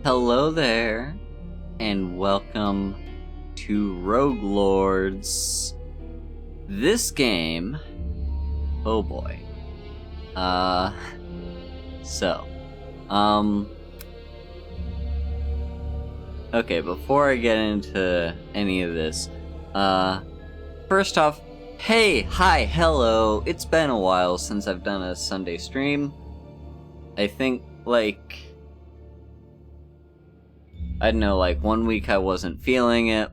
Hello there, and welcome to Rogue Lords. This game, oh boy. Okay, before I get into any of this, first off, hi, hello, it's been a while since I've done a Sunday stream. I think, I don't know, 1 week I wasn't feeling it.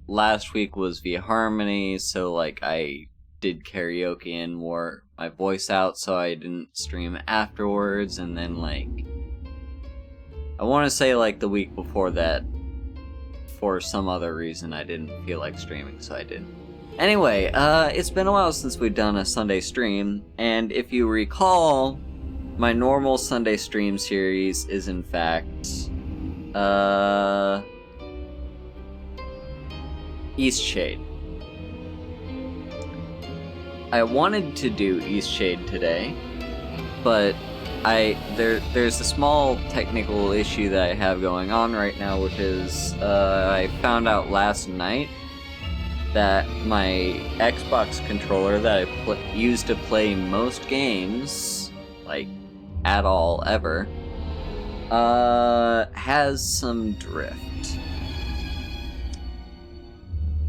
Last week was via Harmony, so I did karaoke and wore my voice out, so I didn't stream afterwards. And then I want to say the week before that, for some other reason, I didn't feel like streaming, so I didn't. Anyway, it's been a while since we've done a Sunday stream, and if you recall, my normal Sunday stream series is in fact Eastshade. I wanted to do Eastshade today, but there's a small technical issue that I have going on right now, which is I found out last night that my Xbox controller that I use to play most games, at all ever, has some drift.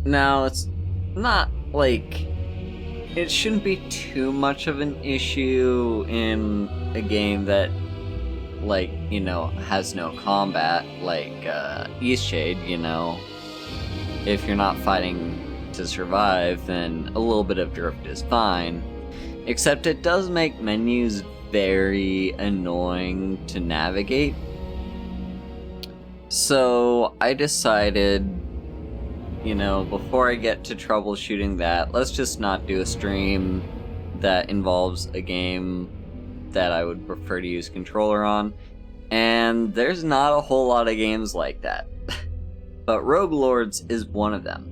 Now, it's not it shouldn't be too much of an issue in a game that has no combat, Eastshade. If you're not fighting to survive, then a little bit of drift is fine, except it does make menus very annoying to navigate. So I decided, before I get to troubleshooting that, let's just not do a stream that involves a game that I would prefer to use controller on. And there's not a whole lot of games like that. But Rogue Lords is one of them.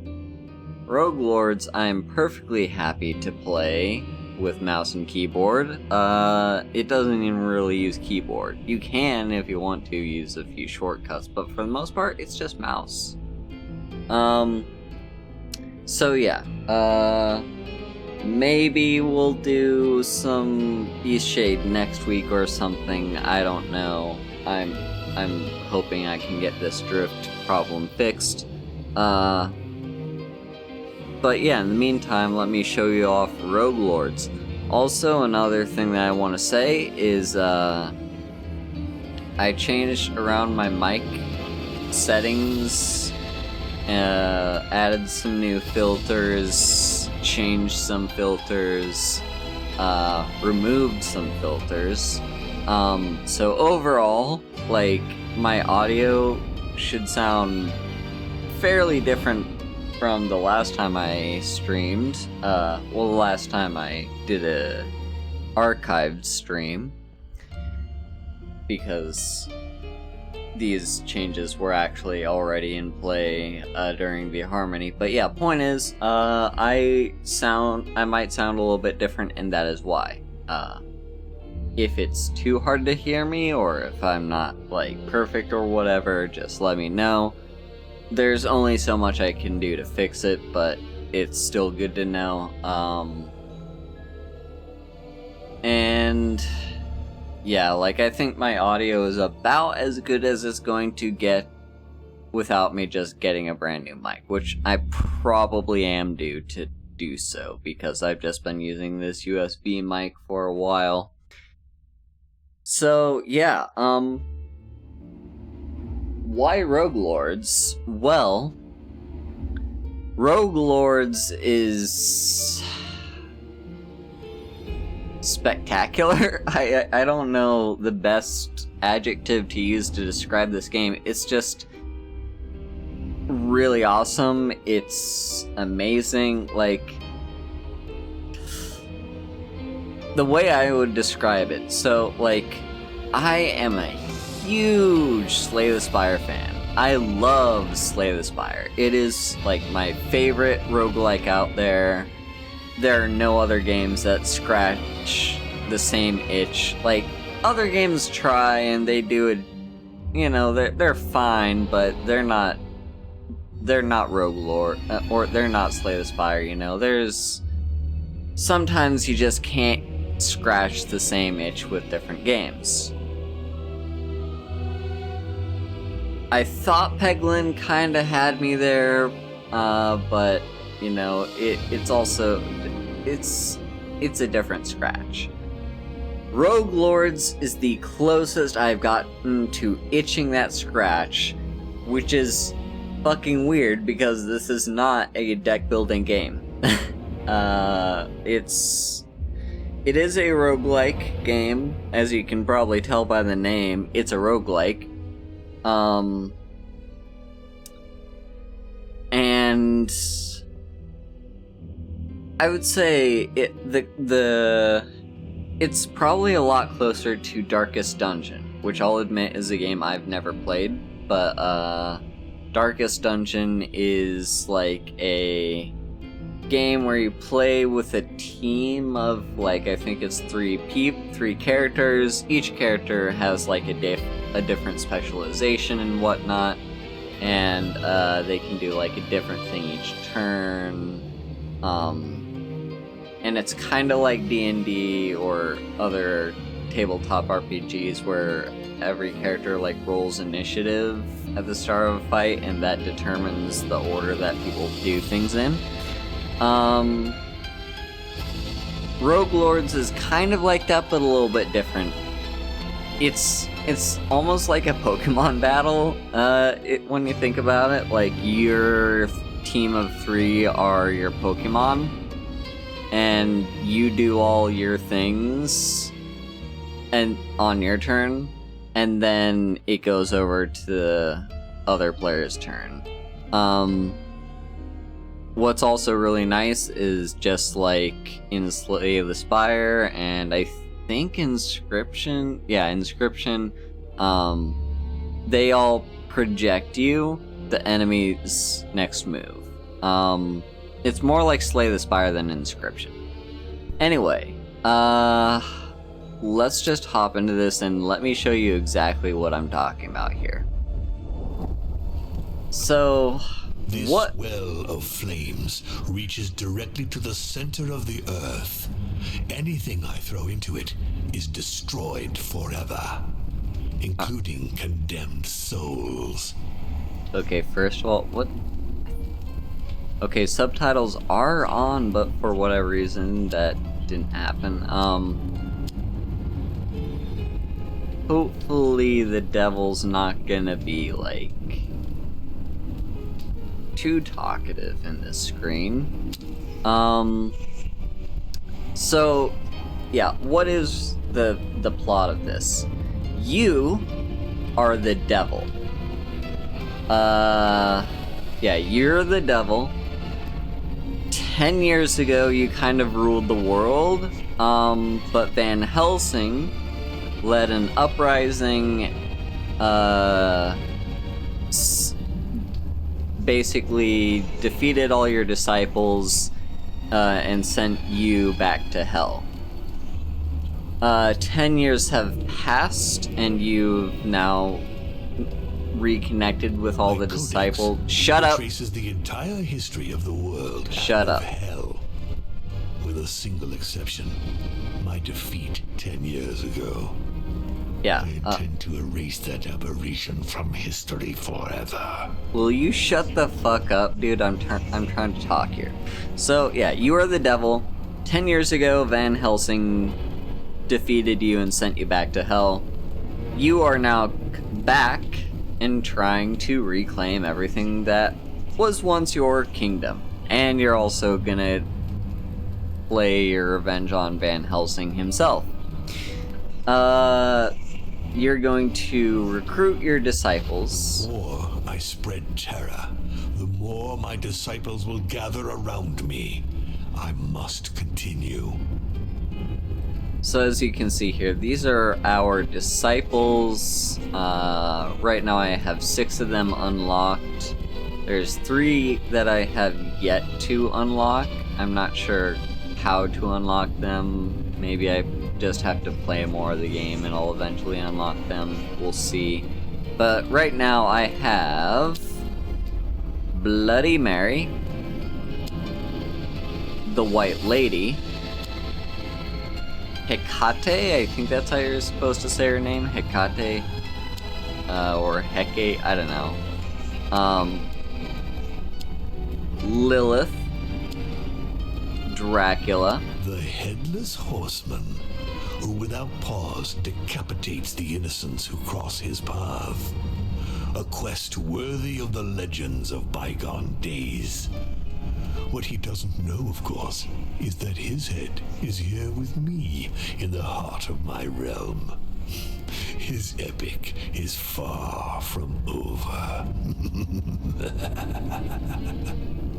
Rogue Lords I'm perfectly happy to play with mouse and keyboard. It doesn't even really use keyboard. You can, if you want to, use a few shortcuts, but for the most part, it's just mouse. So yeah, maybe we'll do some Eastshade next week or something, I don't know. I'm hoping I can get this drift problem fixed. But yeah, in the meantime, let me show you off Rogue Lords. Also, another thing that I want to say is, I changed around my mic settings, added some new filters, changed some filters, removed some filters. So overall, my audio should sound fairly different from the last time I streamed. The last time I did a archived stream, because these changes were actually already in play during the Harmony. But yeah, point is, I might sound a little bit different, and that is why. If it's too hard to hear me, or if I'm not perfect or whatever, just let me know. There's only so much I can do to fix it, but it's still good to know. And yeah, I think my audio is about as good as it's going to get without me just getting a brand new mic, which I probably am due to do so, because I've just been using this USB mic for a while. So yeah, why Rogue Lords? Well, Rogue Lords is spectacular. I don't know the best adjective to use to describe this game. It's just really awesome. It's amazing. The way I would describe it, so I am a huge Slay the Spire fan. I love Slay the Spire. It is my favorite roguelike out there. There are no other games that scratch the same itch. Other games try and they do a you know, they're fine, but they're not Rogue Lord, or they're not Slay the Spire, you know. There's sometimes you just can't scratch the same itch with different games. I thought Peglin kind of had me there, but you know, it's a different scratch. Rogue Lords is the closest I've gotten to itching that scratch, which is fucking weird because this is not a deck building game. It is a roguelike game, as you can probably tell by the name. It's a roguelike. And I would say it's probably a lot closer to Darkest Dungeon, which I'll admit is a game I've never played, but Darkest Dungeon is like a game where you play with a team of, like, I think it's three characters. Each character has like a different specialization and whatnot, and they can do like a different thing each turn. And it's kind of like D&D or other tabletop RPGs where every character like rolls initiative at the start of a fight, and that determines the order that people do things in. Rogue Lords is kind of like that, but a little bit different. It's almost like a Pokemon battle, when you think about it. Like, your team of 3 are your Pokemon, and you do all your things and on your turn, and then it goes over to the other player's turn. What's also really nice is, just like in Slay the Spire and I think Inscription, they all project you the enemy's next move. It's more like Slay the Spire than Inscription. Anyway, let's just hop into this and let me show you exactly what I'm talking about here. So, this well of flames reaches directly to the center of the earth. Anything I throw into it is destroyed forever, including condemned souls. Okay, first of all, what? Okay, subtitles are on, but for whatever reason that didn't happen. Hopefully the devil's not gonna be like too talkative in this screen. So yeah, what is the plot of this? You are the devil. Yeah, you're the devil. 10 years ago, you kind of ruled the world, but Van Helsing led an uprising, basically defeated all your disciples, and sent you back to hell. 10 years have passed, and you've now reconnected with all the disciples. Shut up! Traces the entire history of the world. Shut up. Hell, with a single exception: my defeat 10 years ago. Yeah. I intend to erase that aberration from history forever. Will you shut the fuck up, dude? I'm trying to talk here. So yeah, you are the devil. 10 years ago, Van Helsing defeated you and sent you back to hell. You are now back and trying to reclaim everything that was once your kingdom. And you're also gonna play your revenge on Van Helsing himself. You're going to recruit your disciples. The more I spread terror, the more my disciples will gather around me. I must continue. So as you can see here, these are our disciples. Right now I have 6 of them unlocked. There's 3 that I have yet to unlock. I'm not sure how to unlock them. Maybe I just have to play more of the game and I'll eventually unlock them. We'll see. But right now I have Bloody Mary, the White Lady, Hecate, I think that's how you're supposed to say her name, Hecate, or Hecate, I don't know. Lilith, Dracula, The Headless Horseman, who without pause decapitates the innocents who cross his path. A quest worthy of the legends of bygone days. What he doesn't know, of course, is that his head is here with me in the heart of my realm. His epic is far from over.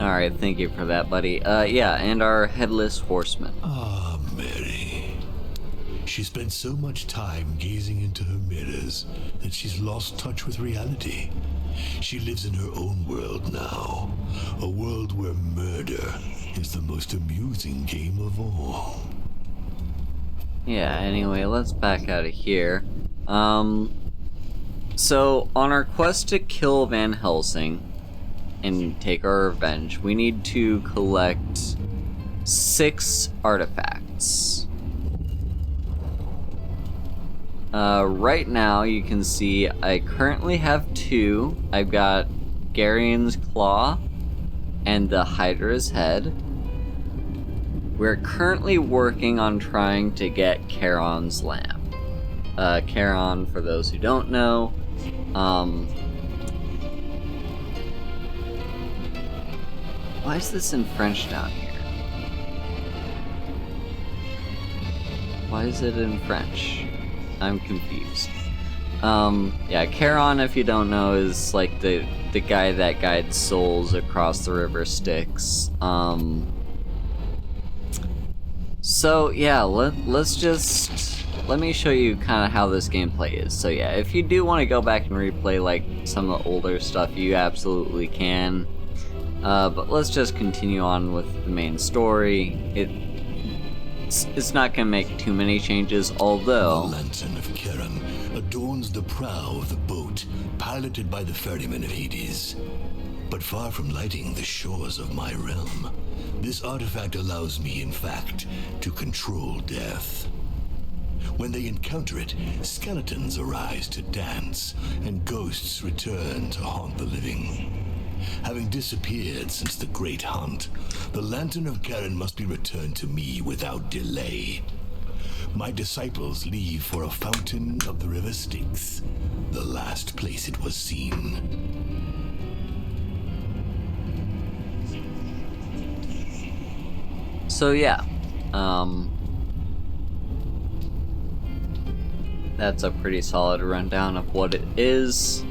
Alright, thank you for that, buddy. Yeah, and our Headless Horseman. Ah, Mary. She spent so much time gazing into her mirrors that she's lost touch with reality. She lives in her own world now, a world where murder is the most amusing game of all. Yeah, anyway, let's back out of here. So, on our quest to kill Van Helsing and take our revenge, we need to collect 6 artifacts. Right now, you can see I currently have 2. I've got Garion's Claw and the Hydra's Head. We're currently working on trying to get Charon's Lamp. Charon, for those who don't know, why is this in French down here? Why is it in French? I'm confused. Yeah, Charon, if you don't know, is like the guy that guides souls across the river Styx. So yeah, let me show you kind of how this gameplay is. So yeah, if you do want to go back and replay like some of the older stuff, you absolutely can. But let's just continue on with the main story. It's not gonna make too many changes, although The lantern of Charon adorns the prow of the boat piloted by the ferryman of Hades. But far from lighting the shores of my realm, this artifact allows me, in fact, to control death. When they encounter it, skeletons arise to dance, and ghosts return to haunt the living. Having disappeared since the Great Hunt, the Lantern of Charon must be returned to me without delay. My disciples leave for a fountain of the river Styx, the last place it was seen. So yeah, that's a pretty solid rundown of what it is.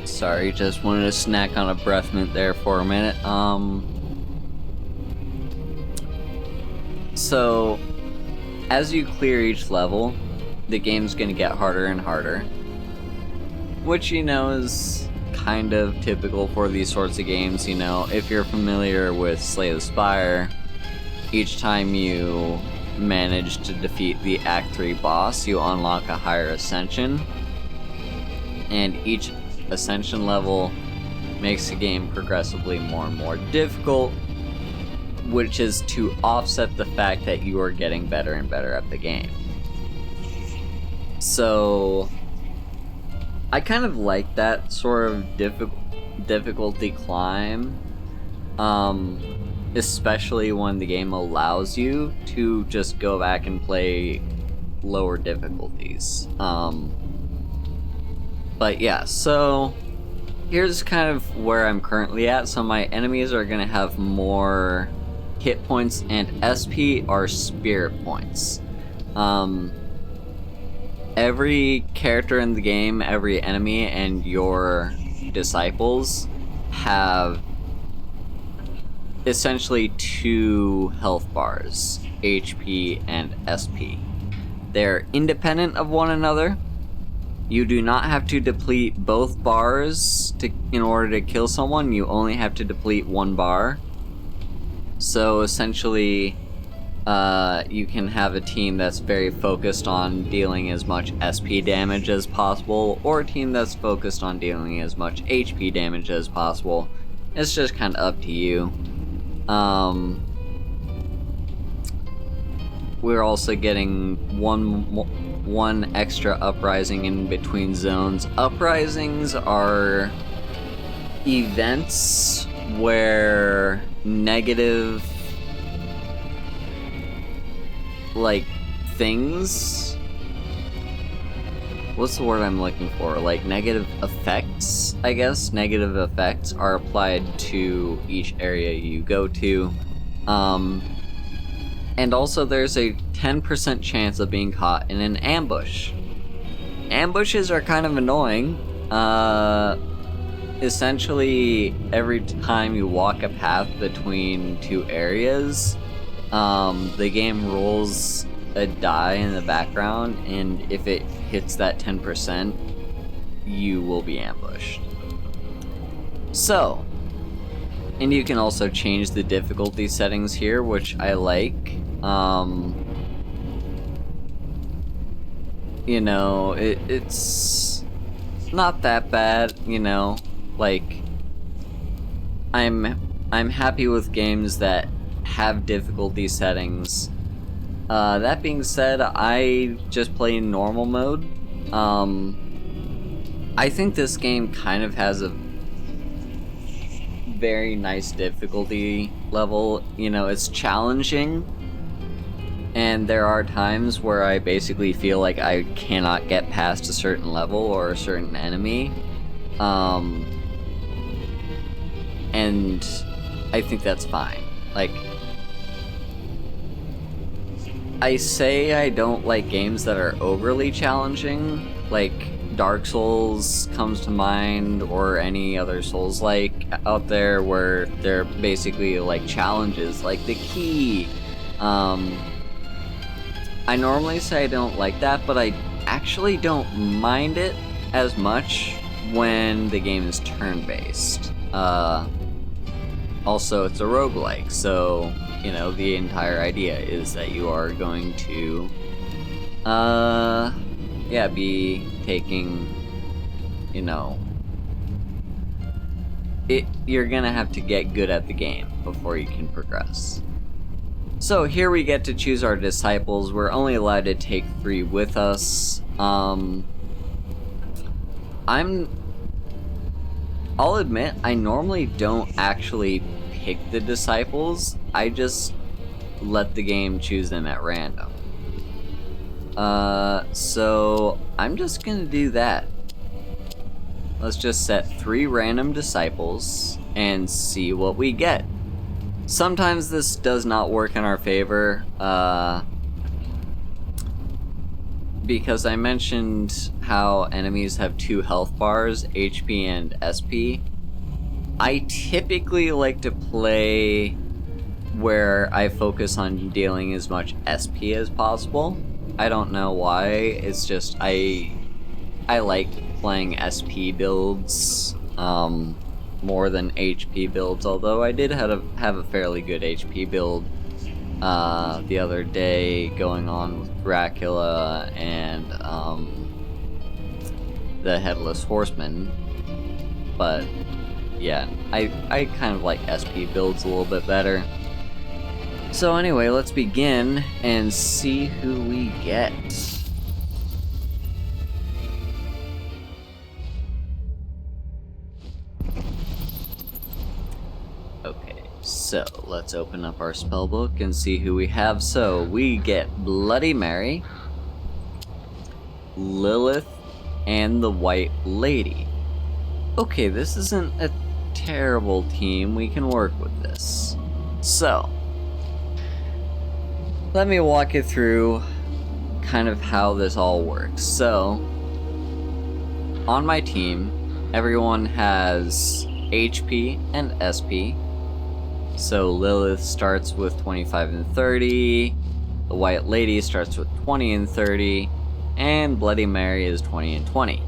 Sorry, just wanted to snack on a breath mint there for a minute. So, as you clear each level, the game's gonna get harder and harder. Which, you know, is kind of typical for these sorts of games. You know, if you're familiar with Slay the Spire, each time you manage to defeat the Act 3 boss, you unlock a higher ascension. And each ascension level makes the game progressively more and more difficult, which is to offset the fact that you are getting better and better at the game. So I kind of like that sort of difficulty climb, especially when the game allows you to just go back and play lower difficulties. But yeah, so here's kind of where I'm currently at. So my enemies are going to have more hit points, and SP are spirit points. Every character in the game, every enemy, and your disciples have essentially 2 health bars, HP and SP. They're independent of one another. You do not have to deplete both bars in order to kill someone. You only have to deplete 1 bar. So essentially, You can have a team that's very focused on dealing as much SP damage as possible, or a team that's focused on dealing as much HP damage as possible. It's just kind of up to you. We're also getting one extra uprising in between zones. Uprisings are events where negative, like, things, what's the word I'm looking for? Like, negative effects, I guess? Negative effects are applied to each area you go to. And also there's a 10% chance of being caught in an ambush. Ambushes are kind of annoying. Essentially, every time you walk a path between two areas, the game rolls a die in the background, and if it hits that 10%, you will be ambushed. So, and you can also change the difficulty settings here, which I like. You know, it's not that bad, you know, like, I'm happy with games that have difficulty settings. That being said, I just play in normal mode. I think this game kind of has a very nice difficulty level. You know, it's challenging, and there are times where I basically feel like I cannot get past a certain level or a certain enemy. And I think that's fine. Like, I say I don't like games that are overly challenging, like Dark Souls comes to mind, or any other Souls-like out there where they're basically like challenges, like the key. I normally say I don't like that, but I actually don't mind it as much when the game is turn-based. Also, it's a roguelike, so, you know, the entire idea is that you are going to, be taking, you know, you're gonna have to get good at the game before you can progress. So here we get to choose our disciples. We're only allowed to take 3 with us. I'll admit, I normally don't actually pick the disciples. I just let the game choose them at random. So I'm just gonna do that. Let's just set 3 random disciples and see what we get. Sometimes this does not work in our favor, because I mentioned how enemies have 2 health bars, HP and SP. I typically like to play where I focus on dealing as much SP as possible. I don't know why, it's just I like playing SP builds more than HP builds, although I did have a fairly good HP build the other day going on with Dracula and the Headless Horseman. But yeah, I kind of like SP builds a little bit better. So anyway, let's begin and see who we get. Okay, so let's open up our spellbook and see who we have. So we get Bloody Mary, Lilith, and the White Lady. Okay, this isn't a terrible team. We can work with this. So, let me walk you through kind of how this all works. So, on my team, everyone has HP and SP. So Lilith starts with 25 and 30, the White Lady starts with 20 and 30, and Bloody Mary is 20 and 20.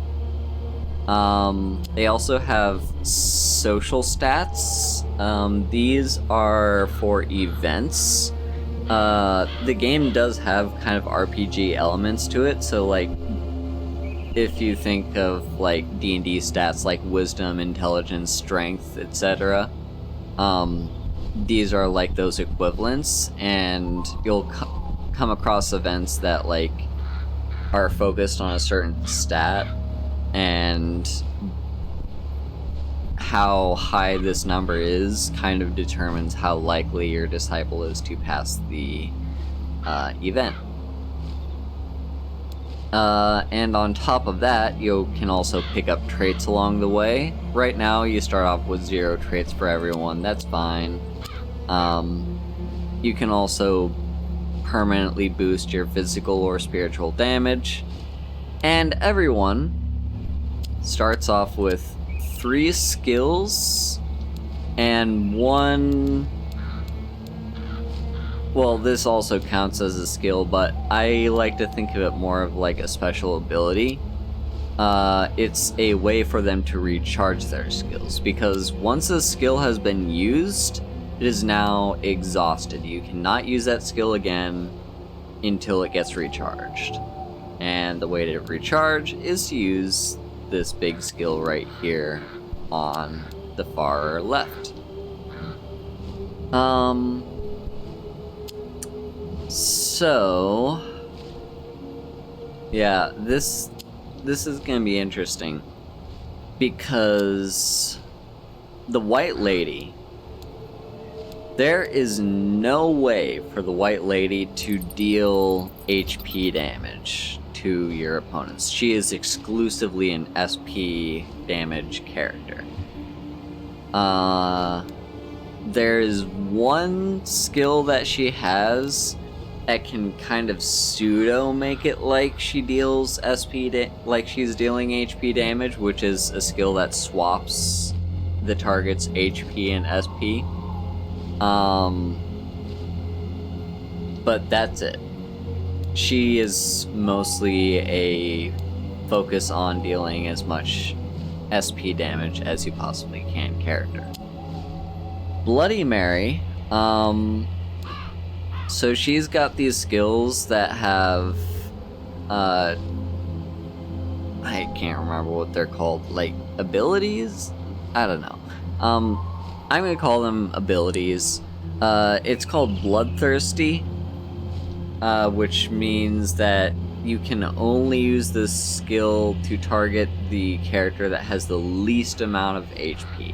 They also have social stats. These are for events. The game does have kind of RPG elements to it, so like if you think of like D&D stats like wisdom, intelligence, strength, etc., these are like those equivalents, and you'll come across events that like are focused on a certain stat, and how high this number is kind of determines how likely your disciple is to pass the event. And on top of that, you can also pick up traits along the way. Right now, you start off with 0 traits for everyone. That's fine. You can also permanently boost your physical or spiritual damage. And everyone starts off with 3 skills and 1... Well, this also counts as a skill, but I like to think of it more of like a special ability. It's a way for them to recharge their skills, because once a skill has been used, it is now exhausted. You cannot use that skill again until it gets recharged. And the way to recharge is to use this big skill right here on the far left. So yeah, this is gonna be interesting, because the White Lady, there is no way for the White Lady to deal HP damage to your opponents. She is exclusively an SP damage character. There's one skill that she has that can kind of pseudo make it like she deals like she's dealing HP damage, which is a skill that swaps the target's HP and SP. But that's it. She is mostly a focus on dealing as much SP damage as you possibly can character. Bloody Mary, so she's got these skills that have, I can't remember what they're called, like abilities? I don't know. I'm gonna call them abilities. It's called Bloodthirsty, which means that you can only use this skill to target the character that has the least amount of HP.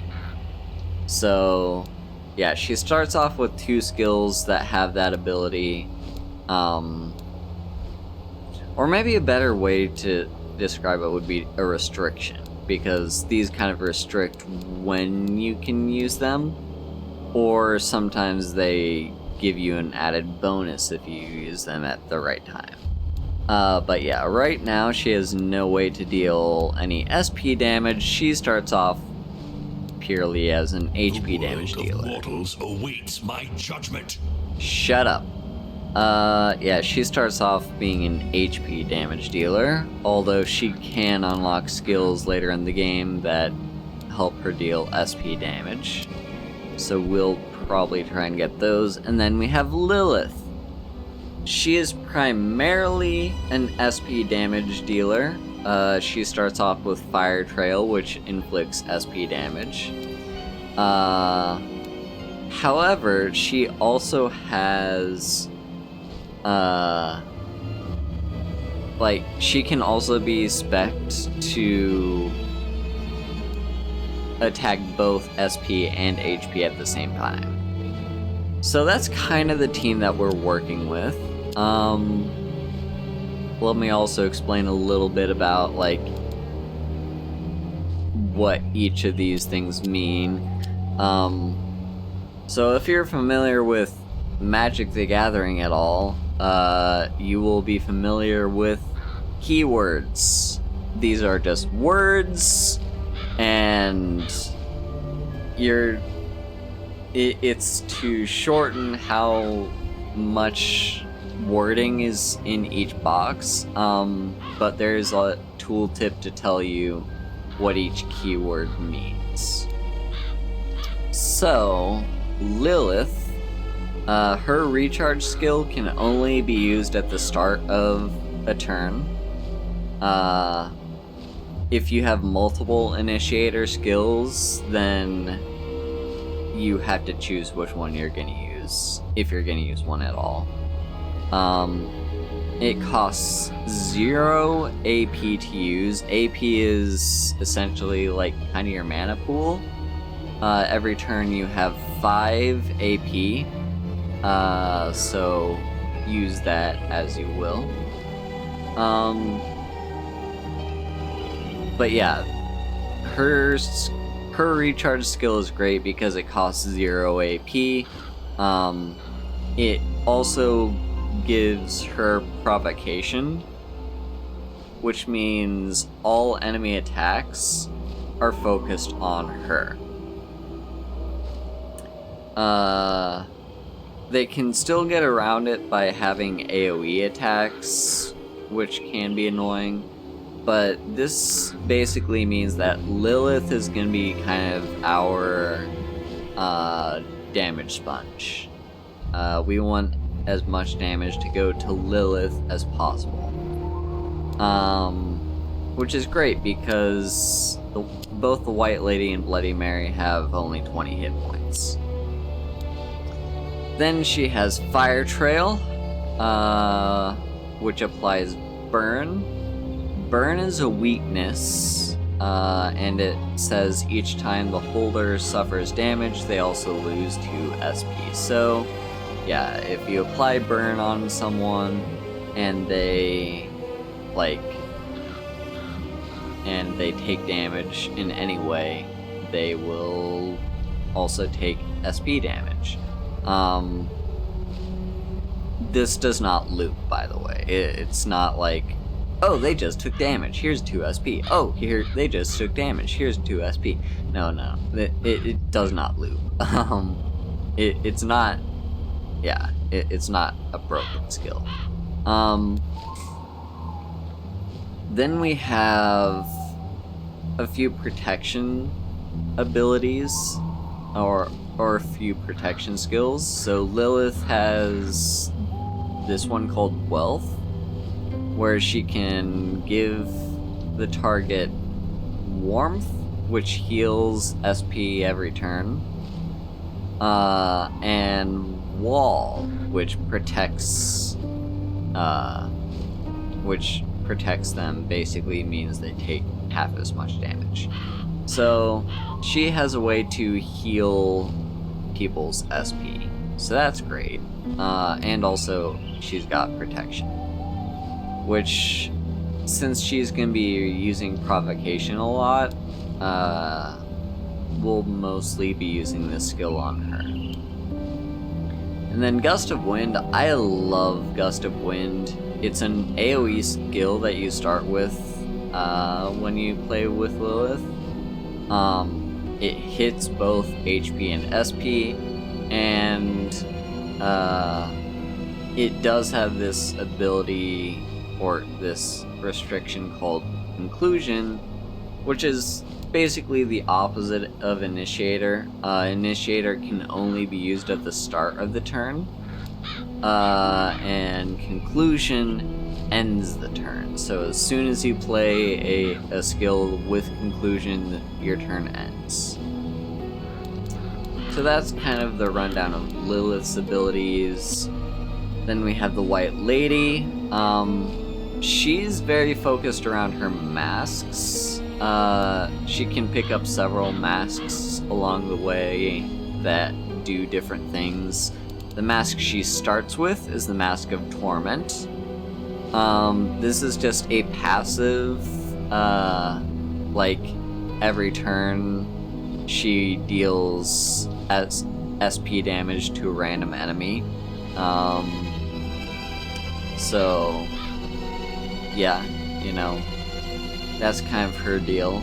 So yeah, she starts off with 2 skills that have that ability. Or maybe a better way to describe it would be a restriction, because these kind of restrict when you can use them, or sometimes they give you an added bonus if you use them at the right time. But yeah, right now she has no way to deal any SP damage. She starts off purely as an HP damage dealer. Mortals awaits my judgment. Shut up. Yeah, she starts off being an HP damage dealer, although she can unlock skills later in the game that help her deal SP damage. So we'll probably try and get those. And then we have Lilith. She is primarily an SP damage dealer. She starts off with Fire Trail, which inflicts SP damage. However, she also has, like, she can also be spec'd to attack both SP and HP at the same time. So that's kind of the team that we're working with. Let me also explain a little bit about, like, what each of these things mean. So if you're familiar with Magic the Gathering at all, you will be familiar with keywords. These are just words, and it's to shorten how much wording is in each box, but there's a tooltip to tell you what each keyword means. So, Lilith Her recharge skill can only be used at the start of a turn. If you have multiple initiator skills, then you have to choose which one you're going to use, if you're going to use one at all. It costs 0 AP to use. AP is essentially like kind of your mana pool. Every turn you have 5 AP, so use that as you will. But yeah, her recharge skill is great because it costs 0 AP. It also gives her provocation, which means all enemy attacks are focused on her. They can still get around it by having AoE attacks, which can be annoying, but this basically means that Lilith is going to be kind of our damage sponge. We want as much damage to go to Lilith as possible. Which is great because both the White Lady and Bloody Mary have only 20 hit points. Then she has Fire Trail, which applies Burn. Burn is a weakness, and it says each time the holder suffers damage, they also lose 2 SP. So, yeah, if you apply Burn on someone and they take damage in any way, they will also take SP damage. This does not loop, by the way. It's not like, oh, they just took damage, here's 2 SP. Oh, here they just took damage, here's 2 SP. No. It does not loop. It's not, yeah, it's not a broken skill. Then we have a few protection abilities, or a few protection skills. So Lilith has this one called Wealth, where she can give the target Warmth, which heals SP every turn, and Wall, which protects them, basically means they take half as much damage. So she has a way to heal people's SP, so that's great. And also she's got protection, which, since she's gonna be using provocation a lot, we'll mostly be using this skill on her. And then Gust of Wind. I love Gust of Wind. It's an AoE skill that you start with when you play with Lilith. It hits both HP and SP, and it does have this ability, or this restriction, called Conclusion, which is basically the opposite of Initiator. Initiator can only be used at the start of the turn, and Conclusion ends the turn. So as soon as you play a skill with Conclusion, your turn ends. So that's kind of the rundown of Lilith's abilities. Then we have the White Lady. She's very focused around her masks. She can pick up several masks along the way that do different things. The mask she starts with is the Mask of Torment. This is just a passive, every turn she deals SP damage to a random enemy. So, yeah, that's kind of her deal.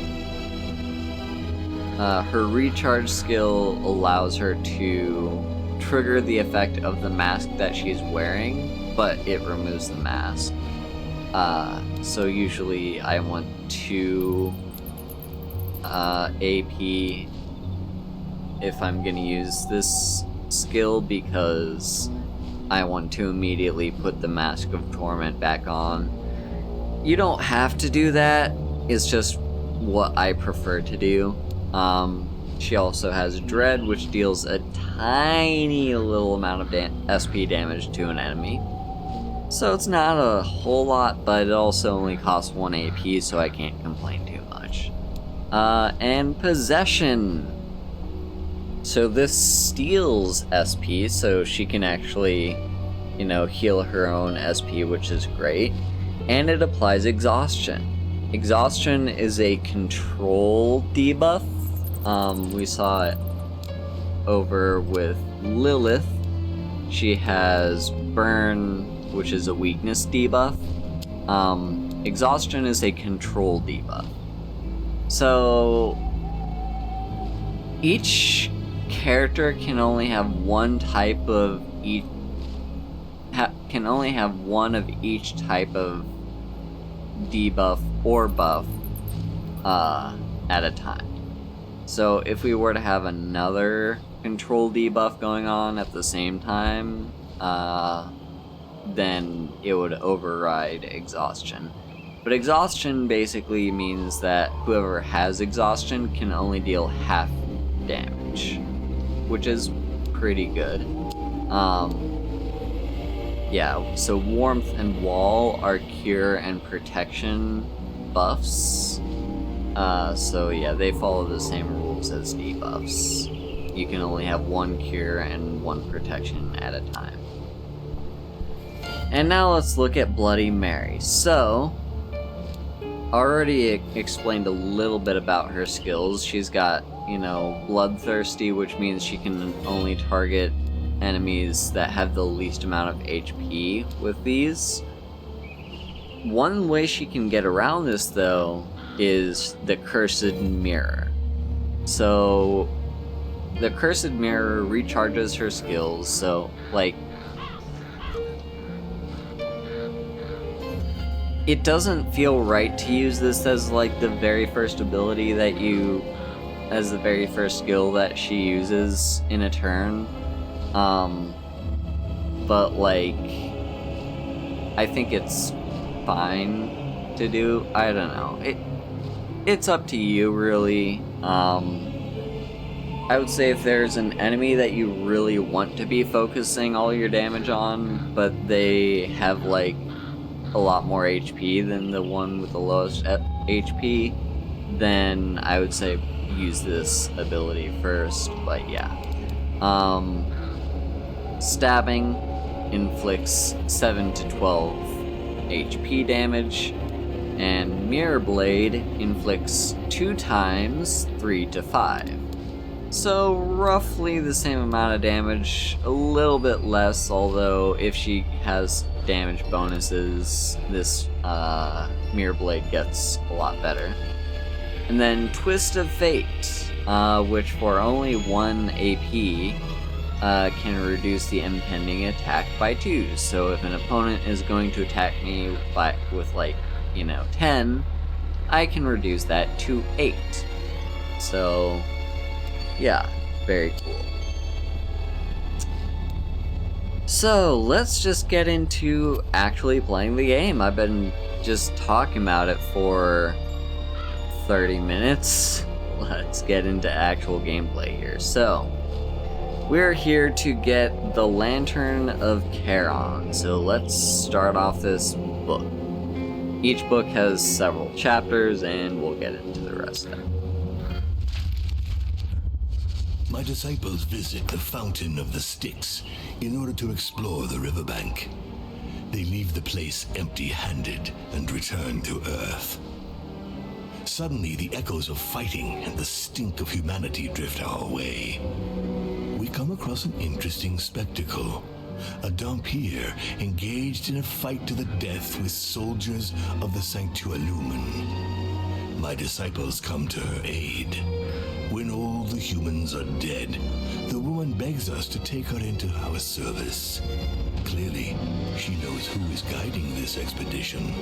Her recharge skill allows her to trigger the effect of the mask that she's wearing, but it removes the mask. So usually I want 2 AP if I'm gonna use this skill because I want to immediately put the Mask of Torment back on. You don't have to do that, it's just what I prefer to do. She also has Dread, which deals a tiny little amount of SP damage to an enemy. So it's not a whole lot, but it also only costs 1 AP, so I can't complain too much. And Possession. So this steals SP, so she can actually, heal her own SP, which is great. And it applies Exhaustion. Exhaustion is a control debuff. We saw it over with Lilith. She has Burn, which is a weakness debuff. Exhaustion is a control debuff. So each character can only have one type of each. Can only have one of each type of debuff or buff at a time. So if we were to have another control debuff going on at the same time, then it would override Exhaustion. But Exhaustion basically means that whoever has Exhaustion can only deal half damage, which is pretty good. Yeah, so Warmth and Wall are cure and protection buffs. So yeah, they follow the same rules as debuffs. You can only have one cure and one protection at a time. And now let's look at Bloody Mary. So, already explained a little bit about her skills. She's got, Bloodthirsty, which means she can only target enemies that have the least amount of HP with these. One way she can get around this, though, is the Cursed Mirror. So, the Cursed Mirror recharges her skills, so, it doesn't feel right to use this as, the very first ability that as the very first skill that she uses in a turn. But, I think it's fine to do. I don't know. It's up to you, really. I would say if there's an enemy that you really want to be focusing all your damage on, but they have, a lot more HP than the one with the lowest HP, then I would say use this ability first, but yeah. Stabbing inflicts 7 to 12 HP damage, and Mirror Blade inflicts 2 times 3 to 5. So roughly the same amount of damage, a little bit less, although if she has damage bonuses, this Mirror Blade gets a lot better. And then Twist of Fate, which for only 1 AP can reduce the impending attack by 2. So if an opponent is going to attack me with 10, I can reduce that to 8. So yeah, very cool. So let's just get into actually playing the game. I've been just talking about it for 30 minutes. Let's get into actual gameplay here. So, we're here to get the Lantern of Charon. So let's start off this book. Each book has several chapters, and we'll get into the rest of it. My disciples visit the Fountain of the Styx in order to explore the riverbank. They leave the place empty-handed and return to Earth. Suddenly, the echoes of fighting and the stink of humanity drift our way. We come across an interesting spectacle. A Dhampir engaged in a fight to the death with soldiers of the Sanctualumen. My disciples come to her aid. When all the humans are dead, the woman begs us to take her into our service. Clearly, she knows who is guiding this expedition.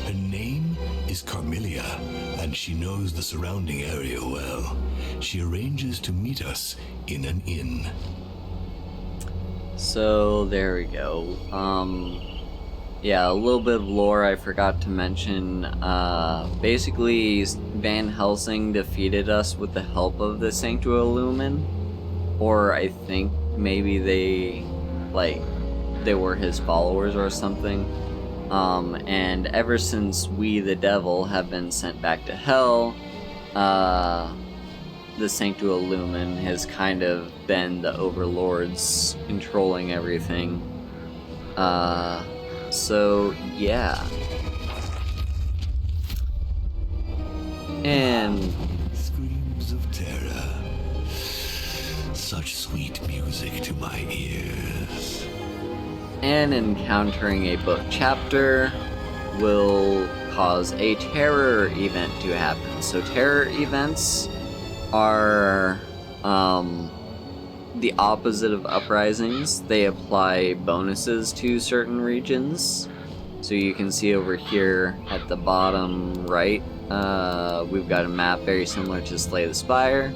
Her name is Carmelia, and she knows the surrounding area well. She arranges to meet us in an inn. So there we go. Yeah, a little bit of lore I forgot to mention. Basically, Van Helsing defeated us with the help of the Sanctualumen, or I think maybe they were his followers or something. And ever since we, the devil, have been sent back to hell, the Sanctualumen has kind of been the overlords controlling everything. So yeah. And Screams of terror. Such sweet music to my ears. And encountering a book chapter will cause a terror event to happen. So terror events are the opposite of uprisings. They apply bonuses to certain regions. So you can see over here at the bottom right, we've got a map very similar to Slay the Spire,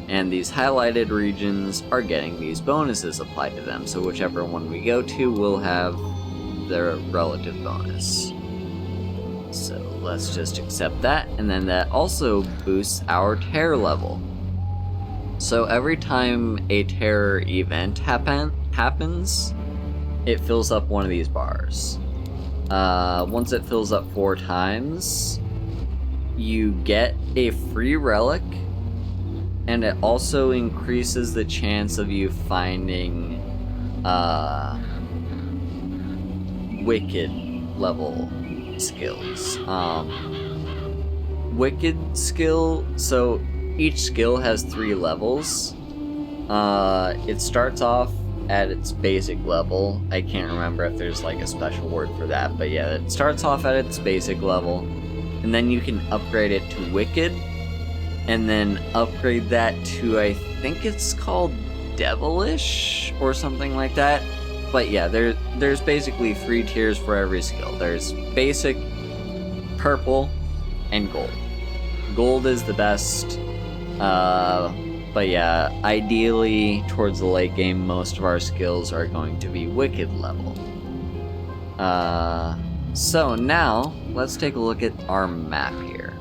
and these highlighted regions are getting these bonuses applied to them. So whichever one we go to will have their relative bonus. So let's just accept that, and then that also boosts our terror level. So every time a terror event happens, it fills up one of these bars. Once it fills up 4 times, you get a free relic, and it also increases the chance of you finding wicked level skills. Wicked skill, so each skill has 3 levels. It starts off at its basic level. I can't remember if there's like a special word for that, but yeah, it starts off at its basic level, and then you can upgrade it to Wicked, and then upgrade that to, I think it's called Devilish or something like that. But yeah, there's basically 3 tiers for every skill. There's basic, purple, and gold. Gold is the best. But yeah, ideally, towards the late game, most of our skills are going to be Wicked level. So now, let's take a look at our map here.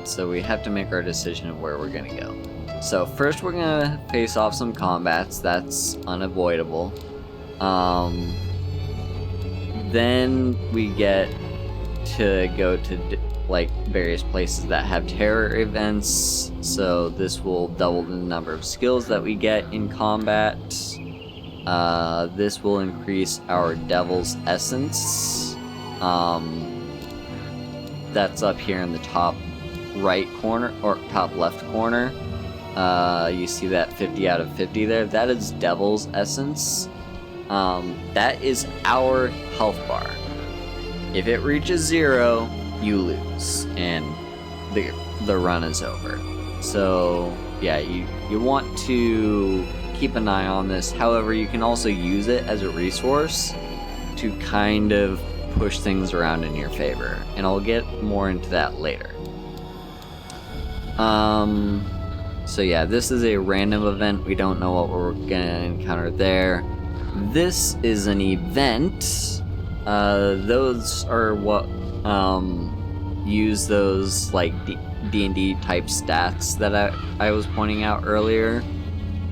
So we have to make our decision of where we're gonna go. So first we're gonna face off some combats, that's unavoidable. Then we get to go to like various places that have terror events, so this will double the number of skills that we get in combat. This will increase our Devil's Essence. That's up here in the top right corner, or top left corner. You see that 50 out of 50 there? That is Devil's Essence. That is our health bar. If it reaches 0, you lose, and the run is over. So yeah, you want to keep an eye on this. However, you can also use it as a resource to kind of push things around in your favor, and I'll get more into that later. So yeah, this is a random event. We don't know what we're gonna encounter there. This is an event. Those are what use those like D&D type stats that I was pointing out earlier.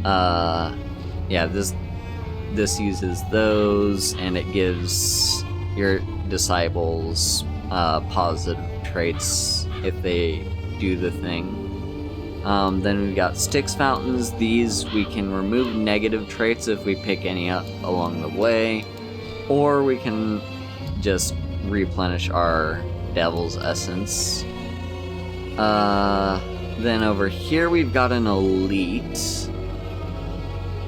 Yeah, this uses those, and it gives your disciples positive traits if they do the thing. Then we've got Styx Fountains. These we can remove negative traits if we pick any up along the way, or we can just replenish our Devil's Essence. Then over here we've got an Elite.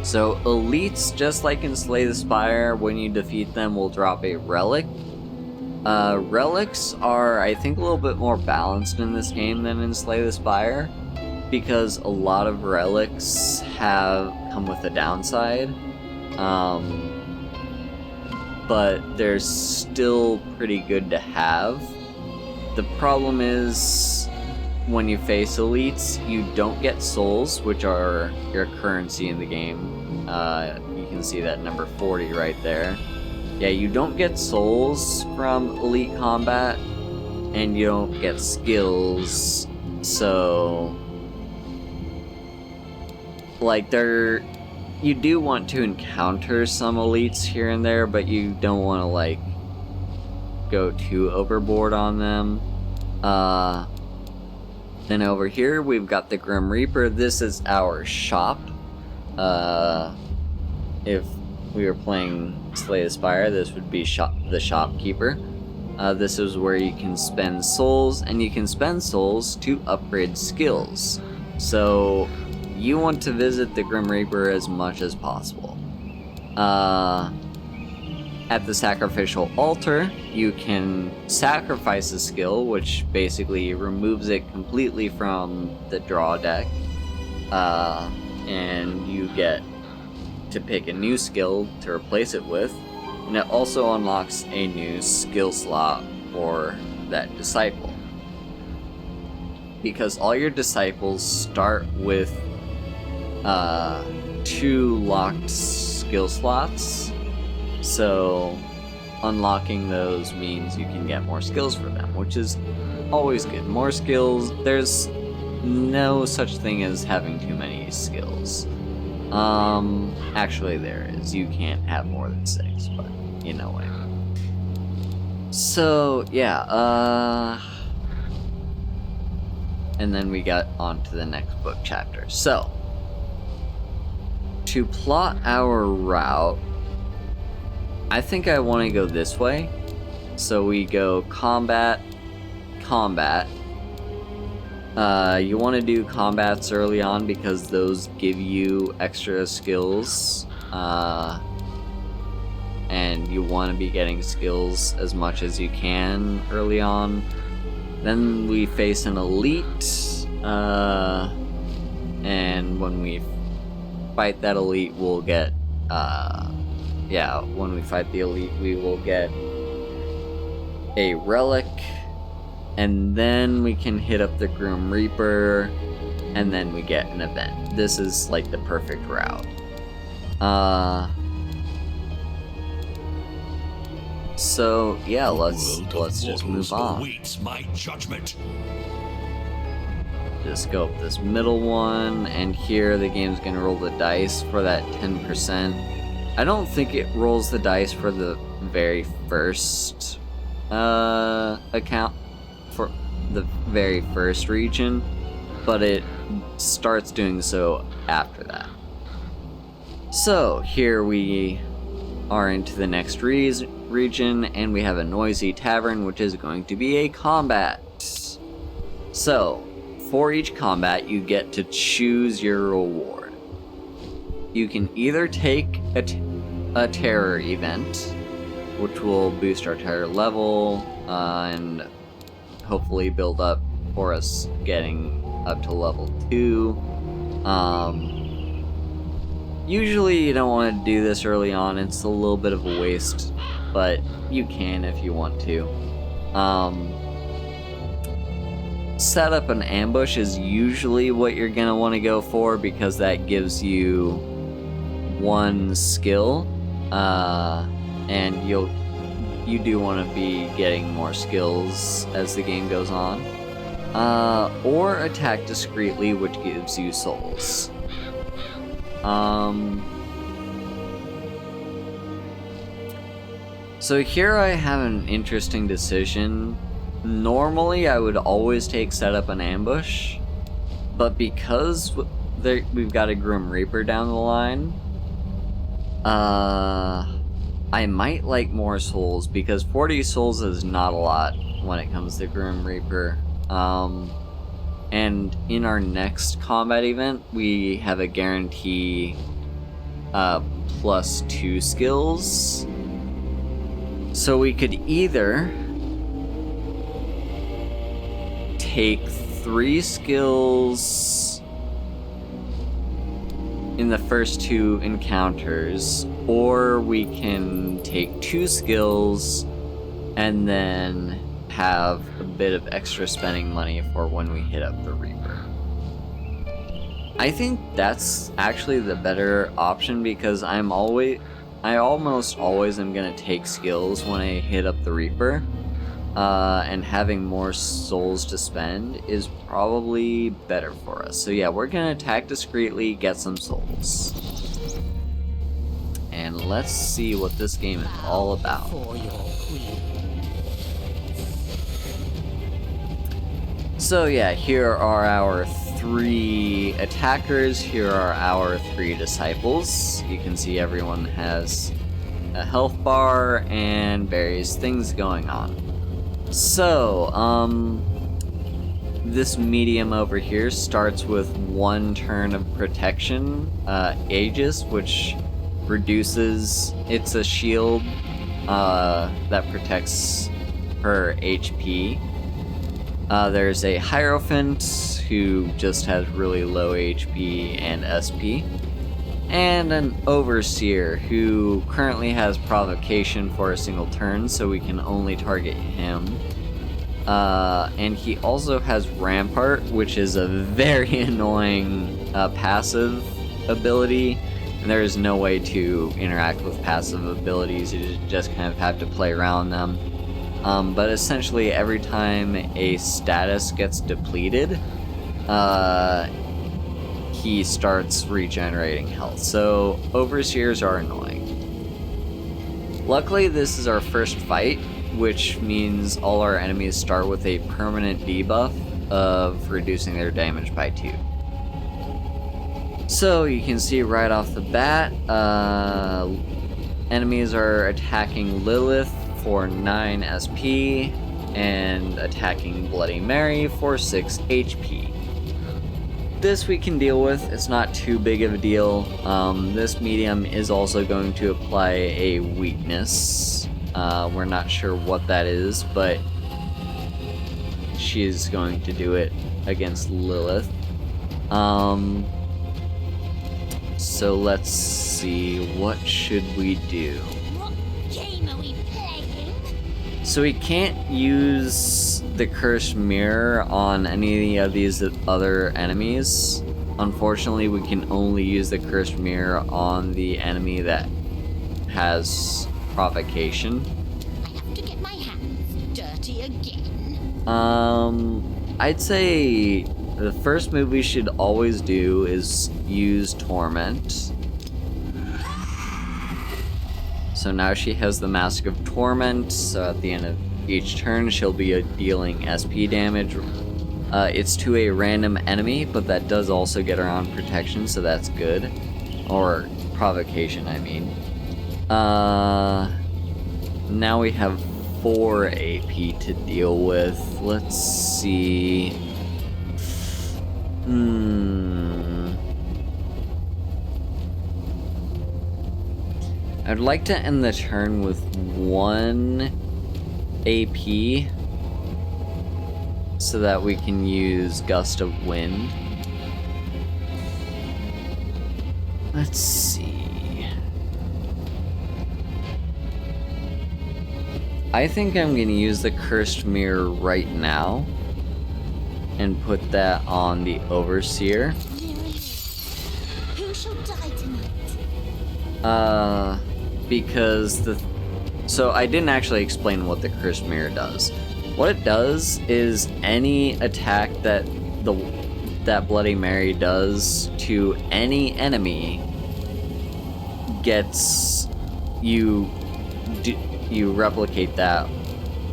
So Elites, just like in Slay the Spire, when you defeat them will drop a relic. Relics are, I think, a little bit more balanced in this game than in Slay the Spire, because a lot of relics have come with a downside. But they're still pretty good to have. The problem is when you face elites, you don't get souls, which are your currency in the game. You can see that number 40 right there. Yeah, you don't get souls from elite combat, and you don't get skills, so... Like, you do want to encounter some elites here and there, but you don't want to, like, go too overboard on them. Then over here, we've got the Grim Reaper. This is our shop. If we were playing Slay the Spire, this would be the shopkeeper. This is where you can spend souls, and you can spend souls to upgrade skills. So you want to visit the Grim Reaper as much as possible. At the sacrificial altar, you can sacrifice a skill, which basically removes it completely from the draw deck, and you get to pick a new skill to replace it with, and it also unlocks a new skill slot for that disciple. Because all your disciples start with 2 locked skill slots, so unlocking those means you can get more skills for them, which is always good. More skills, there's no such thing as having too many skills. Actually there is. You can't have more than 6, but you know what I mean. So, yeah, and then we got on to the next book chapter. So, to plot our route, I think I want to go this way. So we go combat, combat. You want to do combats early on because those give you extra skills. And you want to be getting skills as much as you can early on. Then we face an elite. And when we fight that elite, we'll get... when we fight the elite, we will get a relic, and then we can hit up the Grim Reaper, and then we get an event. This is like the perfect route. So yeah, let's just move on. Awaits my judgment. Just go up this middle one, and here the game's gonna roll the dice for that 10%. I don't think it rolls the dice for the very first account, for the very first region, but it starts doing so after that. So here we are into the next region, and we have a noisy tavern, which is going to be a combat. So for each combat, you get to choose your reward. You can either take a terror event, which will boost our terror level, and hopefully build up for us getting up to level 2. Usually you don't want to do this early on, it's a little bit of a waste, but you can if you want to. Set up an ambush is usually what you're going to want to go for, because that gives you 1 skill, and you do want to be getting more skills as the game goes on. Or attack discreetly, which gives you souls. So here I have an interesting decision. Normally I would always take set up an ambush, but because we've got a Grim Reaper down the line, I might like more souls, because 40 souls is not a lot when it comes to Grim Reaper. And in our next combat event, we have a guarantee +2 skills. So we could either take 3 skills in the first 2 encounters, or we can take 2 skills and then have bit of extra spending money for when we hit up the Reaper. I think that's actually the better option because I almost always am going to take skills when I hit up the Reaper. And having more souls to spend is probably better for us. So yeah, we're going to attack discreetly, get some souls. And let's see what this game is all about. So yeah, here are our 3 attackers, here are our 3 disciples. You can see everyone has a health bar and various things going on. So, this medium over here starts with 1 turn of protection, Aegis, which reduces, it's a shield that protects her HP. There's a Hierophant who just has really low HP and SP. And an Overseer, who currently has Provocation for a single turn, so we can only target him. And he also has Rampart, which is a very annoying passive ability. And there is no way to interact with passive abilities, you just kind of have to play around them. But essentially, every time a status gets depleted, he starts regenerating health, so Overseers are annoying. Luckily, this is our first fight, which means all our enemies start with a permanent debuff of reducing their damage by 2. So you can see right off the bat, enemies are attacking Lilith for 9 SP, and attacking Bloody Mary for 6 HP. This we can deal with, it's not too big of a deal. This medium is also going to apply a weakness. We're not sure what that is, but she's going to do it against Lilith. So let's see, what should we do? What game are we playing? So we can't use the Cursed Mirror on any of these other enemies. Unfortunately, we can only use the Cursed Mirror on the enemy that has Provocation. I have to get my hands dirty again. I'd say the first move we should always do is use Torment. So now she has the Mask of Torment, so at the end of each turn she'll be dealing SP damage. It's to a random enemy, but that does also get her on protection, so that's good. Or Provocation, I mean. Now we have 4 AP to deal with. Let's see. I'd like to end the turn with 1 AP so that we can use Gust of Wind. Let's see. I think I'm going to use the Cursed Mirror right now and put that on the Overseer. Who shall die tonight? Because so I didn't actually explain what the Cursed Mirror does. What it does is any attack that Bloody Mary does to any enemy gets you replicate that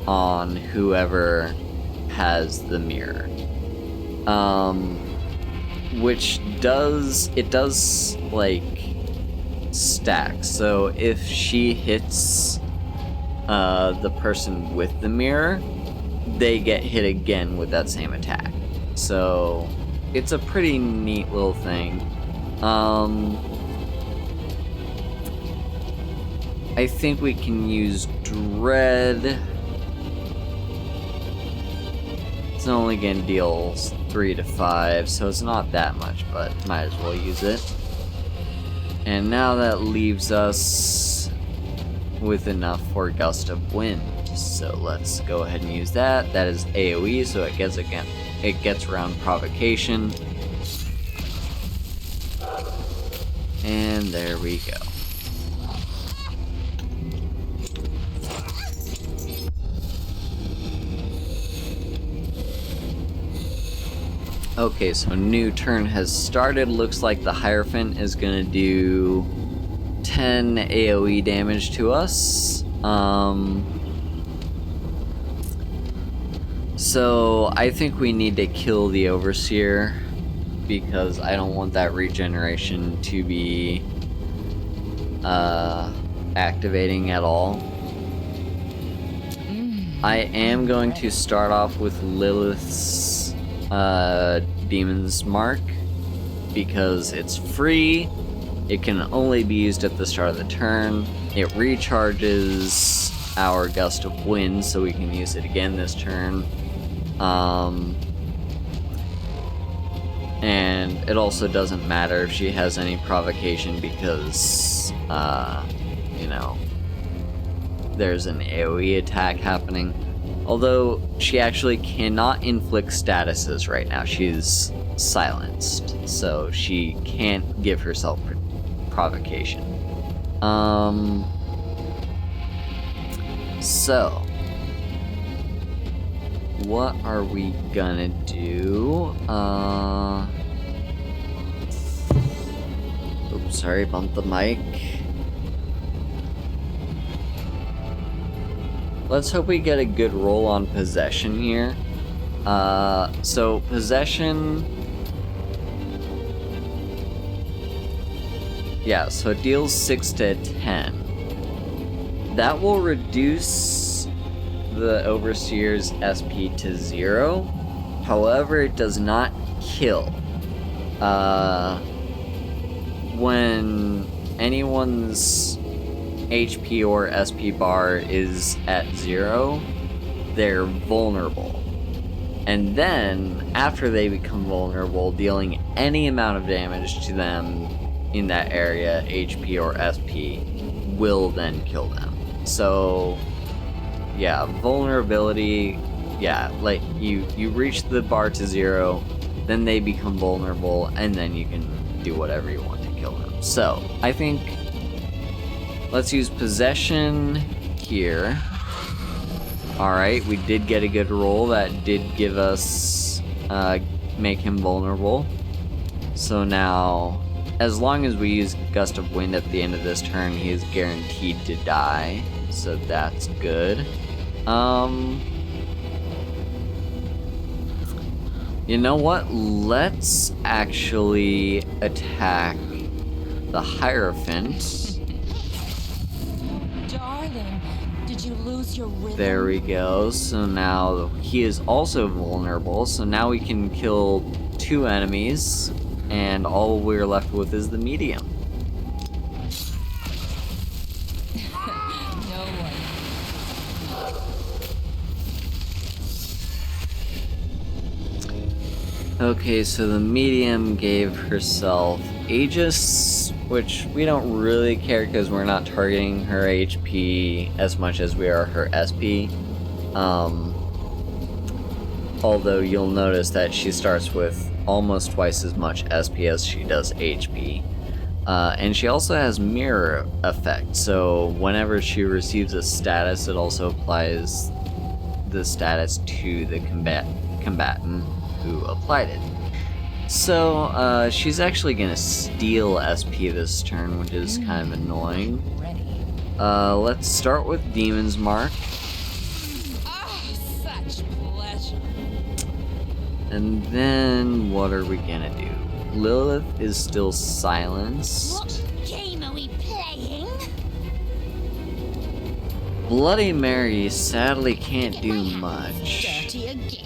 on whoever has the mirror. Which does like stack. So if she hits the person with the mirror, they get hit again with that same attack. So it's a pretty neat little thing. I think we can use Dread. It's only gonna deal 3 to 5, so it's not that much, but might as well use it. And now that leaves us with enough for Gust of Wind. So let's go ahead and use that. That is AoE, so it gets around provocation. And there we go. Okay, so new turn has started. Looks like the Hierophant is gonna do 10 AoE damage to us. So I think we need to kill the Overseer because I don't want that regeneration to be activating at all. I am going to start off with Lilith's Demon's Mark because it's free. It can only be used at the start of the turn. It recharges our Gust of Wind, so we can use it again this turn. And it also doesn't matter if she has any provocation because, you know, there's an AoE attack happening. Although she actually cannot inflict statuses right now. She's silenced, so she can't give herself provocation. So what are we gonna do? Oops, sorry, bumped the mic. Let's hope we get a good roll on possession here. So possession, yeah, so it deals 6 to 10. That will reduce the Overseer's SP to 0. However, it does not kill. When anyone's HP or SP bar is at 0, they're vulnerable. And then, after they become vulnerable, dealing any amount of damage to them in that area, HP or SP, will then kill them. So, yeah, vulnerability, yeah, like, you reach the bar to 0, then they become vulnerable, and then you can do whatever you want to kill them. So, I think let's use possession here. Alright, we did get a good roll. That did give us, make him vulnerable. So now, as long as we use Gust of Wind at the end of this turn, he is guaranteed to die. So that's good. You know what? Let's actually attack the Hierophant. Darling, did you lose your rhythm? There we go. So now he is also vulnerable. So now we can kill 2 enemies, and all we're left with is the medium. No one. Okay, so the medium gave herself Aegis, which we don't really care because we're not targeting her HP as much as we are her SP. Although you'll notice that she starts with almost twice as much SP as she does HP. And she also has mirror effect, so whenever she receives a status, it also applies the status to the combatant who applied it. So, she's actually gonna steal SP this turn, which is kind of annoying. Let's start with Demon's Mark. Ah, such pleasure. And then, what are we gonna do? Lilith is still silenced. What game are we playing? Bloody Mary sadly can't do My hands much. dirty again.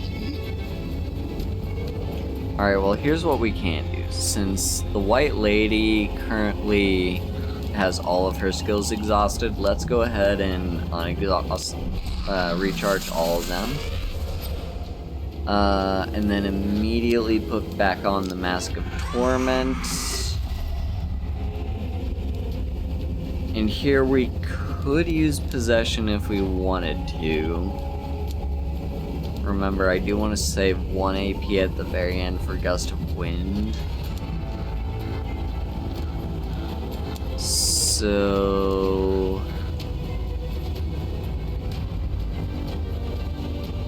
Alright, well here's what we can do. Since the White Lady currently has all of her skills exhausted, let's go ahead and recharge all of them. And then immediately put back on the Mask of Torment. And here we could use possession if we wanted to. Remember, I do want to save 1 AP at the very end for Gust of Wind. So...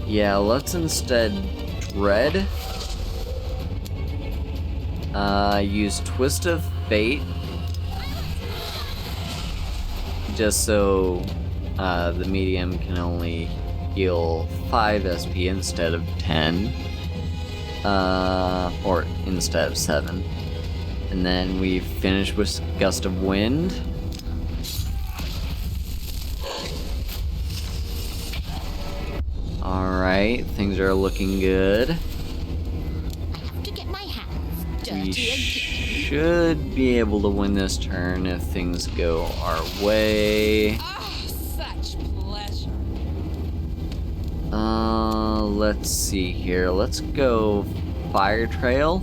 yeah, let's instead Dread. Use Twist of Fate. Just so the medium can only heal 5 SP instead of 10. Or instead of 7. And then we finish with Gust of Wind. Alright, things are looking good. I have to get my hands dirty We again. should be able to win this turn if things go our way. Such pleasure. Let's see here. Let's go Fire Trail.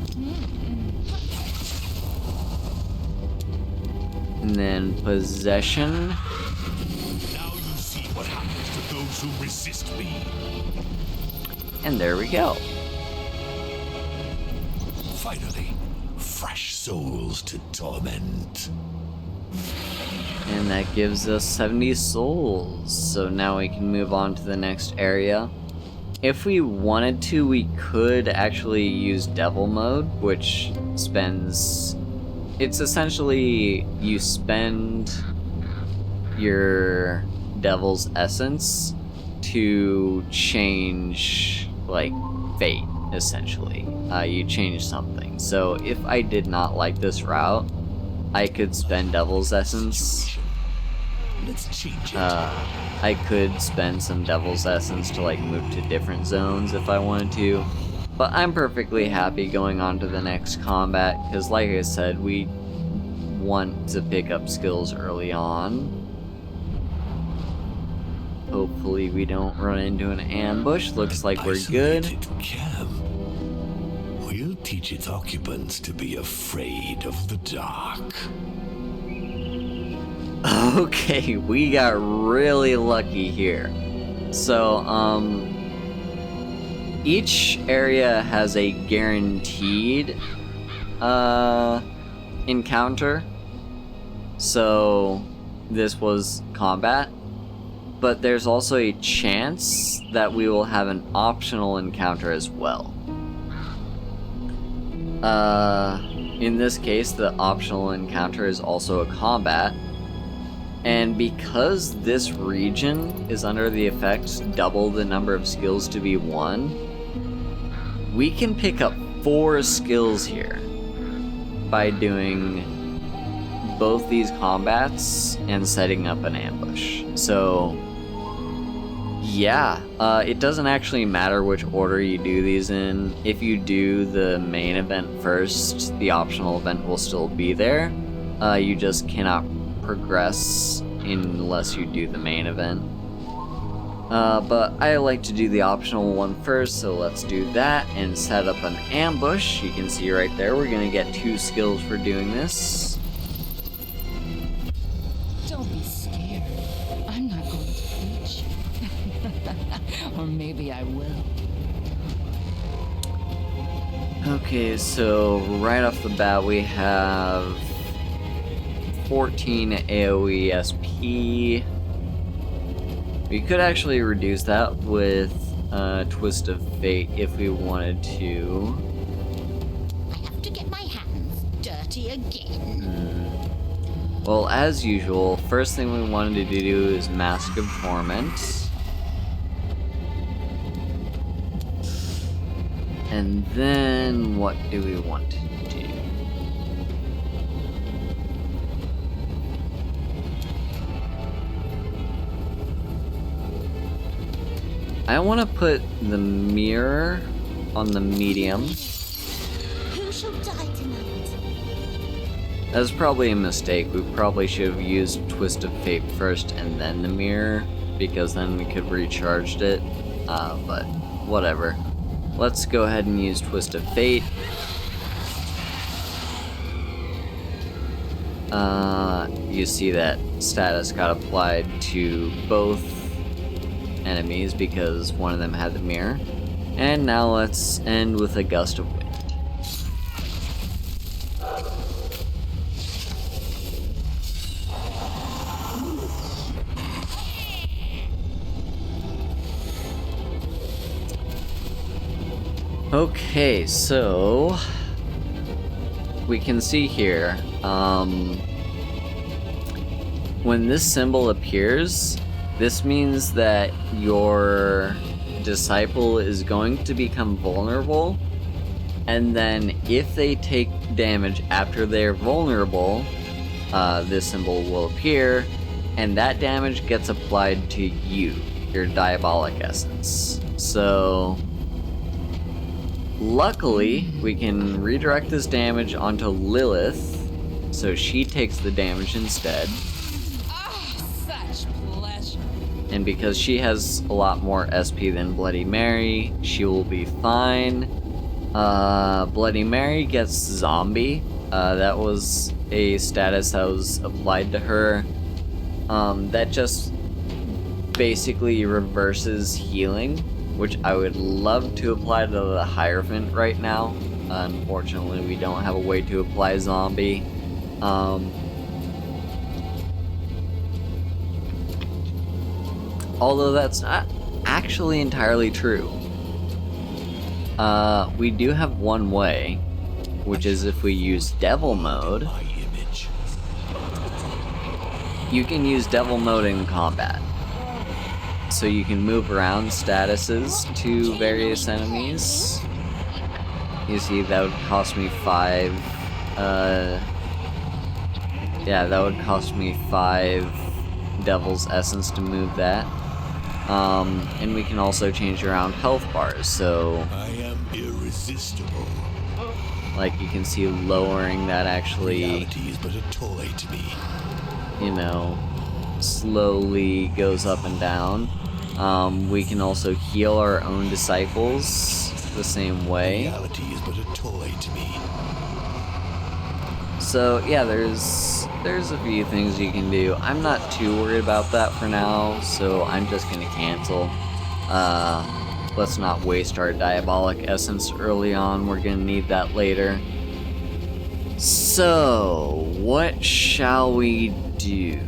And then Possession. Now you see what happens to those who resist me. And there we go. Finally, fresh souls to torment. And that gives us 70 souls. So now we can move on to the next area. If we wanted to, we could actually use Devil Mode, which spends... it's essentially you spend your Devil's Essence to change, like, fate, essentially. You change something. So if I did not like this route, I could spend Devil's Essence. Let's change it. I could spend some Devil's Essence to, like, move to different zones if I wanted to. But I'm perfectly happy going on to the next combat, because like I said, we want to pick up skills early on. Hopefully we don't run into an ambush. Looks like we're good. Isolated camp. We'll teach its occupants to be afraid of the dark. Okay, we got really lucky here. So, each area has a guaranteed encounter. So, this was combat. But there's also a chance that we will have an optional encounter as well. In this case, the optional encounter is also a combat. And because this region is under the effect double the number of skills to be won, we can pick up 4 skills here by doing both these combats and setting up an ambush. So, yeah, it doesn't actually matter which order you do these in. If you do the main event first, the optional event will still be there. You just cannot progress unless you do the main event. But I like to do the optional one first, so let's do that and set up an ambush. You can see right there, we're gonna get 2 skills for doing this. Don't be scared. I'm not going to preach. Or maybe I will. Okay, so right off the bat we have 14 AoE SP. We could actually reduce that with Twist of Fate if we wanted to. I have to get my hands dirty again. Well, as usual, first thing we wanted to do is Mask of Torment. And then, what do we want to do? I want to put the mirror on the medium. Who shall die tonight? That's probably a mistake. We probably should have used Twist of Fate first and then the mirror, because then we could have recharged it. But whatever. Let's go ahead and use Twist of Fate. you see that status got applied to both enemies because one of them had the mirror. And now let's end with a gust of wind. Okay, so we can see here, when this symbol appears, this means that your disciple is going to become vulnerable, and then if they take damage after they're vulnerable, this symbol will appear, and that damage gets applied to you, your diabolic essence. So luckily, we can redirect this damage onto Lilith, so she takes the damage instead. Oh, such pleasure. And because she has a lot more SP than Bloody Mary, she will be fine. Bloody Mary gets zombie. That was a status that was applied to her. That just basically reverses healing, which I would love to apply to the Hierophant right now. Unfortunately, we don't have a way to apply zombie. Although that's not actually entirely true. We do have one way, which is if we use Devil Mode. My image. You can use Devil Mode in combat. So you can move around statuses to various enemies. You see, that would cost me 5. Yeah, that would cost me 5 Devil's Essence to move that. And we can also change around health bars, so I am irresistible. like you can see lowering that actually, Reality is but a toy to me. you know, slowly goes up and down. We can also heal our own disciples the same way. Reality is but a toy to me. So yeah, there's a few things you can do. I'm not too worried about that for now, so I'm just gonna cancel. Let's not waste our diabolic essence early on. We're gonna need that later. So what shall we do?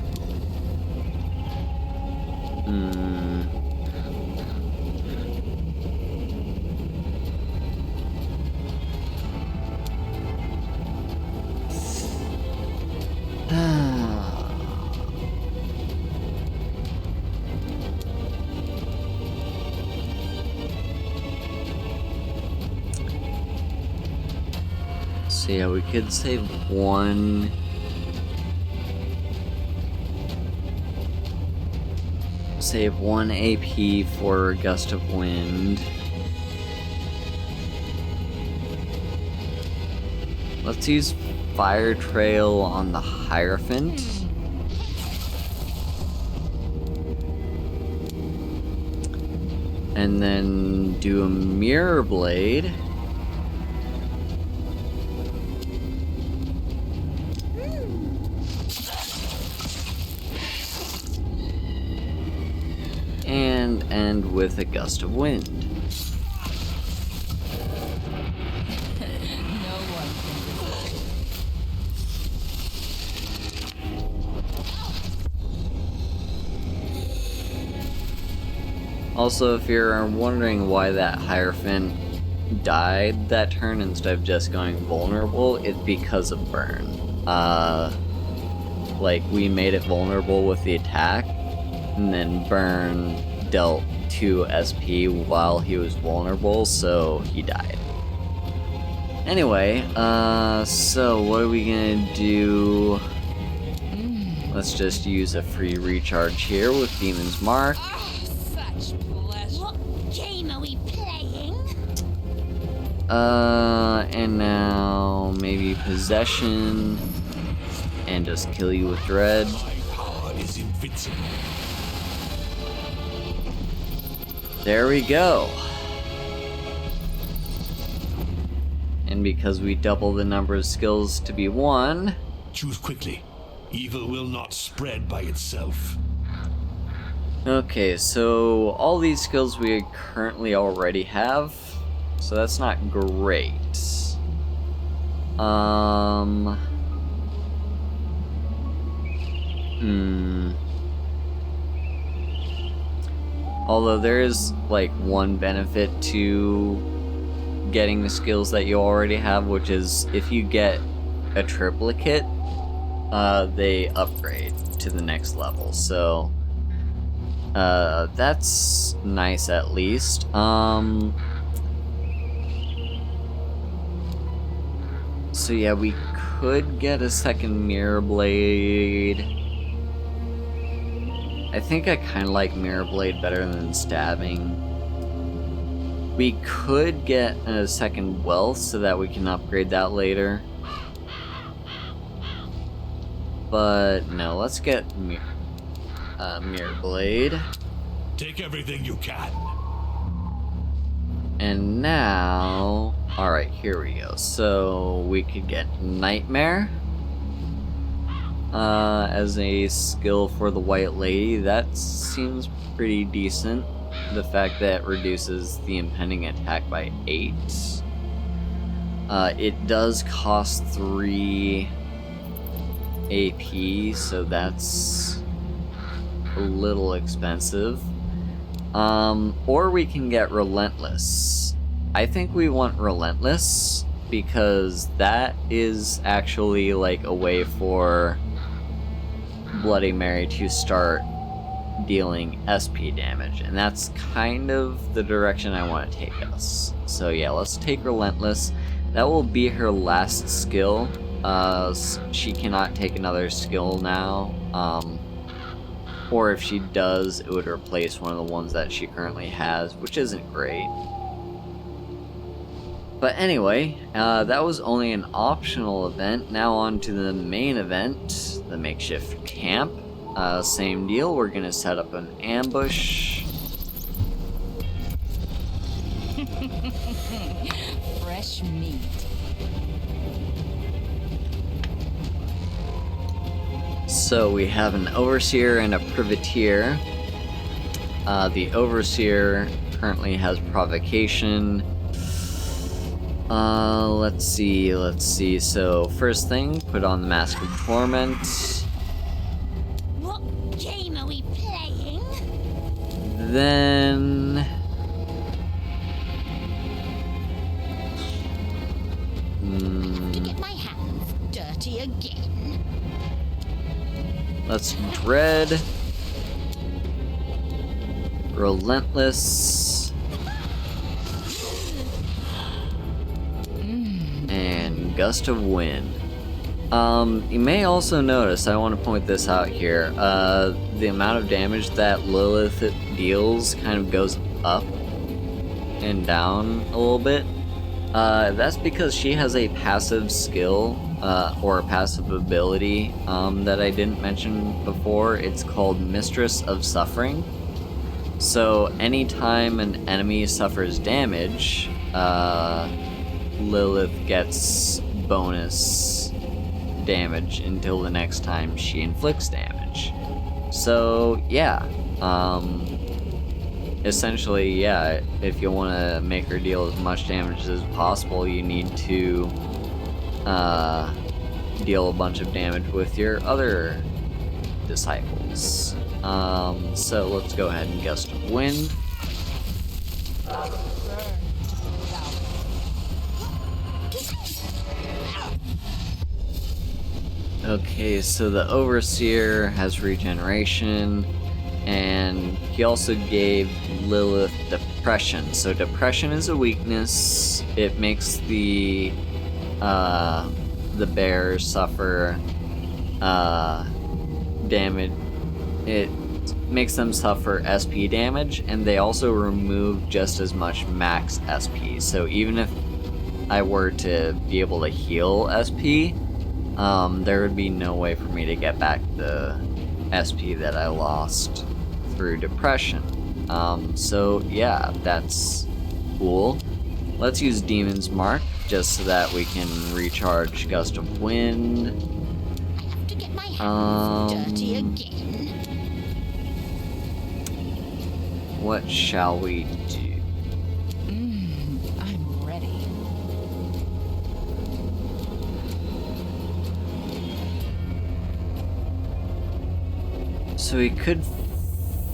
So yeah, we could save one. Save 1 AP for Gust of Wind. Let's use Fire Trail on the Hierophant. And then do a Mirror Blade. And end with a Gust of Wind. No one can resist. Also, if you're wondering why that Hierophant died that turn instead of just going vulnerable, it's because of burn. Like, we made it vulnerable with the attack, and then burn dealt 2 SP while he was vulnerable, so he died. Anyway, so what are we gonna do? Let's just use a free recharge here with Demon's Mark. Oh, such pleasure. What game are we playing? And now maybe Possession, and just kill you with Dread. My power is invincible. There we go. And because we double the number of skills to be 1, Choose quickly. Evil will not spread by itself. Okay, so all these skills we currently already have, so that's not great. Although there is like one benefit to getting the skills that you already have, which is if you get a triplicate, they upgrade to the next level. So that's nice at least. So yeah, we could get a second Mirror Blade. I think I kind of like Mirror Blade better than Stabbing. We could get a second Wealth so that we can upgrade that later. But no, let's get Mirror Blade. Take everything you can. And now... Alright, here we go. So we could get Nightmare as a skill for the White Lady. That seems pretty decent. The fact that it reduces the impending attack by 8. It does cost 3 AP, so that's a little expensive. Or we can get Relentless. I think we want Relentless because that is actually like a way for Bloody Mary to start dealing SP damage, and that's kind of the direction I want to take us. So yeah, let's take Relentless. That will be her last skill. She cannot take another skill now. Or if she does, it would replace one of the ones that she currently has, which isn't great. But anyway, that was only an optional event. Now on to the main event, the makeshift camp. Same deal, we're gonna set up an ambush. Fresh meat. So we have an Overseer and a Privateer. The Overseer currently has Provocation. Let's see. So first thing, put on the Mask of Torment. What game are we playing? Then... To get my hands dirty again. let's Dread. Relentless. And Gust of Wind. You may also notice, I want to point this out here, the amount of damage that Lilith deals kind of goes up and down a little bit. That's because she has a passive skill, or a passive ability, that I didn't mention before. It's called Mistress of Suffering. So anytime an enemy suffers damage, Lilith gets bonus damage until the next time she inflicts damage. So yeah, essentially, yeah, if you want to make her deal as much damage as possible, you need to deal a bunch of damage with your other disciples. So let's go ahead and Gust of Wind. Okay, so the Overseer has regeneration, and he also gave Lilith Depression. So Depression is a weakness. It makes the bears suffer damage. It makes them suffer SP damage, and they also remove just as much max SP. So even if I were to be able to heal SP, there would be no way for me to get back the SP that I lost through Depression. So yeah, that's cool. Let's use Demon's Mark just so that we can recharge Gust of Wind. To get get my hands dirty again? What shall we do? I'm ready. So we could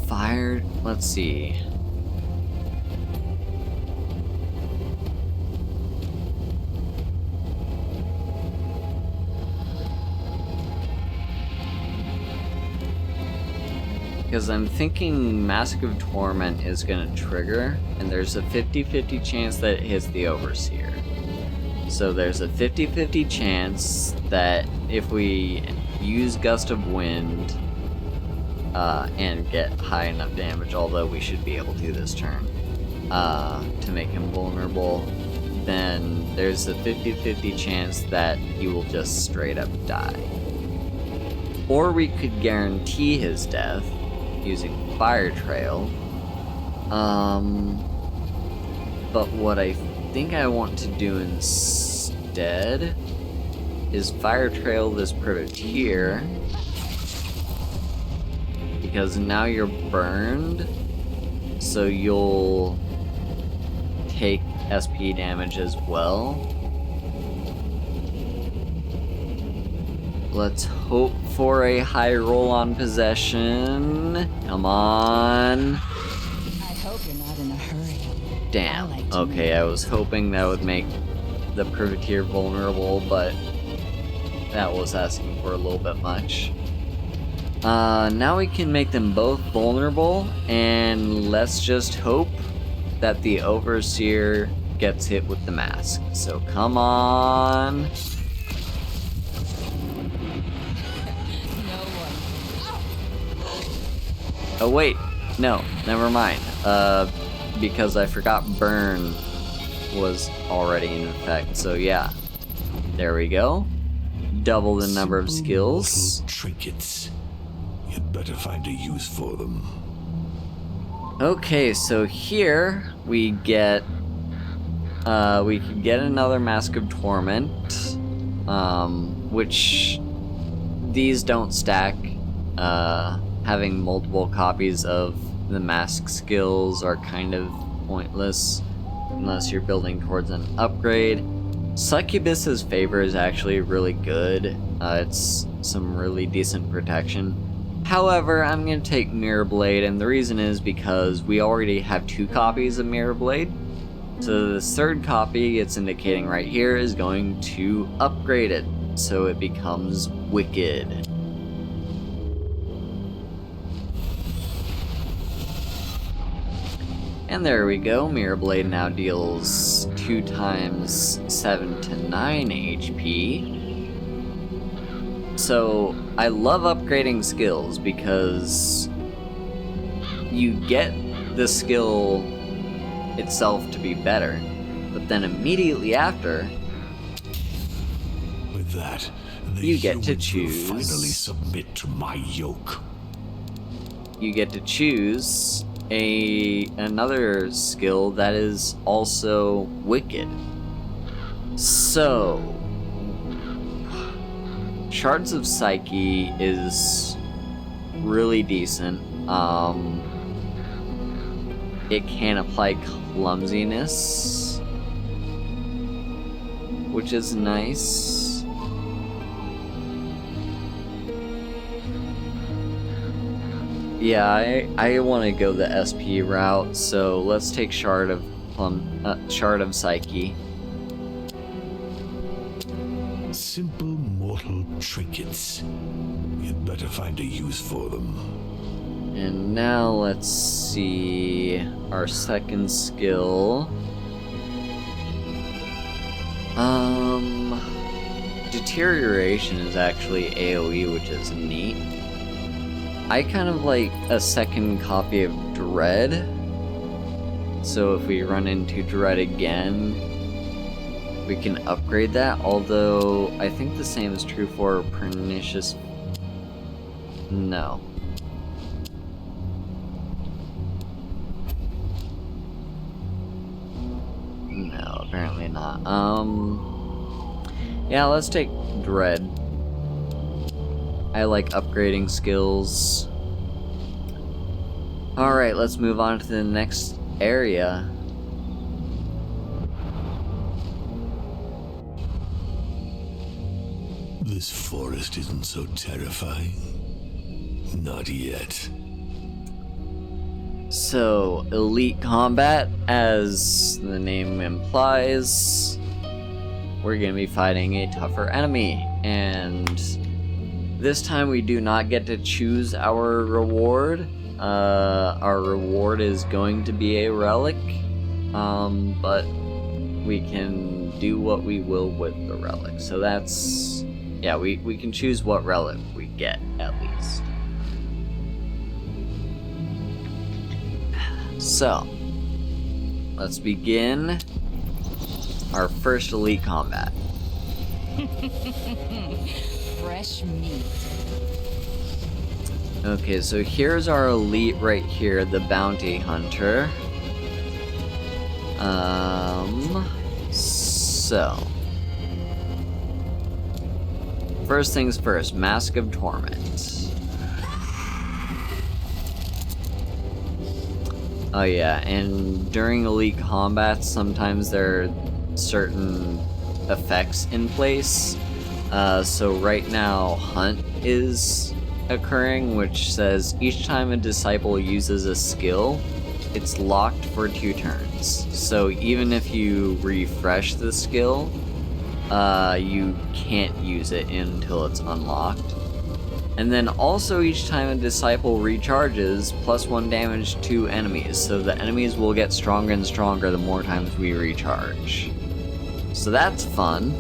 fire. Let's see. Because I'm thinking Mask of Torment is going to trigger, and there's a 50-50 chance that it hits the Overseer. So there's a 50-50 chance that if we use Gust of Wind and get high enough damage, although we should be able to this turn, to make him vulnerable, then there's a 50-50 chance that he will just straight up die. Or we could guarantee his death using Fire Trail. But what I think I want to do instead is Fire Trail this Privateer, because now you're burned, so you'll take SP damage as well. Let's hope for a high roll on possession. Come on. I hope you're not in a hurry. Damn. I like to Okay, I was hoping that would make the Privateer vulnerable, but that was asking for a little bit much. Now we can make them both vulnerable, and let's just hope that the Overseer gets hit with the mask. So come on. Oh wait, no, never mind. Because I forgot Burn was already in effect. So yeah, there we go. Double the number of Simple skills. mortal trinkets. You'd better find a use for them. Okay, so here we get we could get another Mask of Torment, which these don't stack. Having multiple copies of the mask skills are kind of pointless unless you're building towards an upgrade. Succubus's Favor is actually really good. It's some really decent protection. However, I'm going to take Mirror Blade, and the reason is because we already have 2 copies of Mirror Blade. So the third copy it's indicating right here is going to upgrade it, so it becomes Wicked. And there we go, Mirror Blade now deals 2 times 7 to 9 HP. So I love upgrading skills because you get the skill itself to be better, but then immediately after, With that, the you get to humans will choose. finally submit to my yoke. You get to choose another skill that is also Wicked. So Shards of Psyche is really decent. It can apply clumsiness, which is nice. Yeah, I want to go the SP route, so let's take Shard of Psyche. Simple mortal trinkets. You'd better find a use for them. And now let's see our second skill. Deterioration is actually AoE, which is neat. I kind of like a second copy of Dread. So if we run into Dread again, we can upgrade that, although I think the same is true for Pernicious. No. No, apparently not. Yeah, let's take Dread. I like upgrading skills. Alright, let's move on to the next area. This forest isn't so terrifying. Not yet. So, elite combat, as the name implies, we're going to be fighting a tougher enemy, and this time we do not get to choose our reward. Our reward is going to be a relic, but we can do what we will with the relic. So that's, yeah, we can choose what relic we get, at least. So, let's begin our first elite combat. Fresh meat. Okay, so here's our elite right here, the bounty hunter. So first things first, Mask of Torment. Oh yeah, and during elite combat, sometimes there are certain effects in place. So right now, Hunt is occurring, which says each time a disciple uses a skill, it's locked for 2 turns. So even if you refresh the skill, you can't use it until it's unlocked. And then also each time a disciple recharges, +1 damage to enemies. So the enemies will get stronger and stronger the more times we recharge. So that's fun.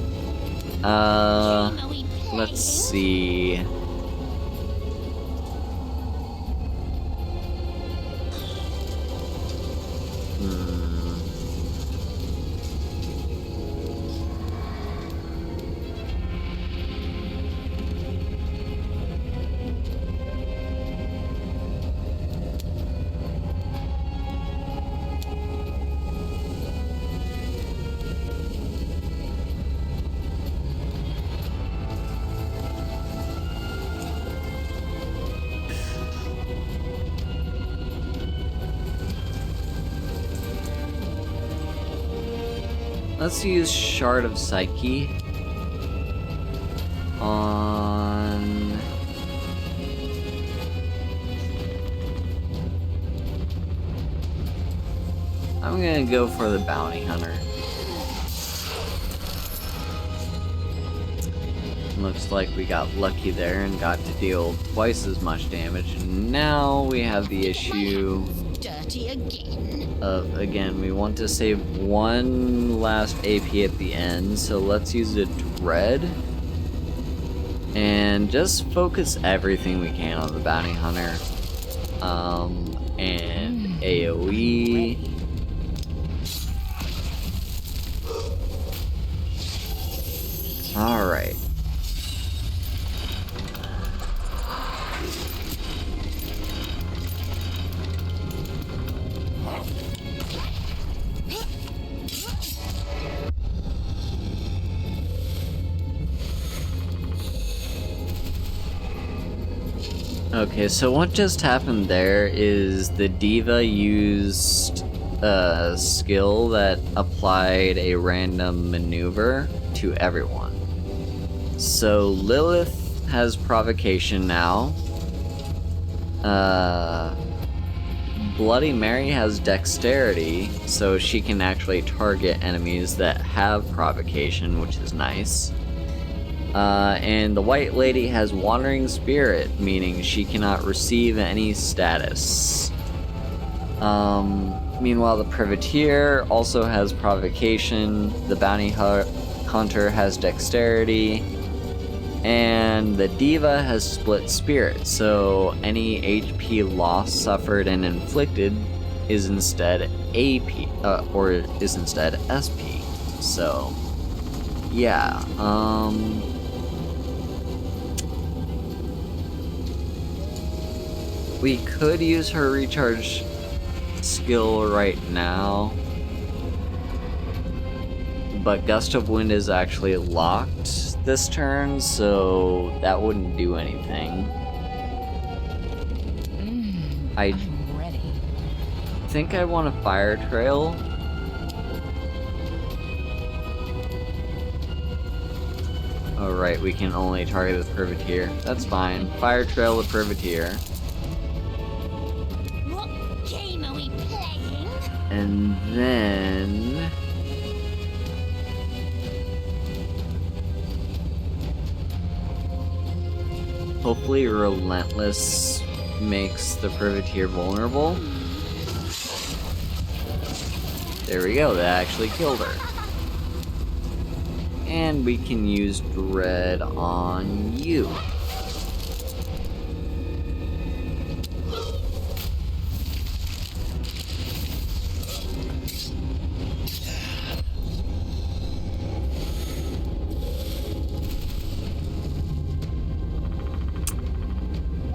Let's see. Let's use Shard of Psyche on... I'm gonna go for the Bounty Hunter. Looks like we got lucky there and got to deal twice as much damage, and now we have the issue Dirty again. of, again, we want to save 1 last AP at the end, so let's use a Dread and just focus everything we can on the Bounty Hunter. And AoE. Alright. Okay, so what just happened there is the Diva used a skill that applied a random maneuver to everyone. So Lilith has provocation now. Bloody Mary has dexterity, so she can actually target enemies that have provocation, which is nice. And the White Lady has Wandering Spirit, meaning she cannot receive any status. Meanwhile, the Privateer also has Provocation, the Bounty Hunter has Dexterity, and the Diva has Split Spirit, so any HP loss suffered and inflicted is instead AP, or is instead SP. So, yeah, we could use her recharge skill right now, but Gust of Wind is actually locked. this turn, so that wouldn't do anything. I I'm ready. think I want a fire trail. Oh right, we can only target the privateer. That's fine. Fire trail the privateer. What game are we playing? And then... hopefully Relentless makes the privateer vulnerable. There we go, that actually killed her. And we can use Dread on you.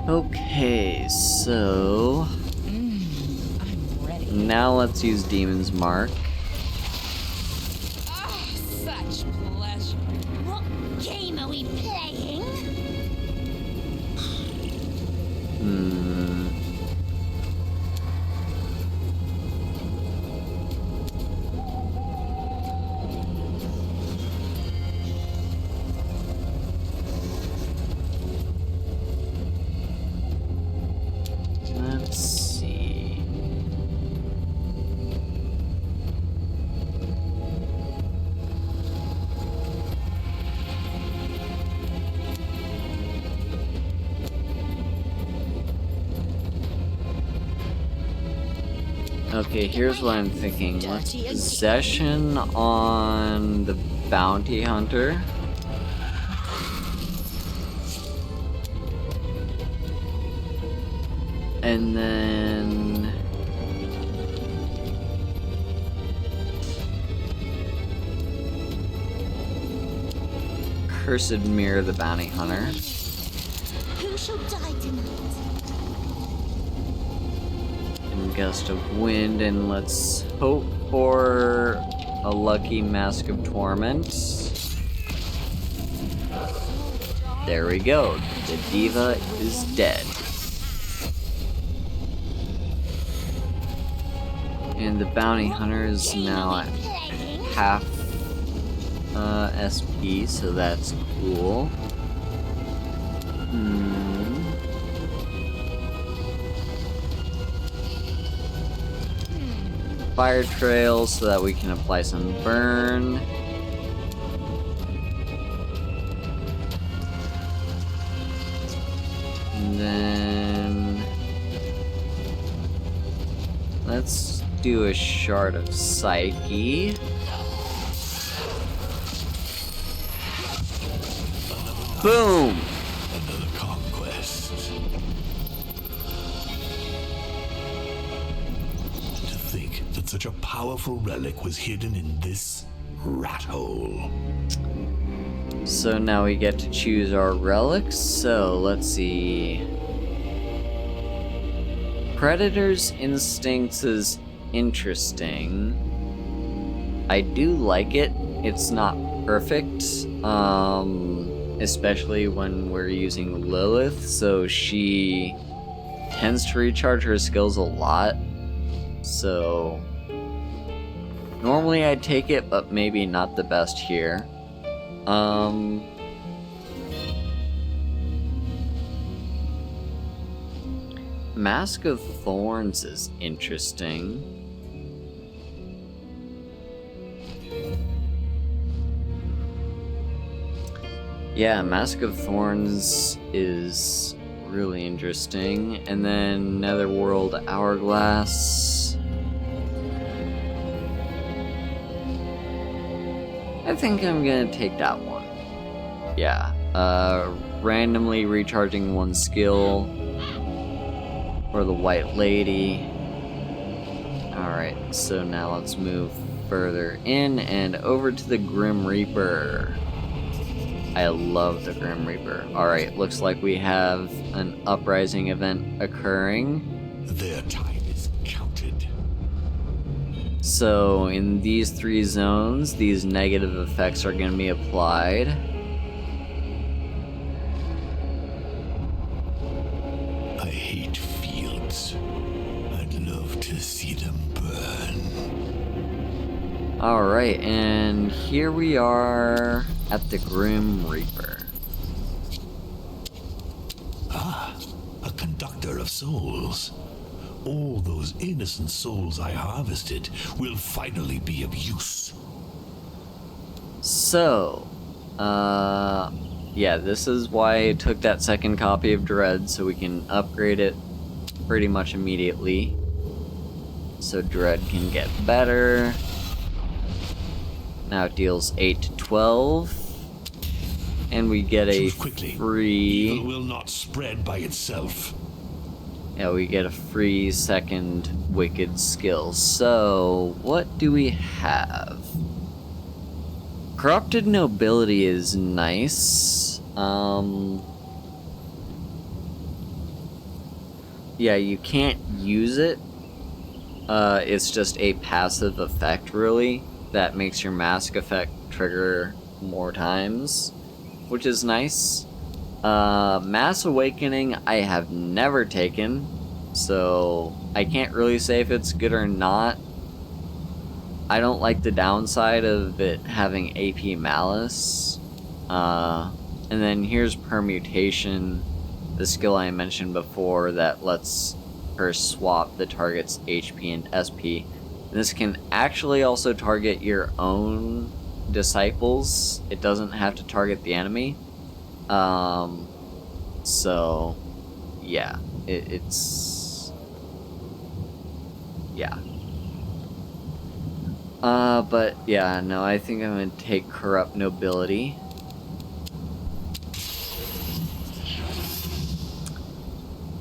Okay, so... I'm ready. now let's use Demon's Mark. Ah, such pleasure. What game are we playing? Let's see. Okay, here's what I'm thinking. Let's possession on the bounty hunter. And then... Cursed Mirror the bounty hunter. Who shall die tonight? And Gust of Wind, and let's hope for a lucky Mask of Torment. There we go. The diva is dead. And the bounty hunter is now at half SP, so that's cool. Fire trail so that we can apply some burn. And then let's do a Shard of Psyche. Boom! Another conquest. To think that such a powerful relic was hidden in this rat hole. So now we get to choose our relics. So let's see. Predator's Instincts is interesting. I do like it. It's not perfect. Especially when we're using Lilith, so she tends to recharge her skills a lot. So normally I'd take it, but maybe not the best here. Mask of Thorns is interesting. Yeah, Mask of Thorns is really interesting. And then Netherworld Hourglass. I think I'm gonna take that one. Yeah, randomly recharging one skill for the White Lady. Alright, so now let's move further in and over to the Grim Reaper. I love the Grim Reaper. Alright, looks like we have an uprising event occurring. Their time is counted. So in these 3 zones, these negative effects are going to be applied. I hate fields. I'd love to see them burn. Alright, and here we are at the Grim Reaper. A conductor of souls. All those innocent souls I harvested will finally be of use. So, yeah, this is why I took that second copy of Dread, so we can upgrade it pretty much immediately. So Dread can get better. Now it deals 8 to 12. And we get a Choose quickly. free... Evil will not spread by itself. Yeah, we get a free second Wicked skill. So, what do we have? Corrupted Nobility is nice. Yeah, you can't use it. It's just a passive effect, really, that makes your mask effect trigger more times, which is nice. Mass Awakening I have never taken, so I can't really say if it's good or not. I don't like the downside of it having AP Malice. And then here's Permutation, the skill I mentioned before that lets her swap the target's HP and SP. And this can actually also target your own disciples. It doesn't have to target the enemy. So, yeah, it's... yeah. But, yeah, no, I think I'm gonna take Corrupt Nobility.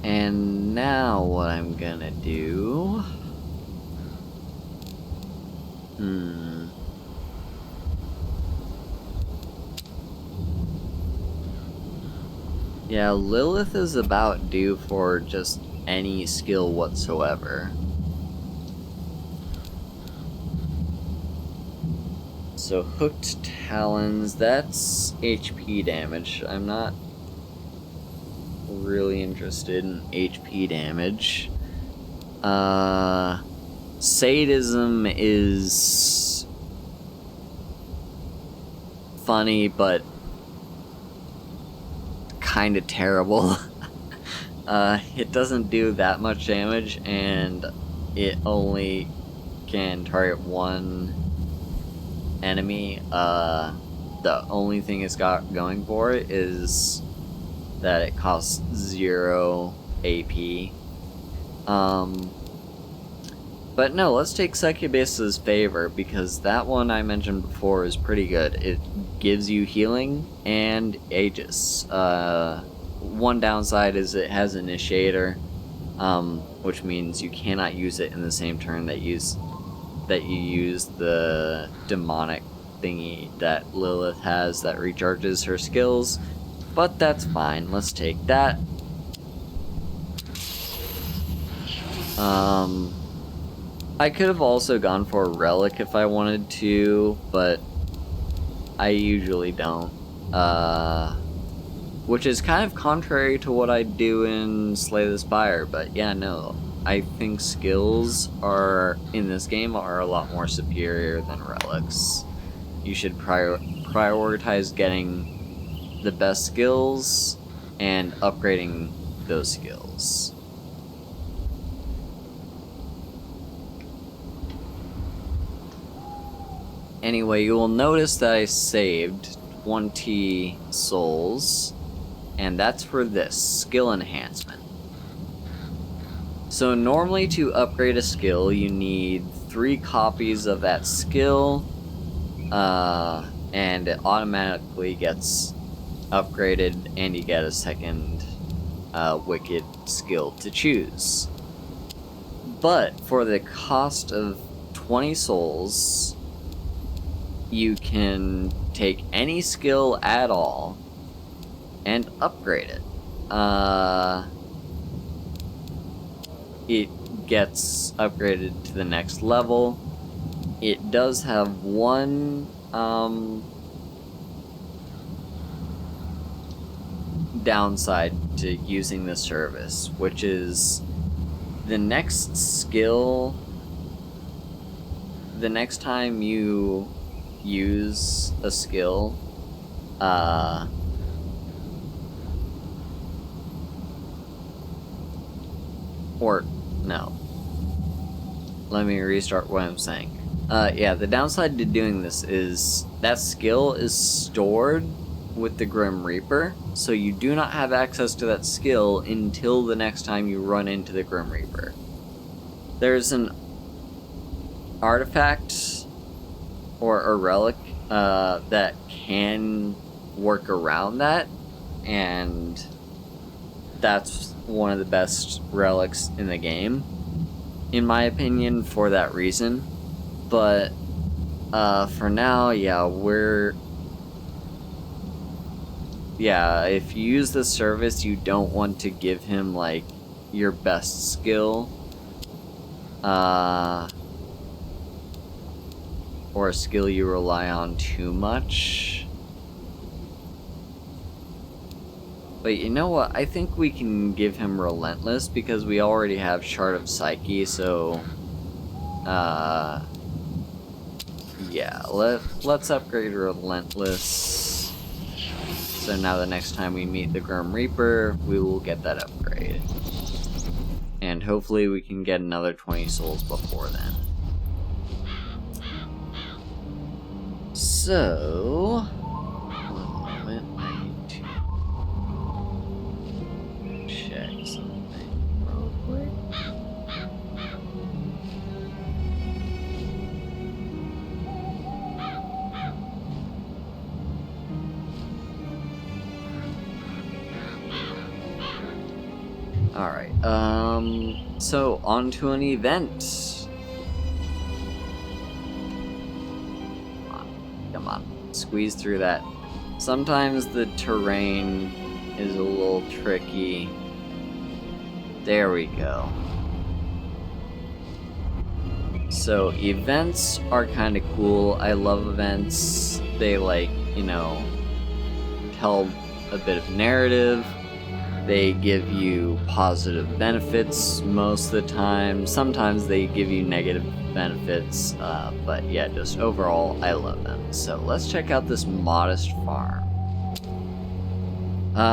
And now what I'm gonna do... Yeah, Lilith is about due for just any skill whatsoever. So Hooked Talons, that's HP damage. I'm not really interested in HP damage. Sadism is funny, but kind of terrible. It doesn't do that much damage, and it only can target one enemy. The only thing it's got going for it is that it costs 0 AP. But no, let's take Succubus's Favor, because that one I mentioned before is pretty good. It gives you healing and Aegis. One downside is it has Initiator, which means you cannot use it in the same turn that you use the demonic thingy that Lilith has that recharges her skills. But that's fine, let's take that. I could have also gone for a Relic if I wanted to, but I usually don't. Which is kind of contrary to what I do in Slay the Spire, but yeah, no. I think skills in this game are a lot more superior than relics. You should prioritize getting the best skills and upgrading those skills. Anyway, you will notice that I saved 20 souls, and that's for this, skill enhancement. So normally to upgrade a skill, you need 3 copies of that skill, and it automatically gets upgraded, and you get a second Wicked skill to choose. But for the cost of 20 souls, you can take any skill at all and upgrade it. It gets upgraded to the next level. It does have one downside to using the service, which is the next skill, the next time you use a skill, or no, let me restart what I'm saying. Yeah, the downside to doing this is that skill is stored with the Grim Reaper, so you do not have access to that skill until the next time you run into the Grim Reaper. There's an artifact or a relic that can work around that, and that's one of the best relics in the game, in my opinion, for that reason. But for now, if you use this service, you don't want to give him like your best skill, or a skill you rely on too much. But you know what? I think we can give him Relentless because we already have Shard of Psyche, so yeah, let's upgrade Relentless. So now the next time we meet the Grim Reaper, we will get that upgrade. And hopefully we can get another 20 souls before then. So, one moment, I need to check something real quick. Alright, so on to an event. Come on, squeeze through that. Sometimes the terrain is a little tricky. There we go. So events are kind of cool. I love events. They tell a bit of narrative. They give you positive benefits most of the time. Sometimes they give you negative benefits, but yeah, just overall, I love them. So let's check out this modest farm.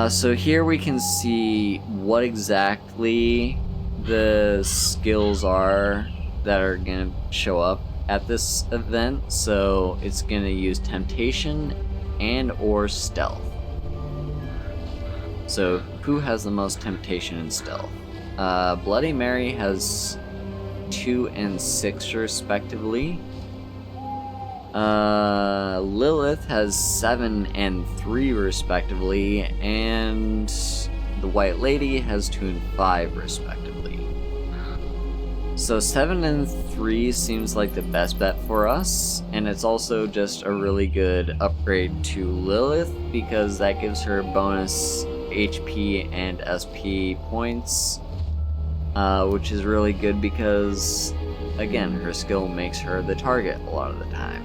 So here we can see what exactly the skills are that are going to show up at this event. So it's going to use Temptation and or Stealth. So who has the most Temptation and Stealth? Bloody Mary has 2 and 6 respectively. Lilith has 7 and 3 respectively, and the White Lady has 2 and 5 respectively. So 7 and 3 seems like the best bet for us, and it's also just a really good upgrade to Lilith because that gives her bonus HP and SP points, which is really good because, again, her skill makes her the target a lot of the time.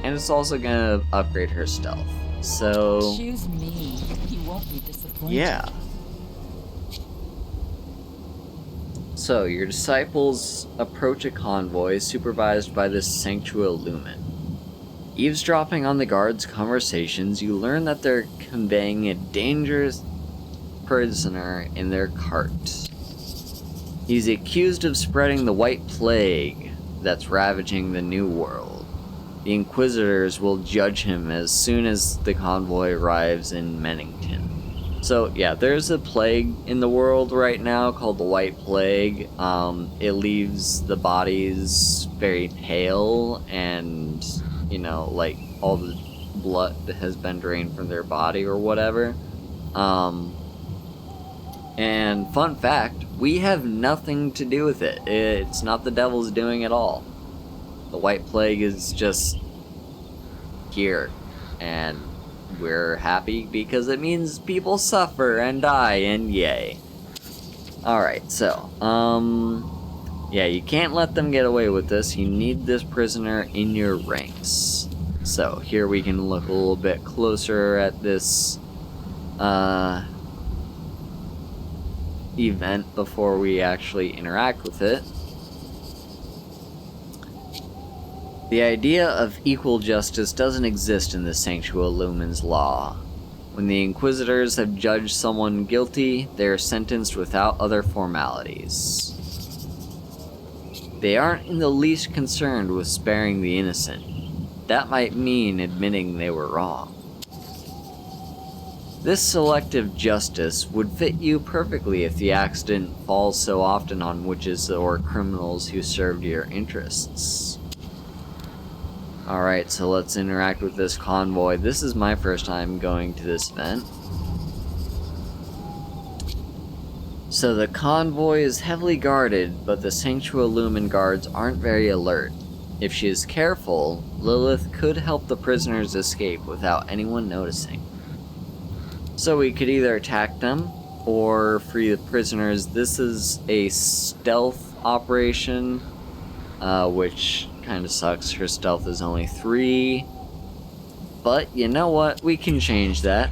And it's also gonna upgrade her stealth. So Choose me. You won't be disappointed. yeah. So your disciples approach a convoy supervised by the Sanctua Lumen. Eavesdropping on the guards' conversations, you learn that they're conveying a dangerous prisoner in their cart. He's accused of spreading the White Plague that's ravaging the New World. The Inquisitors will judge him as soon as the convoy arrives in Mennington. So yeah, there's a plague in the world right now called the White Plague. It leaves the bodies very pale and, like all the blood that has been drained from their body or whatever. And fun fact, we have nothing to do with it. It's not the devil's doing at all. The White Plague is just here, and we're happy because it means people suffer and die, and yay. Alright, so, yeah, you can't let them get away with this. You need this prisoner in your ranks. So, here we can look a little bit closer at this, event before we actually interact with it. The idea of equal justice doesn't exist in the Sanctua Lumen's law. When the Inquisitors have judged someone guilty, they are sentenced without other formalities. They aren't in the least concerned with sparing the innocent. That might mean admitting they were wrong. This selective justice would fit you perfectly if the accident falls so often on witches or criminals who served your interests. Alright, so let's interact with this convoy. This is my first time going to this event. So the convoy is heavily guarded, but the Sanctua Lumen guards aren't very alert. If she is careful, Lilith could help the prisoners escape without anyone noticing. So we could either attack them, or free the prisoners. This is a stealth operation, which kind of sucks. Her stealth is only 3. But you know what? We can change that.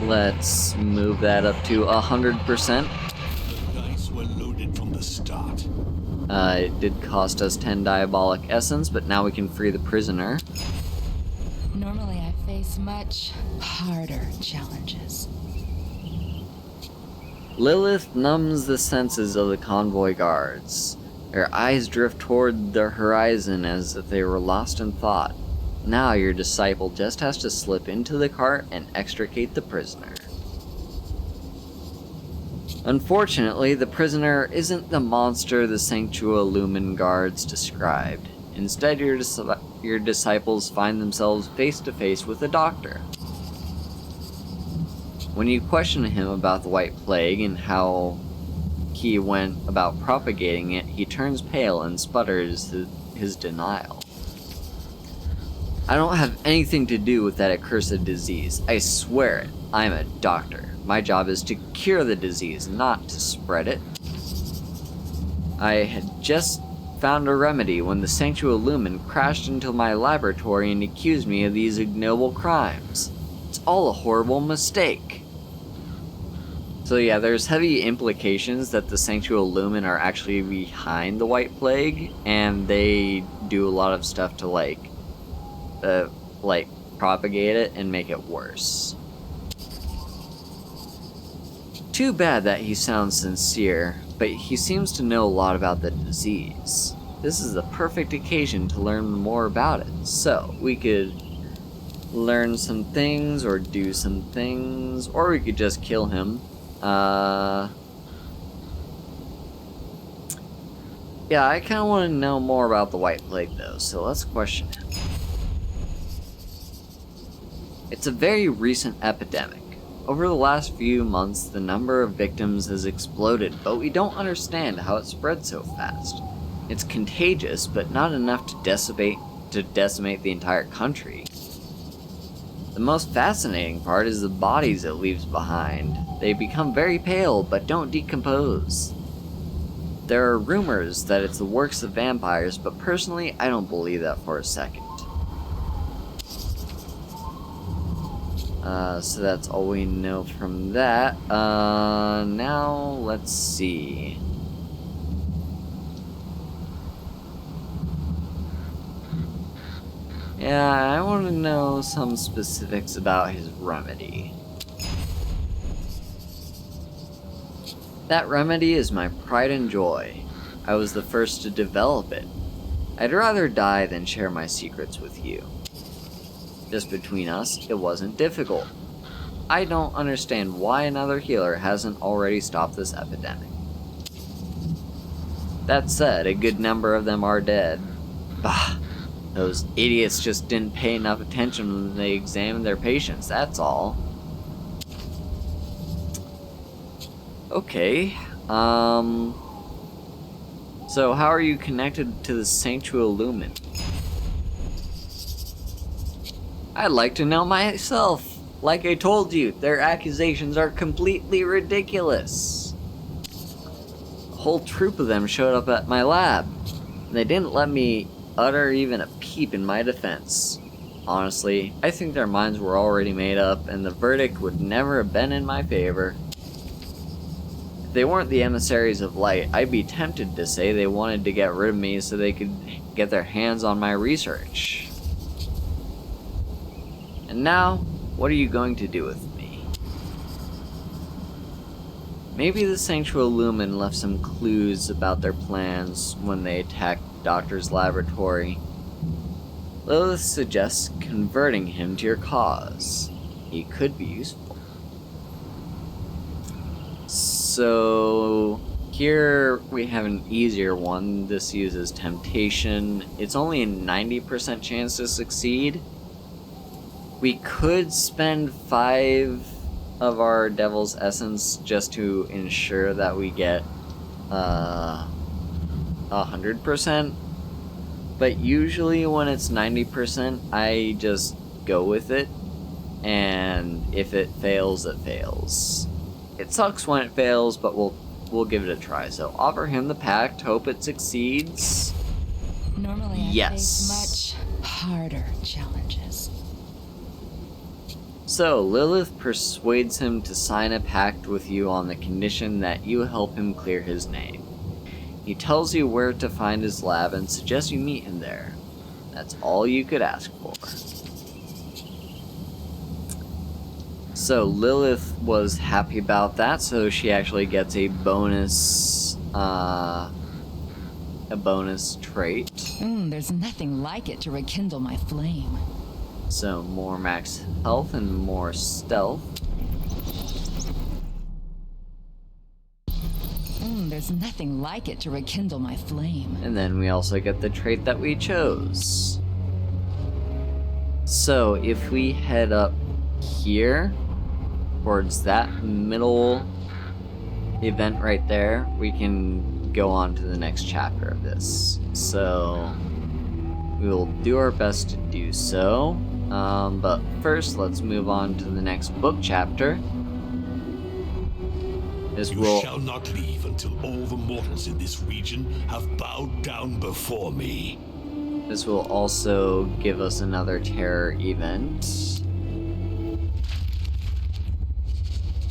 Let's move that up to 100%. The dice were loaded from the start. It did cost us 10 diabolic essence, but now we can free the prisoner. Normally I face much harder challenges. Lilith numbs the senses of the convoy guards. Their eyes drift toward the horizon as if they were lost in thought. Now your disciple just has to slip into the cart and extricate the prisoner. Unfortunately, the prisoner isn't the monster the Sanctua Lumen guards described. Instead, your disciples find themselves face to face with a doctor. When you question him about the White Plague and how he went about propagating it, he turns pale and sputters his denial. I don't have anything to do with that accursed disease. I swear it. I'm a doctor. My job is to cure the disease, not to spread it. I had just found a remedy when the Sanctua Lumen crashed into my laboratory and accused me of these ignoble crimes. It's all a horrible mistake. So yeah, there's heavy implications that the Sanctua Lumen are actually behind the White Plague, and they do a lot of stuff to like propagate it and make it worse. Too bad that he sounds sincere, but he seems to know a lot about the disease. This is the perfect occasion to learn more about it. So, we could learn some things, or do some things, or we could just kill him. Yeah, I kind of want to know more about the White Plague though, so let's question him. It's a very recent epidemic. Over the last few months, the number of victims has exploded, but we don't understand how it spread so fast. It's contagious, but not enough to decimate the entire country. The most fascinating part is the bodies it leaves behind. They become very pale, but don't decompose. There are rumors that it's the works of vampires, but personally, I don't believe that for a second. So that's all we know from that. Now, let's see. Yeah, I want to know some specifics about his remedy. That remedy is my pride and joy. I was the first to develop it. I'd rather die than share my secrets with you. Just between us, it wasn't difficult. I don't understand why another healer hasn't already stopped this epidemic. That said, a good number of them are dead. Bah, those idiots just didn't pay enough attention when they examined their patients, that's all. Okay, so how are you connected to the Sanctua Lumen? I'd like to know myself. Like I told you, their accusations are completely ridiculous. A whole troop of them showed up at my lab. They didn't let me utter even a peep in my defense. Honestly, I think their minds were already made up, and the verdict would never have been in my favor. If they weren't the emissaries of light, I'd be tempted to say they wanted to get rid of me so they could get their hands on my research. And now, what are you going to do with me? Maybe the Sanctual Lumen left some clues about their plans when they attacked the Doctor's laboratory. Lilith suggests converting him to your cause. He could be useful. So here we have an easier one. This uses temptation. It's only a 90% chance to succeed. We could spend 5 of our Devil's Essence just to ensure that we get 100%. But usually when it's 90%, I just go with it. And if it fails, it fails. It sucks when it fails, but we'll give it a try. So offer him the pact, hope it succeeds. Normally I Yes. face much harder challenges. So Lilith persuades him to sign a pact with you on the condition that you help him clear his name. He tells you where to find his lab and suggests you meet him there. That's all you could ask for. So Lilith was happy about that, so she actually gets a bonus trait. There's nothing like it to rekindle my flame. So more max health and more stealth. There's nothing like it to rekindle my flame. And then we also get the trait that we chose. So if we head up here, towards that middle event right there, we can go on to the next chapter of this. So we will do our best to do so. But first, let's move on to the next book chapter. You shall not leave until all the mortals in this region have bowed down before me. This will also give us another terror event.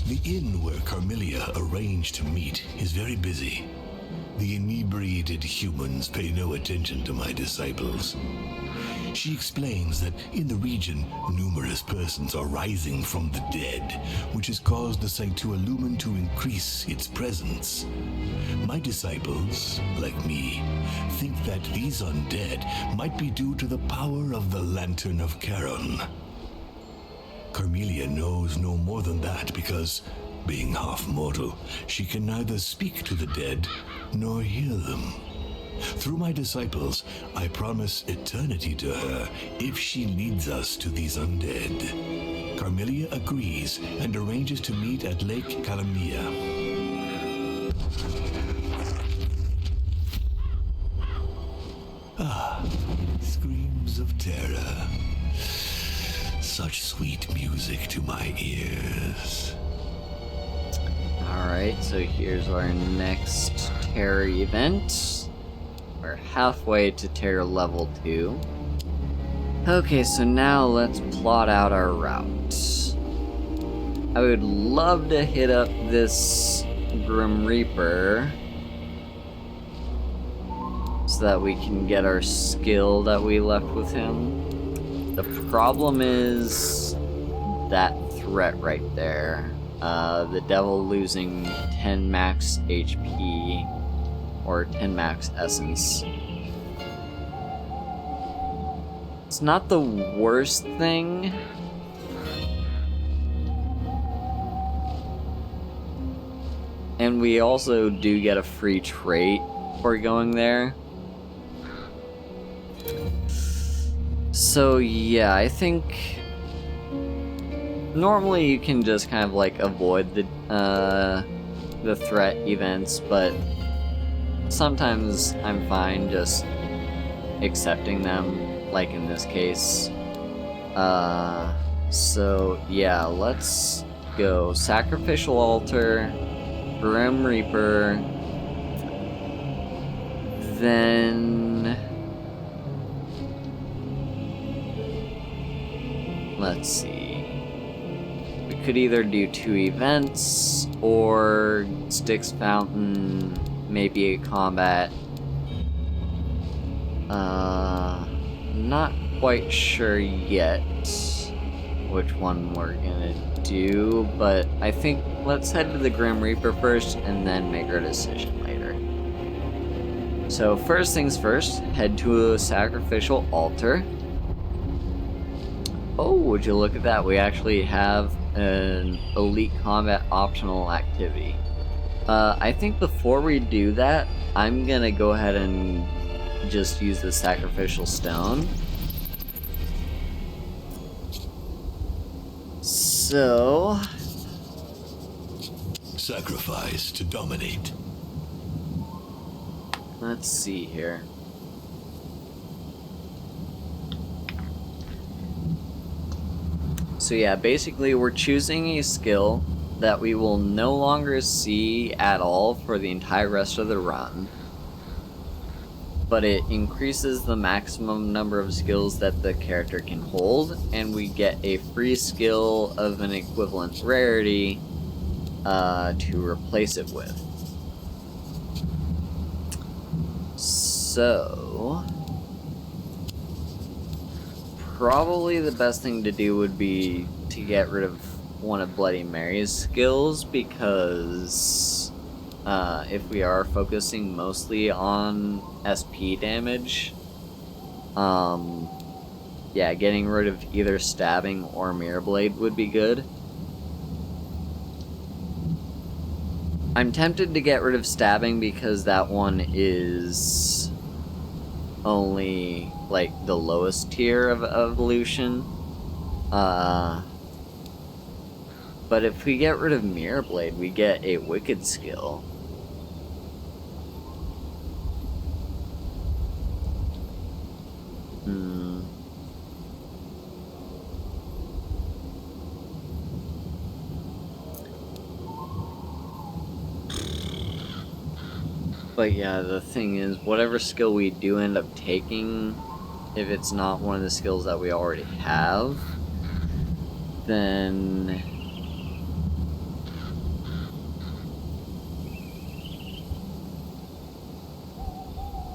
The inn where Carmelia arranged to meet is very busy. The inebriated humans pay no attention to my disciples. She explains that in the region, numerous persons are rising from the dead, which has caused the Sanctua Lumen to increase its presence. My disciples, like me, think that these undead might be due to the power of the Lantern of Charon. Carmelia knows no more than that because, being half mortal, she can neither speak to the dead nor hear them. Through my disciples, I promise eternity to her if she leads us to these undead. Carmelia agrees and arranges to meet at Lake Calamia. Screams of terror. Such sweet music to my ears. Alright, so here's our next terror event. We're halfway to terror level 2. Okay, so now let's plot out our route. I would love to hit up this Grim Reaper so that we can get our skill that we left with him. The problem is that threat right there. The devil losing 10 max HP or 10 max essence. It's not the worst thing. And we also do get a free trait for going there. So yeah, I think normally you can just kind of like avoid the threat events, but sometimes I'm fine just accepting them, like in this case. So yeah, let's go Sacrificial Altar, Grim Reaper, then let's see. We could either do 2 events, or Styx Fountain, maybe a combat. Not quite sure yet which one we're gonna do, but I think let's head to the Grim Reaper first and then make our decision later. So first things first, head to a sacrificial altar. Oh, would you look at that? We actually have an elite combat optional activity. I think before we do that, I'm gonna go ahead and just use the sacrificial stone. So... Sacrifice to dominate. let's see here. So yeah, basically we're choosing a skill that we will no longer see at all for the entire rest of the run. But it increases the maximum number of skills that the character can hold, and we get a free skill of an equivalent rarity to replace it with. So, probably the best thing to do would be to get rid of one of Bloody Mary's skills, because if we are focusing mostly on SP damage, yeah, getting rid of either stabbing or mirror blade would be good. I'm tempted to get rid of stabbing because that one is only like the lowest tier of evolution. But if we get rid of mirror blade, we get a wicked skill. But yeah, the thing is, whatever skill we do end up taking, if it's not one of the skills that we already have, then...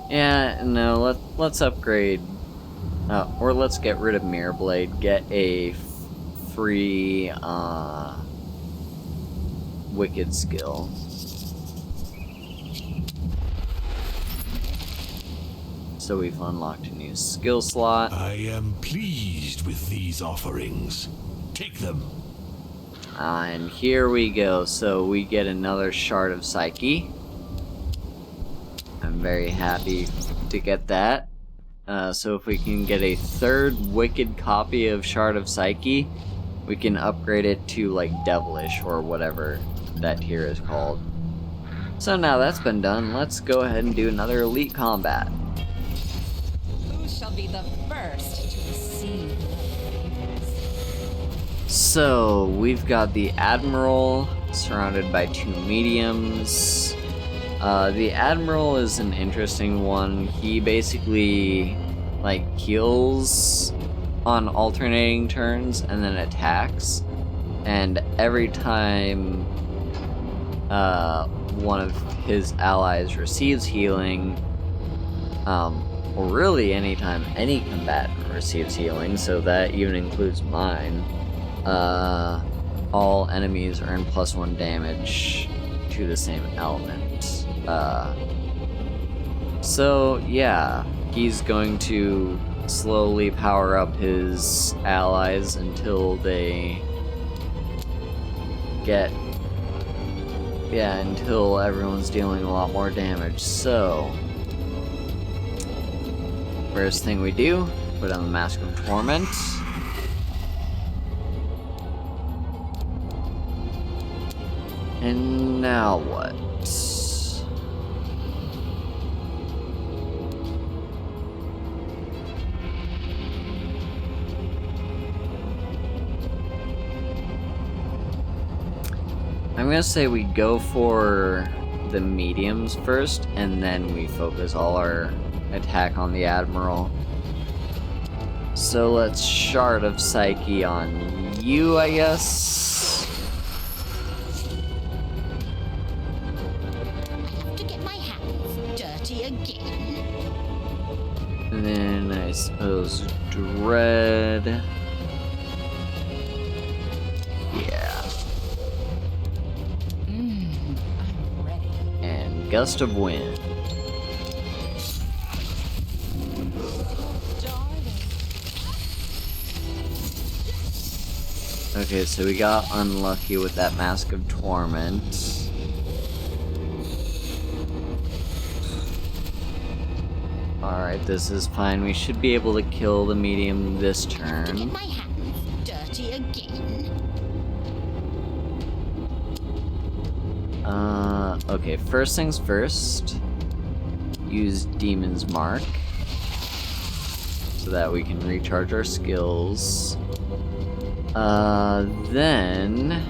yeah, no, let's upgrade, or let's get rid of Mirror Blade, get a free, Wicked skill. So we've unlocked a new skill slot. I am pleased with these offerings. Take them. And here we go. So we get another Shard of Psyche. I'm very happy to get that. So if we can get a third wicked copy of Shard of Psyche, we can upgrade it to like Devilish or whatever that tier is called. So now that's been done, let's go ahead and do another elite combat. Who shall be the first to receive the favors? So we've got the Admiral surrounded by 2 mediums. The Admiral is an interesting one. He basically like heals on alternating turns and then attacks, and every time one of his allies receives healing, or really anytime any combatant receives healing, so that even includes mine, all enemies earn +1 damage to the same element. So yeah, he's going to slowly power up his allies until they get, until everyone's dealing a lot more damage. So first thing we do, put on the Mask of Torment. And now what? I'm gonna say we go for the mediums first, and then we focus all our attack on the Admiral. So let's Shard of Psyche on you, I guess. I have to get my hands dirty again. And then I suppose Dread. Yeah. I'm ready. And Gust of Wind. Okay, so we got unlucky with that Mask of Torment. Alright, this is fine. We should be able to kill the medium this To get turn. my hands dirty again. Okay, first things first. Use Demon's Mark. So that we can recharge our skills. Then...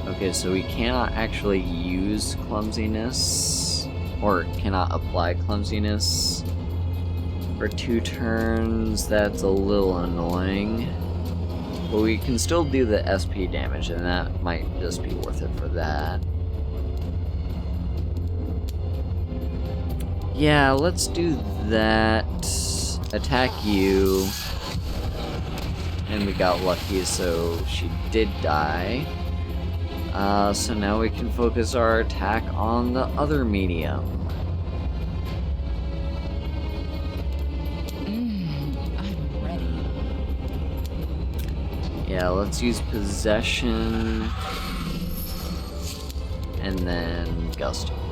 Okay, so we cannot actually use Clumsiness, or cannot apply Clumsiness for 2 turns. That's a little annoying. But we can still do the SP damage, and that might just be worth it for that. Yeah, let's do that. Attack you. And we got lucky, so she did die. So now we can focus our attack on the other medium. I'm ready. Yeah, let's use Possession. And then Gust of Wind.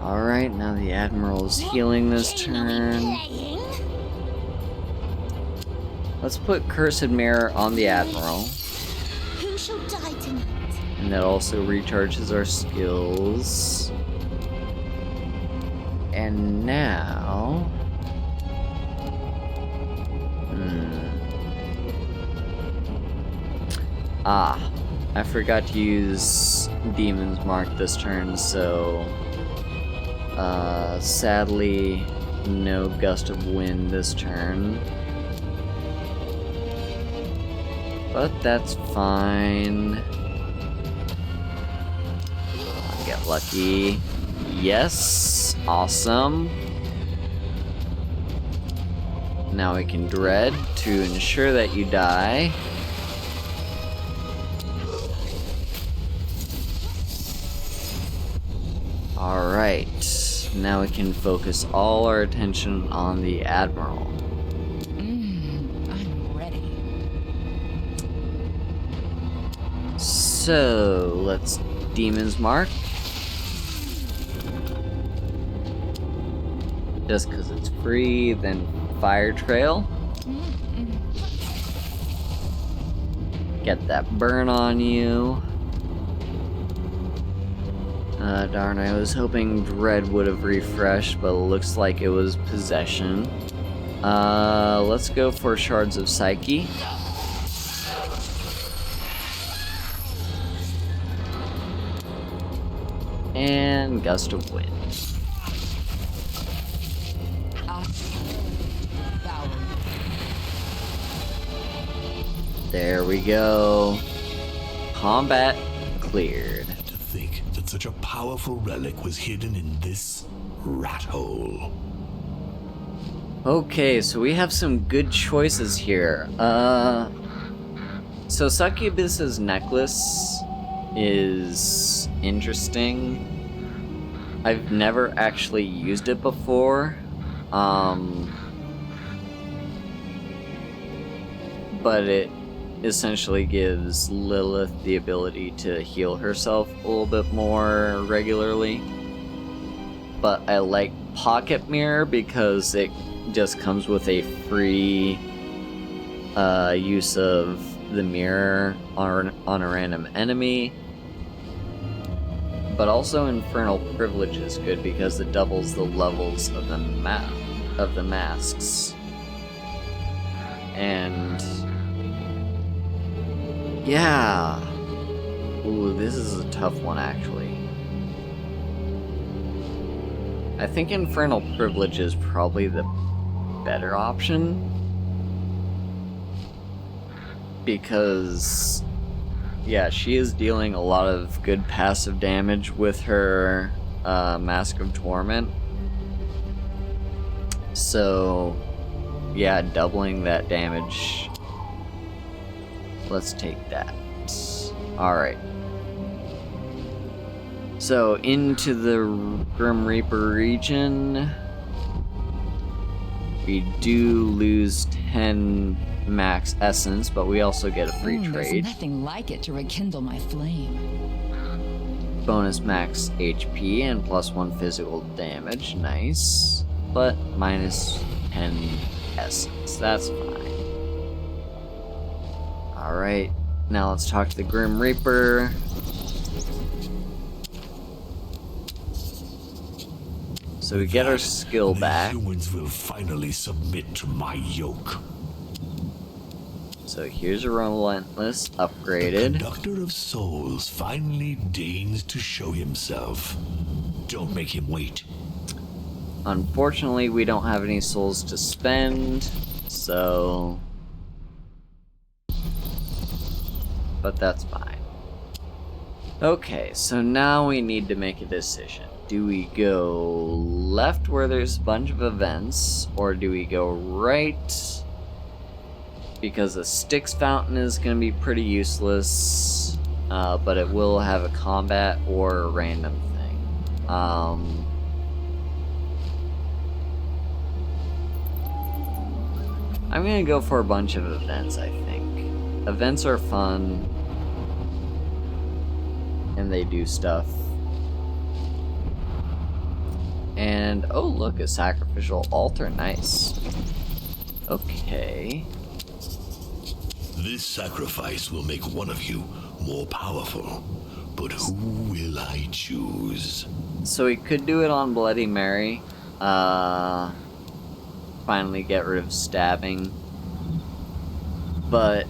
Alright, now the Admiral's healing this turn. Playing? Let's put Cursed Mirror on the Admiral. Who shall die tonight? And that also recharges our skills. And now... I forgot to use Demon's Mark this turn, so... sadly, no Gust of Wind this turn. But that's fine. Get lucky. Yes, awesome. Now we can Dread to ensure that you die. Alright, now we can focus all our attention on the Admiral. I'm ready. So, let's Demon's Mark. Just because it's free, then Fire Trail. Get that burn on you. Darn, I was hoping Dread would have refreshed, but it looks like it was Possession. Let's go for Shards of Psyche. And Gust of Wind. There we go. Combat cleared. To think that such a powerful relic was hidden in this rat hole. Okay, so we have some good choices here. So Succubus's necklace is interesting. I've never actually used it before. But it essentially gives Lilith the ability to heal herself a little bit more regularly. But I like Pocket Mirror because it just comes with a free use of the mirror on a random enemy. But also Infernal Privilege is good because it doubles the levels of the masks. And yeah. Ooh, this is a tough one, actually. I think Infernal Privilege is probably the better option. Because, yeah, she is dealing a lot of good passive damage with her Mask of Torment. So, yeah, doubling that damage. Let's take that. Alright. So, into the Grim Reaper region, we do lose 10 max essence, but we also get a free There's trade. nothing like it to rekindle my flame. Bonus max HP and +1 physical damage. Nice. But minus 10 essence. That's fine. Alright. Now let's talk to the Grim Reaper. So we get our skill back. The humans will finally submit to my yoke. So here's a Relentless upgraded. The Conductor of Souls finally deigns to show himself. Don't make him wait. Unfortunately, we don't have any souls to spend, so... But that's fine. Okay, so now we need to make a decision. Do we go left where there's a bunch of events, or do we go right? Because the Styx Fountain is going to be pretty useless, but it will have a combat or a random thing. I'm going to go for a bunch of events, I think. Events are fun, and they do stuff. And, oh look, a sacrificial altar, nice. Okay. This sacrifice will make one of you more powerful, but who will I choose? So we could do it on Bloody Mary. Finally get rid of stabbing. But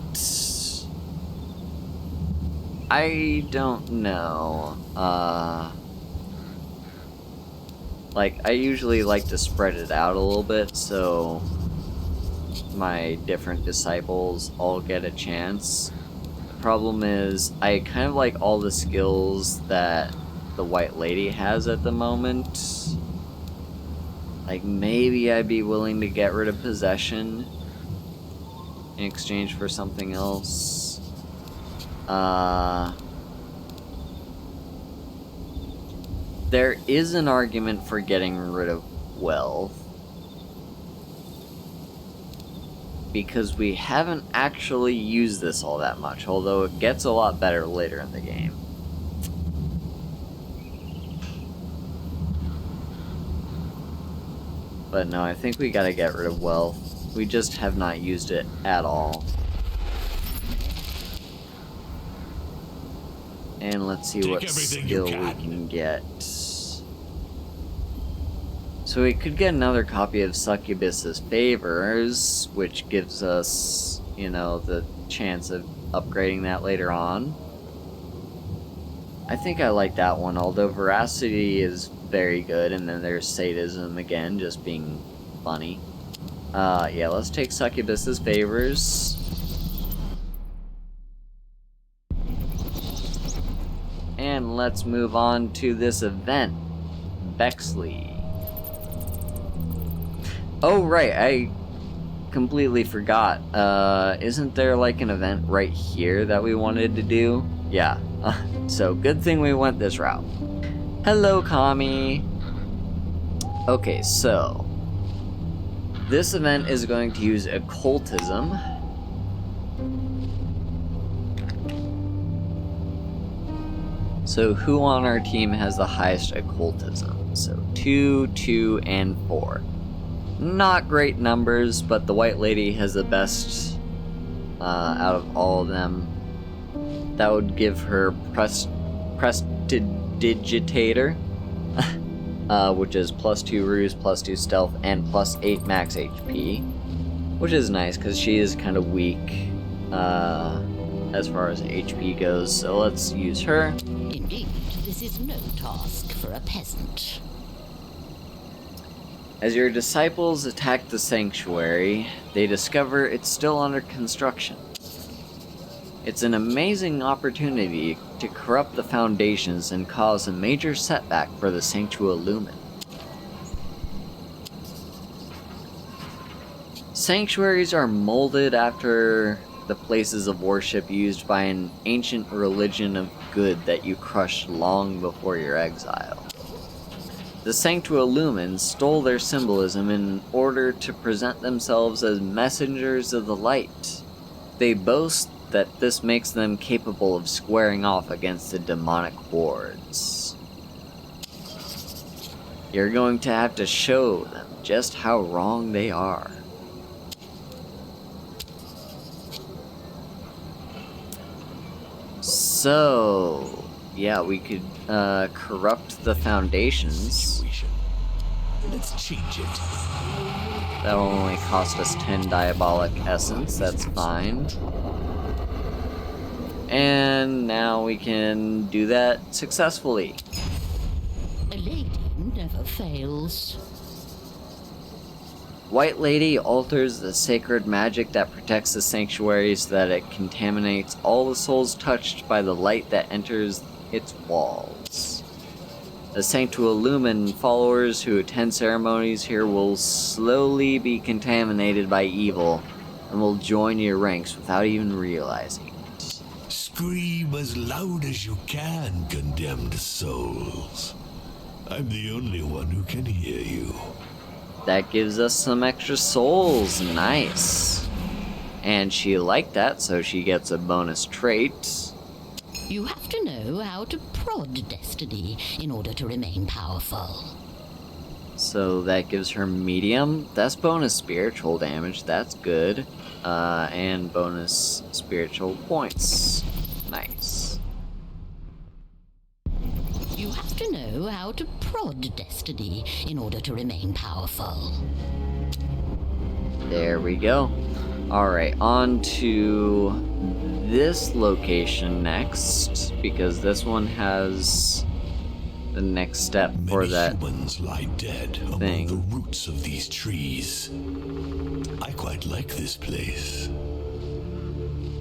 I don't know. Like, I usually like to spread it out a little bit, so my different disciples all get a chance. The problem is, I kind of like all the skills that the White Lady has at the moment. Like, maybe I'd be willing to get rid of Possession in exchange for something else. There is an argument for getting rid of Wealth, because we haven't actually used this all that much, although it gets a lot better later in the game. But no, I think we gotta get rid of Wealth. We just have not used it at all. And let's see what skill we can get. So we could get another copy of Succubus's Favors, which gives us, you know, the chance of upgrading that later on. I think I like that one, although Veracity is very good, and then there's Sadism again, just being funny. Yeah, let's take Succubus's Favors. And let's move on to this event, Bexley. Oh, right, I completely forgot. Isn't there like an event right here that we wanted to do? Yeah, so good thing we went this route. Hello, Kami. Okay, so this event is going to use Occultism. So who on our team has the highest Occultism? So 2, 2, and 4. Not great numbers, but the White Lady has the best out of all of them. That would give her Prestidigitator, which is +2 Ruse, +2 Stealth, and +8 max HP. which is nice because she is kind of weak as far as HP goes, so let's use her. Indeed, this is no task for a peasant. As your disciples attack the sanctuary, they discover it's still under construction. It's an amazing opportunity to corrupt the foundations and cause a major setback for the Sanctualumen. Sanctuaries are molded after the places of worship used by an ancient religion of good that you crushed long before your exile. The Sanctualumen stole their symbolism in order to present themselves as messengers of the light. They boast that this makes them capable of squaring off against the demonic hordes. You're going to have to show them just how wrong they are. So, yeah, we could corrupt the foundations. Let's change it. That'll only cost us 10 diabolic essence, that's fine. And now we can do that successfully. A lady never fails. White Lady alters the sacred magic that protects the sanctuary so that it contaminates all the souls touched by the light that enters its walls. The Sanctualumen followers who attend ceremonies here will slowly be contaminated by evil and will join your ranks without even realizing it. Scream as loud as you can, condemned souls. I'm the only one who can hear you. That gives us some extra souls, nice. And she liked that, so she gets a bonus trait. You have to know how to prod destiny in order to remain powerful. So that gives her medium. That's bonus spiritual damage, that's good. And bonus spiritual points. Nice. You have to know how to prod destiny in order to remain powerful. There we go. Alright, on to this location next, because this one has the next step for Many that humans lie dead thing. among the roots of these trees. I quite like this place.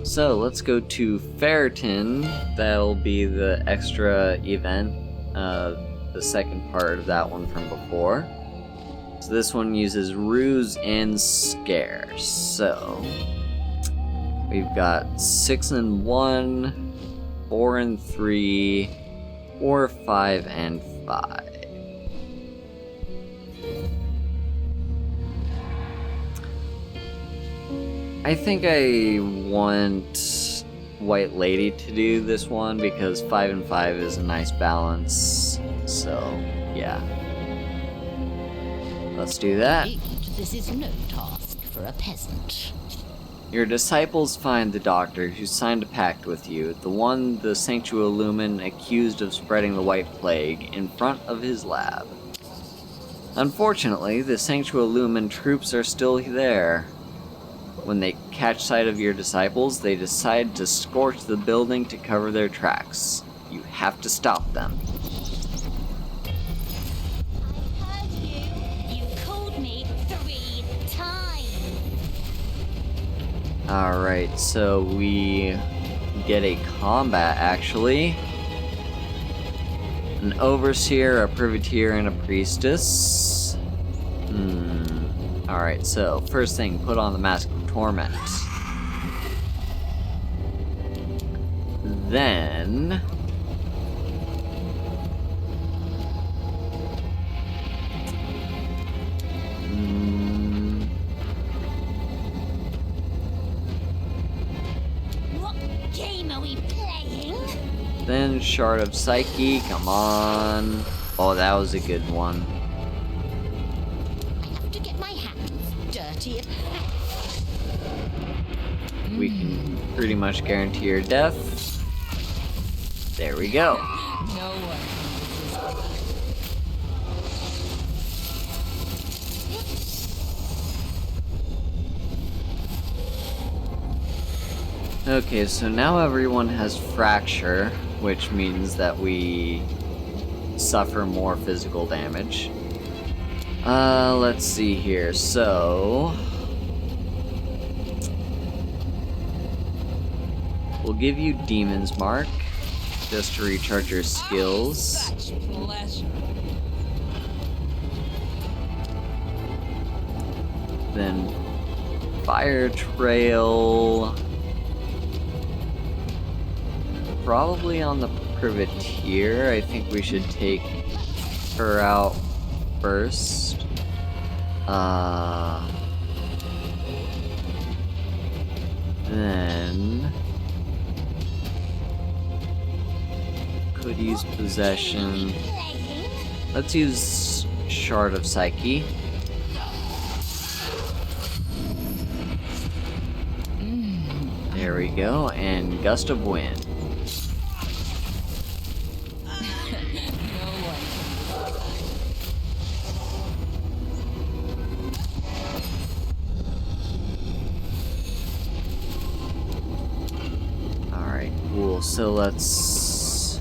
So let's go to Ferritin. That'll be the extra event, the second part of that one from before. So this one uses Ruse and Scare. So we've got 6 and 1, 4 and 3, 4, 5, and 5. I think I want White Lady to do this one because 5 and 5 is a nice balance. So, yeah. Let's do that. Indeed, this is no task for a peasant. Your disciples find the doctor who signed a pact with you, the one the Sanctualumen accused of spreading the White Plague, in front of his lab. Unfortunately, the Sanctualumen troops are still there. When they catch sight of your disciples, they decide to scorch the building to cover their tracks. You have to stop them. I heard you. You called me 3 times. Alright, so we get a combat actually. An overseer, a privateer, and a priestess. Alright, so first thing, put on the Mask of Torment. Then What game are we playing? Then Shard of Psyche, come on. Oh, that was a good one. I have to get my hands dirty. We can pretty much guarantee your death. There we go. No one. Okay, so now everyone has fracture, which means that we suffer more physical damage. Let's see here. So we'll give you Demon's Mark just to recharge your skills. Such pleasure. Then Fire Trail, probably on the Privateer. I think we should take her out first. Then could use Possession. Let's use Shard of Psyche. There we go, and Gust of Wind. Alright, cool. So let's...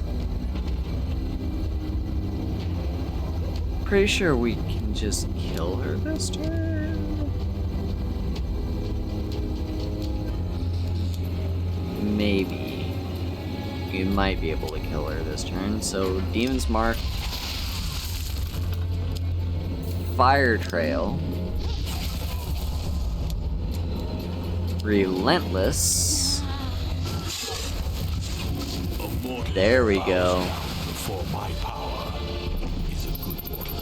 Pretty sure we can just kill her this turn. Maybe. We might be able to kill her this turn. So, Demon's Mark. Fire Trail. Relentless. There we go. Before my power is a good mortal.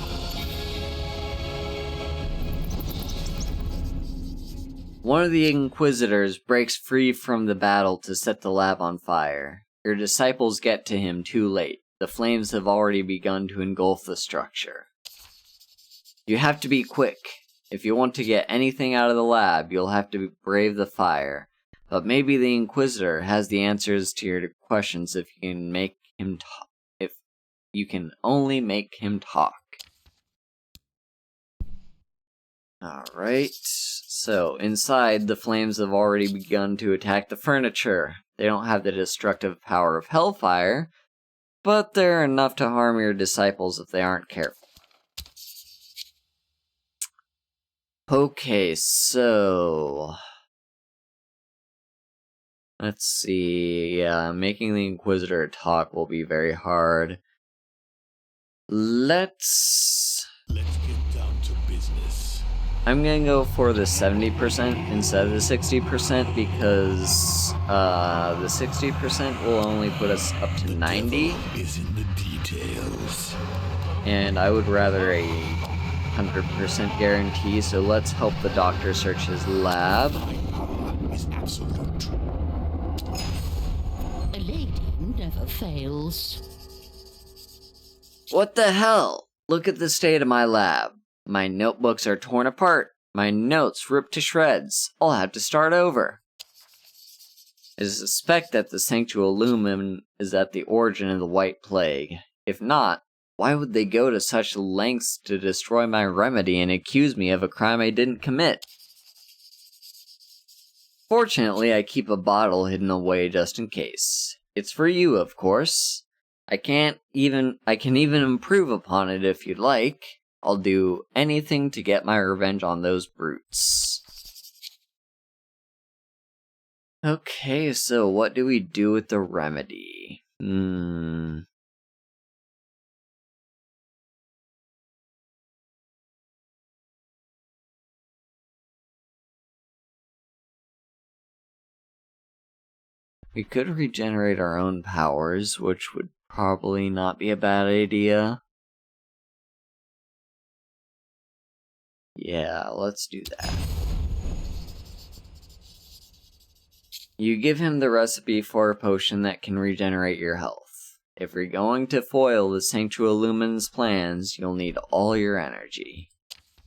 One of the Inquisitors breaks free from the battle to set the lab on fire. Your disciples get to him too late. The flames have already begun to engulf the structure. You have to be quick. If you want to get anything out of the lab, you'll have to brave the fire. But maybe the Inquisitor has the answers to your questions if you can make him talk. If you can only make him talk. Alright, so inside, the flames have already begun to attack the furniture. They don't have the destructive power of hellfire, but they're enough to harm your disciples if they aren't careful. Okay, so... let's see, yeah, making the Inquisitor talk will be very hard. Let's get down to business. I'm gonna go for the 70% instead of the 60% because the 60% will only put us up to 90. Is in the details. And I would rather a 100% guarantee, so let's help the doctor search his lab. My power is absolute. A lady never fails. What the hell? Look at the state of my lab. My notebooks are torn apart. My notes ripped to shreds. I'll have to start over. I suspect that the Sanctuolumen is at the origin of the White Plague. If not, why would they go to such lengths to destroy my remedy and accuse me of a crime I didn't commit? Fortunately, I keep a bottle hidden away just in case. It's for you, of course. I can even improve upon it if you'd like. I'll do anything to get my revenge on those brutes. Okay, so what do we do with the remedy? We could regenerate our own powers, which would probably not be a bad idea. Yeah, let's do that. You give him the recipe for a potion that can regenerate your health. If you're going to foil the Sanctuolumen's plans, you'll need all your energy.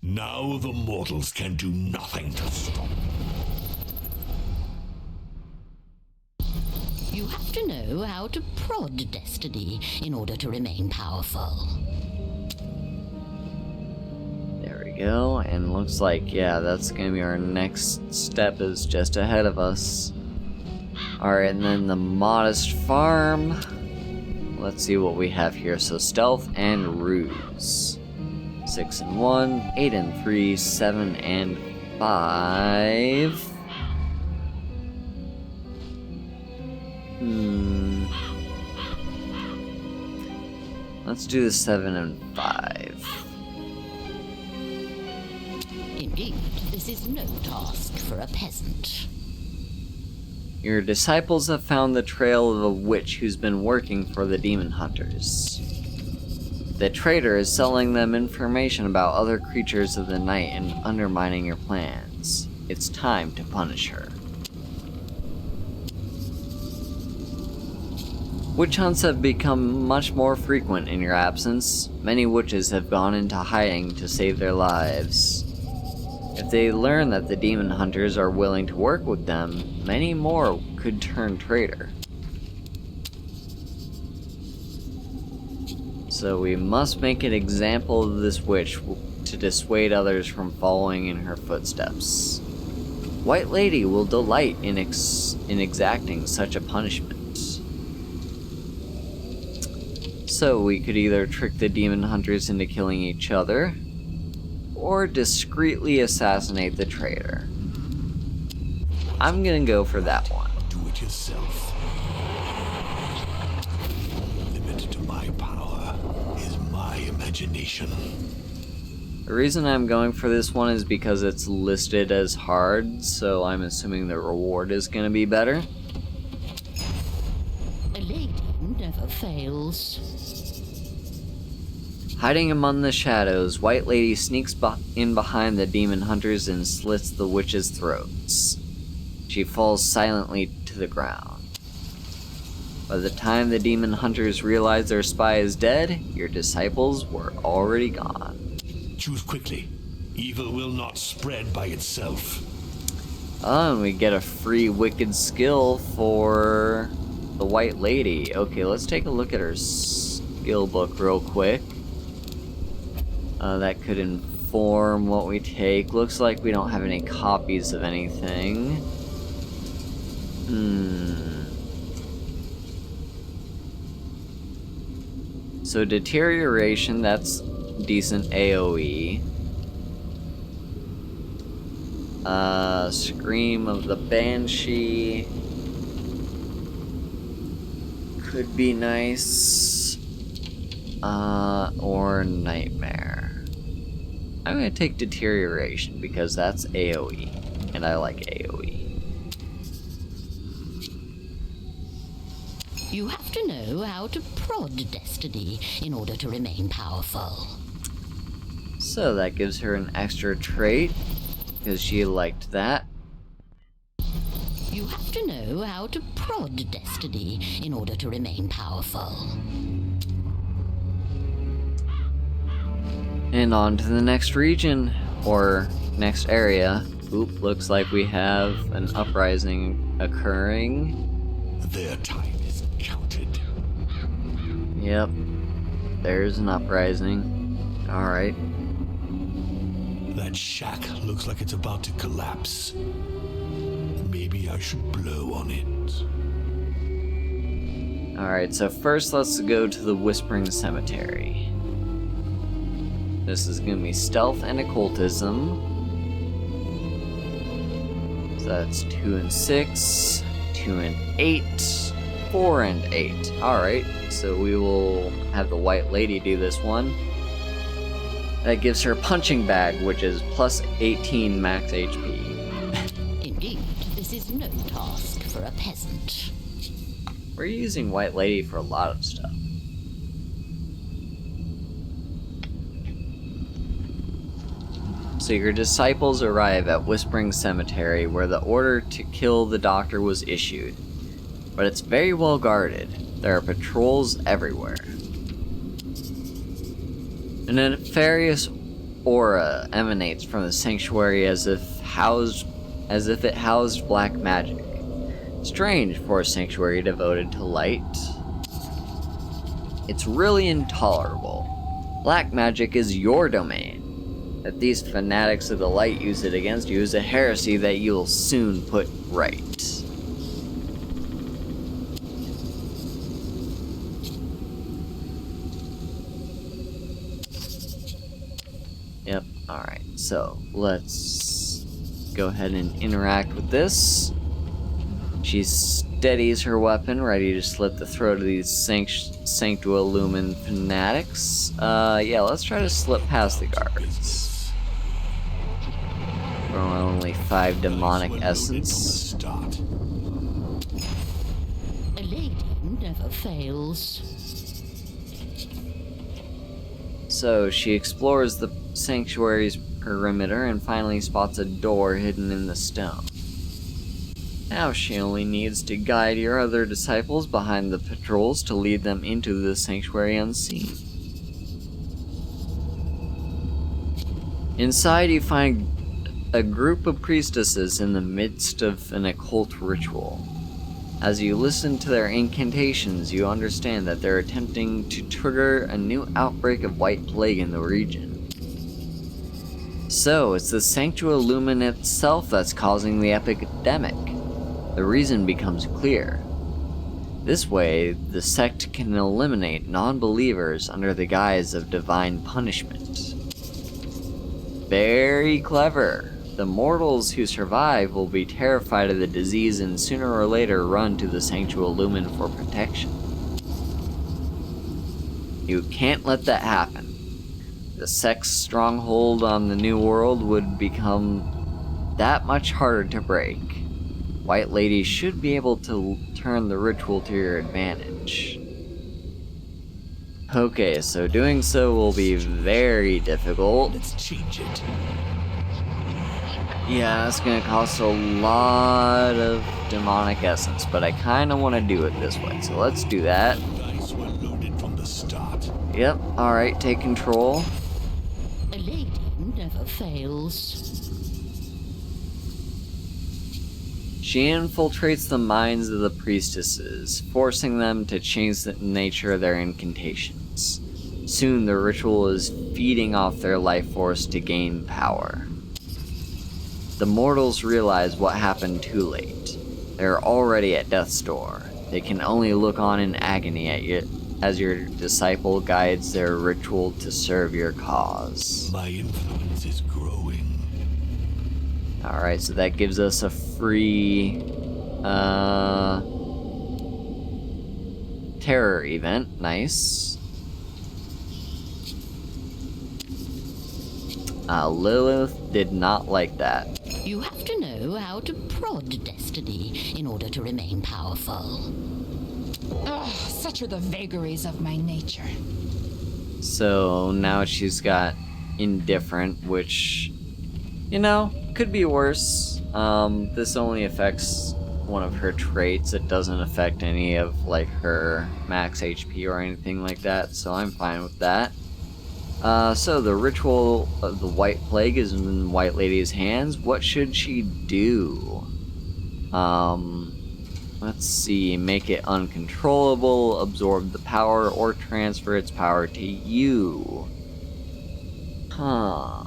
Now the mortals can do nothing to stop. You have to know how to prod destiny in order to remain powerful. There we go, and looks like, yeah, that's gonna be our next step is just ahead of us. Alright, and then the modest farm. Let's see what we have here. So stealth and ruse. 6 and 1, 8 and 3, 7 and 5. Let's do the 7 and 5. Indeed, this is no task for a peasant. Your disciples have found the trail of a witch who's been working for the demon hunters. The traitor is selling them information about other creatures of the night and undermining your plans. It's time to punish her. Witch hunts have become much more frequent in your absence. Many witches have gone into hiding to save their lives. If they learn that the demon hunters are willing to work with them, many more could turn traitor. So we must make an example of this witch to dissuade others from following in her footsteps. White Lady will delight in exacting such a punishment. So we could either trick the demon hunters into killing each other, or discreetly assassinate the traitor. I'm gonna go for that one. Do it yourself. The limit to my power is my imagination. The reason I'm going for this one is because it's listed as hard, so I'm assuming the reward is gonna be better. A lady never fails. Hiding among the shadows, White Lady sneaks in behind the demon hunters and slits the witches' throats. She falls silently to the ground. By the time the demon hunters realize their spy is dead, your disciples were already gone. Choose quickly. Evil will not spread by itself. Oh, and we get a free wicked skill for the White Lady. Okay, let's take a look at her skill book real quick. That could inform what we take. Looks like we don't have any copies of anything. So deterioration, that's decent AoE. Scream of the Banshee could be nice. Or Nightmare. I'm gonna take Deterioration because that's AoE, and I like AoE. You have to know how to prod destiny in order to remain powerful. So that gives her an extra trait, because she liked that. You have to know how to prod destiny in order to remain powerful. And on to the next region, or next area. Oop, looks like we have an uprising occurring. Their time is counted. Yep, there's an uprising. Alright. That shack looks like it's about to collapse. Maybe I should blow on it. Alright, so first let's go to the Whispering Cemetery. This is gonna be stealth and occultism. So that's 2 and 6, 2 and 8, 4 and 8. Alright, so we will have the White Lady do this one. That gives her punching bag, which is plus 18 max HP. Indeed, this is no task for a peasant. We're using White Lady for a lot of stuff. So your disciples arrive at Whispering Cemetery, where the order to kill the doctor was issued. But it's very well guarded. There are patrols everywhere. A nefarious aura emanates from the sanctuary as if it housed black magic. Strange for a sanctuary devoted to light. It's really intolerable. Black magic is your domain. That these fanatics of the light use it against you is a heresy that you'll soon put right. Alright, so let's go ahead and interact with this. She steadies her weapon, ready to slit the throat of these Sanctualumen fanatics. Yeah, let's try to slip past the guards. We're only 5 demonic essence. A lady never fails. So she explores the sanctuary's perimeter and finally spots a door hidden in the stone. Now she only needs to guide your other disciples behind the patrols to lead them into the sanctuary unseen. Inside you find a group of priestesses in the midst of an occult ritual. As you listen to their incantations, you understand that they're attempting to trigger a new outbreak of white plague in the region. So, it's the Sanctualumen itself that's causing the epidemic. The reason becomes clear. This way, the sect can eliminate non-believers under the guise of divine punishment. Very clever. The mortals who survive will be terrified of the disease and sooner or later run to the Sanctualumen for protection. You can't let that happen. The sect's stronghold on the New World would become that much harder to break. White Lady should be able to turn the ritual to your advantage. Okay, so doing so will be very difficult. Let's change it. Yeah, that's gonna cost a lot of demonic essence, but I kinda wanna do it this way, so let's do that. Dice were loaded from the start. Yep, alright, take control. A lady never fails. She infiltrates the minds of the priestesses, forcing them to change the nature of their incantations. Soon the ritual is feeding off their life force to gain power. The mortals realize what happened too late. They're already at death's door. They can only look on in agony at you as your disciple guides their ritual to serve your cause. My influence is growing. Alright, so that gives us a free terror event. Nice. Lilith did not like that. You have to know how to prod destiny in order to remain powerful. Oh, such are the vagaries of my nature. So now she's got indifferent, which, you know, could be worse. This only affects one of her traits. It doesn't affect any of, like, her max HP or anything like that, so I'm fine with that. So the ritual of the White Plague is in White Lady's hands. What should she do? Let's see. Make it uncontrollable, absorb the power, or transfer its power to you. Huh.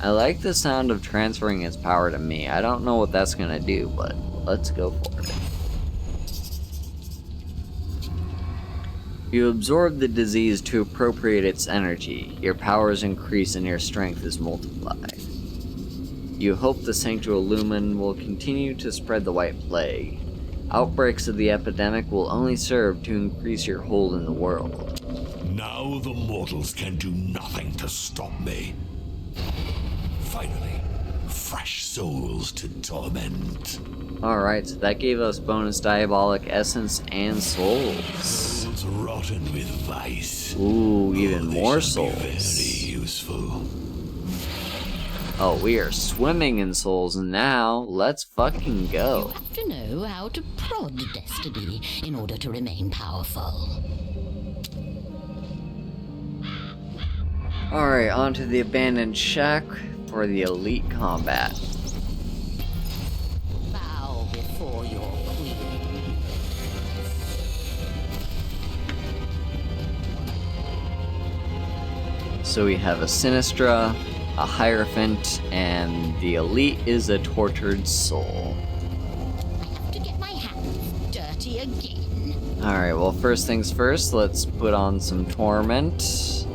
I like the sound of transferring its power to me. I don't know what that's gonna do, but let's go for it. You absorb the disease to appropriate its energy. Your powers increase and your strength is multiplied. You hope the Sanctualumen will continue to spread the White Plague. Outbreaks of the epidemic will only serve to increase your hold in the world. Now the mortals can do nothing to stop me. Finally, fresh souls to torment. Alright, so that gave us bonus diabolic essence and souls. Souls rotten with vice. Ooh, even They more shall be souls. very useful. Oh, we are swimming in souls now. Let's fucking You go. have to know how to prod destiny in order to remain powerful. Alright, on to the abandoned shack for the elite combat. Bow before your queen. So we have a Sinistra, a Hierophant, and the elite is a tortured soul. Alright, well, first things first, let's put on some Torment.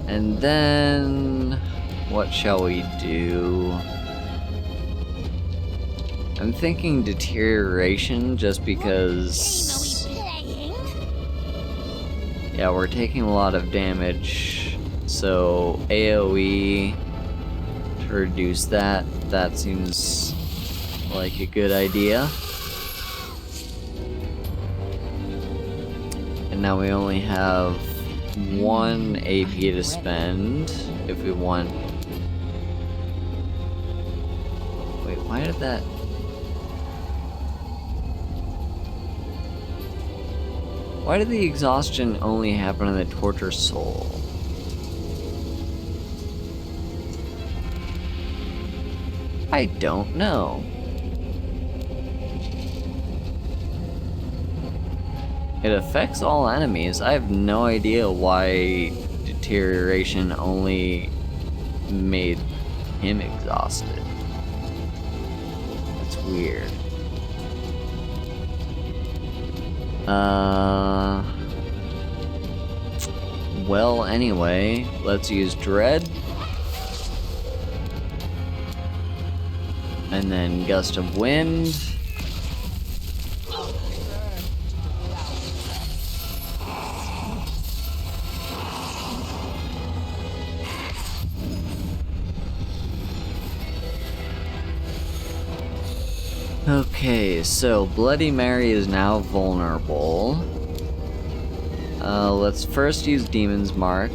And then... what shall we do? I'm thinking Deterioration, just because... Game are we playing? yeah, we're taking a lot of damage, so AoE to reduce that, that seems like a good idea. And now we only have 1 AP to spend if we want. Wait, why did that? Why did the exhaustion only happen in the Torture Soul? I don't know. It affects all enemies. I have no idea why Deterioration only made him exhausted. That's weird. Well, anyway, let's use Dread. And then Gust of Wind. Okay, so Bloody Mary is now vulnerable. Let's first use Demon's Mark.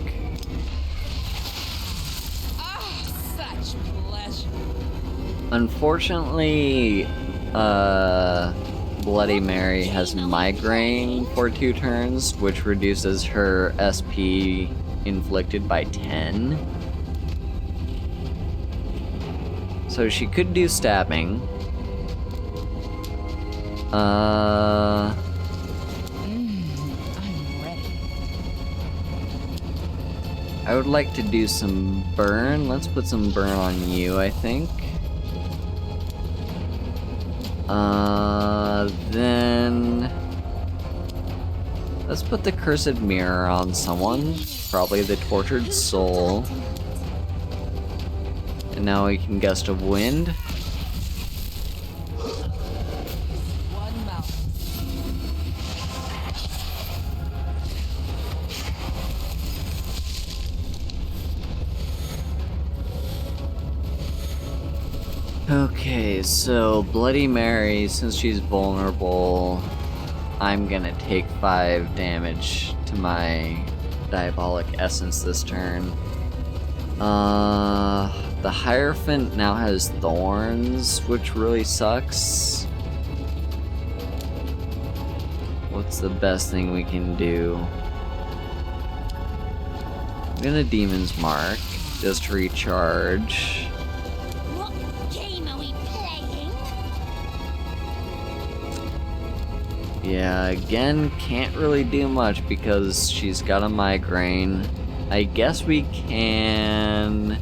Such pleasure. Unfortunately, Bloody Mary has Migraine for 2 turns, which reduces her SP inflicted by 10. So she could do stabbing. I'm ready. I would like to do some burn. Let's put some burn on you, I think. Then... let's put the Cursed Mirror on someone. Probably the Tortured Soul. And now we can Gust of Wind. One mouth. Okay, so Bloody Mary, since she's vulnerable, I'm gonna take 5 damage to my Diabolic Essence this turn. The Hierophant now has Thorns, which really sucks. What's the best thing we can do? I'm gonna Demon's Mark, just to recharge. What game are we playing? Yeah, again, can't really do much because she's got a migraine. I guess we can...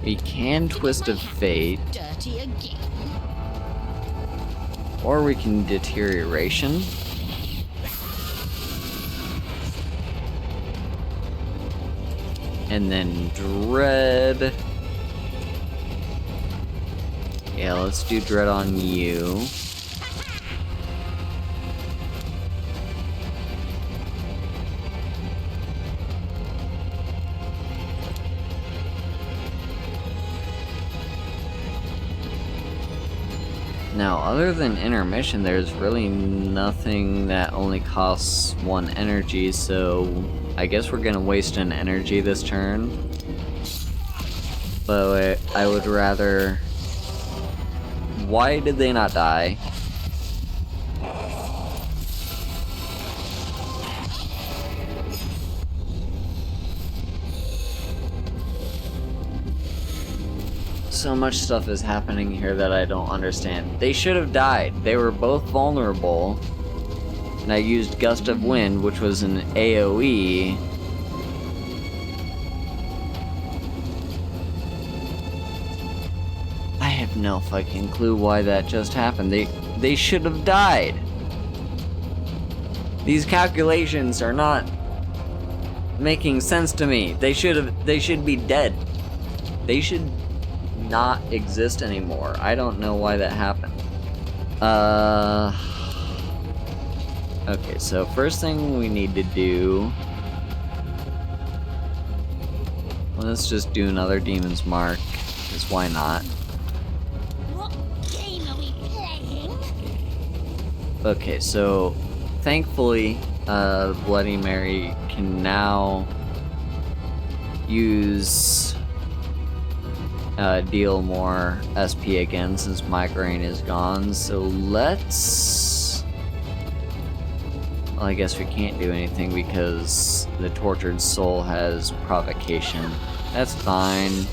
we can Twist of Fate, Dirty again. or we can Deterioration. And then Dread. Yeah, let's do Dread on you. Now, other than Intermission, there's really nothing that only costs 1 energy, so I guess we're gonna waste an energy this turn. But I would rather... why did they not die? So much stuff is happening here that I don't understand. They should have died. They were both vulnerable. And I used Gust of Wind, which was an AoE. no fucking clue why that just happened. They should have died. These calculations are not making sense to me. They should be dead. They should not exist anymore. I don't know why that happened. Okay, so first thing we need to do, let's just do another Demon's Mark, because why not? What game are we playing? Okay, so thankfully, Bloody Mary can now use deal more SP again since Migraine is gone. So let's. Well, I guess we can't do anything because the Tortured Soul has Provocation. That's fine.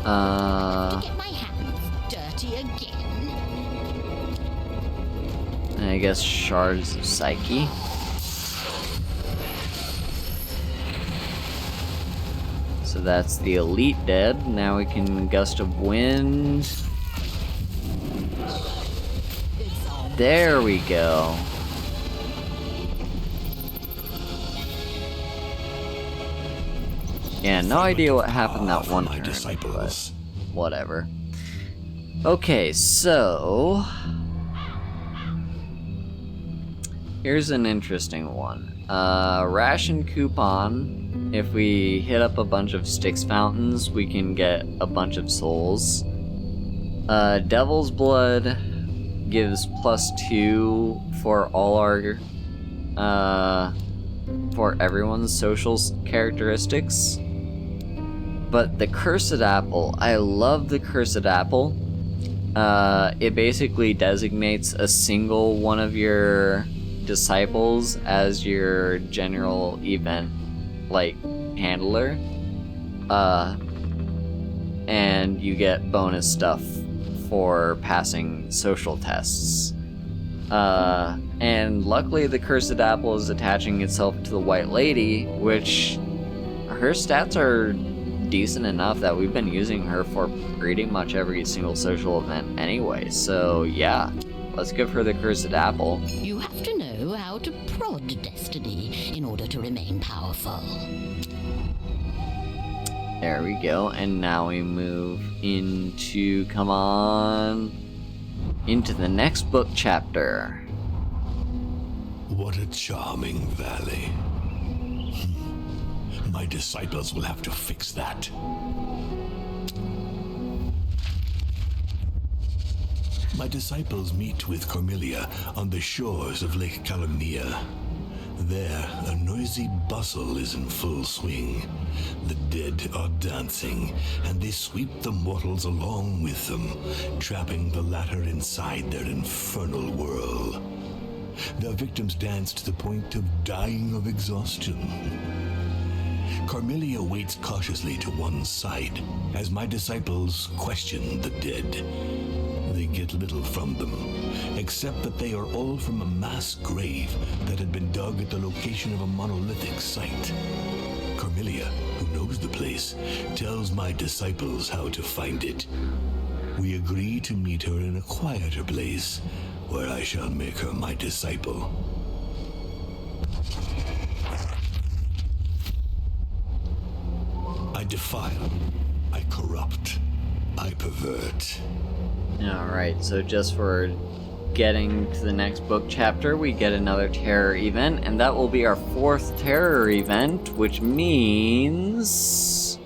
Get my hands dirty again. I guess Shards of Psyche. So that's the Elite dead. Now we can Gust of Wind. There we go. Yeah, no idea what happened that one my turn, disciples. but whatever. Okay, so here's an interesting one. Ration coupon. If we hit up a bunch of Styx fountains, we can get a bunch of souls. Devil's Blood gives +2 for all our for everyone's social characteristics. But the Cursed Apple, I love the Cursed Apple. It basically designates a single one of your disciples as your general event, like, handler. And you get bonus stuff for passing social tests. And luckily the Cursed Apple is attaching itself to the White Lady, which her stats are decent enough that we've been using her for pretty much every single social event anyway. So yeah, let's give her the Cursed Apple. You have to know how to prod destiny in order to remain powerful. There we go, and now we move into, come on, into the next book chapter. What a charming valley. My disciples will have to fix that. My disciples meet with Cormelia on the shores of Lake Calamia. There, a noisy bustle is in full swing. The dead are dancing, and they sweep the mortals along with them, trapping the latter inside their infernal whirl. Their victims dance to the point of dying of exhaustion. Cormelia waits cautiously to one side as my disciples question the dead. They get little from them, except that they are all from a mass grave that had been dug at the location of a monolithic site. Cormelia, who knows the place, tells my disciples how to find it. We agree to meet her in a quieter place, where I shall make her my disciple. I defile, I corrupt, I pervert. Alright, so just for getting to the next book chapter, we get another terror event, and that will be our 4th terror event, which means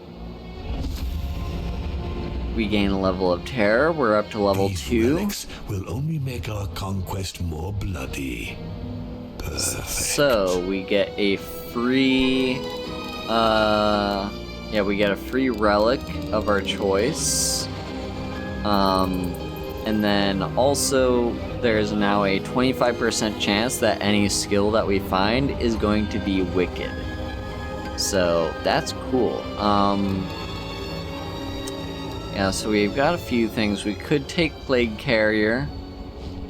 we gain a level of terror. We're up to level These 2. relics will only make our conquest more bloody. Perfect. So we get a free we get a free relic of our choice. And then also there's now a 25% chance that any skill that we find is going to be wicked. So that's cool. Yeah, so we've got a few things. We could take Plague Carrier.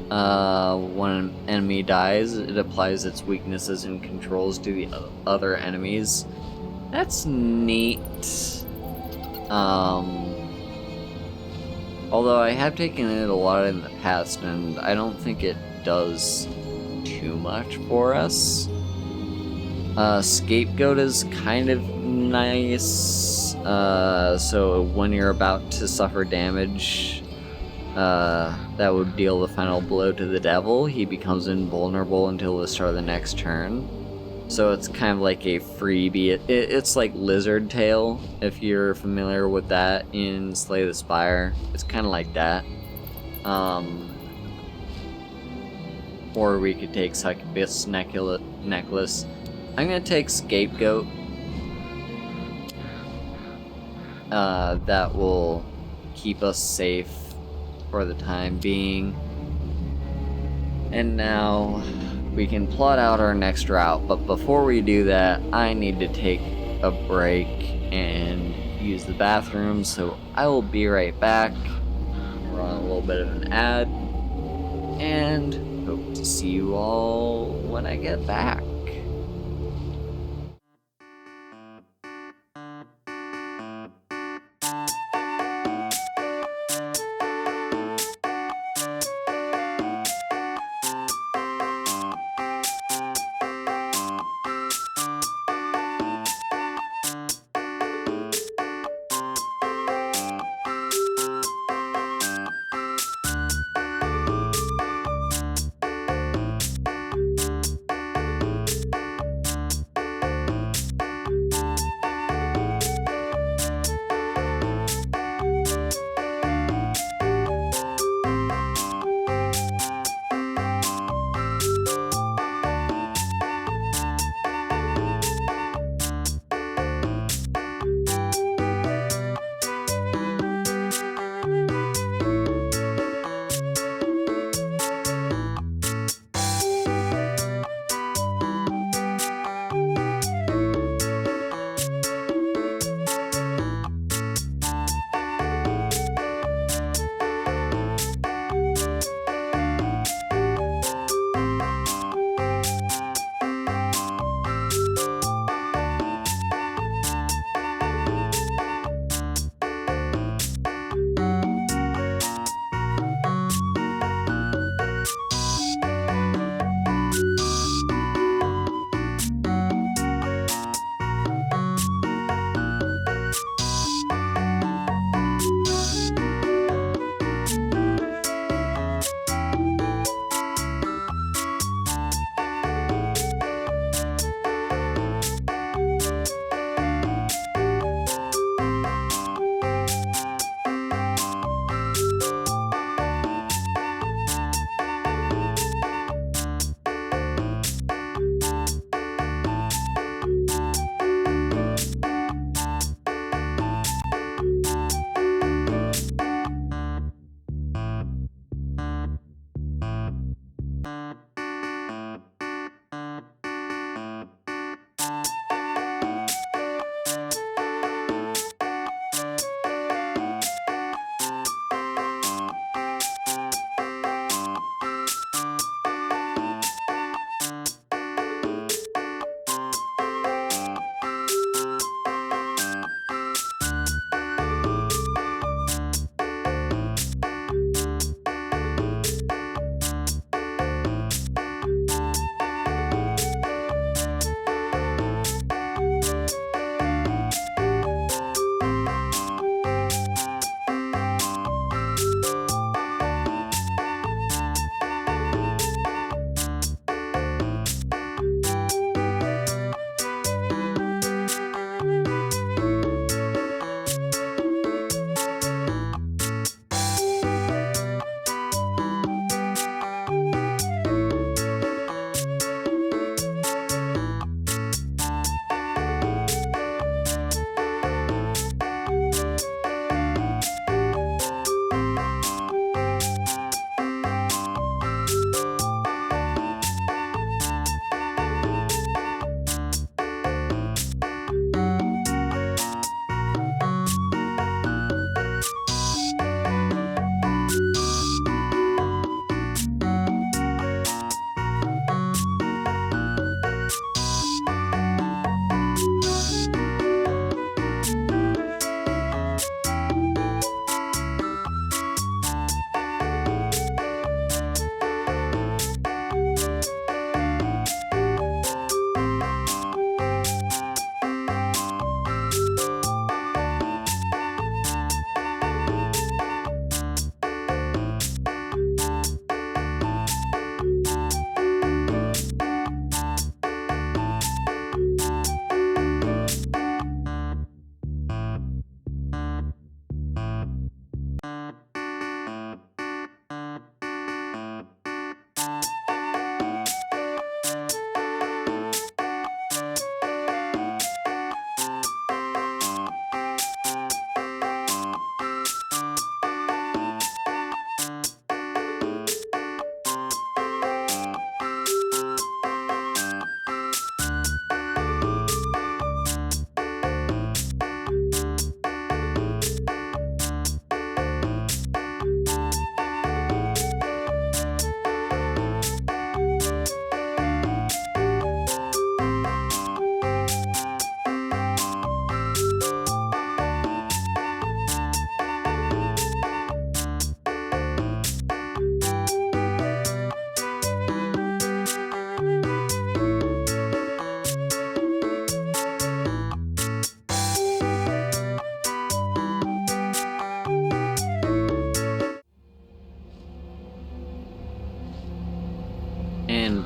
When an enemy dies, it applies its weaknesses and controls to the other enemies. That's neat. Although I have taken it a lot in the past, and I don't think it does too much for us. Scapegoat is kind of nice. So when you're about to suffer damage, that would deal the final blow to the devil, he becomes invulnerable until the start of the next turn. So it's kind of like a freebie. It's like Lizard Tail, if you're familiar with that in Slay the Spire. It's kind of like that. Or we could take Succubus Necklace. I'm gonna take Scapegoat. That will keep us safe for the time being. And now we can plot out our next route, but before we do that, I need to take a break and use the bathroom, so I will be right back. Run a little bit of an ad, and hope to see you all when I get back.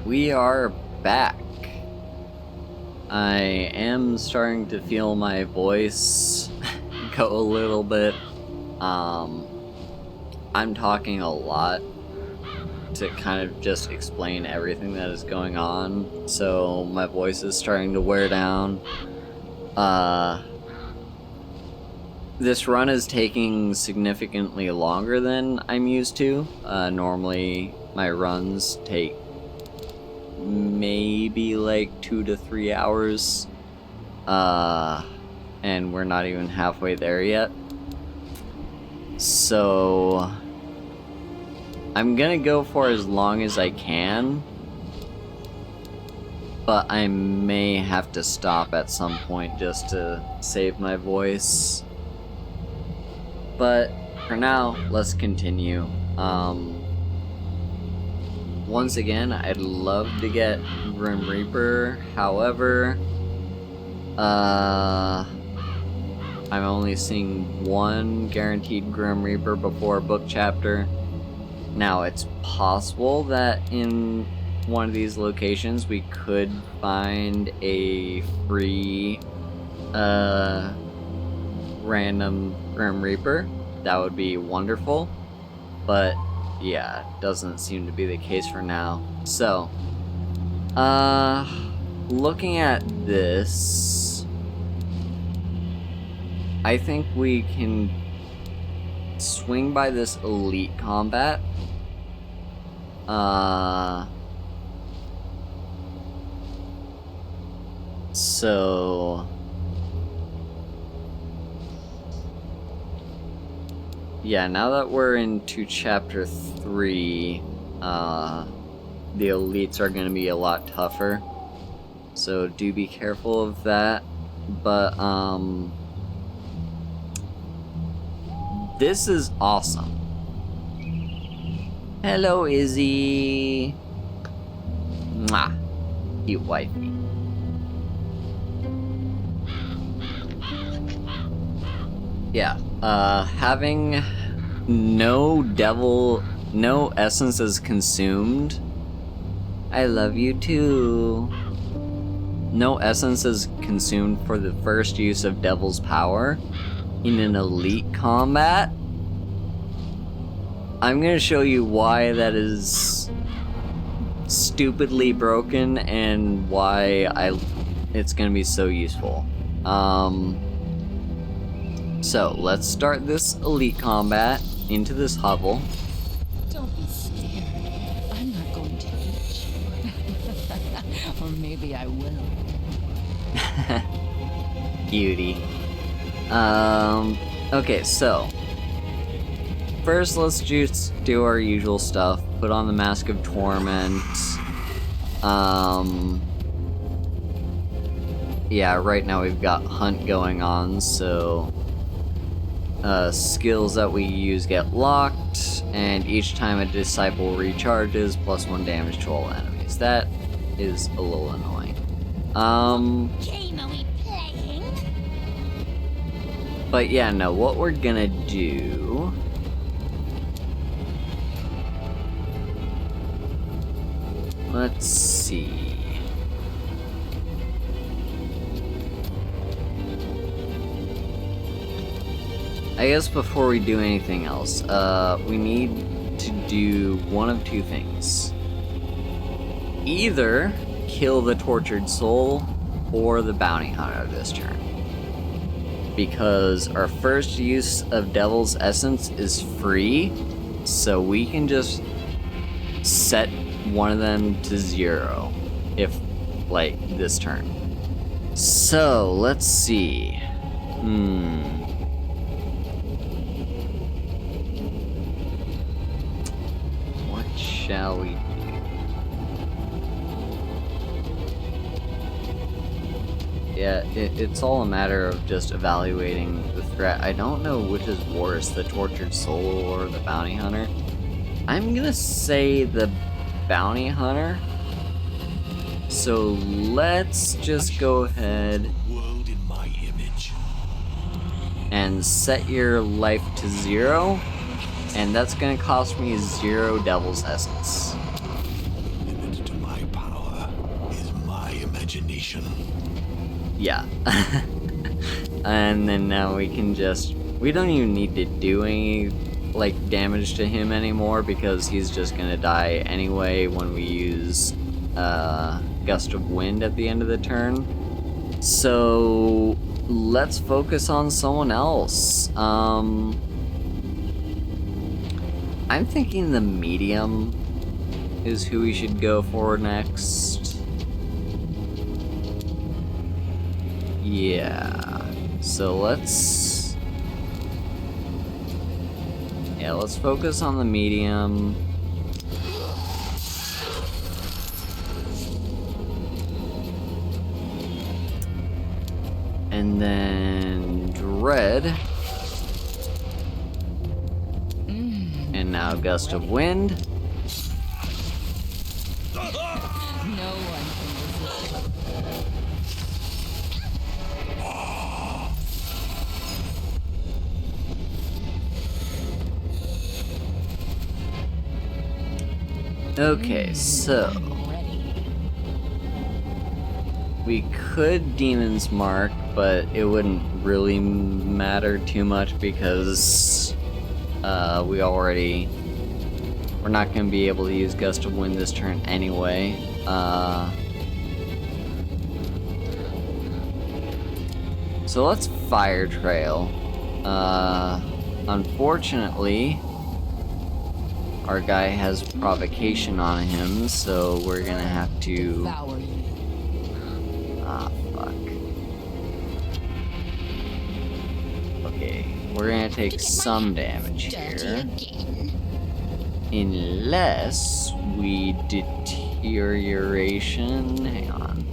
we are back. I am starting to feel my voice go a little bit. I'm talking a lot to kind of just explain everything that is going on, so my voice is starting to wear down. This run is taking significantly longer than I'm used to. Normally my runs take maybe like 2 to 3 hours, and we're not even halfway there yet. So I'm gonna go for as long as I can, but I may have to stop at some point just to save my voice. But for now, let's continue. Once again, I'd love to get Grim Reaper, however, I'm only seeing one guaranteed Grim Reaper before book chapter. Now, it's possible that in one of these locations we could find a free, random Grim Reaper. That would be wonderful, but yeah, doesn't seem to be the case for now. So, looking at this, I think we can swing by this elite combat. So yeah, now that we're into chapter 3, the elites are going to be a lot tougher, so do be careful of that. But this is awesome. Hello, Izzy. Mwah. Cute wifey. Yeah, having no essences consumed. I love you too. No essences consumed for the first use of Devil's Power in an elite combat. I'm gonna show you why that is stupidly broken and why it's gonna be so useful. So let's start this elite combat into this hovel. Don't be scared. I'm not going to eat you. Or maybe I will. Beauty. Okay, so first let's just do our usual stuff. Put on the Mask of Torment. Yeah, right now we've got Hunt going on, so skills that we use get locked, and each time a disciple recharges, +1 damage to all enemies. That is a little annoying. Game are we playing? But yeah, no, what we're gonna do... Let's see... I guess before we do anything else, we need to do one of two things. Either kill the tortured soul or the bounty hunter this turn. Because our first use of Devil's Essence is free, so we can just set one of them to 0 if, like, this turn. So, let's see. Shall we do? Yeah, it's all a matter of just evaluating the threat. I don't know which is worse, the tortured soul or the bounty hunter. I'm gonna say the bounty hunter. So let's just go ahead World in my image. and set your life to 0. And that's gonna cost me 0 Devil's Essence. Limit to my power. provocation. Yeah. And then now we can just... We don't even need to do any, like, damage to him anymore because he's just gonna die anyway when we use Gust of Wind at the end of the turn. So let's focus on someone else. I'm thinking the medium is who we should go for next. Yeah. So let's focus on the medium. And then Dread. And now Gust of Wind. No one can resist Okay, so I'm ready. we could Demon's Mark, but it wouldn't really matter too much because we're not going to be able to use Gust of Wind this turn anyway. So let's Fire Trail. Unfortunately, our guy has provocation on him, so we're gonna have to... Devour you. Ah, fuck. Okay, we're gonna take some damage Dirty here. again. Unless we deterioration... Hang on.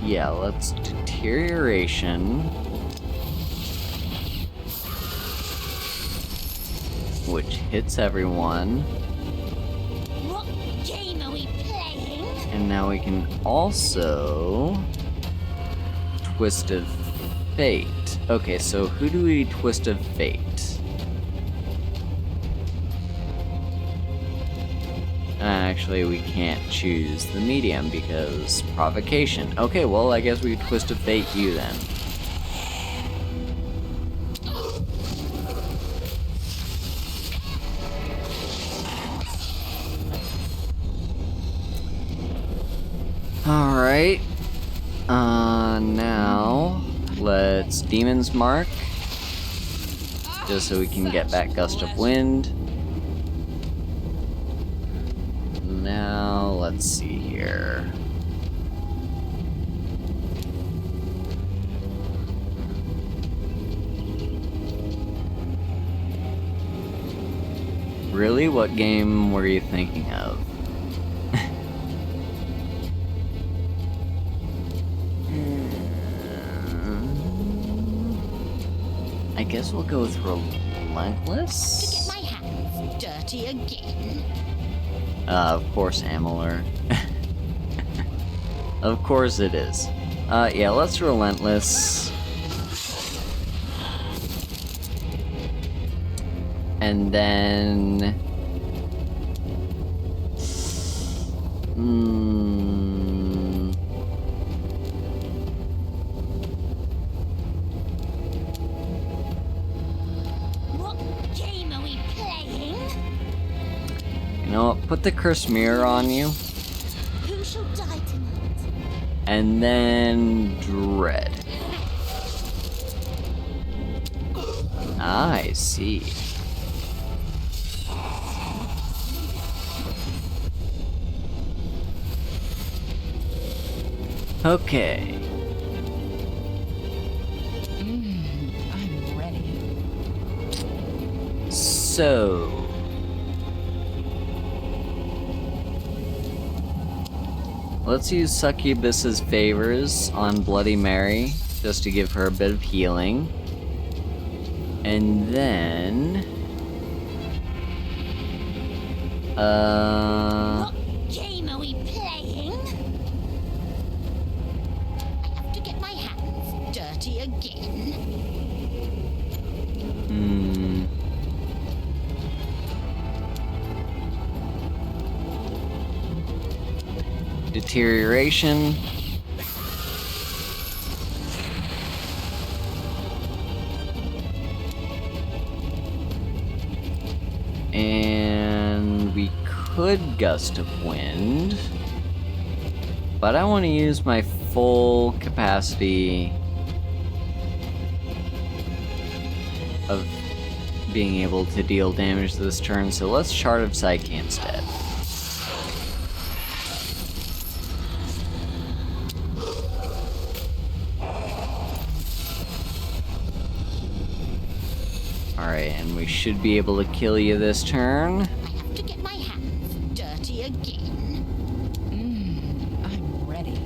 Yeah, let's deterioration. Which hits everyone. What game are we playing? And now we can also... Twisted Fate. Okay, so who do we Twisted Fate? Actually, we can't choose the medium because provocation. Okay, well, I guess we Twisted Fate you then. Alright. Now, let's Demon's Mark. Just so we can get back Gust of Wind. Now, let's see here. Really? What game were you thinking of? I guess we'll go with To Relentless? get my hands dirty again. Of course, Amalur. Of course it is. Yeah, let's Relentless. And then... What game are we playing? You know what? Put the Cursed Mirror on you. Who shall die tonight? And then... Dread. I see. Okay. I'm ready. So... let's use Succubus's favors on Bloody Mary, just to give her a bit of healing. And then... What game are we playing? I have to get my hands dirty again. deterioration. And we could gust of wind, but I want to use my full capacity of being able to deal damage this turn, so let's Shard of Psyche instead. Alright, and we should be able to kill you this turn. I have to get my hands dirty again. I'm ready.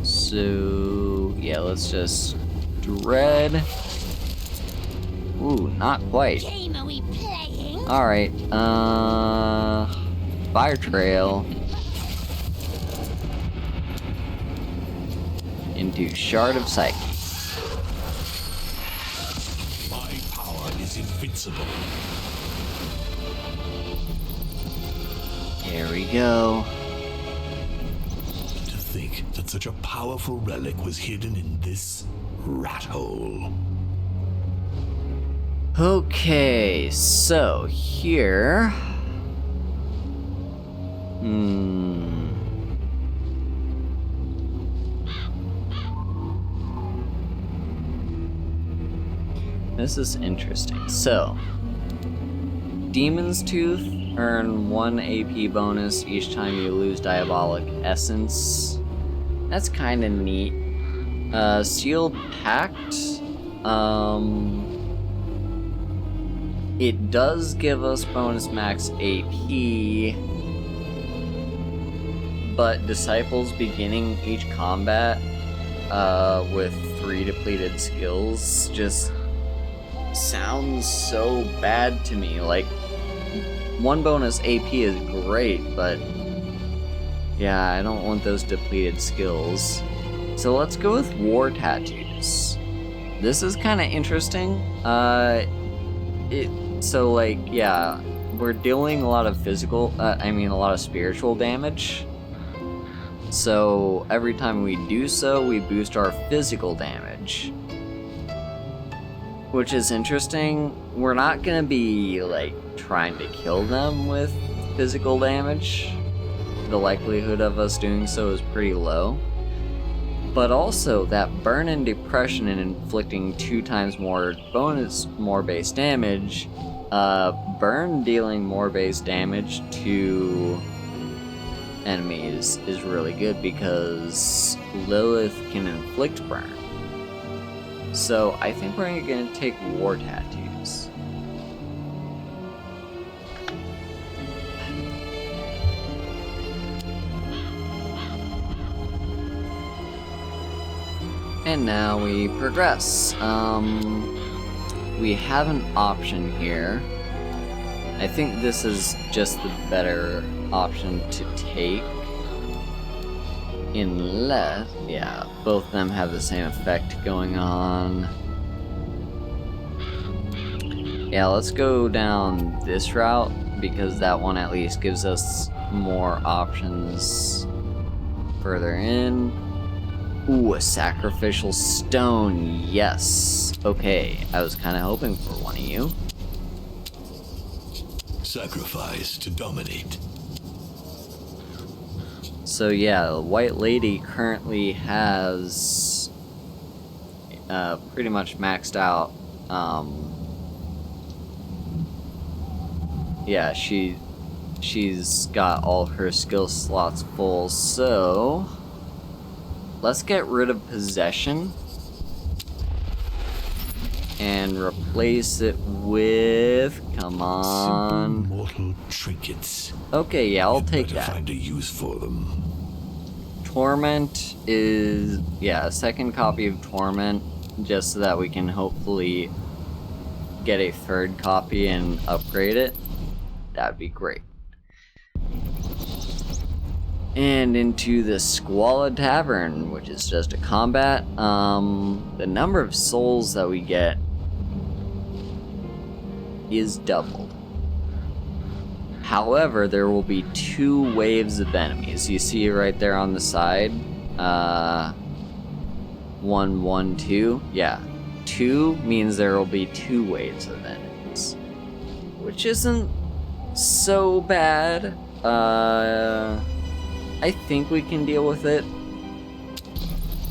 So, yeah, let's just dread. Ooh, not quite. Game are we playing? Alright, Fire Trail into Shard of Psyche. My power is invincible. There we go. To think that such a powerful relic was hidden in this rat hole. Okay, so here. This is interesting. So, Demon's Tooth earn 1 AP bonus each time you lose Diabolic Essence. That's kind of neat. Sealed Pact. It does give us bonus max AP, but Disciples beginning each combat with 3 depleted skills just sounds so bad to me. Like, 1 bonus AP is great, but yeah, I don't want those depleted skills. So let's go with War Tattoos. This is kind of interesting. So like, yeah, we're dealing a lot of physical, a lot of spiritual damage. So every time we do so, we boost our physical damage. Which is interesting. We're not gonna be, like, trying to kill them with physical damage. The likelihood of us doing so is pretty low. But also, that burn and depression and inflicting 2 times more base damage, burn dealing more base damage to enemies is really good because Lilith can inflict burn. So I think we're gonna take War Tattoos. And now we progress. We have an option here. I think this is just the better option to take. Unless, yeah, both of them have the same effect going on. Yeah, let's go down this route because that one at least gives us more options further in. Ooh, a sacrificial stone, yes. Okay, I was kind of hoping for one of you. Sacrifice to dominate. So yeah, the White Lady currently has pretty much maxed out. Yeah, she's got all her skill slots full, so let's get rid of Possession and replace it with, come on, Simple mortal trinkets. Okay, yeah, I'll You'd take better that. find a use for them. Torment is, yeah, a second copy of Torment, just so that we can hopefully get a third copy and upgrade it. That'd be great. And into the Squalid Tavern, which is just a combat. The number of souls that we get is doubled. However, there will be 2 waves of enemies. You see right there on the side? 1, 1, 2. Yeah. 2 means there will be 2 waves of enemies. Which isn't so bad. I think we can deal with it.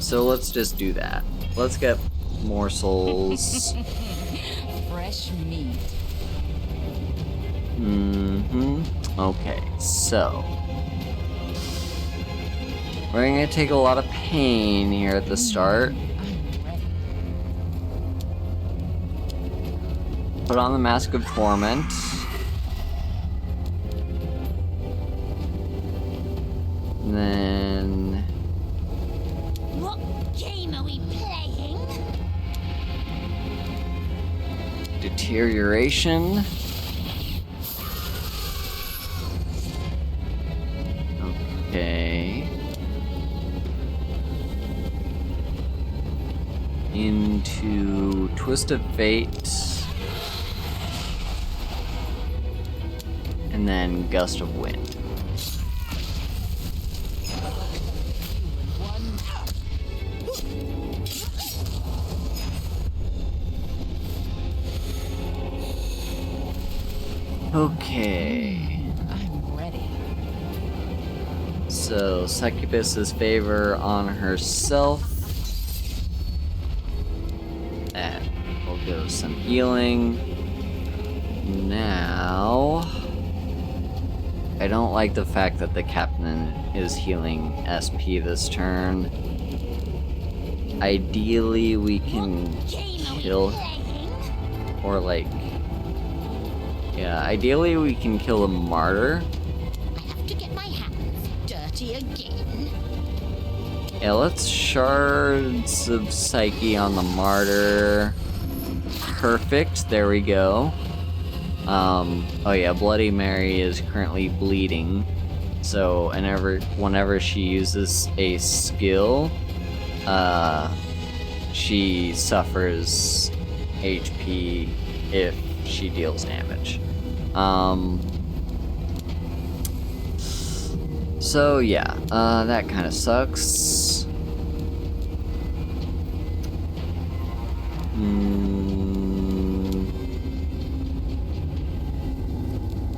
So let's just do that. Let's get more souls. Fresh meat. Okay, so we're gonna take a lot of pain here at the start. I'm ready. Put on the Mask of Torment. And then What game are we playing? Deterioration. Okay. Into Twist of Fate. And then Gust of Wind. Okay. I'm ready. So, Succubus's favor on herself. And we'll go some healing. Now, I don't like the fact that the captain is healing SP this turn. Ideally, we can Game are we kill, playing? or like, yeah, ideally we can kill the martyr. I have to get my hands dirty again. Yeah, let's Shards of Psyche on the martyr. Perfect, there we go. Oh yeah, Bloody Mary is currently bleeding. So whenever she uses a skill, she suffers HP if she deals damage. So yeah, that kind of sucks.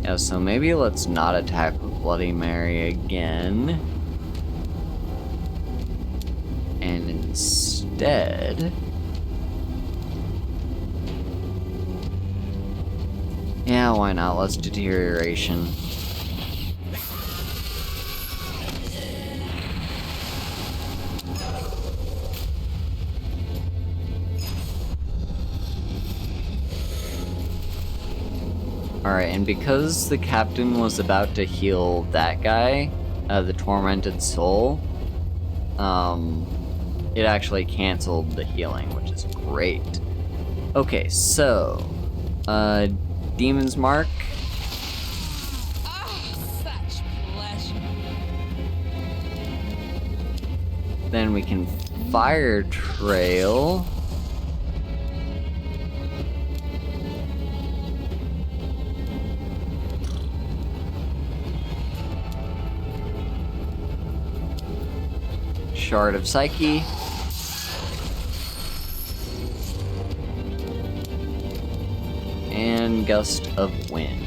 Yeah, so maybe let's not attack with Bloody Mary again. And instead... yeah, why not? Let's Deterioration. Alright, and because the captain was about to heal that guy, the Tormented Soul, it actually canceled the healing, which is great. Okay, so, Demon's Mark. Ah, such pleasure. Then we can Fire Trail. Shard of Psyche. And Gust of Wind.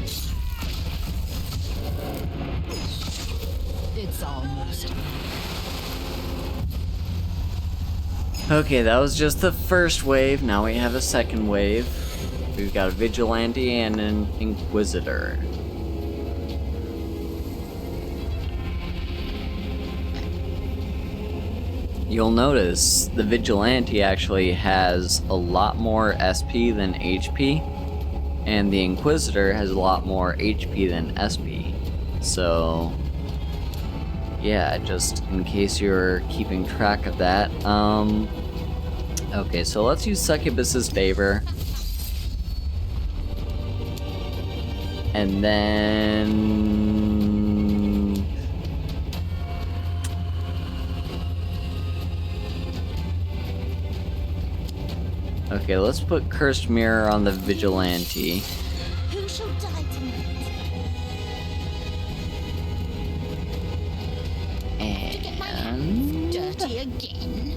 It's almost. Okay, that was just the first wave. Now we have a second wave. We've got a Vigilante and an Inquisitor. You'll notice the Vigilante actually has a lot more SP than HP, and the Inquisitor has a lot more HP than SP. So, yeah, just in case you're keeping track of that. Okay, so let's use Succubus's favor. And then... okay, let's put Cursed Mirror on the Vigilante. Who shall die tonight? dirty again.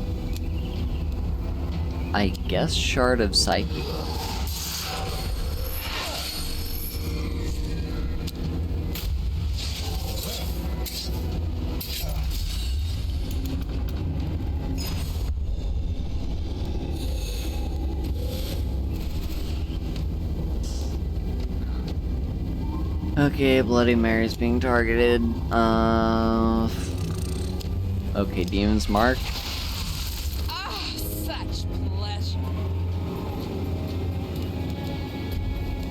I guess Shard of Psyche. Okay, Bloody Mary's being targeted. Okay, Demon's Mark. Ah, such pleasure.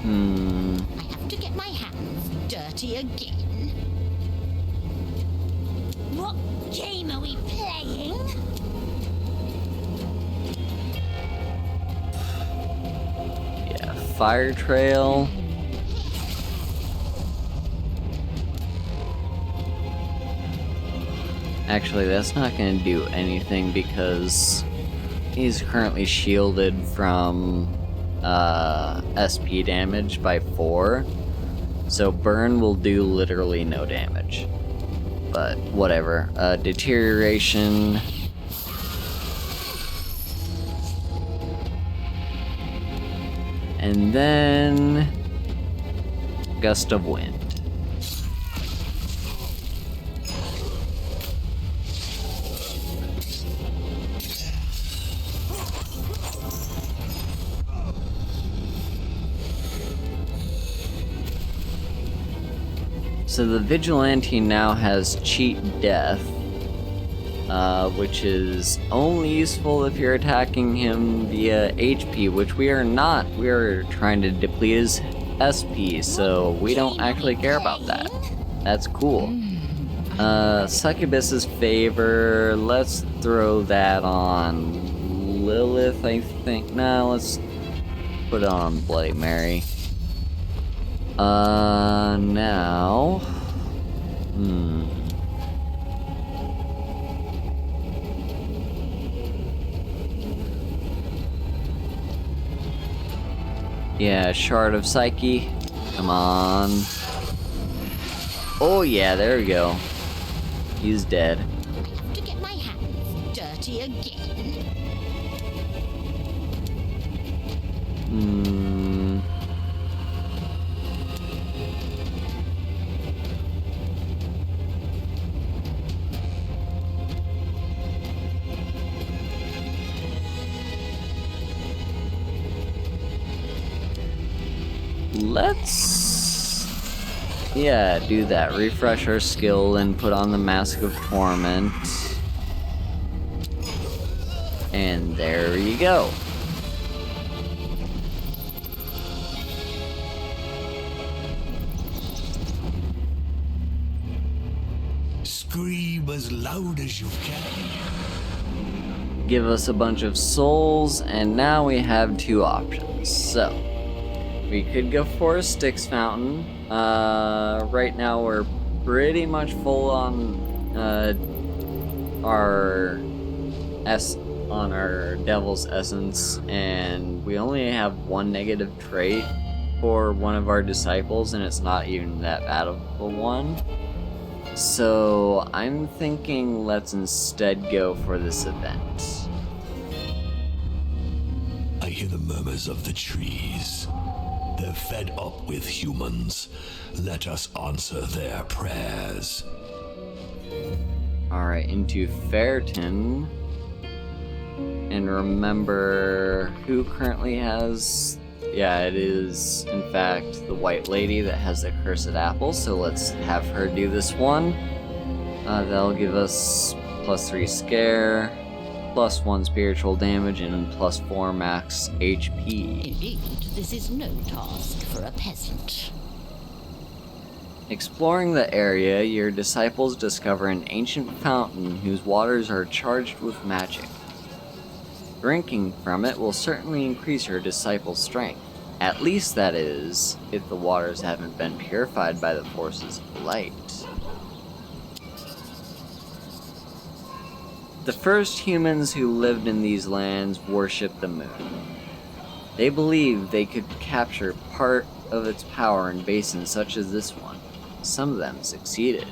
I have to get my hands dirty again. What game are we playing? Yeah, Fire Trail. Actually, that's not going to do anything because he's currently shielded from SP damage by 4. So burn will do literally no damage. But whatever. Deterioration. And then Gust of Wind. So the Vigilante now has Cheat Death, which is only useful if you're attacking him via HP, which we are not. We are trying to deplete his SP, so we don't actually care about that. That's cool. Succubus's Favor, let's throw that on Lilith, I think. Nah, let's put it on Bloody Mary. Now... Yeah, Shard of Psyche. Come on. Oh yeah, there we go. He's dead. I have to get my hands dirty again. Let's... yeah, do that. Refresh our skill and put on the Mask of Torment. And there you go. Scream as loud as you can. Give us a bunch of souls, and now we have 2 options. So, we could go for a Styx Fountain. Right now we're pretty much full on our Devil's Essence, and we only have 1 negative trait for one of our disciples, and it's not even that bad of a one. So I'm thinking let's instead go for this event. I hear the murmurs of the trees. They're fed up with humans. Let us answer their prayers. Alright, into Fairton. And remember who currently has... yeah, it is, in fact, the White Lady that has the Cursed Apple, so let's have her do this one. That'll give us +3 scare, +1 spiritual damage, and +4 max HP. Indeed, this is no task for a peasant. Exploring the area, your disciples discover an ancient fountain whose waters are charged with magic. Drinking from it will certainly increase your disciples' strength. At least, that is, if the waters haven't been purified by the forces of light. The first humans who lived in these lands worshipped the moon. They believed they could capture part of its power in basins such as this one. Some of them succeeded.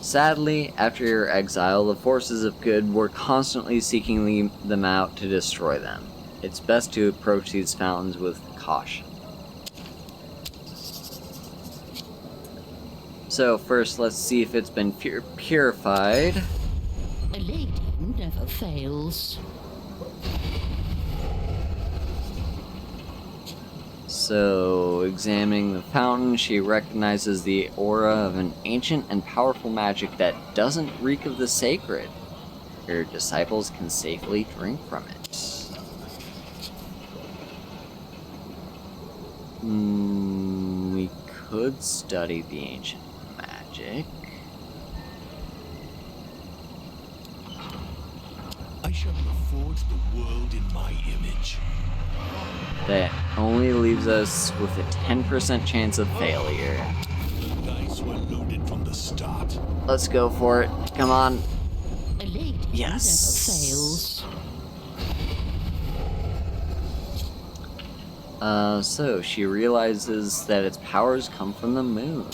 Sadly, after your exile, the forces of good were constantly seeking them out to destroy them. It's best to approach these fountains with caution. So first, let's see if it's been purified. A lady never fails. So, examining the fountain, she recognizes the aura of an ancient and powerful magic that doesn't reek of the sacred. Her disciples can safely drink from it. We could study the ancient magic. I shall reforge the world in my image. That only leaves us with a 10% chance of failure. The dice were loaded from the start. Let's go for it. Come on. A lady Yes. never fails. So she realizes that its powers come from the moon.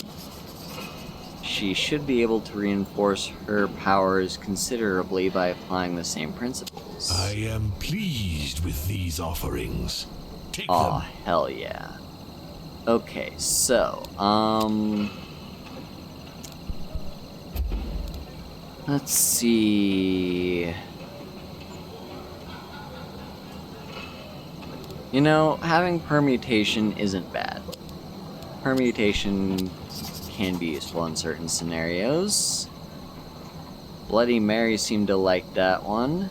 She should be able to reinforce her powers considerably by applying the same principles. I am pleased with these offerings. Take Aw, them. hell yeah. Okay, so, let's see. You know, having permutation isn't bad. Permutation can be useful in certain scenarios. Bloody Mary seemed to like that one.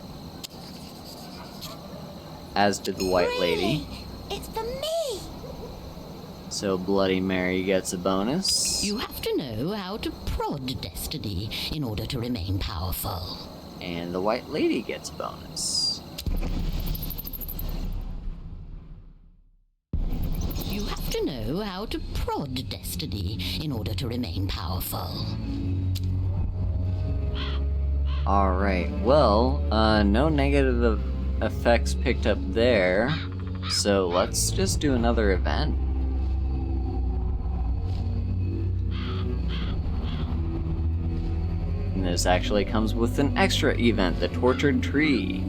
As did the White Lady. It's for me! So Bloody Mary gets a bonus. You have to know how to prod destiny in order to remain powerful. And the White Lady gets a bonus. You have to know how to prod destiny in order to remain powerful. Alright, well, no negative effects picked up there, so let's just do another event. And this actually comes with an extra event, the Tortured Tree.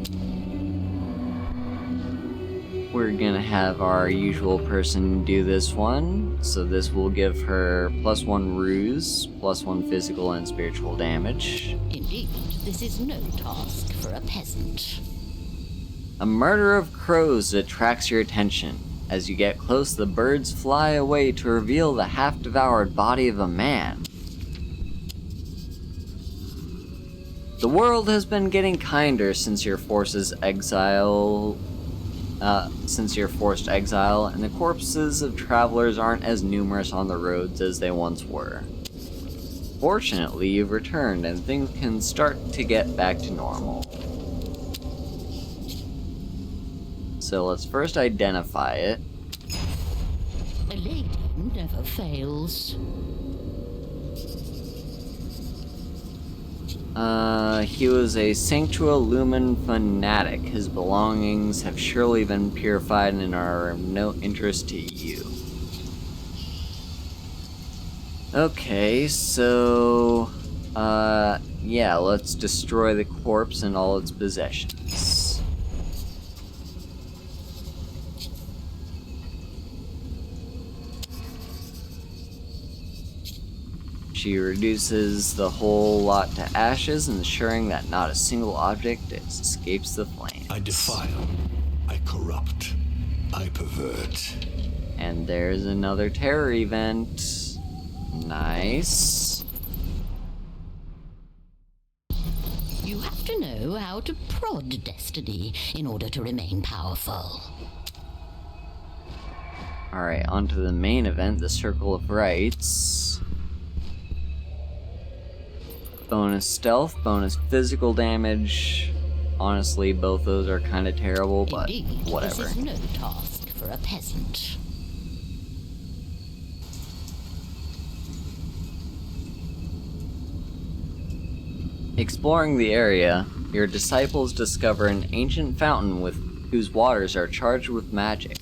We're gonna have our usual person do this one, so this will give her +1 ruse, +1 physical and spiritual damage. Indeed, this is no task for a peasant. A murder of crows attracts your attention. As you get close, the birds fly away to reveal the half-devoured body of a man. The world has been getting kinder since your forced exile, and the corpses of travelers aren't as numerous on the roads as they once were. Fortunately, you've returned and things can start to get back to normal. So let's first identify it. A lady never fails. He was a Sanctua Lumen fanatic. His belongings have surely been purified and are of no interest to you. Okay, so, yeah, let's destroy the corpse and all its possessions. She reduces the whole lot to ashes, ensuring that not a single object escapes the flames. I defile. I corrupt. I pervert. And there's another terror event. Nice. You have to know how to prod destiny in order to remain powerful. Alright, on to the main event, the Circle of Rites. Bonus stealth, bonus physical damage. Honestly, both those are kind of terrible, but Indeed, whatever. this is no task for a peasant. Exploring the area, your disciples discover an ancient fountain whose waters are charged with magic.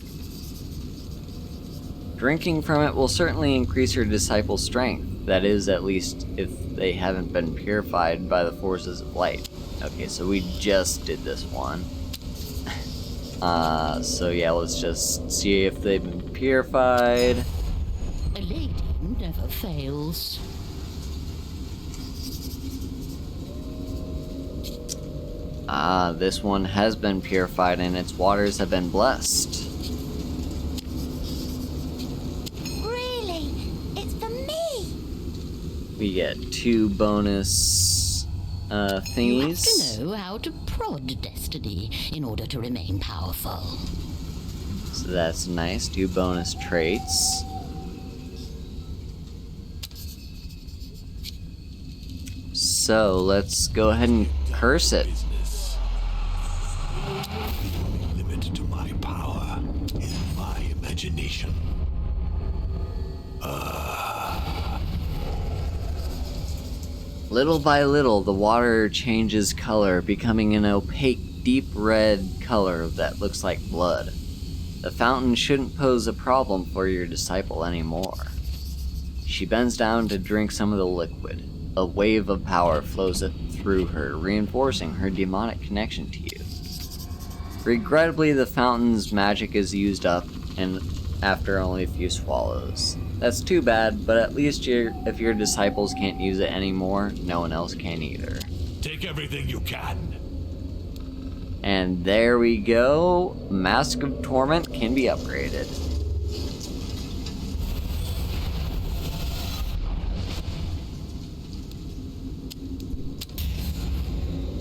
Drinking from it will certainly increase your disciples' strength. That is, at least if they haven't been purified by the forces of light. Okay, so we just did this one. So yeah, let's just see if they've been purified. A lady never fails. This one has been purified and its waters have been blessed. Really? It's for me? We get 2 bonus You have thingies. to know how to prod destiny in order to remain powerful. So that's nice. 2 bonus traits. So let's go ahead and curse it. Business. The only limit to my power is my imagination. Little by little, the water changes color, becoming an opaque, deep red color that looks like blood. The fountain shouldn't pose a problem for your disciple anymore. She bends down to drink some of the liquid. A wave of power flows through her, reinforcing her demonic connection to you. Regrettably, the fountain's magic is used up, and after only a few swallows. That's too bad, but at least if your disciples can't use it anymore, no one else can either. Take everything you can. And there we go. Mask of Torment can be upgraded.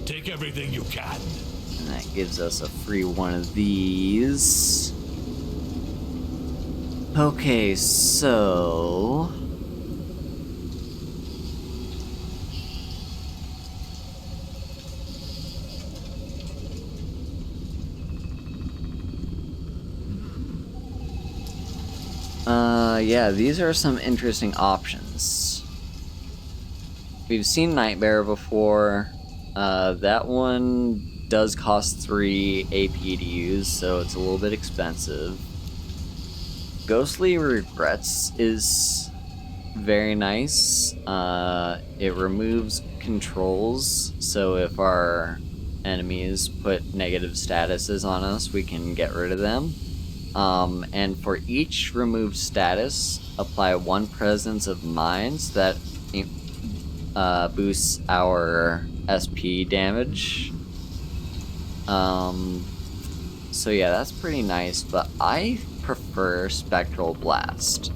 Take everything you can. And that gives us a free one of these. Okay, so... yeah, these are some interesting options. We've seen Nightmare before. That one does cost 3 AP to use, so it's a little bit expensive. Ghostly Regrets is very nice. It removes controls, so if our enemies put negative statuses on us, we can get rid of them. And for each removed status, apply 1 Presence of Minds that boosts our SP damage. So yeah, that's pretty nice, but I prefer Spectral Blast.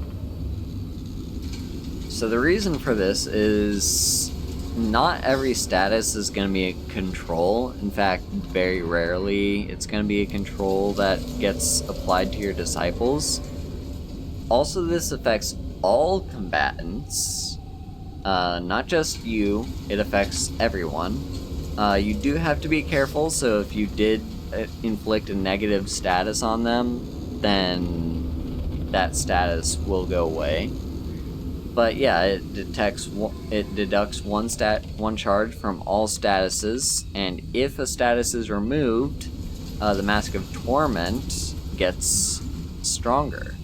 So the reason for this is not every status is going to be a control. In fact, very rarely it's going to be a control that gets applied to your disciples. Also, this affects all combatants, not just you. It affects everyone. You do have to be careful, so if you did inflict a negative status on them, then that status will go away. But yeah, it deducts one charge from all statuses, and if a status is removed, the Mask of Torment gets stronger.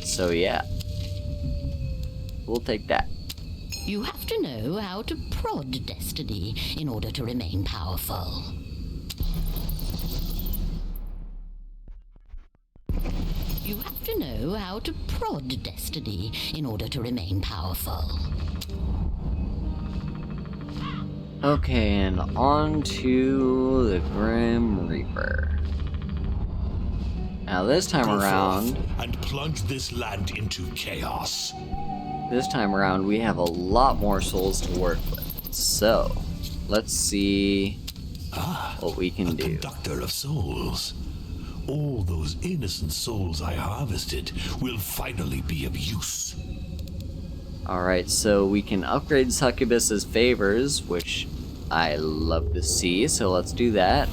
So yeah, we'll take that. You have to know how to prod destiny in order to remain powerful. You have to know how to prod destiny in order to remain powerful. Okay, and on to the Grim Reaper. Now this time Go around, forth and plunge this land into chaos. we have a lot more souls to work with. So, let's see what we can do. Conductor of souls. All those innocent souls I harvested will finally be of use. Alright, so we can upgrade Succubus's favors, which I love to see, so let's do that.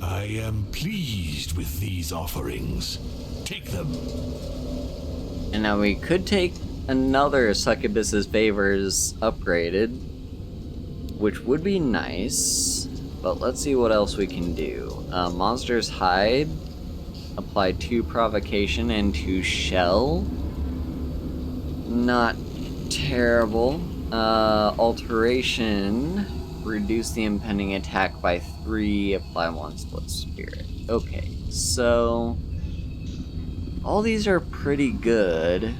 I am pleased with these offerings. Take them. And now we could take another Succubus's favors upgraded, which would be nice. But let's see what else we can do. Monster's Hide. Apply 2 provocation and 2 shell. Not terrible. Alteration. Reduce the impending attack by 3. Apply 1 split spirit. Okay, so all these are pretty good.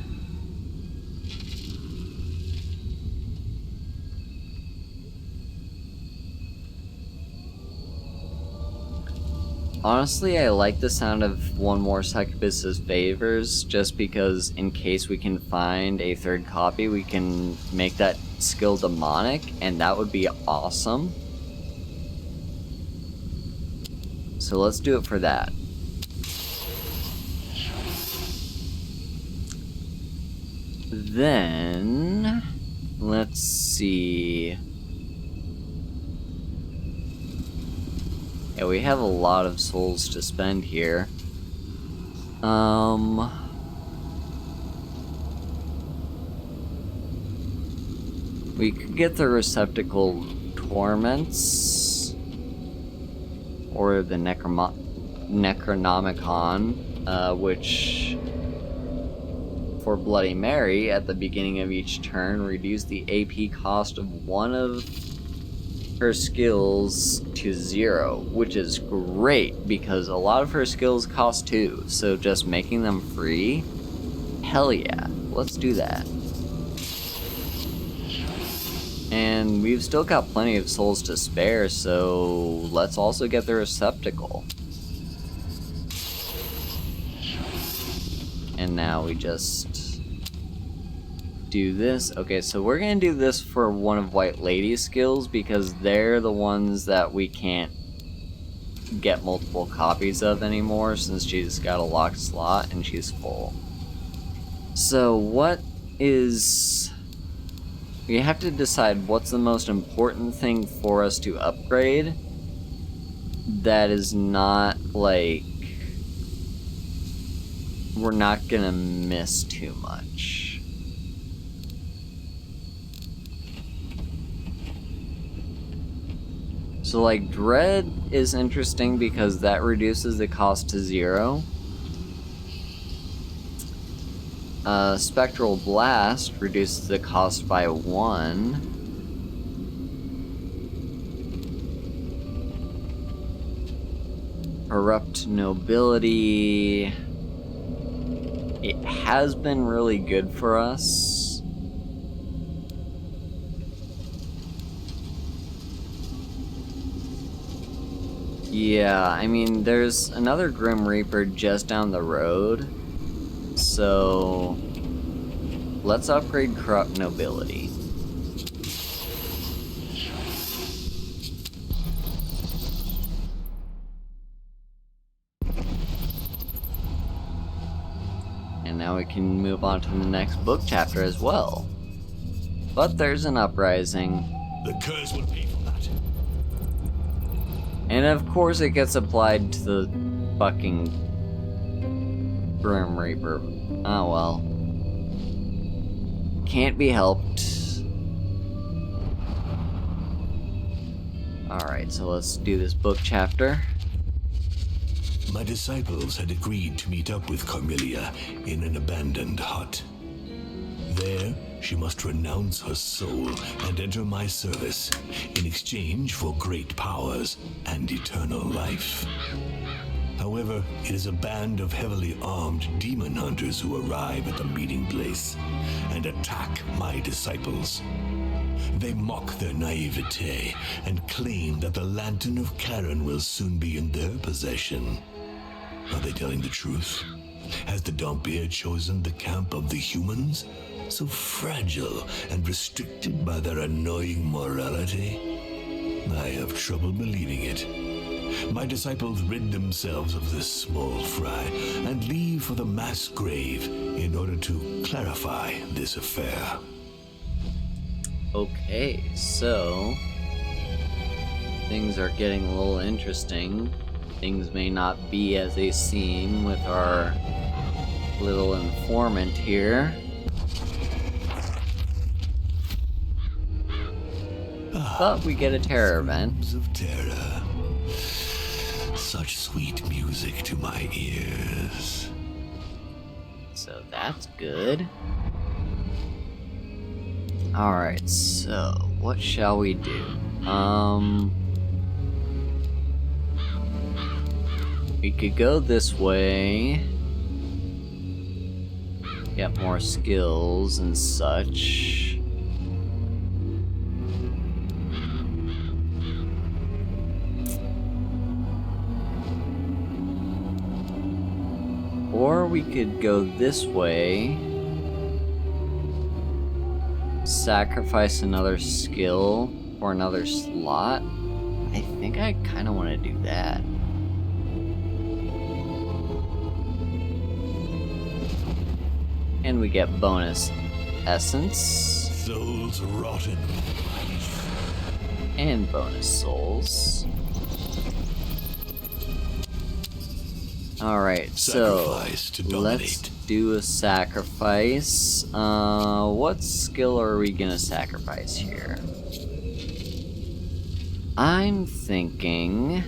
Honestly, I like the sound of one more Succubus's Favors, just because in case we can find a 3rd copy, we can make that skill demonic, and that would be awesome. So let's do it for that. Then, let's see. Yeah, we have a lot of souls to spend here. We could get the Receptacle Torments, or the Necronomicon, which, for Bloody Mary, at the beginning of each turn, reduce the AP cost of one of her skills to 0, which is great because a lot of her skills cost 2, so just making them free, hell yeah, let's do that. And we've still got plenty of souls to spare, so let's also get the Receptacle. And now we just do this. Okay, so we're gonna do this for one of White Lady's skills because they're the ones that we can't get multiple copies of anymore since she's got a locked slot and she's full. So what is... we have to decide what's the most important thing for us to upgrade that is not, like, we're not gonna miss too much. So, like, Dread is interesting because that reduces the cost to 0. Spectral Blast reduces the cost by 1. Corrupt Nobility. It has been really good for us. Yeah, I mean, there's another Grim Reaper just down the road, so let's upgrade Corrupt Nobility. And now we can move on to the next book chapter as well. But there's an uprising. The curse will pay for that. And of course it gets applied to the fucking Grim Reaper. Oh well. Can't be helped. Alright, so let's do this book chapter. My disciples had agreed to meet up with Carmelia in an abandoned hut. There, she must renounce her soul and enter my service in exchange for great powers and eternal life. However, it is a band of heavily armed demon hunters who arrive at the meeting place and attack my disciples. They mock their naivete and claim that the Lantern of Karen will soon be in their possession. Are they telling the truth? Has the Dampir chosen the camp of the humans? So fragile and restricted by their annoying morality? I have trouble believing it. My disciples rid themselves of this small fry and leave for the mass grave in order to clarify this affair. Okay, so things are getting a little interesting. Things may not be as they seem with our little informant here. But we get a terror event. Screams of terror. Such sweet music to my ears. So that's good. Alright, so what shall we do? We could go this way. Get more skills and such. Or we could go this way. Sacrifice another skill for another slot. I think I kind of want to do that. And we get bonus essence. Souls rotten. And bonus souls. Alright, so Sacrifice to let's dominate. do a sacrifice. What skill are we gonna sacrifice here? I'm thinking...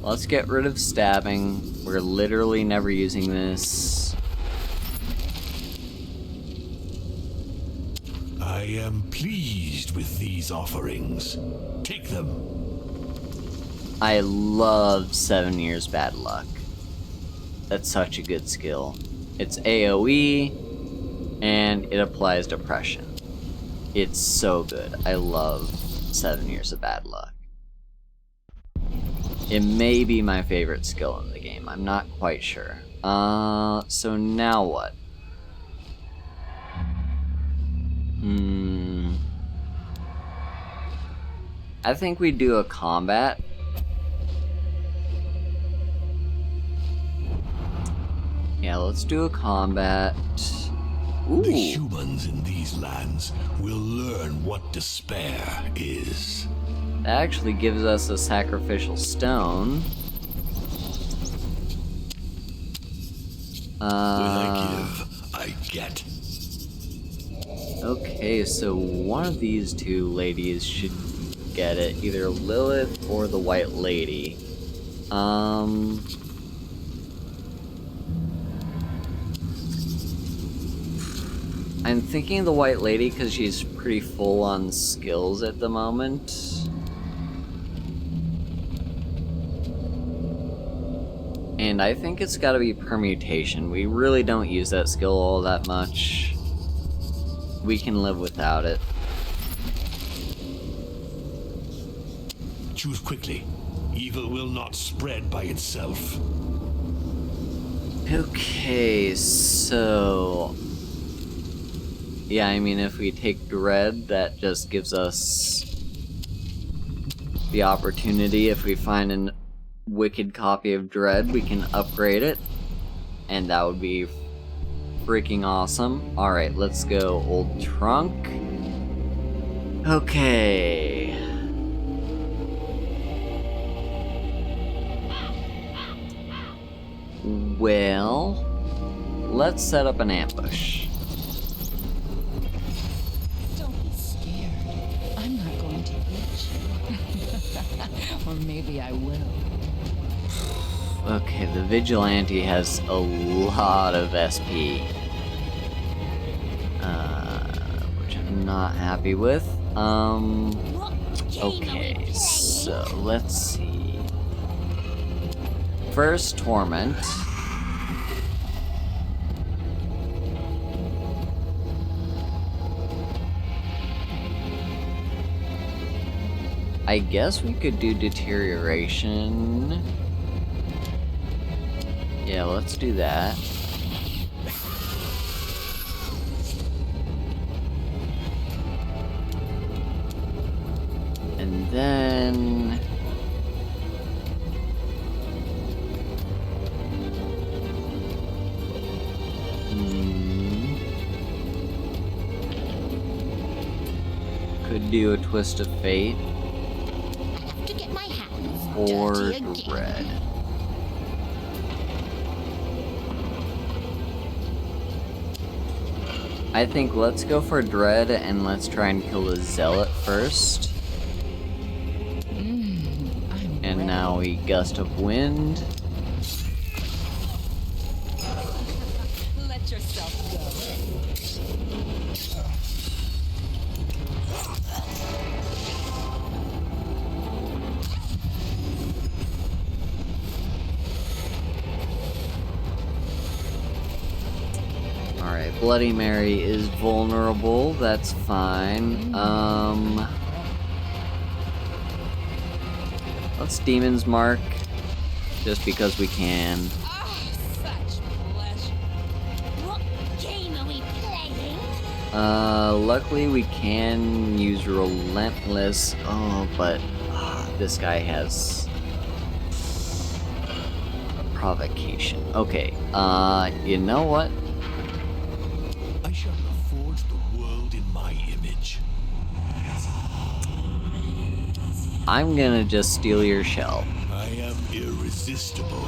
let's get rid of stabbing. We're literally never using this. I am pleased with these offerings. Take them. I love 7 Years Bad Luck. That's such a good skill. It's AoE, and it applies depression. It's so good. I love 7 Years of Bad Luck. It may be my favorite skill in the game. I'm not quite sure. So now what? I think we do a combat. Yeah, let's do a combat. Ooh. The humans in these lands will learn what despair is. That actually gives us a sacrificial stone. When I give, I get. Okay, so one of these two ladies should get it. Either Lilith or the White Lady. I'm thinking the White Lady because she's pretty full on skills at the moment. And I think it's gotta be permutation. We really don't use that skill all that much. We can live without it. Choose quickly. Evil will not spread by itself. Okay, so... yeah, I mean, if we take Dread, that just gives us the opportunity. If we find a wicked copy of Dread, we can upgrade it. And that would be freaking awesome. Alright, let's go Old Trunk. Okay. Well, let's set up an ambush. Don't be scared. I'm not going to eat you. Or maybe I will. Okay, the Vigilante has a lot of SP. Which I'm not happy with. Okay, so let's see. First Torment. I guess we could do Deterioration. Yeah, let's do that. And then... could do a Twist of Fate. To get my hands Or dirty again. Dread. I think let's go for Dread and let's try and kill the Zealot first. And now we Gust of Wind. Let yourself go. Alright, Bloody Mary is vulnerable, that's fine. Let's Demon's Mark, just because we can. Such pleasure. What game are we playing? Luckily we can use Relentless. Oh, but this guy has Provocation. Okay, you know what? I shall forge the world in my image. I'm gonna just steal your shell. I am irresistible.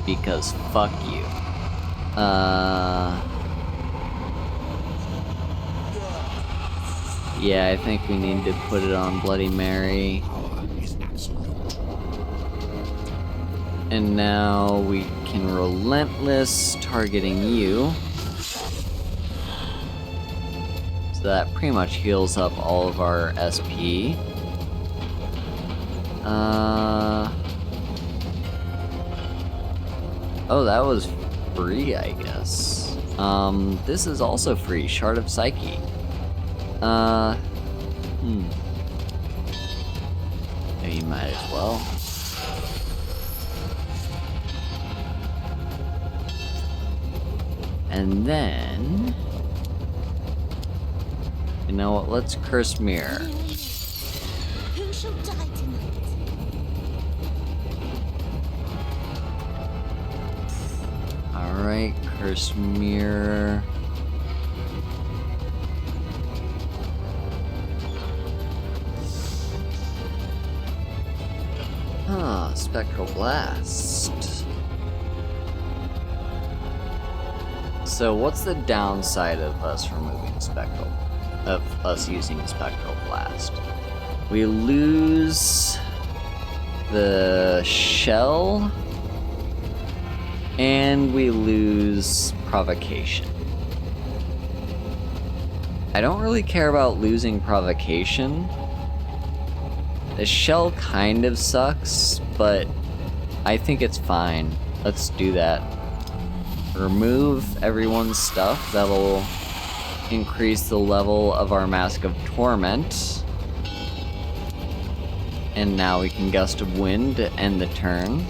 Because fuck you. Yeah, I think we need to put it on Bloody Mary. Power is absolute. And now we can Relentless, targeting you. So that pretty much heals up all of our SP. Oh, that was free, I guess. This is also free, Shard of Psyche. Maybe might as well. And then... You know what, let's Curse Mirror. Who shall die tonight? Alright, Curse Mirror. Spectral Blast. So what's the downside of us removing using Spectral Blast? We lose the shell and we lose Provocation. I don't really care about losing Provocation. The shell kind of sucks, but I think it's fine. Let's do that. Remove everyone's stuff. That'll increase the level of our Mask of Torment. And now we can Gust of Wind to end the turn.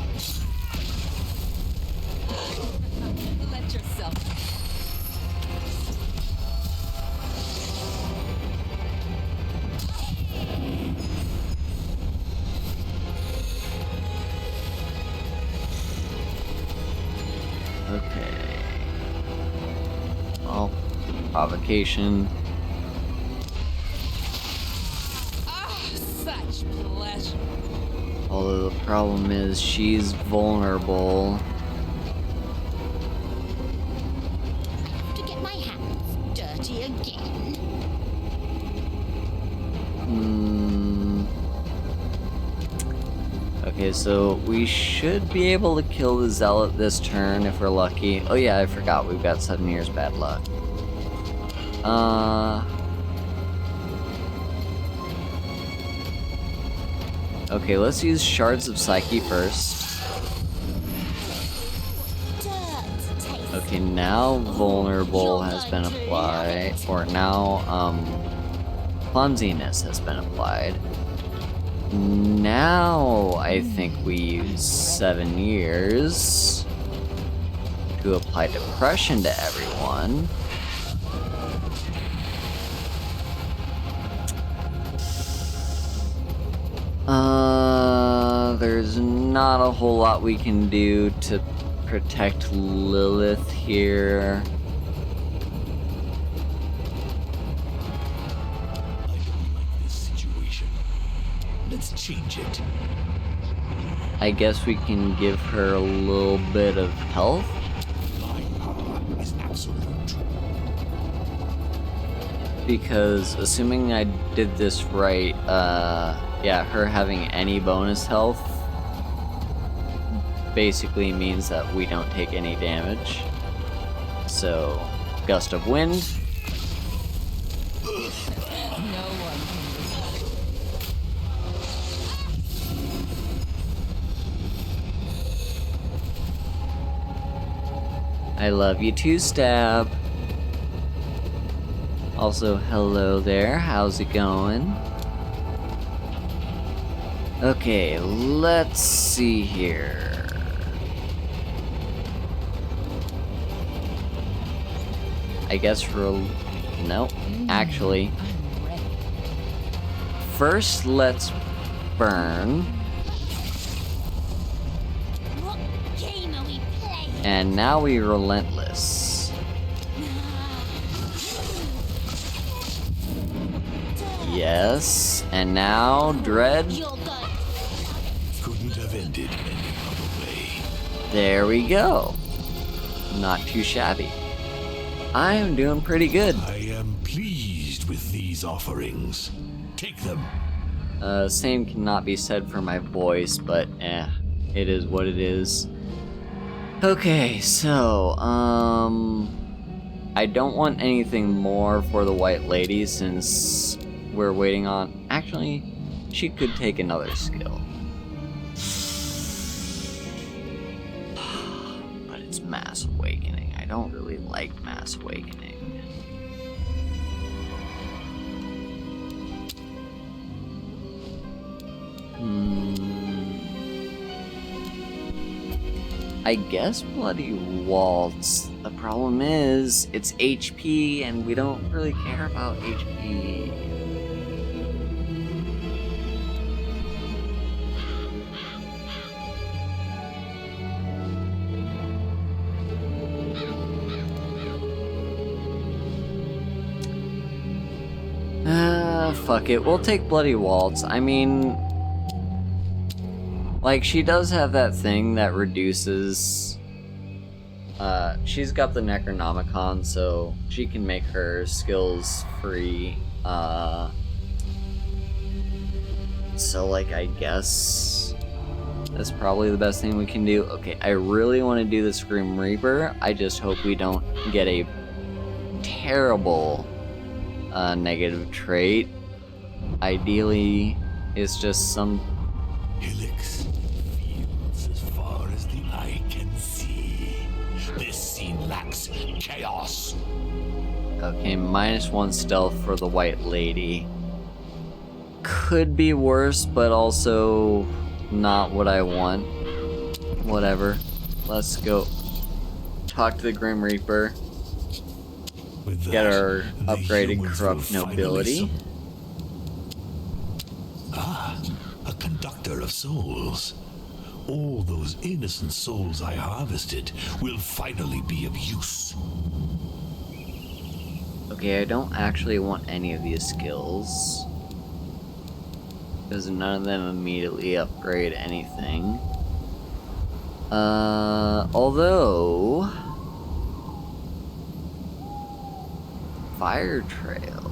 Let yourself go. Okay. Well, Provocation. Such pleasure. Although the problem is she's vulnerable. To get my hands dirty again. Okay, so we should be able to kill the Zealot this turn if we're lucky. Oh yeah, I forgot, we've got 7 years bad luck. Okay, let's use Shards of Psyche first. Dirt taste. Okay, now Vulnerable has been applied, or now, Clumsiness has been applied. Now, I think we use 7 years to apply Depression to everyone. There's not a whole lot we can do to protect Lilith here. I don't like this situation. Let's change it. I guess we can give her a little bit of health. My power is absolute. because assuming I did this right, yeah, her having any bonus health basically means that we don't take any damage. So, gust of wind. No one can resist. I love you too, Stab. Also, hello there. How's it going? Okay, let's see here. I guess for... Nope. Actually, I'm ready. first let's burn. What game are we playing? And now we relentless. Yes. And now dread. You're good. Couldn't have ended any other way. There we go. Not too shabby. I'm doing pretty good. I am pleased with these offerings. Take them. Same cannot be said for my voice, but it is what it is. Okay, so, I don't want anything more for the White Lady since we're waiting on... Actually, she could take another skill. But it's Mass Awakening. I don't really like Mass Awakening. I guess Bloody Waltz. The problem is, it's HP, and we don't really care about HP. Fuck it. We'll take Bloody Waltz. I mean... Like, she does have that thing that reduces... she's got the Necronomicon, so she can make her skills free. So, like, I guess... That's probably the best thing we can do. Okay, I really want to do the Scream Reaper. I just hope we don't get a terrible negative trait. Ideally, it's just some... Helix fields as far as the eye can see. This scene lacks chaos. Okay, -1 stealth for the White Lady. Could be worse, but also not what I want. Whatever. Let's go talk to the Grim Reaper. With that, Get our the upgraded humans corrupt will finally nobility. A conductor of souls. All those innocent souls I harvested will finally be of use. Okay, I don't actually want any of these skills, because none of them immediately upgrade anything. Although... Fire Trail...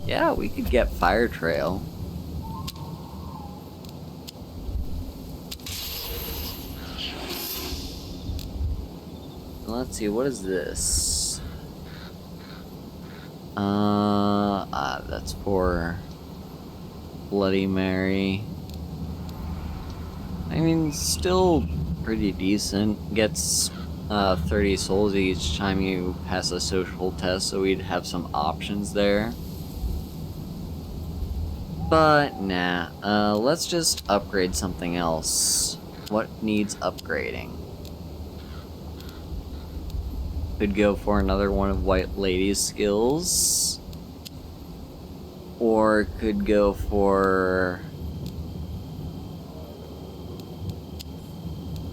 Yeah, we could get Fire Trail. Let's see, what is this? That's for Bloody Mary. I mean, still pretty decent. Gets 30 souls each time you pass a social test, so we'd have some options there. But nah, let's just upgrade something else. What needs upgrading? Could go for another one of White Lady's skills. Or could go for...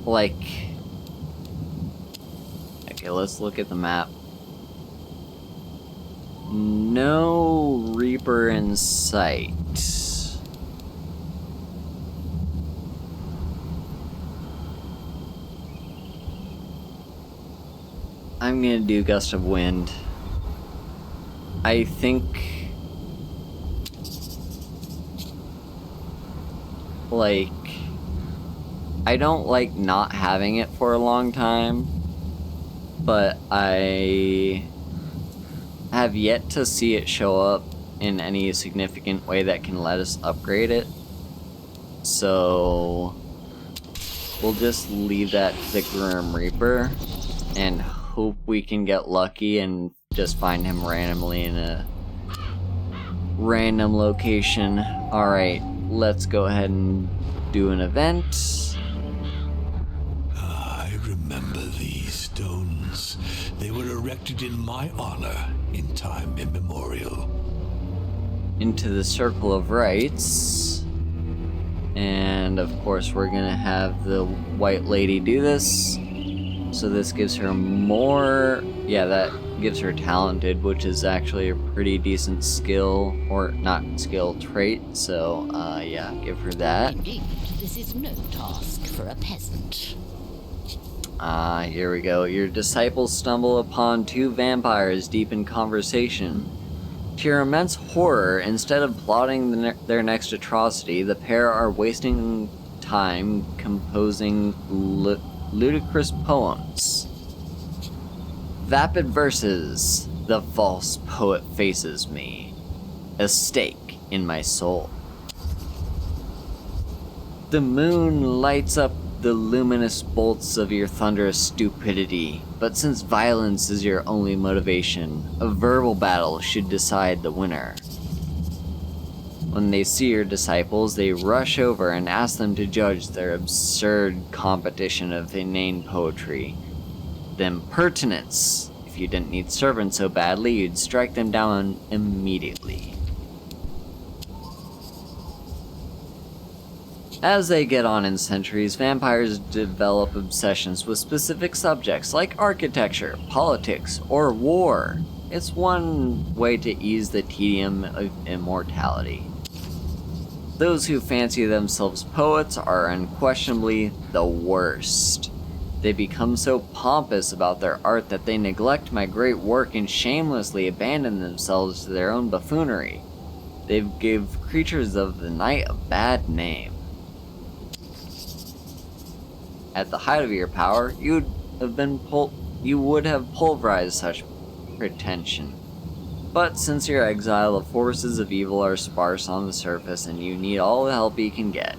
like... Okay, let's look at the map. No Reaper in sight. I'm gonna do Gust of Wind. I think, like, I don't like not having it for a long time, but I have yet to see it show up in any significant way that can let us upgrade it. So we'll just leave that to the Grim Reaper and hope we can get lucky and just find him randomly in a random location. Alright, let's go ahead and do an event. I remember these stones. They were erected in my honor in time immemorial. Into the Circle of Rites. And of course we're gonna have the White Lady do this. So this gives her more... yeah, that gives her Talented, which is actually a pretty decent skill, or not skill, trait. So, yeah, give her that. Indeed, this is no task for a peasant. Here we go. Your disciples stumble upon two vampires deep in conversation. To your immense horror, instead of plotting their next atrocity, the pair are wasting time composing ludicrous poems. Vapid verses. The false poet faces me. A stake in my soul. The moon lights up the luminous bolts of your thunderous stupidity, but since violence is your only motivation, a verbal battle should decide the winner. When they see your disciples, they rush over and ask them to judge their absurd competition of inane poetry. Then pertinence. If you didn't need servants so badly, you'd strike them down immediately. As they get on in centuries, vampires develop obsessions with specific subjects like architecture, politics, or war. It's one way to ease the tedium of immortality. Those who fancy themselves poets are unquestionably the worst. They become so pompous about their art that they neglect my great work and shamelessly abandon themselves to their own buffoonery. They give creatures of the night a bad name. At the height of your power, you would have pulverized such pretension. But since your exile, the forces of evil are sparse on the surface, and you need all the help you can get.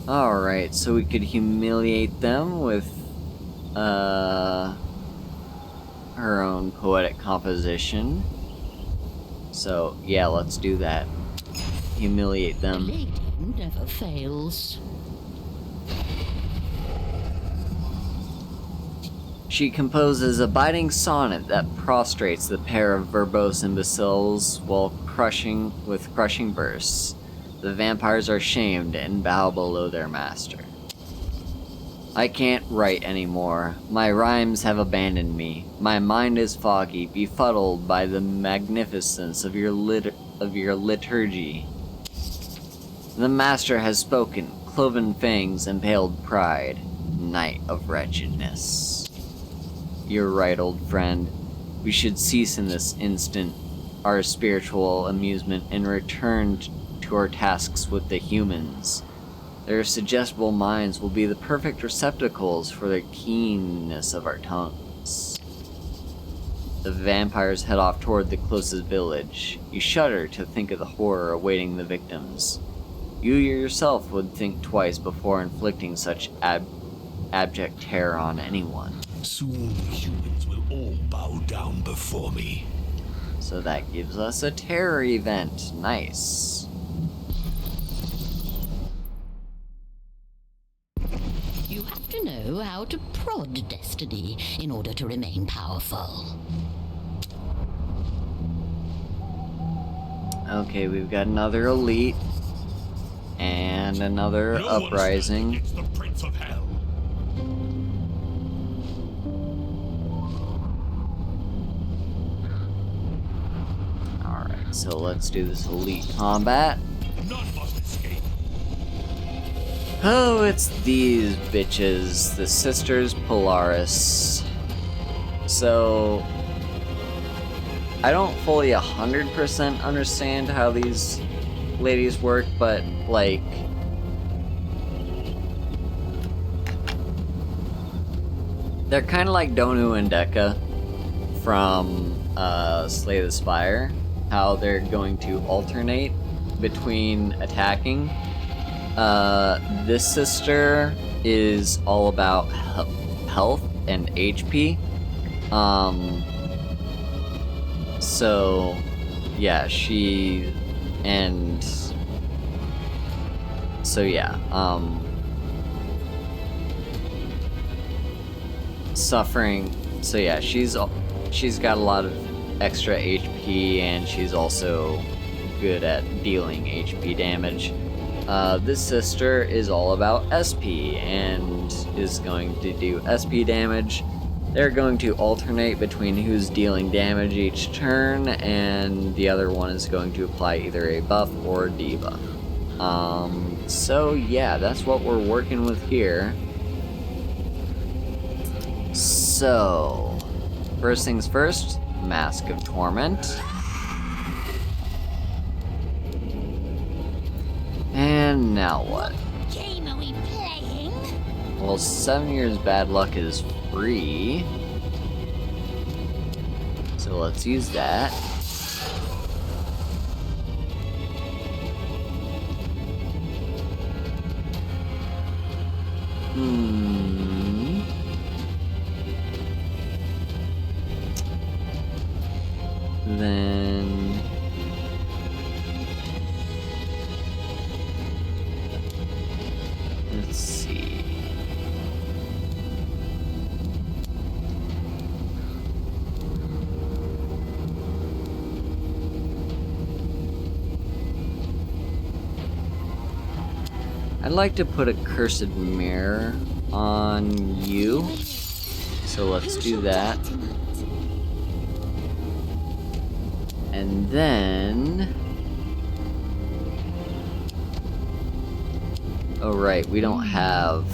Alright, so we could humiliate them with her own poetic composition. So, yeah, let's do that. Humiliate them. Lady never fails. She composes a biting sonnet that prostrates the pair of verbose imbeciles while crushing bursts. The vampires are shamed and bow below their master. I can't write anymore. My rhymes have abandoned me. My mind is foggy, befuddled by the magnificence of your liturgy. The master has spoken, cloven fangs, impaled pride, night of wretchedness. You're right, old friend. We should cease in this instant our spiritual amusement and return to our tasks with the humans. Their suggestible minds will be the perfect receptacles for the keenness of our tongues. The vampires head off toward the closest village. You shudder to think of the horror awaiting the victims. You yourself would think twice before inflicting such abject terror on anyone. Soon humans will all bow down before me. So that gives us a terror event. Nice. You have to know how to prod destiny in order to remain powerful. Okay, we've got another elite. And another uprising. It's the Prince of Hell. Alright, so let's do this elite combat. None must escape. Oh, it's these bitches, the Sisters Polaris. So, I don't fully 100% understand how these ladies work, but, like, they're kind of like Donu and Dekka from Slay the Spire, how they're going to alternate between attacking. This sister is all about health and HP. So, yeah, suffering. So yeah, she's got a lot of extra HP, and she's also good at dealing HP damage. This sister is all about SP and is going to do SP damage. They're going to alternate between who's dealing damage each turn, and the other one is going to apply either a buff or a debuff. So yeah, that's what we're working with here. So, first things first, Mask of Torment. And now what? What game are we playing? Well, 7 years bad luck is free. So let's use that. Then let's see. I'd like to put a cursed mirror on you. So let's do that. And then... oh right, we don't have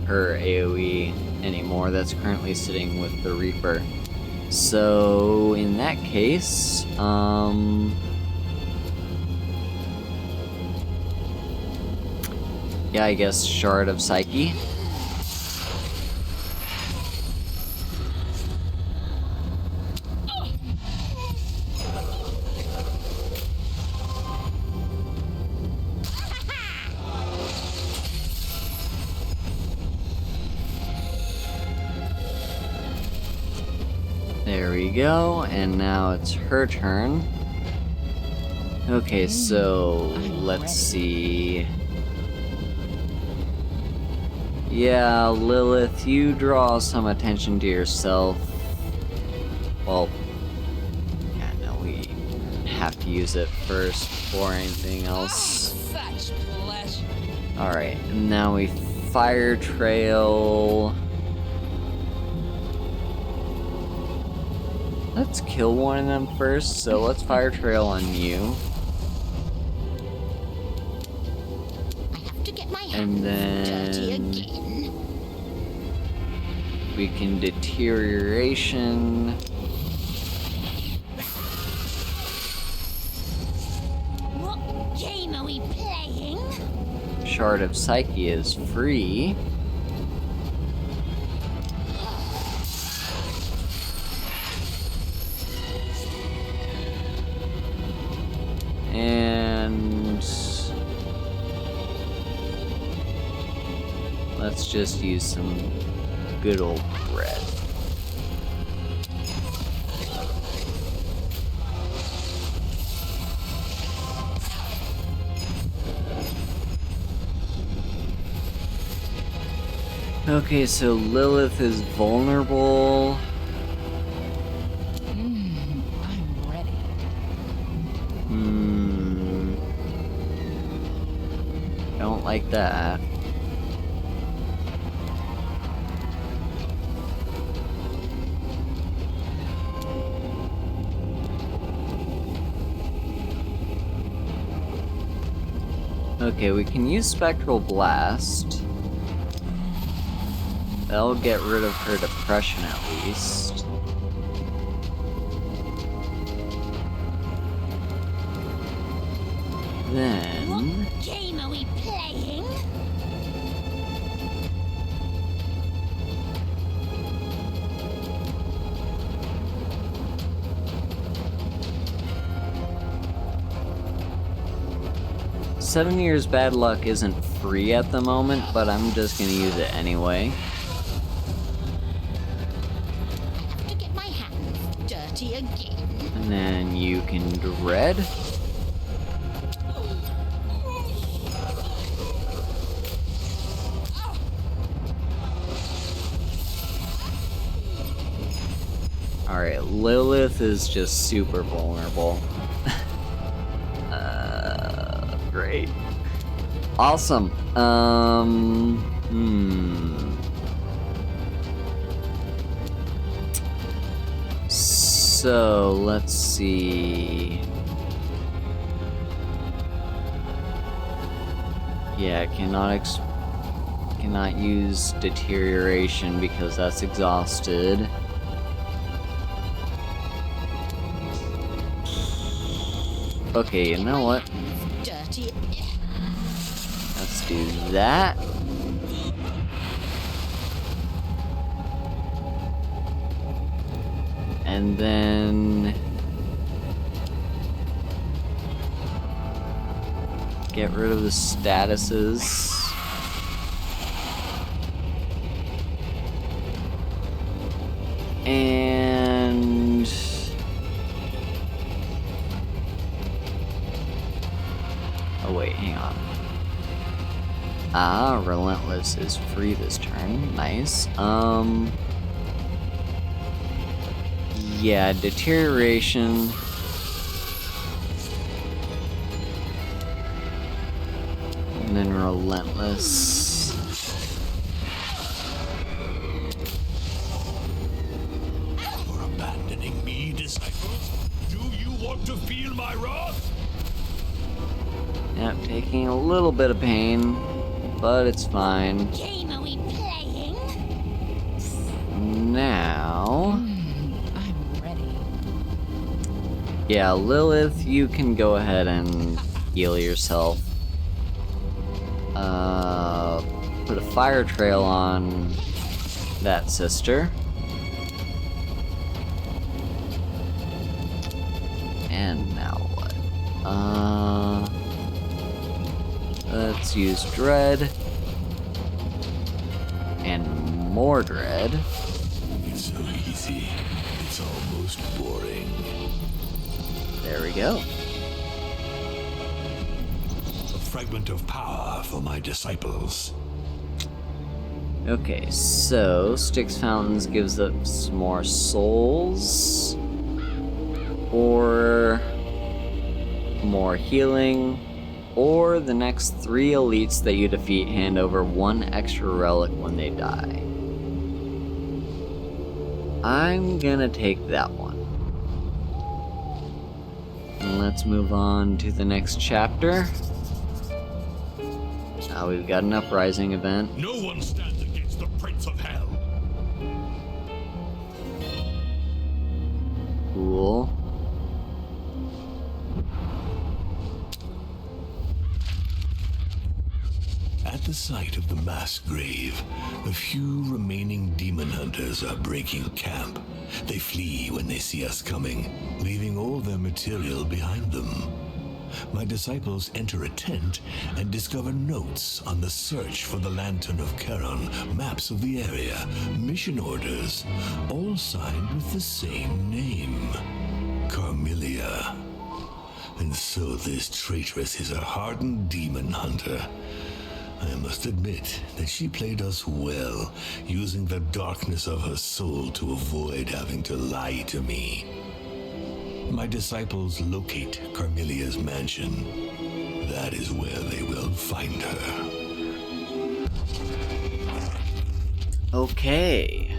her AoE anymore. That's currently sitting with the Reaper. So in that case, yeah, I guess Shard of Psyche. There we go, and now it's her turn. Okay, so let's see. Yeah, Lilith, you draw some attention to yourself. Well, yeah, no, we have to use it first before anything else. Such pleasure. Alright, and now we Fire Trail. Let's kill one of them first, so let's Fire Trail on you. I have to get my And hands dirty then again. we can Deterioration. What game are we playing? Shard of Psyche is free. And let's just use some good old bread. Okay, so Lilith is vulnerable. I'm ready. Don't like that. Okay, we can use Spectral Blast. That'll get rid of her depression at least. Then... What game are we playing? Seven Years Bad Luck isn't free at the moment, but I'm just gonna use it anyway. I have to get my hands dirty again. And then you can Dread. Alright, Lilith is just super vulnerable. Great. Awesome. So, let's see. Yeah, cannot use Deterioration because that's exhausted. Okay, you know what? Dirty. Let's do that. And then... get rid of the statuses. And... oh wait, hang on. Ah, Relentless is free this turn. Nice. Yeah, Deterioration. And then Relentless. You're abandoning me, disciples? Do you want to feel my wrath? Yep, taking a little bit of pain, but it's fine. Game are we playing? Now... I'm ready. yeah, Lilith, you can go ahead and heal yourself. Put a fire trail on that sister. And now what? Let's use Dread. And more Dread. It's so easy. It's almost boring. There we go. A fragment of power for my disciples. Okay, so Styx Fountains gives us more souls, or more healing, or the next 3 elites that you defeat hand over 1 extra relic when they die. I'm gonna take that one. And let's move on to the next chapter. Now we've got an uprising event. No one stands against the Prince of Hell. Cool. At the site of the mass grave, a few remaining demon hunters are breaking camp. They flee when they see us coming, leaving all their material behind them. My disciples enter a tent and discover notes on the search for the Lantern of Charon, maps of the area, mission orders, all signed with the same name, Carmelia. And so this traitress is a hardened demon hunter. I must admit that she played us well, using the darkness of her soul to avoid having to lie to me. My disciples locate Carmelia's mansion. That is where they will find her. Okay.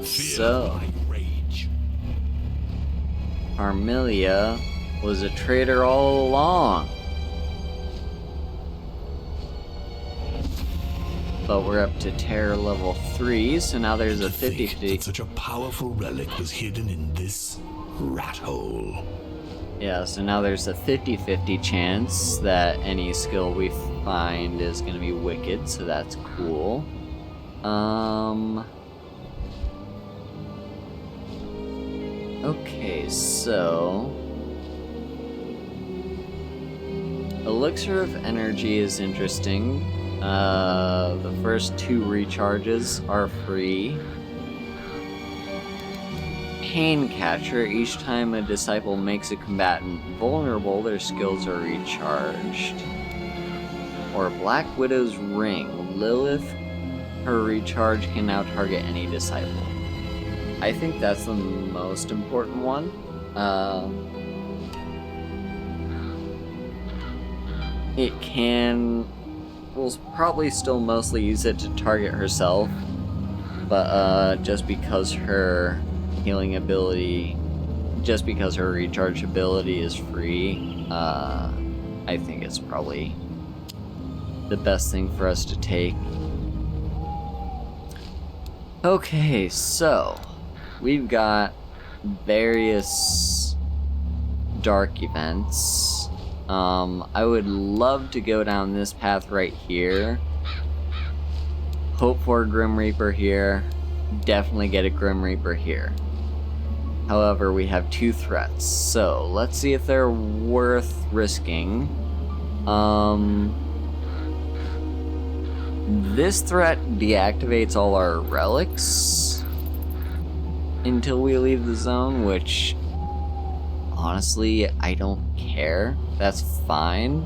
So, My rage. Carmelia was a traitor all along. but we're up to terror level 3, so now there's a To think 50-50. that such a powerful relic was hidden in this rat hole. Yeah, so now there's a 50-50 chance that any skill we find is going to be wicked, so that's cool. Okay, so... Elixir of Energy is interesting. The first 2 recharges are free. Pain Catcher. Each time a disciple makes a combatant vulnerable, their skills are recharged. Or Black Widow's Ring. Lilith, her recharge can now target any disciple. I think that's the most important one. It can... We'll probably still mostly use it to target herself, but just because her healing ability, just because her recharge ability is free, I think it's probably the best thing for us to take. Okay, so we've got various dark events. I would love to go down this path right here. Hope for a Grim Reaper here. Definitely get a Grim Reaper here. However, we have 2 threats, so let's see if they're worth risking. This threat deactivates all our relics until we leave the zone, which honestly, I don't care. That's fine.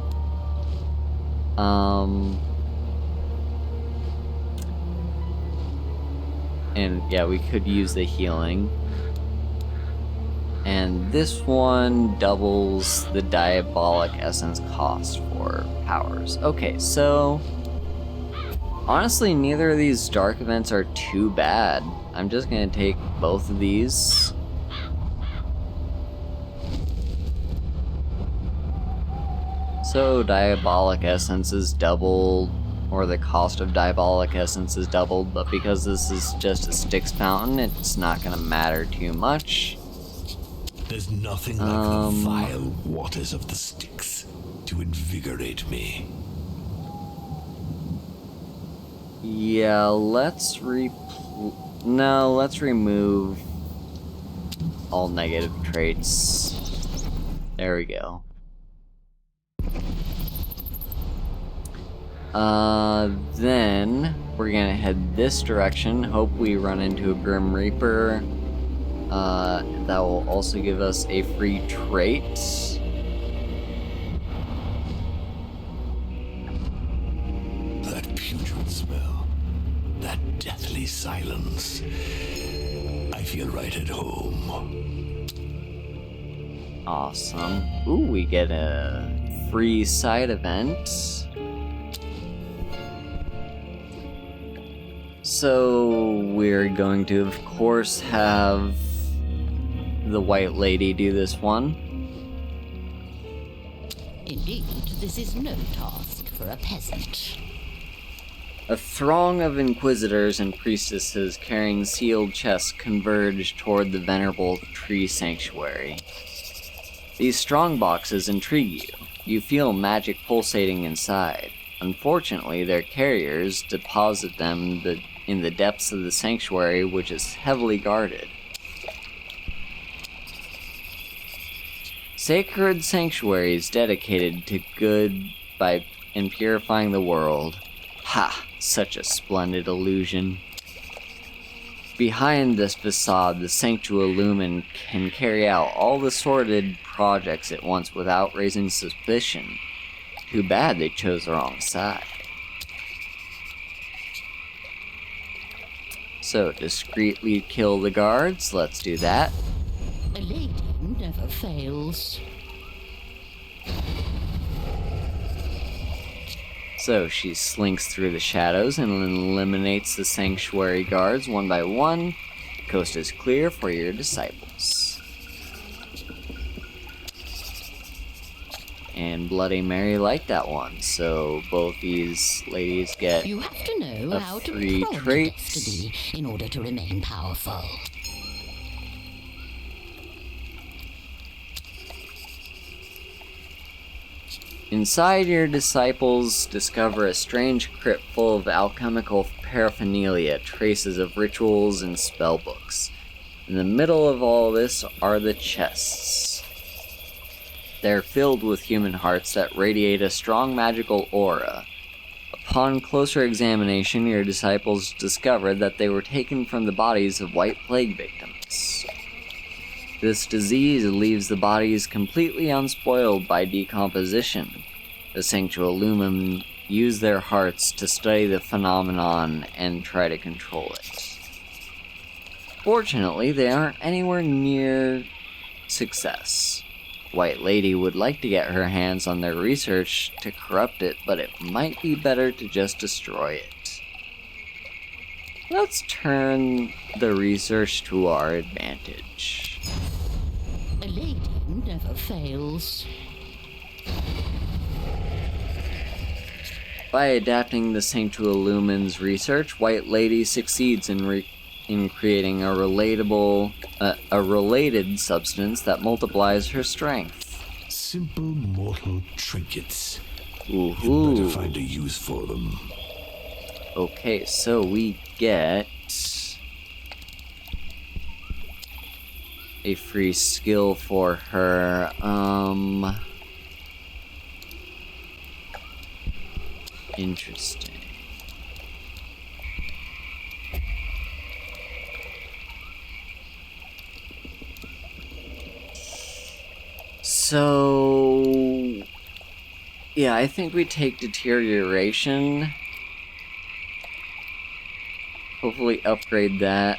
And yeah, we could use the healing. And this one doubles the Diabolic Essence cost for powers. Okay, so honestly, neither of these dark events are too bad. I'm just gonna take both of these. So Diabolic Essence is doubled, or the cost of Diabolic Essence is doubled, but because this is just a Styx fountain, it's not gonna matter too much. There's nothing like the vile waters of the Styx to invigorate me. Yeah, let's remove all negative traits. There we go. Then we're gonna head this direction. Hope we run into a Grim Reaper. That will also give us a free trait. That putrid smell. That deathly silence. I feel right at home. Awesome. Ooh, we get a free side event. So we're going to, of course, have the White Lady do this one. Indeed, this is no task for a peasant. A throng of inquisitors and priestesses carrying sealed chests converge toward the venerable tree sanctuary. These strong boxes intrigue you. You feel magic pulsating inside. Unfortunately, their carriers deposit them in the depths of the sanctuary, which is heavily guarded. Sacred sanctuaries dedicated to good and purifying the world. Ha! Such a splendid illusion. Behind this facade, the Sanctualumen can carry out all the sordid projects at once without raising suspicion. Too bad they chose the wrong side. So, discreetly kill the guards. Let's do that. A lady never fails. So, she slinks through the shadows and eliminates the sanctuary guards one by one. The coast is clear for your disciples. And Bloody Mary liked that one, so both these ladies get You have to know a how to free prod trait. destiny in order to remain powerful. Inside, your disciples discover a strange crypt full of alchemical paraphernalia, traces of rituals and spellbooks. In the middle of all this are the chests. They're filled with human hearts that radiate a strong magical aura. Upon closer examination, your disciples discovered that they were taken from the bodies of White Plague victims. This disease leaves the bodies completely unspoiled by decomposition. The Sanctualumum use their hearts to study the phenomenon and try to control it. Fortunately, they aren't anywhere near success. White Lady would like to get her hands on their research to corrupt it, but it might be better to just destroy it. Let's turn the research to our advantage. A lady never fails. By adapting the Sanctualumen's research, White Lady succeeds in creating a related substance that multiplies her strength. Simple mortal trinkets. Ooh. You better find a use for them. Okay, so we get a free skill for her. Interesting. So, yeah, I think we take deterioration. Hopefully upgrade that.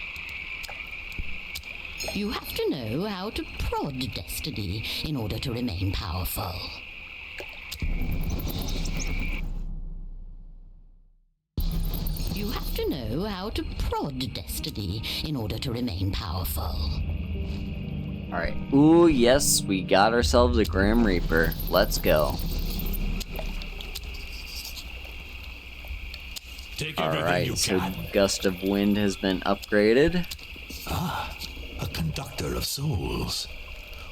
You have to know how to prod destiny in order to remain powerful. You have to know how to prod destiny in order to remain powerful. Alright. Ooh, yes, we got ourselves a Grim Reaper. Let's go. Take everything you Alright, so can. Gust of Wind has been upgraded. A conductor of souls.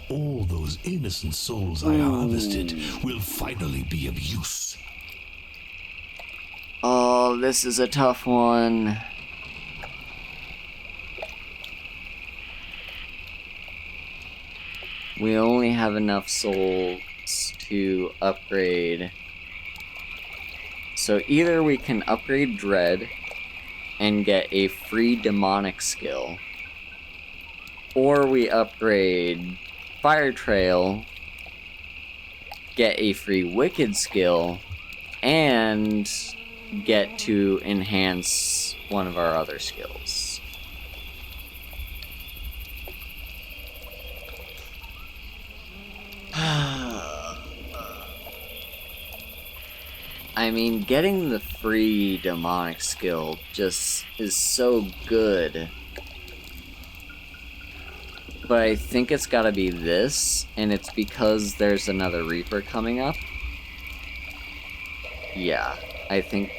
All those innocent souls I harvested will finally be of use. Oh, this is a tough one. We only have enough souls to upgrade. So either we can upgrade Dread and get a free demonic skill, or we upgrade Fire Trail, get a free Wicked skill, and get to enhance one of our other skills. I mean, getting the free demonic skill just is so good. But I think it's gotta be this, and it's because there's another Reaper coming up. Yeah, I think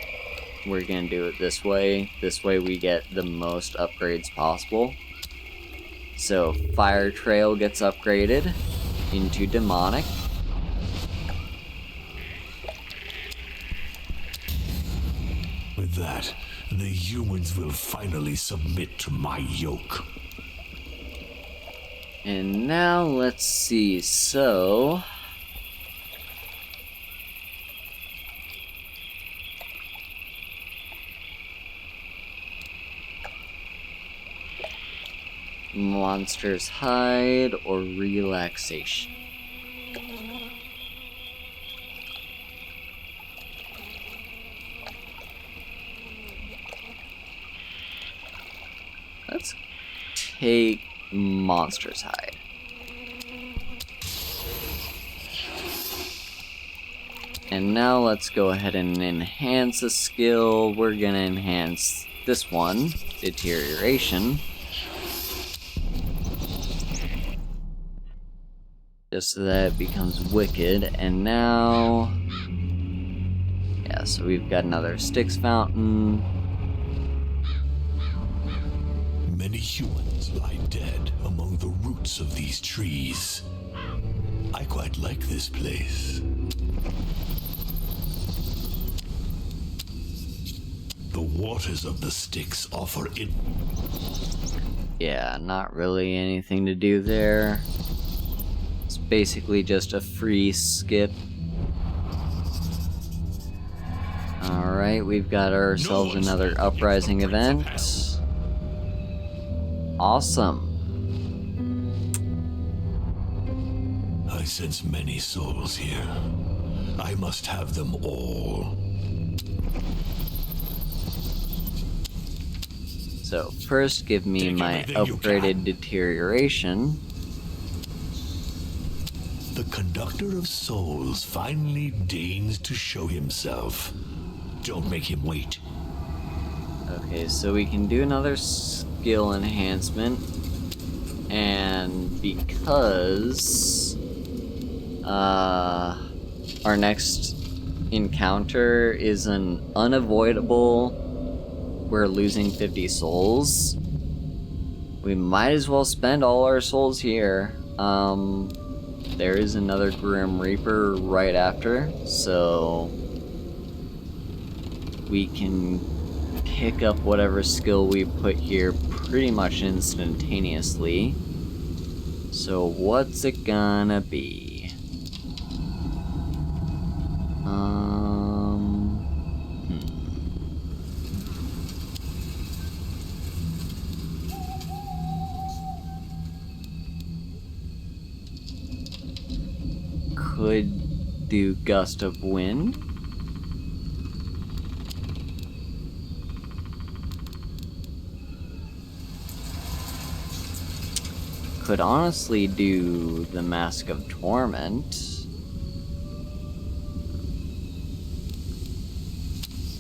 we're gonna do it this way. This way we get the most upgrades possible. So, Fire Trail gets upgraded into demonic. With that, the humans will finally submit to my yoke. And now let's see, so... Monster's Hide or Relaxation. Let's take Monster's Hide. And now let's go ahead and enhance a skill. We're gonna enhance this one, Deterioration. just so that it becomes wicked. And now, yeah, so we've got another Styx fountain. Many humans lie dead among the roots of these trees. I quite like this place. The waters of the Styx offer it. Yeah, not really anything to do there. It's basically just a free skip. Alright, we've got ourselves another uprising event. Awesome. I sense many souls here. I must have them all. So first give me Take my everything you upgraded can. deterioration. The conductor of souls finally deigns to show himself. Don't make him wait. Okay, so we can do another skill enhancement. And because our next encounter is an unavoidable, we're losing 50 souls, we might as well spend all our souls here. There is another Grim Reaper right after, so we can pick up whatever skill we put here pretty much instantaneously. So what's it gonna be? Could do Gust of Wind. Could honestly do the Mask of Torment.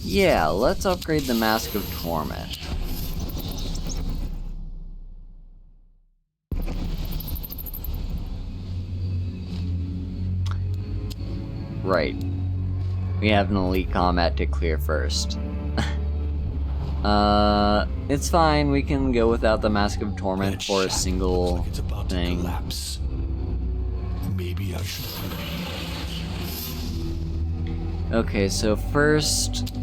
Yeah, let's upgrade the Mask of Torment. Right. We have an elite combat to clear first. It's fine, we can go without the Mask of Torment That for a shaft single looks like it's about to thing. collapse. Maybe I should. Okay, so first,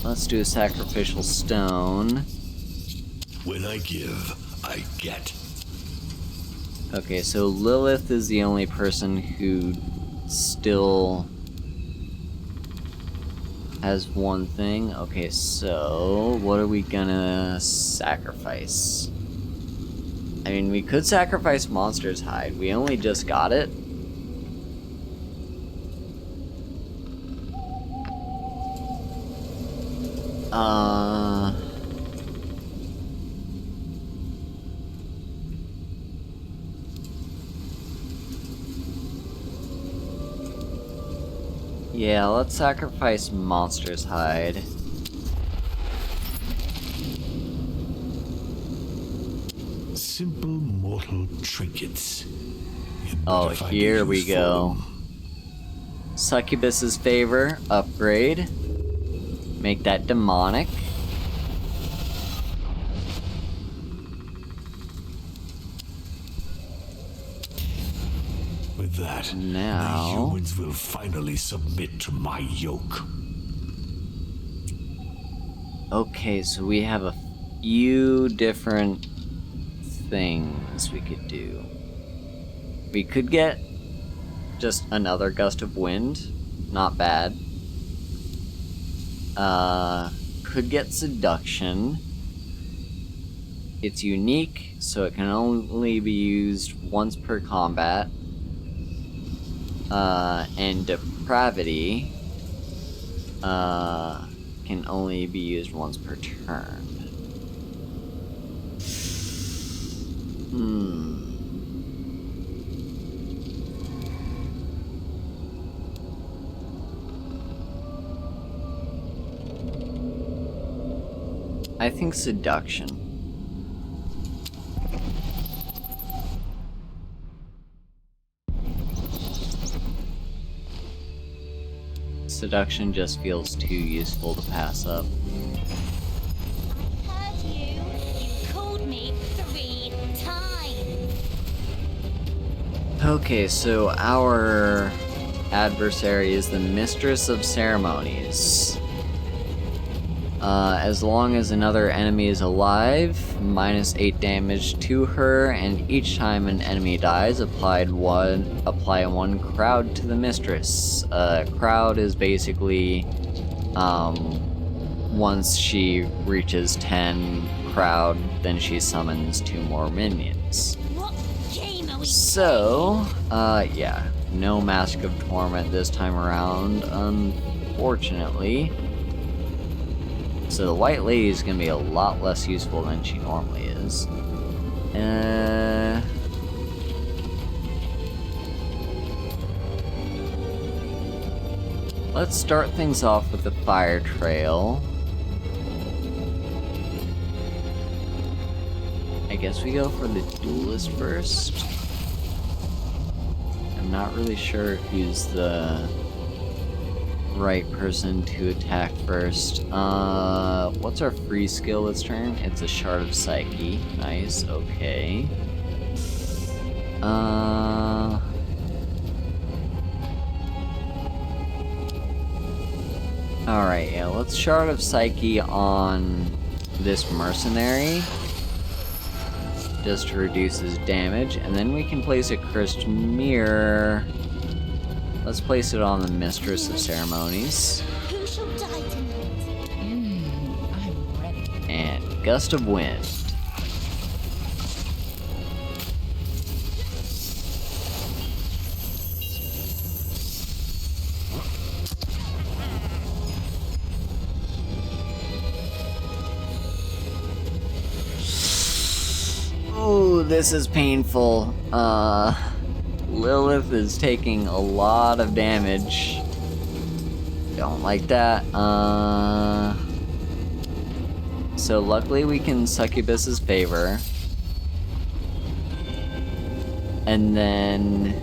let's do a Sacrificial Stone. When I give, I get. Okay, so Lilith is the only person who still has one thing. Okay, so what are we gonna sacrifice? I mean, we could sacrifice Monster's Hide. We only just got it. Yeah, let's sacrifice Monster's Hide. Simple mortal trinkets. You'd Oh, better find a here we use for go. them. Succubus's Favor, upgrade. Make that demonic. With that, Now- the humans will finally submit to my yoke. Okay, so we have a few different things we could do. We could get just another Gust of Wind. Not bad. Could get Seduction. It's unique, so it can only be used once per combat. And Depravity can only be used once per turn. I think Seduction. Seduction just feels too useful to pass up. I heard you. You called me 3 times. Okay, so our adversary is the Mistress of Ceremonies. As long as another enemy is alive, -8 damage to her, and each time an enemy dies, apply 1 crowd to the Mistress. Crowd is basically, once she reaches 10 crowd, then she summons 2 more minions. What game are we So, yeah, no Mask of Torment this time around, unfortunately. So the White Lady is going to be a lot less useful than she normally is. Let's start things off with the Fire Trail. I guess we go for the Duelist first. I'm not really sure who's the right person to attack first. What's our free skill this turn? It's a Shard of Psyche. Nice, okay. Alright, yeah, let's Shard of Psyche on this mercenary. Just to reduce his damage, and then we can place a Cursed Mirror. Let's place it on the Mistress of Ceremonies. Who shall die tonight? I'm ready. And Gust of Wind. Ooh, this is painful. Lilith is taking a lot of damage. Don't like that. So luckily we can Succubus's favor. And then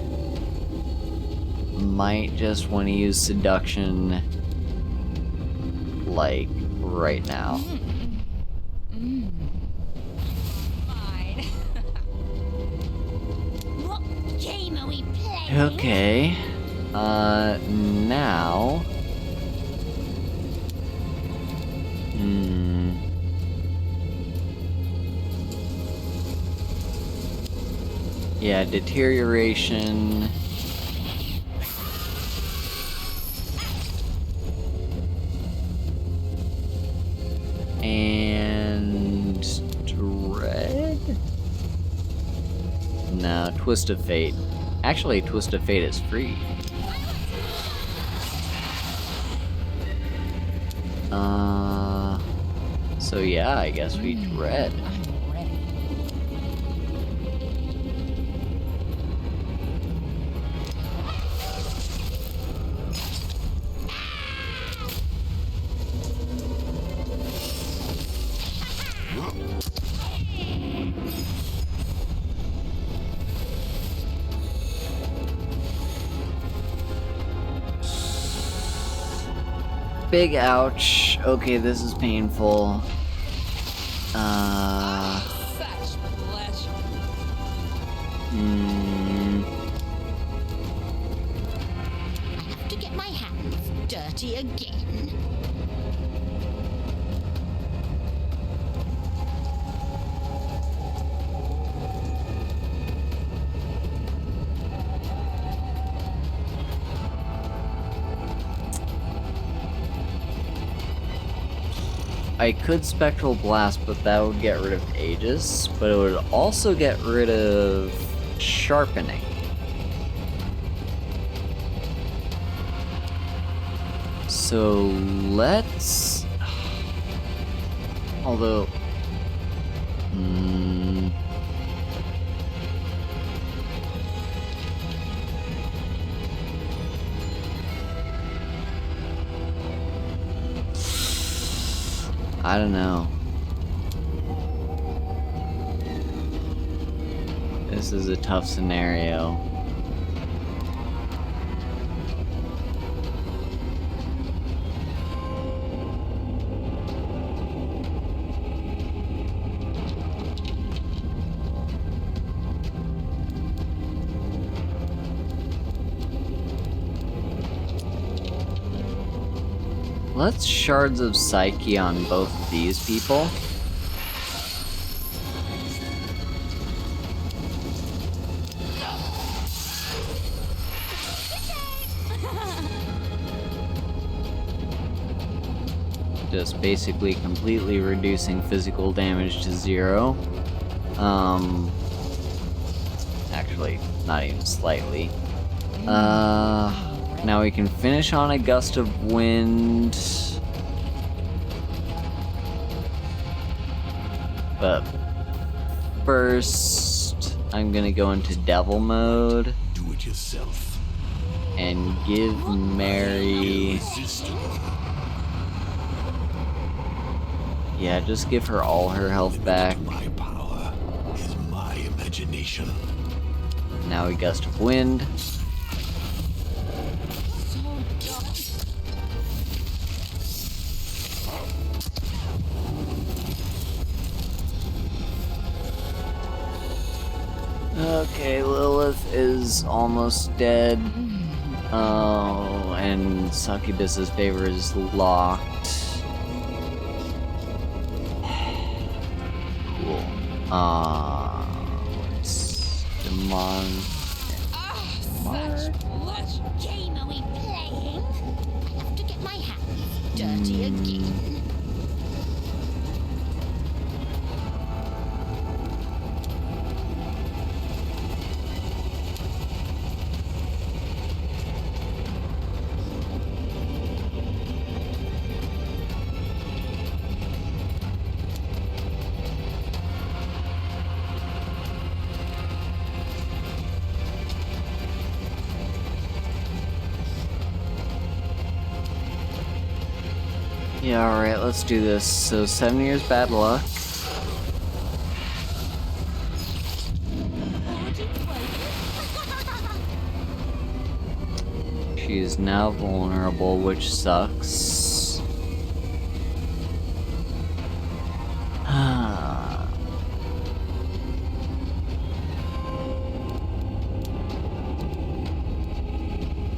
might just want to use Seduction like right now. Fine. What game are we playing? Okay. Now. Yeah, deterioration. And Dread? No, Twist of Fate. Actually, Twist of Fate is free. So yeah, I guess we Dread. I'm ready. Big ouch. Okay, this is painful. Such pleasure. I have to get my hands dirty again. I could Spectral Blast, but that would get rid of Aegis, but it would also get rid of Sharpening. So let's... Although... I don't know. This is a tough scenario. Let's Shards of Psyche on both of these people. Just basically completely reducing physical damage to 0. Actually, not even slightly. Now we can finish on a Gust of Wind. But first, I'm gonna go into Devil Mode. Do it yourself. And give Mary... Irresistible. Yeah, just give her all her health back. My power is my imagination. Now we Gust of Wind. Okay, Lilith is almost dead. Oh, and Succubus's favor is locked. Cool. It's Demon. What game are we playing? I have to get my hands dirty again. Yeah, alright, let's do this. So, 7 years bad luck. She is now vulnerable, which sucks.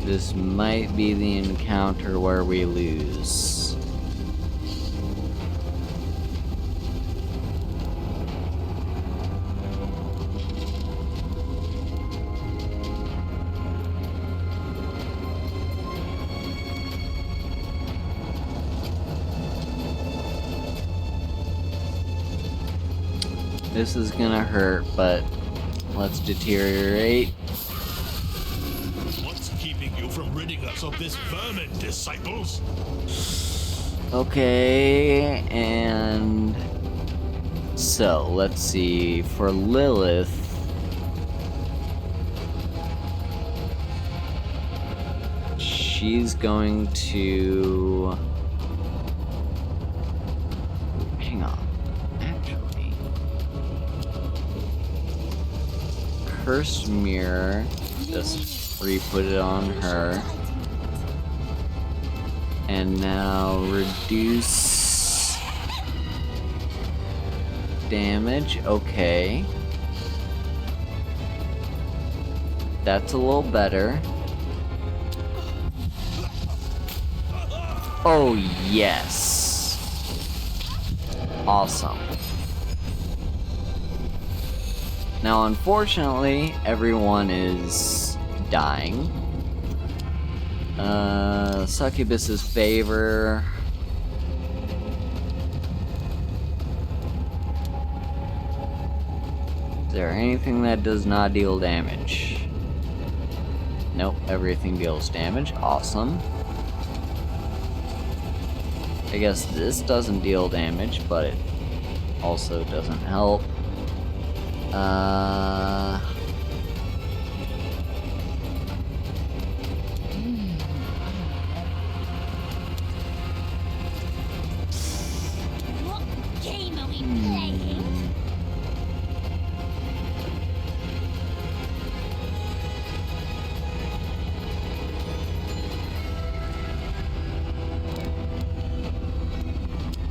This might be the encounter where we lose. This is gonna hurt, but let's deteriorate. What's keeping you from ridding us of this vermin, disciples? Okay, and so let's see. For Lilith, she's going to... Hang on. Actually, Cursed Mirror, just re-put it on her. And now reduce damage. Okay. That's a little better. Oh, yes. Awesome. Now, unfortunately, everyone is dying. Succubus's favor. Is there anything that does not deal damage? Nope, everything deals damage. Awesome. I guess this doesn't deal damage, but it also doesn't help. What game are we playing?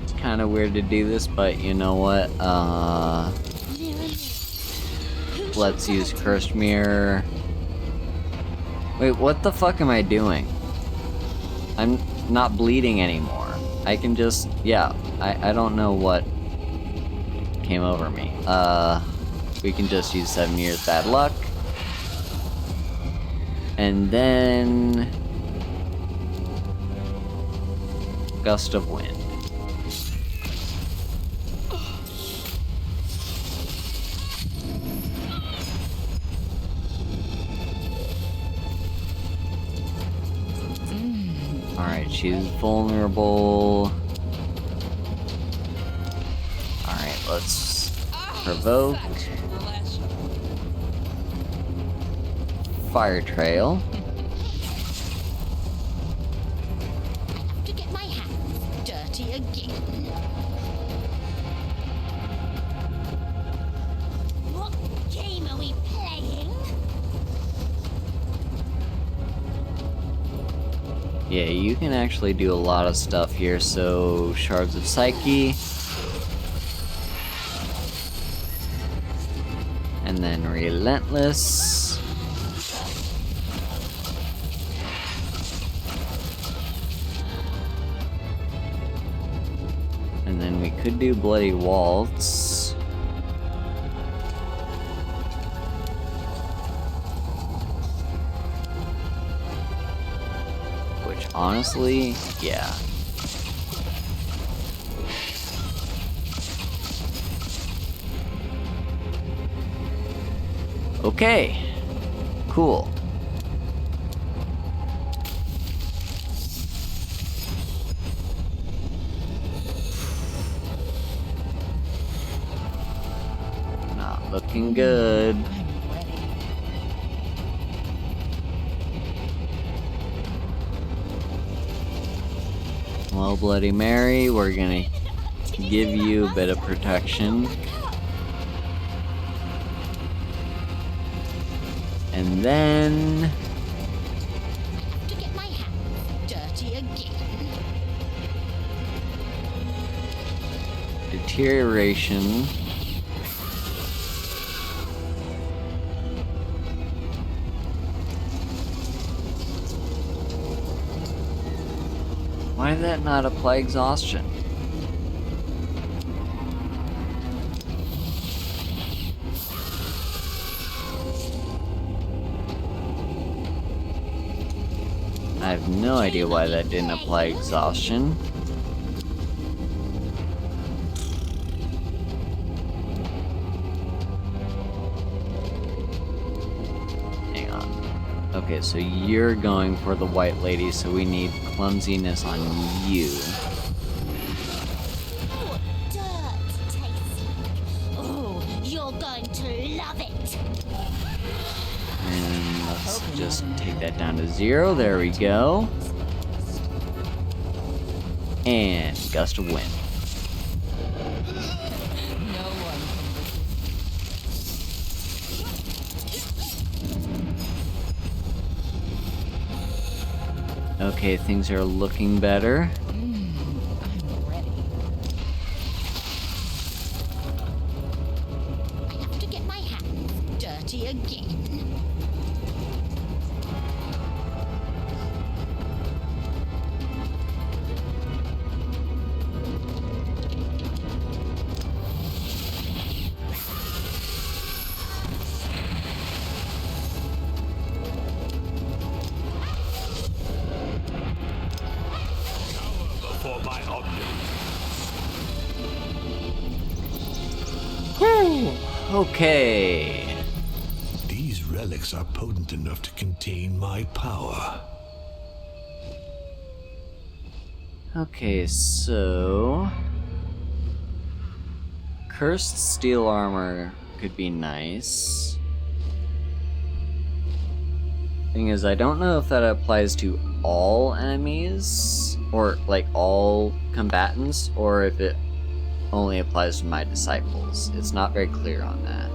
It's kind of weird to do this, but you know what? Let's use Cursed Mirror. Wait, what the fuck am I doing? not bleeding anymore. I can just, yeah, I don't know what came over me. We can just use 7 years bad luck. And then gust of wind. Alright, she's vulnerable. Alright, let's provoke. Fire trail. To get my hands dirty again. What game are we playing? Yeah, you can actually do a lot of stuff here, so Shards of Psyche. And then Relentless. And then we could do Bloody Waltz. Which, honestly, yeah. Okay. Cool. Not looking good. I'm ready. Well, Bloody Mary, we're gonna give you a bit of protection. And then To get my hands dirty again. deterioration. Why did that not apply exhaustion? I have no idea why that didn't apply exhaustion. Hang on. Okay, so you're going for the white lady, so we need clumsiness on you. What dirt tastes like. Oh, you're going to love it. And let's just take that down to 0. There we go. And gust of wind. No one can resist. Okay, things are looking better. I'm ready. I have to get my hands dirty again. For my omniscience. Okay. These relics are potent enough to contain my power. Okay, so cursed steel armor could be nice. Thing is, I don't know if that applies to all enemies, or like all combatants, or if it only applies to my disciples. It's not very clear on that.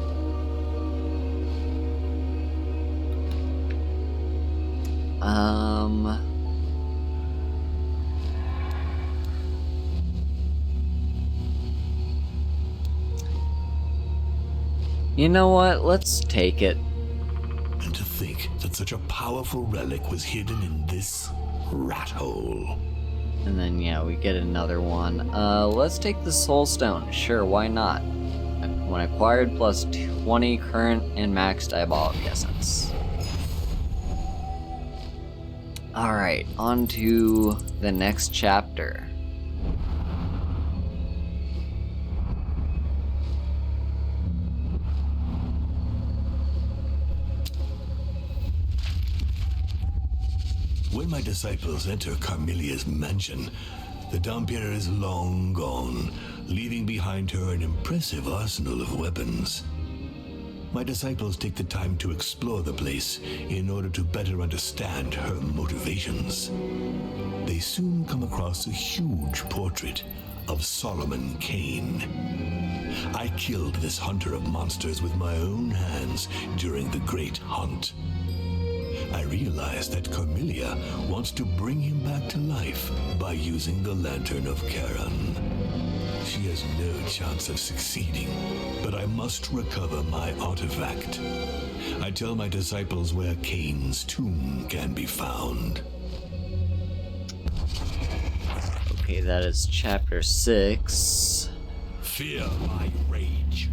You know what? Let's take it. And to think that such a powerful relic was hidden in this rat hole. And then, yeah, we get another one. Let's take the Soul Stone. Sure, why not? When acquired, plus 20 current and max Diabolic Essence. Alright, on to the next chapter. When my disciples enter Carmelia's mansion, the Dampierre is long gone, leaving behind her an impressive arsenal of weapons. My disciples take the time to explore the place in order to better understand her motivations. They soon come across a huge portrait of Solomon Kane. I killed this hunter of monsters with my own hands during the Great Hunt. I realized that Carmelia wants to bring him back to life by using the Lantern of Charon. She has no chance of succeeding, but I must recover my artifact. I tell my disciples where Cain's tomb can be found. Okay, that is chapter 6. Fear my rage.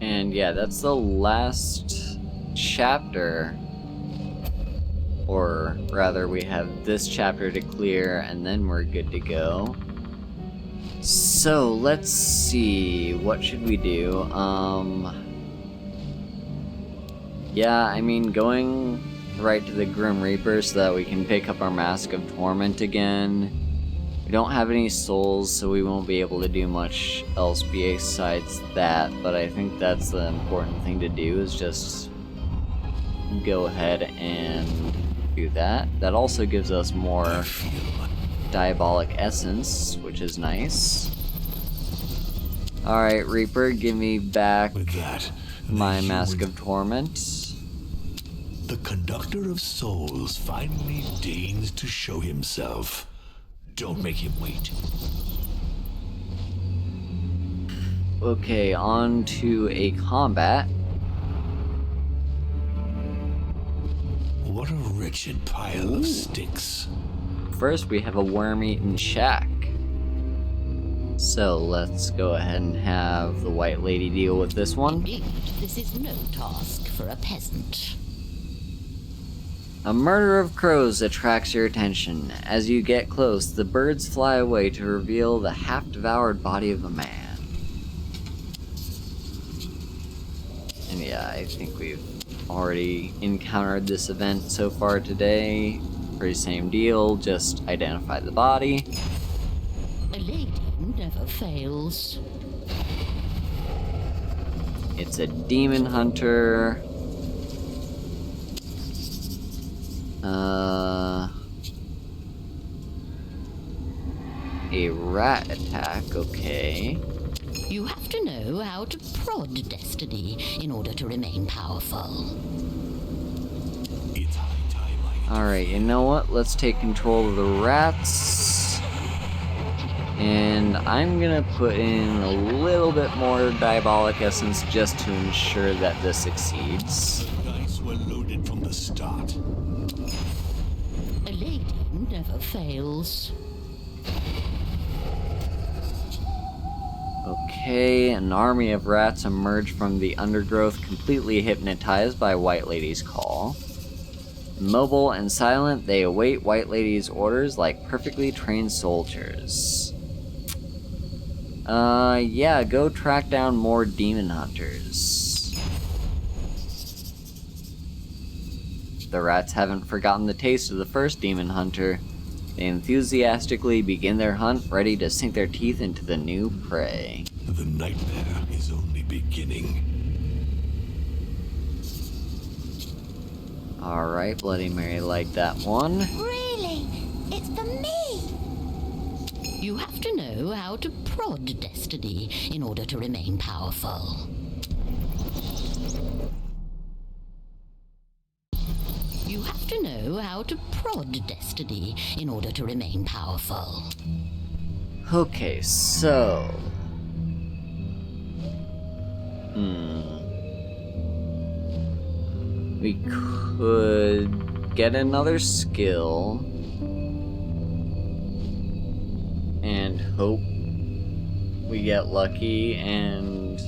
And yeah, that's the last chapter. Or rather, we have this chapter to clear, and then we're good to go. So, let's see. What should we do? Yeah, I mean, going right to the Grim Reaper so that we can pick up our Mask of Torment again. We don't have any souls, so we won't be able to do much else besides that, but I think that's the important thing to do, is just go ahead and do that. That also gives us more Diabolic Essence, which is nice. Alright, Reaper, give me back With that, my the Mask human- of Torment. The conductor of souls finally deigns to show himself. Don't make him wait. Okay, on to a combat. What a wretched pile of sticks. First, we have a worm-eaten shack. So let's go ahead and have the White Lady deal with this one. Indeed, this is no task for a peasant. A murder of crows attracts your attention. As you get close, the birds fly away to reveal the half-devoured body of a man. And yeah, I think we've already encountered this event so far today. Pretty same deal, just identify the body. A lady never fails. It's a demon hunter. A rat attack, okay. You have to know how to prod destiny in order to remain powerful. It's high time I Alright, you know what? Let's take control of the rats. And I'm gonna put in a little bit more Diabolic Essence just to ensure that this succeeds. dice were loaded from the start. A lady never fails. Okay, an army of rats emerge from the undergrowth, completely hypnotized by White Lady's call. Mobile and silent, they await White Lady's orders like perfectly trained soldiers. Yeah, go track down more demon hunters. The rats haven't forgotten the taste of the first demon hunter. They enthusiastically begin their hunt, ready to sink their teeth into the new prey. The nightmare is only beginning. Alright, Bloody Mary liked that one. Really? It's for me? You have to know how to prod destiny in order to remain powerful. You have to know how to prod destiny in order to remain powerful. Okay, so... We could get another skill and hope we get lucky and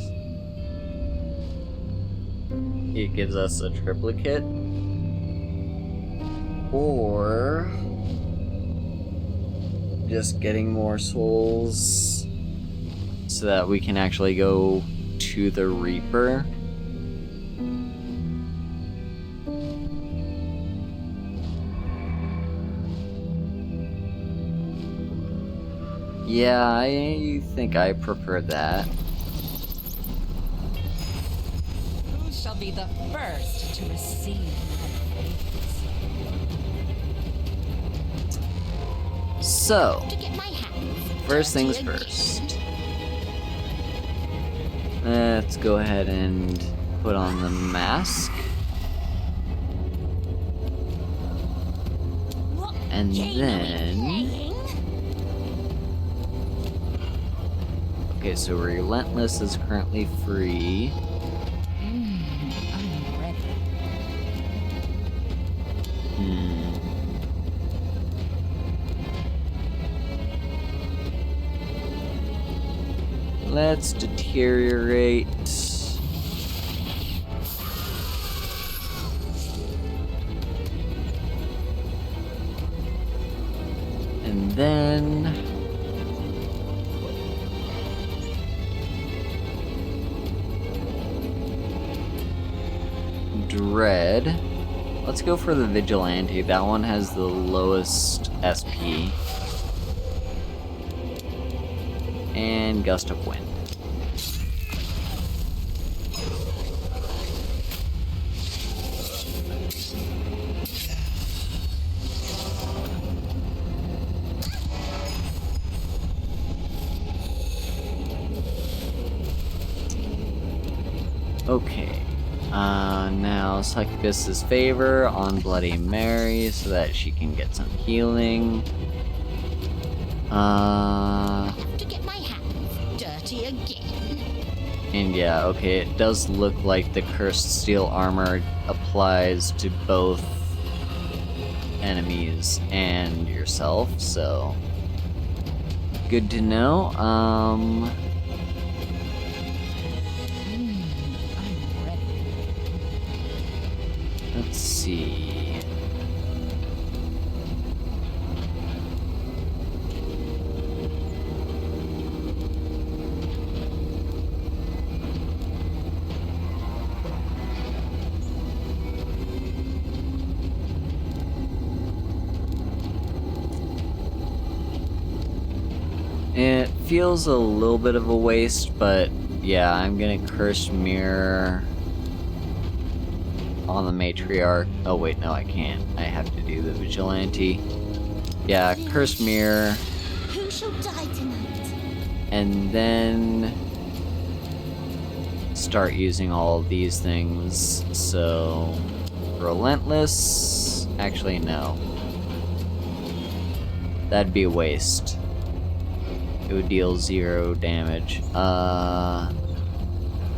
it gives us a triplicate. Or just getting more souls so that we can actually go to the Reaper. Yeah, I think I prefer that. Who shall be the first to receive my favors? So, To get my hands first dirty things again. first. Let's go ahead and put on the mask. What And game are we then... playing? Okay, so Relentless is currently free. I'm ready. Let's deteriorate. And then... Dread. Let's go for the Vigilante. That one has the lowest SP. And Gust of Wind. Okay. Now Succubus's favor on Bloody Mary so that she can get some healing. To get my hands dirty again. And yeah, okay, it does look like the Cursed Steel Armor applies to both enemies and yourself, so good to know. I'm ready. Let's see. It feels a little bit of a waste, but yeah, I'm gonna Curse Mirror on the Matriarch. Oh wait, no I can't. I have to do the Vigilante. Yeah, Curse Mirror, Who shall die tonight? and then start using all of these things. So, Relentless, actually no. That'd be a waste. It would deal 0 damage.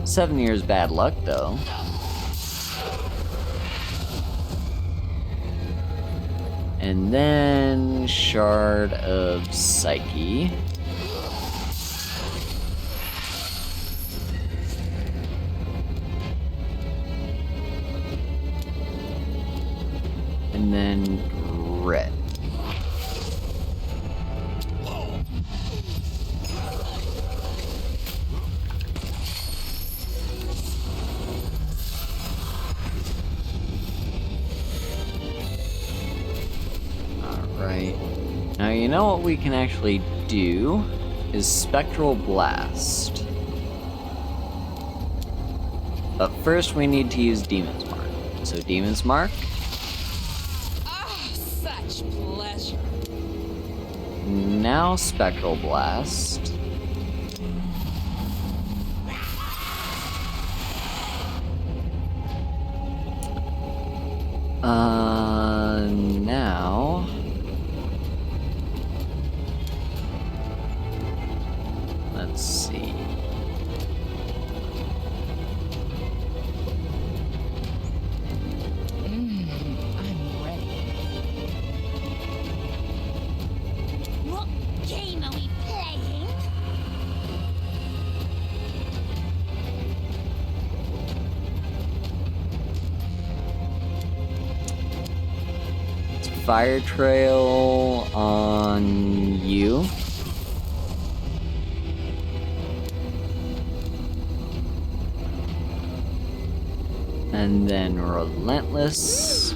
7 years bad luck, though. And then Shard of Psyche. And then Red. Alright. Now you know what we can actually do is Spectral Blast. But first we need to use Demon's Mark. So Demon's Mark. Ah, such pleasure. Now Spectral Blast. Now... Let's see. fire trail on you. And then relentless.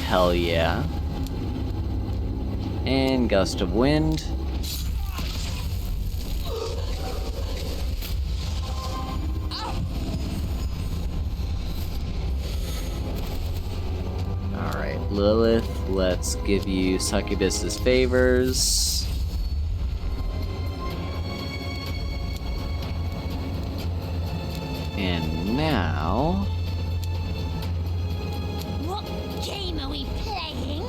Hell yeah. And gust of wind. Alright, Lilith, let's give you Succubus's favors. And now... What game are we playing?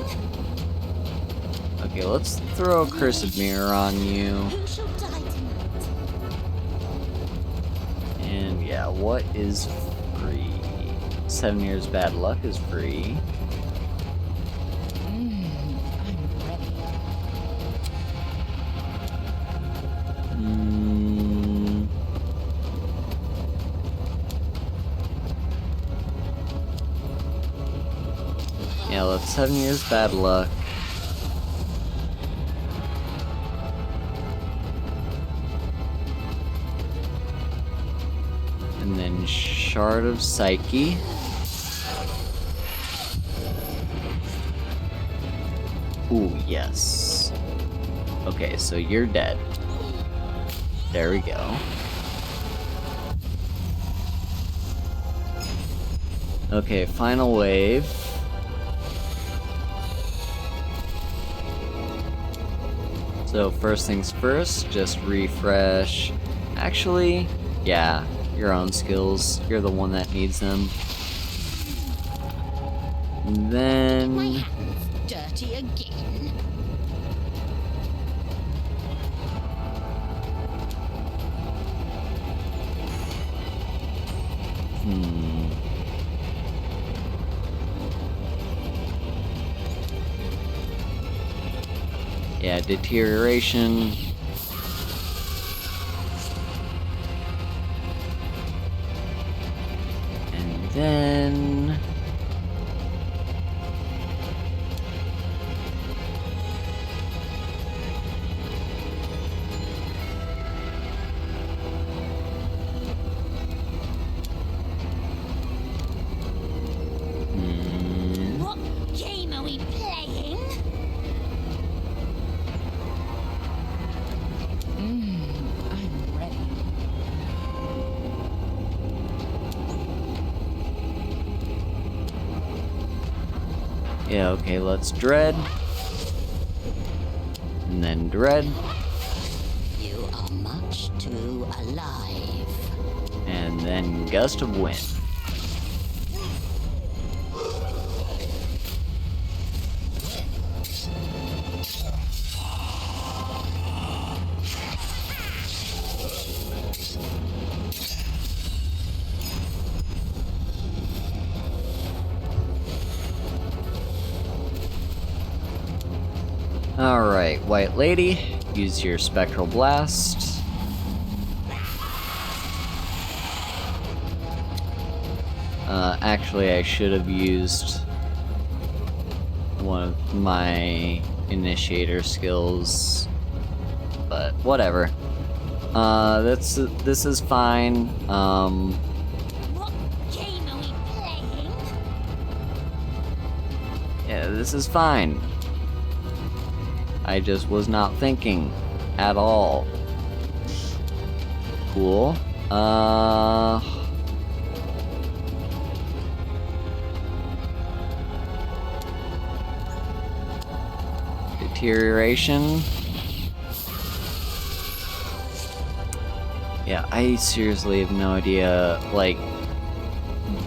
Okay, let's throw a Cursed Mirror on you. Who shall die tonight? And yeah, what is free? 7 years bad luck is free. I'm ready. Yeah, let's 7 years bad luck. And then Shard of Psyche. Ooh, yes. Okay, so you're dead. There we go. Okay, final wave. So first things first, just refresh. Actually, yeah, your own skills. You're the one that needs them. And My then... hands dirty again. Yeah, deterioration. And then... What game are we playing? I'm ready. Yeah, okay, let's dread. And then dread. You are much too alive. And then gust of wind. Alright, White Lady, use your Spectral Blast. Actually, I should have used one of my initiator skills, but whatever. This is fine. What game are we playing? Yeah, this is fine. I just was not thinking at all. Cool. Deterioration. Yeah, I seriously have no idea, like,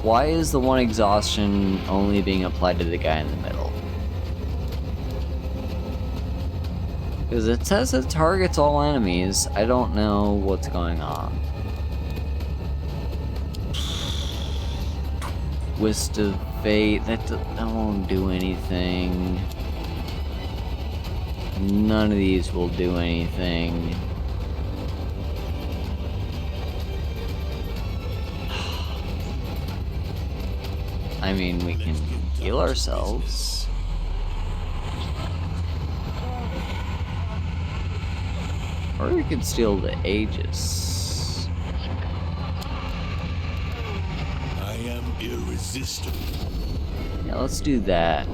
why is the one exhaustion only being applied to the guy in the middle? Because it says it targets all enemies. I don't know what's going on. Twist of Fate, that won't do anything. None of these will do anything. I mean, we can heal ourselves. Or we could steal the Aegis. I am irresistible. Yeah, let's do that.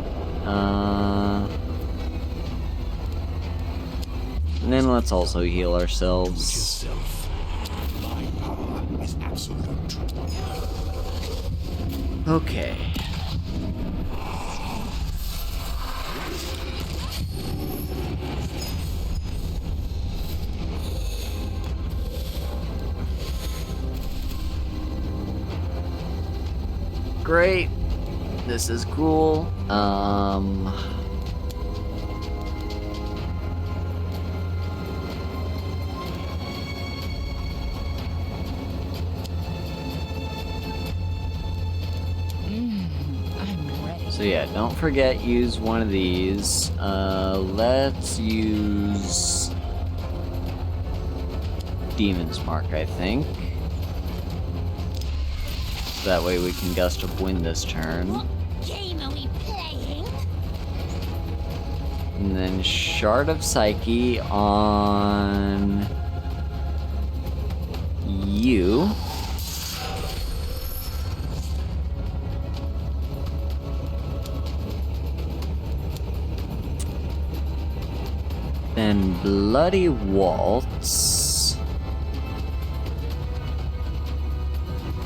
And then let's also heal With ourselves. yourself. My power is absolute. Okay. Great. This is cool. I'm ready. So yeah, don't forget, use one of these. Let's use Demon's Mark, I think. So that way we can Gust of Wind this turn. What game are we playing? And then Shard of Psyche on you. Then Bloody Waltz.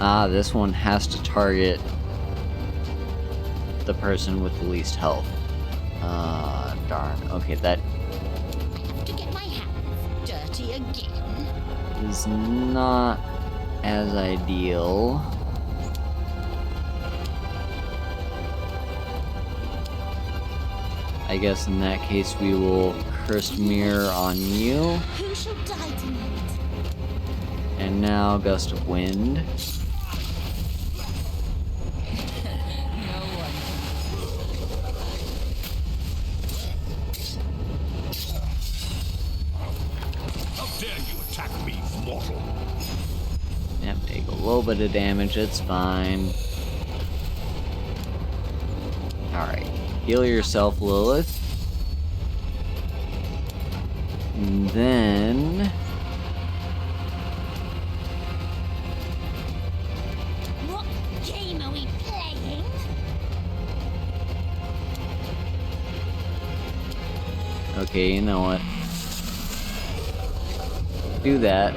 Ah, this one has to target the person with the least health. Darn. Okay, that I have to get my hands dirty again. is not as ideal. I guess in that case we will Cursed Mirror on you. Who shall die tonight? And now Gust of Wind. No one How dare you attack me, mortal? Yep, take a little bit of damage, it's fine. Alright, heal yourself, Lilith. And then... What game are we playing? Okay, you know what? Do that.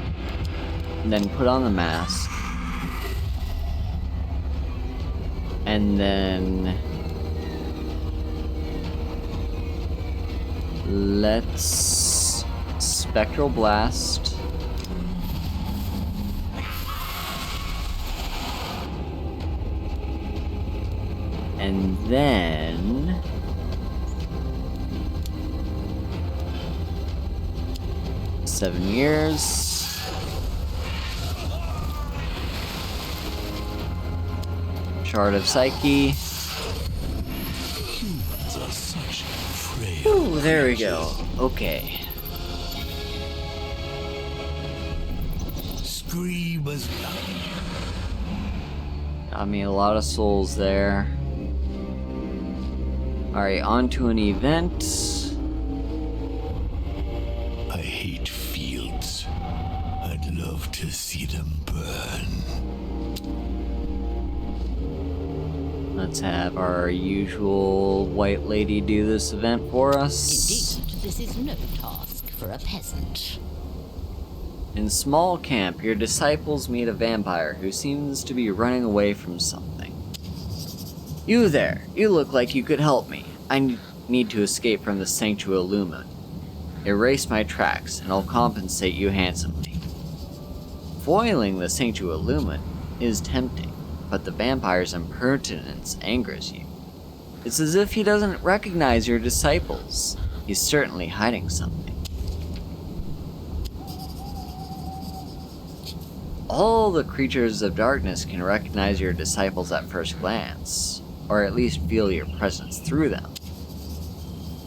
And then put on the mask. And then... let's... Spectral Blast. And then... 7 years. Shard of Psyche. Humans are such frail. Ooh, there we go. Okay. Scream as loud. Got me a lot of souls there. Alright, on to an event. I hate fields. I'd love to see them burn. Let's have our usual white lady do this event for us. Indeed, this is no task for a peasant. In small camp, your disciples meet a vampire who seems to be running away from something. You there, you look like you could help me. I need to escape from the Sanctualumen. Erase my tracks, and I'll compensate you handsomely. Foiling the Sanctualumen is tempting, but the vampire's impertinence angers you. It's as if he doesn't recognize your disciples. He's certainly hiding something. All the creatures of darkness can recognize your disciples at first glance, or at least feel your presence through them.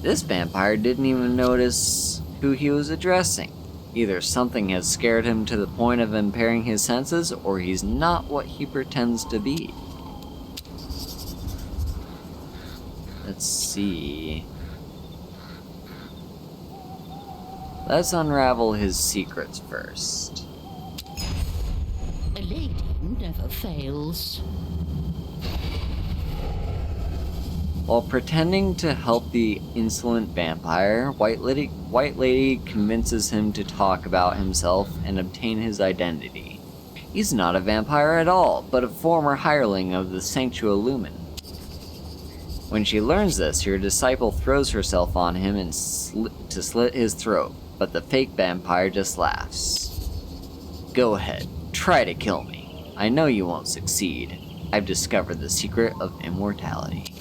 This vampire didn't even notice who he was addressing. Either something has scared him to the point of impairing his senses, or he's not what he pretends to be. Let's see. Let's unravel his secrets first. A lady never fails. While pretending to help the insolent vampire, White Lady convinces him to talk about himself and obtain his identity. He's not a vampire at all, but a former hireling of the Sanctualumen. When she learns this, your disciple throws herself on him and to slit his throat, but the fake vampire just laughs. Go ahead, try to kill me. I know you won't succeed. I've discovered the secret of immortality.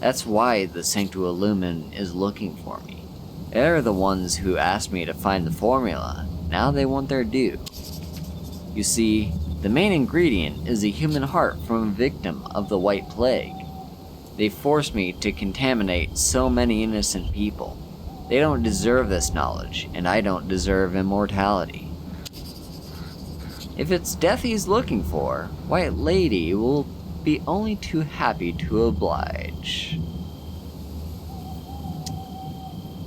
That's why the Sanctualumen is looking for me. They're the ones who asked me to find the formula. Now they want their due. You see, the main ingredient is a human heart from a victim of the White Plague. They forced me to contaminate so many innocent people. They don't deserve this knowledge, and I don't deserve immortality. If it's death he's looking for, White Lady will be only too happy to oblige.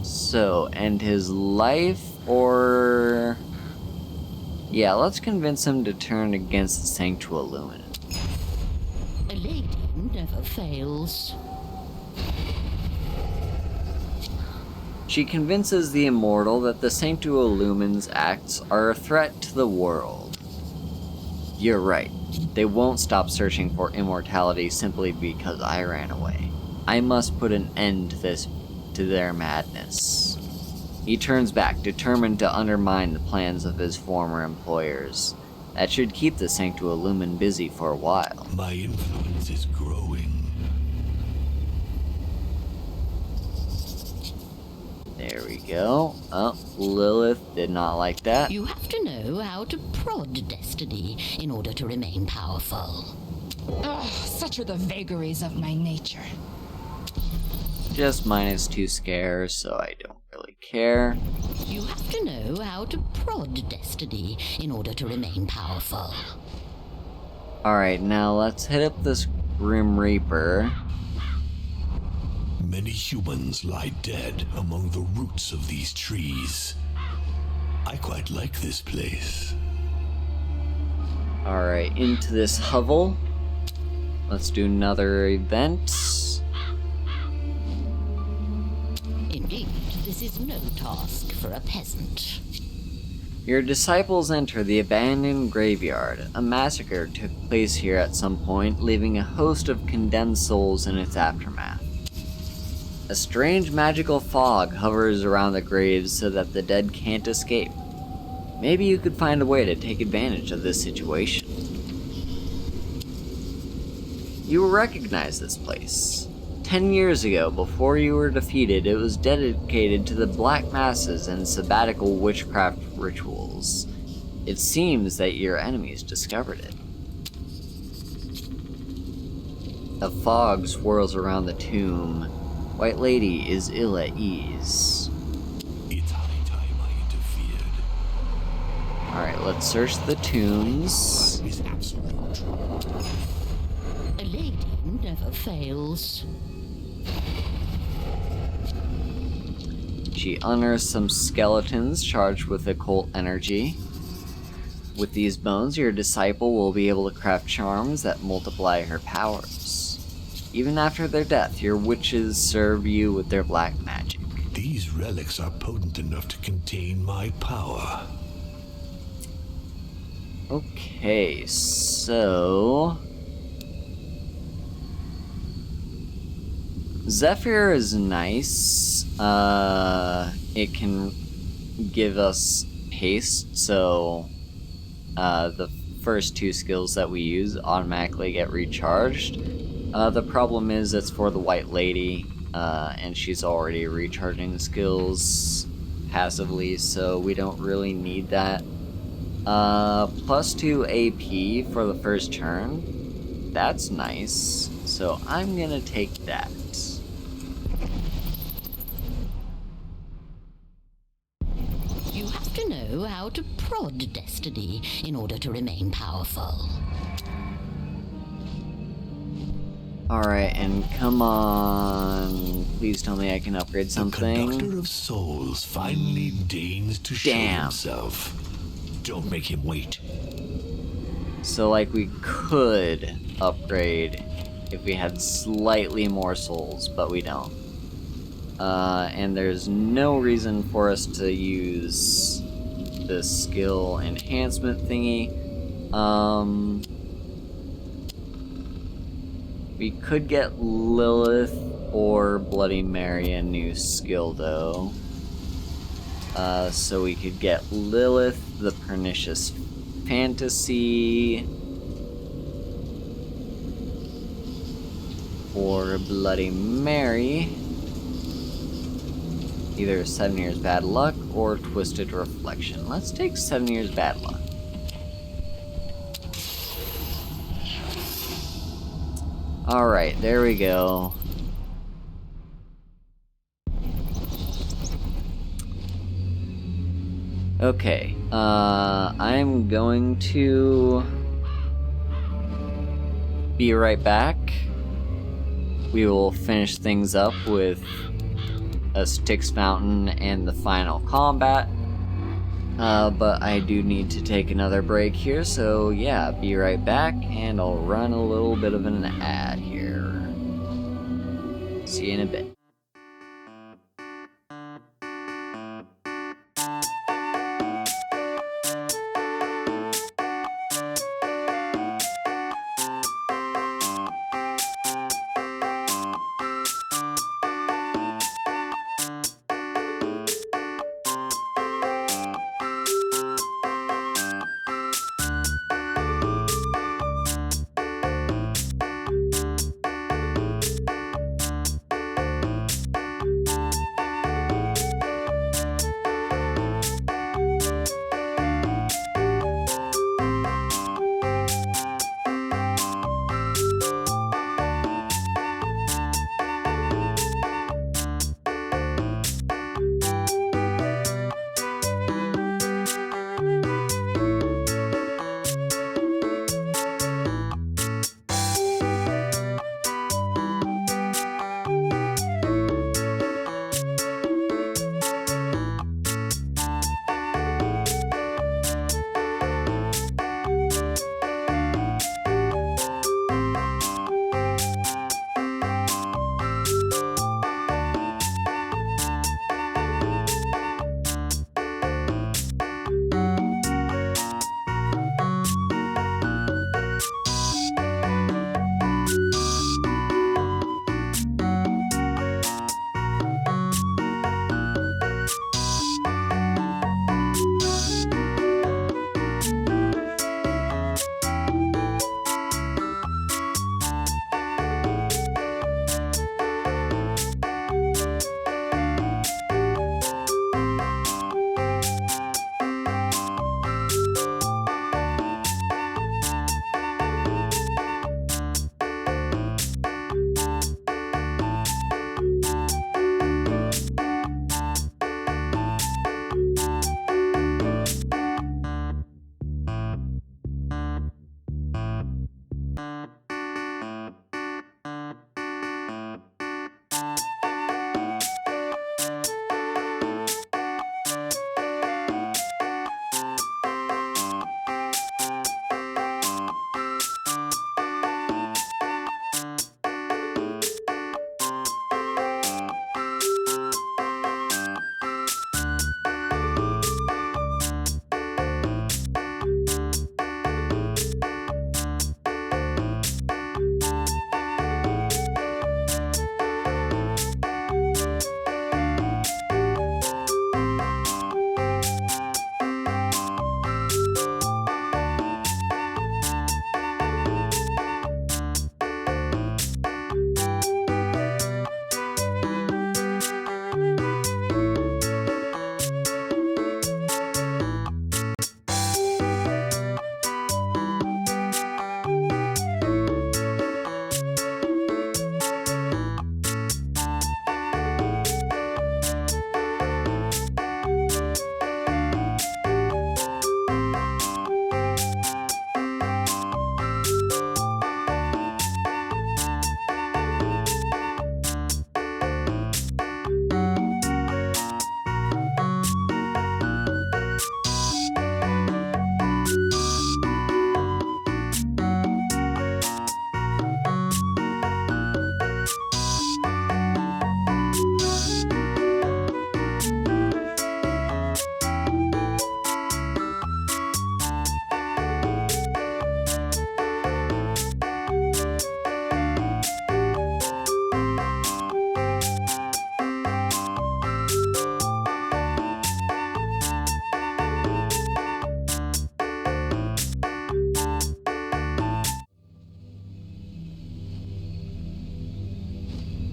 So, end his life, or... Yeah, let's convince him to turn against the Sanctualumen. A lady never fails. She convinces the immortal that the Sanctualumen's acts are a threat to the world. You're right. They won't stop searching for immortality simply because I ran away. I must put an end to their madness. He turns back, determined to undermine the plans of his former employers. That should keep the Sanctualumen busy for a while. My influence is growing. There we go. Oh, Lilith did not like that. You have to know how to prod destiny in order to remain powerful. Ugh, such are the vagaries of my nature. Just -2 scares, so I don't really care. You have to know how to prod destiny in order to remain powerful. Alright, now let's hit up this Grim Reaper. Many humans lie dead among the roots of these trees. I quite like this place. Alright, into this hovel. Let's do another event. Indeed, this is no task for a peasant. Your disciples enter the abandoned graveyard. A massacre took place here at some point, leaving a host of condemned souls in its aftermath. A strange magical fog hovers around the graves so that the dead can't escape. Maybe you could find a way to take advantage of this situation. You will recognize this place. 10 years ago, before you were defeated, it was dedicated to the Black Masses and sabbatical witchcraft rituals. It seems that your enemies discovered it. A fog swirls around the tomb. White Lady is ill at ease. It's high time I interfered. Alright, let's search the tombs. Is absolute. A lady never fails. She unearths some skeletons charged with occult energy. With these bones, your disciple will be able to craft charms that multiply her powers. Even after their death, your witches serve you with their black magic. These relics are potent enough to contain my power. Okay, so... Zephyr is nice. It can give us haste, so the first 2 skills that we use automatically get recharged. The problem is it's for the White Lady, and she's already recharging skills passively, so we don't really need that. +2 AP for the first turn. That's nice, so I'm gonna take that. You have to know how to prod destiny in order to remain powerful. Alright, and come on. Please tell me I can upgrade The something. conductor of souls finally deigns to show Damn. himself. Don't make him wait. So, like, we could upgrade if we had slightly more souls, but we don't. And there's no reason for us to use the skill enhancement thingy. We could get Lilith or Bloody Mary a new skill, though. So we could get Lilith, the Pernicious Fantasy, or Bloody Mary, either 7 Years Bad Luck or Twisted Reflection. Let's take 7 Years Bad Luck. Alright, there we go. Okay, I'm going to be right back. We will finish things up with a Styx Fountain and the final combat. But I do need to take another break here, so yeah, be right back, and I'll run a little bit of an ad here. See you in a bit.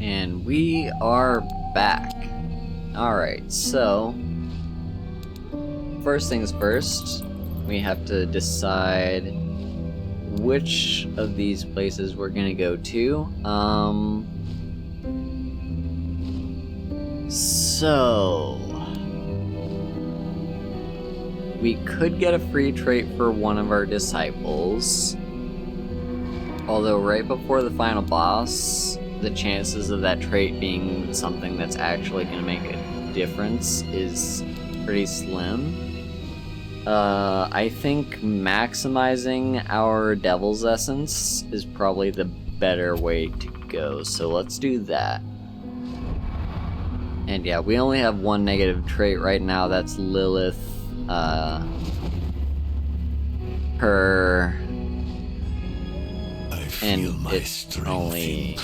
And we are back. Alright, so first things first, we have to decide which of these places we're gonna go to. So we could get a free trait for one of our disciples. Although right before the final boss, the chances of that trait being something that's actually going to make a difference is pretty slim. I think maximizing our Devil's Essence is probably the better way to go, so let's do that. And yeah, we only have one negative trait right now, that's Lilith. Her... and it only,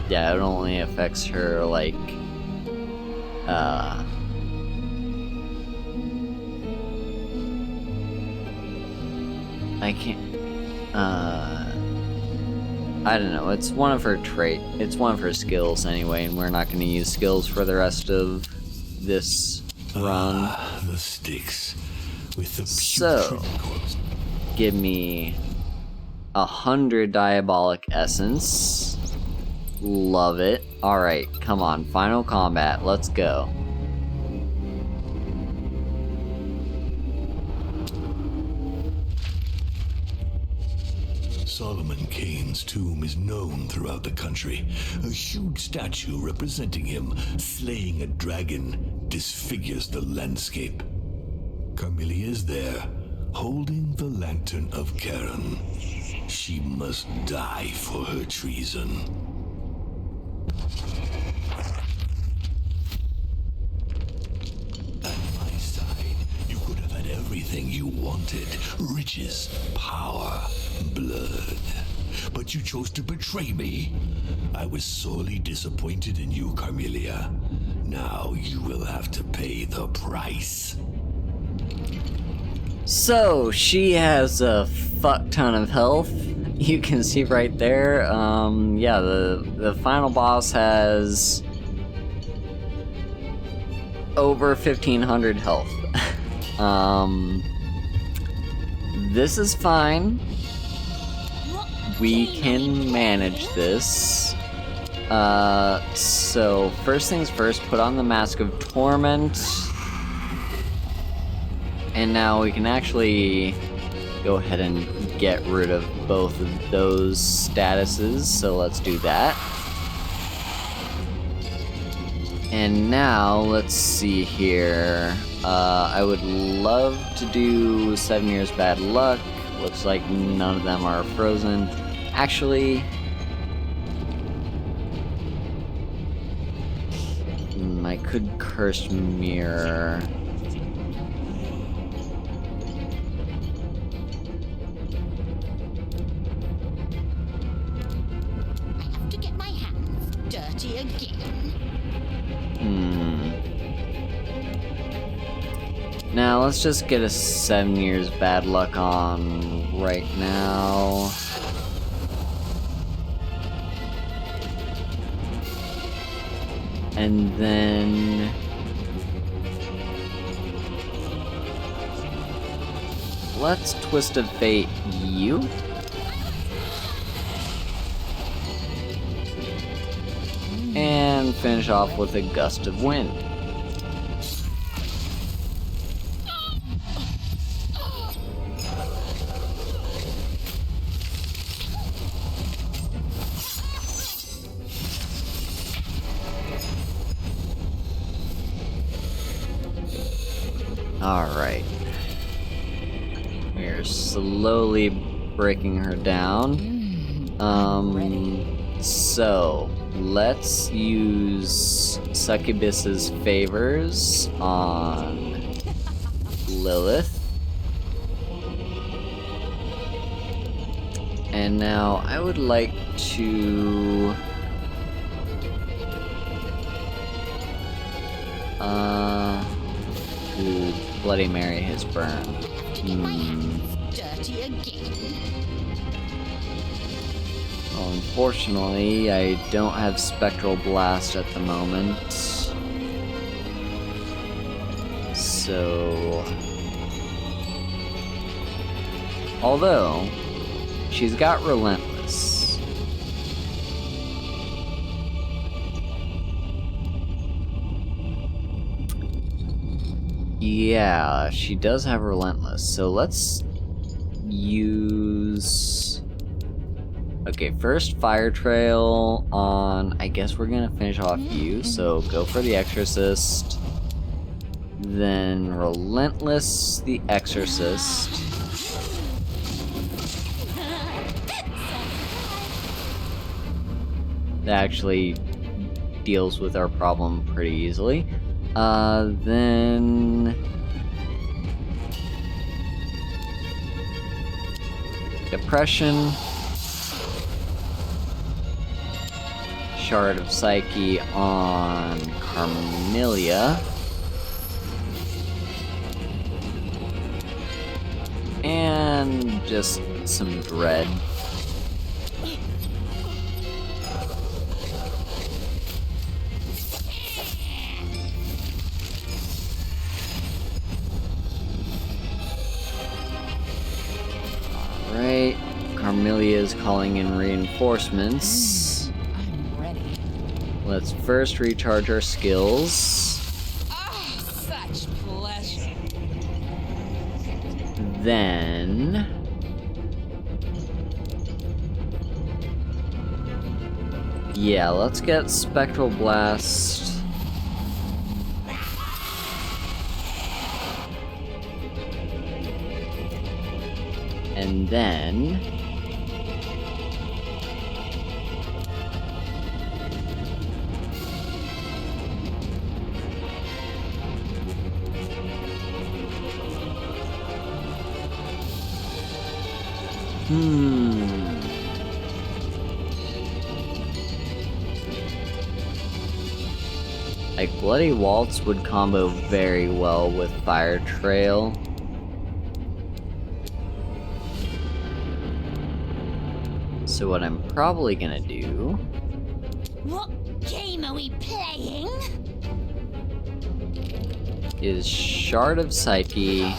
yeah, it only affects her, like, I can't, I don't know, it's one of her it's one of her skills anyway, and we're not going to use skills for the rest of this run. The sticks with the so, give me 100 Diabolic Essence. Love it. Alright, come on, final combat, let's go. Solomon Kane's tomb is known throughout the country. A huge statue representing him slaying a dragon disfigures the landscape. Carmelia is there, holding the Lantern of Charon. She must die for her treason. At my side, you could have had everything you wanted. Riches, power, blood. But you chose to betray me. I was sorely disappointed in you, Carmelia. Now you will have to pay the price. So, she has a fuck ton of health. You can see right there, yeah, the final boss has over 1500 health. This is fine. We can manage this. So, first things first, put on the Mask of Torment. And now we can actually go ahead and get rid of both of those statuses, so let's do that. And now, let's see here. I would love to do 7 Years Bad Luck. Looks like none of them are frozen. Actually, I could Cursed Mirror. Now, let's just get a 7 Years Bad Luck on right now. And then... let's Twist of Fate you. And finish off with a Gust of Wind. Alright. We're slowly breaking her down. So, let's use Succubus's favors on Lilith. And now I would like to Bloody Mary his burn. Dirty again. Oh Unfortunately, I don't have Spectral Blast at the moment. So... Although, she's got Relentless. Yeah, she does have Relentless, so let's use... Okay, first Fire Trail on... I guess we're gonna finish off you, so go for the Exorcist. Then Relentless the Exorcist. That actually deals with our problem pretty easily. Then... Depression. Shard of Psyche on Carmelia. And just some Dread. Alright, Carmelia is calling in reinforcements. I'm ready. Let's first recharge our skills. Ah, such pleasure. Then... Yeah, let's get Spectral Blast. And then... Like, Bloody Waltz would combo very well with Fire Trail. So what I'm probably gonna do... What game are we playing? is Shard of Psyche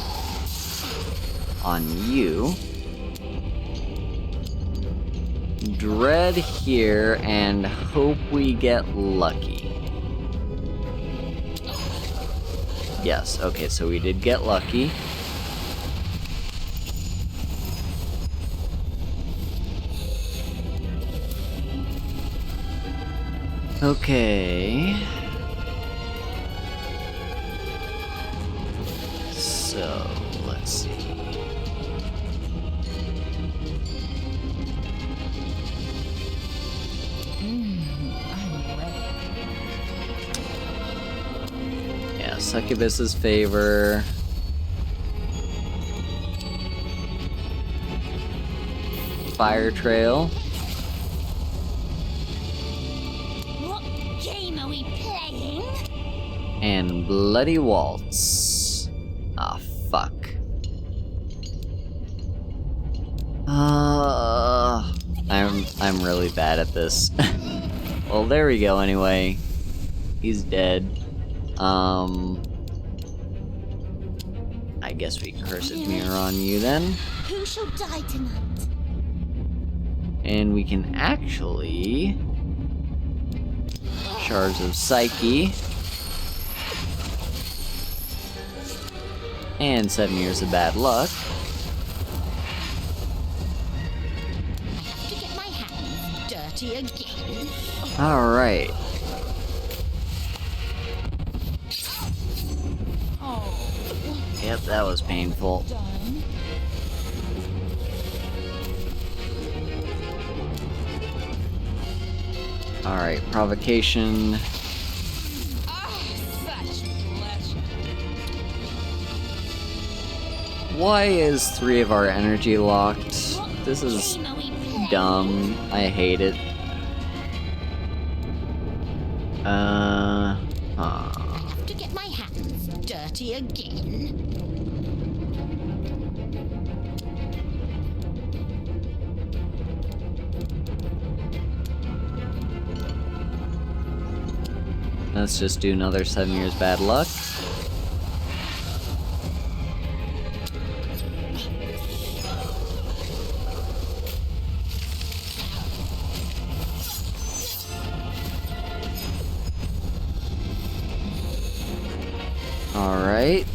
on you. Dread here and hope we get lucky. Yes, okay, so we did get lucky. Okay. So, let's see. I'm ready. Yeah, Succubus's favor. Fire Trail. What game are we playing? And Bloody Waltz. Ah, fuck. I'm really bad at this. Well, there we go anyway. He's dead. I guess we Cursed Mirror on you then. Who shall die tonight? And we can actually... Shards of Psyche. And 7 Years of Bad Luck. To get my hands dirty again. Alright. Oh, Yep, that was painful. done. Alright, Provocation. Ah, such pleasure. Why is 3 of our energy locked? What This is game are we playing? dumb. I hate it. To get my hands dirty again. Let's just do another 7 years bad luck. Alright.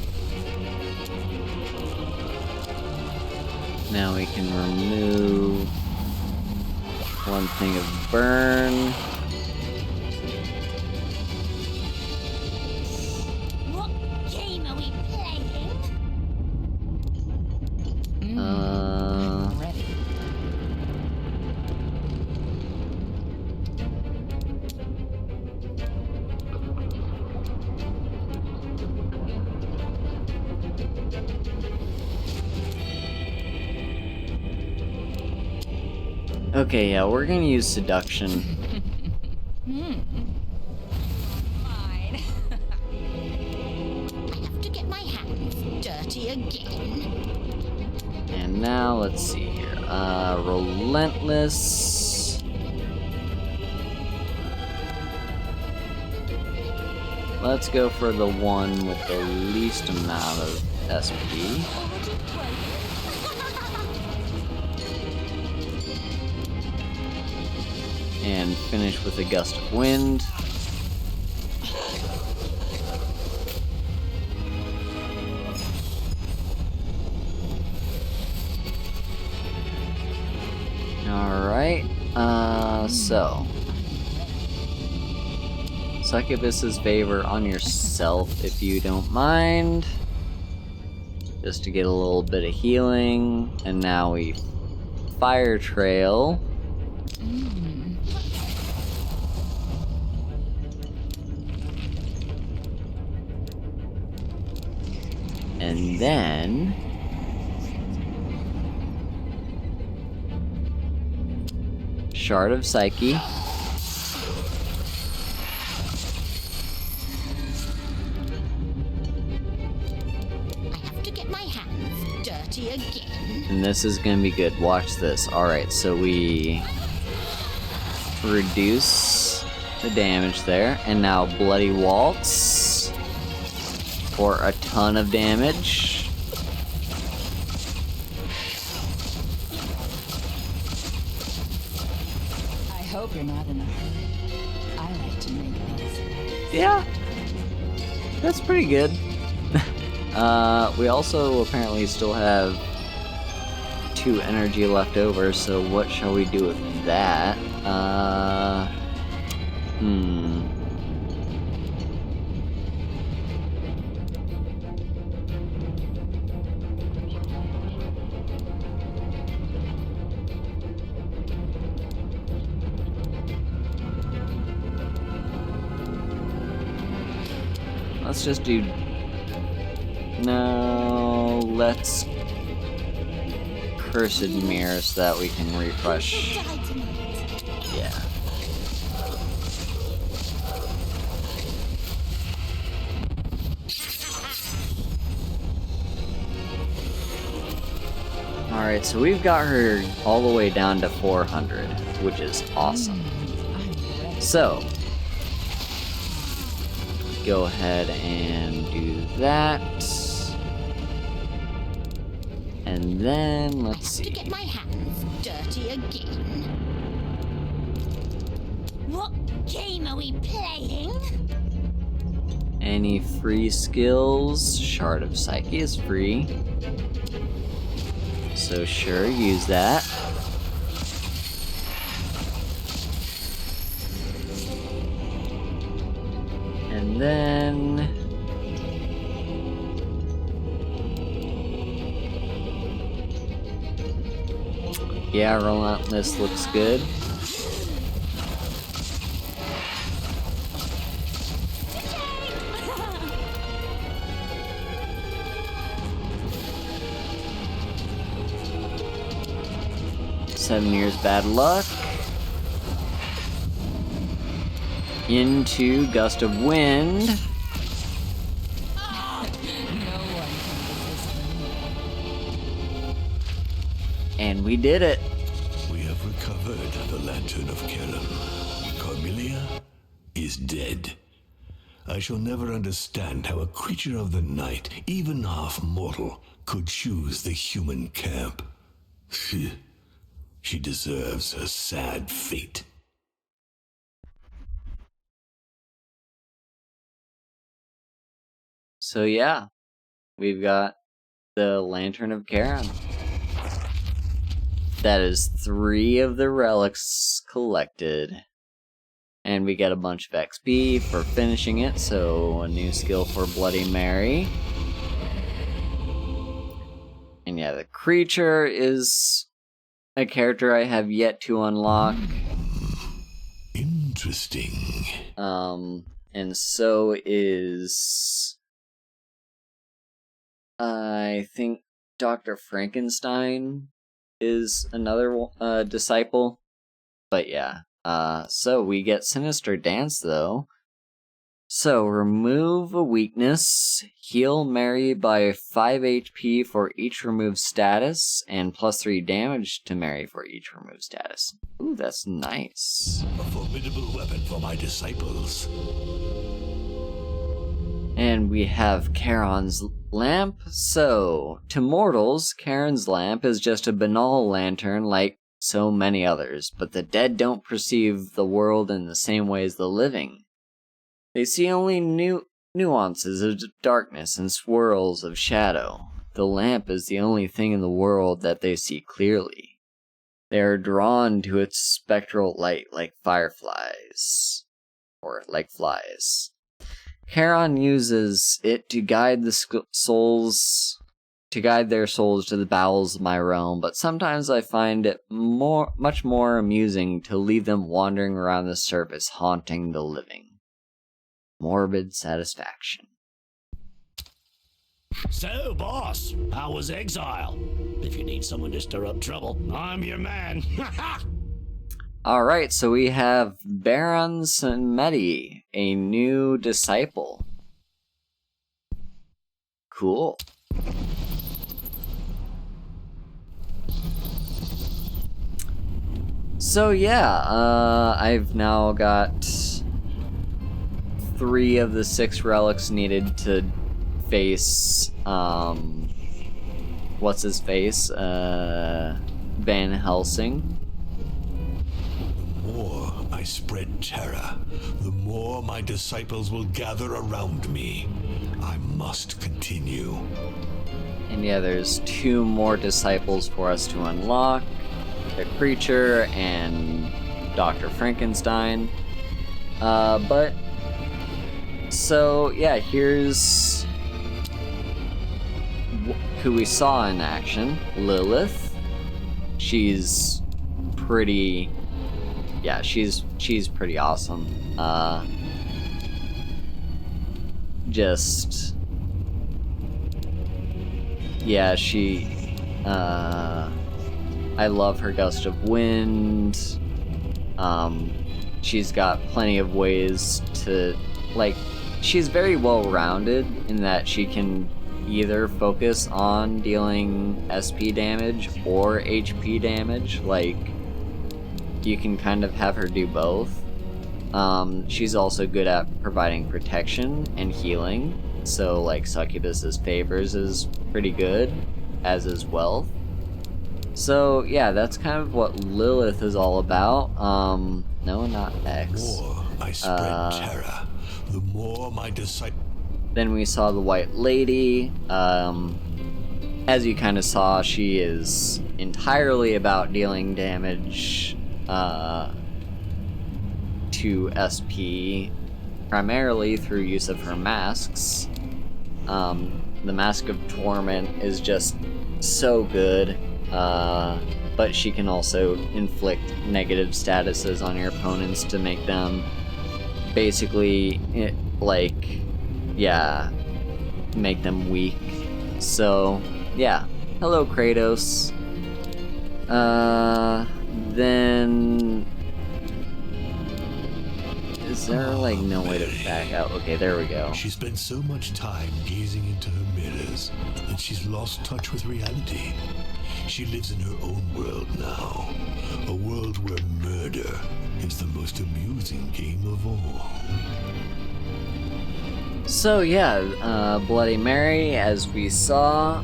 Now we can remove one thing of burn. What game are we playing? Ready. Okay, yeah, we're gonna use seduction. Fine. I have to get my hands dirty again. And now, let's see here. Relentless. Let's go for the one with the least amount of SP. And finish with a gust of wind. Alright, so succubus's favor on yourself if you don't mind. Just to get a little bit of healing. And now we fire trail. And then Shard of Psyche. I have to get my hands dirty again. And this is gonna be good. Watch this. Alright, so we reduce the damage there. And now Bloody Waltz for a ton of damage. I hope you're not in a hurry. I like to make those. Yeah, that's pretty good. We also apparently still have 2 energy left over, so what shall we do with that? Let's just do... No, let's... Cursed Mirror so that we can refresh. Die tonight. Yeah. Alright, so we've got her all the way down to 400, which is awesome. I'm ready. So, go ahead and do that. And then, let's To see. get my hands dirty again. What game are we playing? Any free skills? Shard of Psyche is free. So sure, use that. And then... Yeah, Relentless looks good. Seven years bad luck. Into Gust of Wind. No one can resist me. And we did it. We have recovered the Lantern of Kerem. Carmelia is dead. I shall never understand how a creature of the night, even half mortal, could choose the human camp. She deserves a sad fate. So yeah, we've got the Lantern of Charon. That is 3 of the relics collected. And we get a bunch of XP for finishing it, so a new skill for Bloody Mary. And yeah, the creature is a character I have yet to unlock. Interesting. And so is... I think Dr. Frankenstein is another disciple. But yeah. So we get Sinister Dance, though. So, remove a weakness, heal Mary by 5 HP for each removed status, and plus 3 damage to Mary for each removed status. Ooh, that's nice. A formidable weapon for my disciples. And we have Charon's Lamp. So, to mortals, Charon's Lamp is just a banal lantern like so many others, but the dead don't perceive the world in the same way as the living. They see only nuances of darkness and swirls of shadow. The lamp is the only thing in the world that they see clearly. They are drawn to its spectral light like fireflies, or like flies. Charon uses it to guide their souls to the bowels of my realm, but sometimes I find it much more amusing to leave them wandering around the surface, haunting the living. Morbid satisfaction. So, boss, how was exile? If you need someone to stir up trouble, I'm your man. Alright, so we have Baron Samedi, a new disciple. Cool. So yeah, I've now got 3 of the 6 relics needed to face, what's his face? Van Helsing. The more I spread terror, the more my disciples will gather around me. I must continue. And yeah, there's 2 more disciples for us to unlock. The creature and Dr. Frankenstein. But so yeah, here's who we saw in action. Lilith. She's pretty. Yeah, she's pretty awesome. Just yeah, she. I love her gust of wind. She's got plenty of ways to, like, she's very well-rounded in that she can either focus on dealing SP damage or HP damage. Like, you can kind of have her do both. She's also good at providing protection and healing. So, like, Succubus's favors is pretty good, as is wealth. So, yeah, that's kind of what Lilith is all about. No, not X. The more I spread terror, the more my disciples... Then we saw the White Lady. As you kind of saw, she is entirely about dealing damage to SP, primarily through use of her masks. The Mask of Torment is just so good. But she can also inflict negative statuses on your opponents to make them basically, make them weak. So, yeah. Hello, Kratos. Then... Is there, no way to back out? Okay, there we go. She spent so much time gazing into her mirrors that she's lost touch with reality. She lives in her own world now, a world where murder is the most amusing game of all. So yeah, Bloody Mary, as we saw,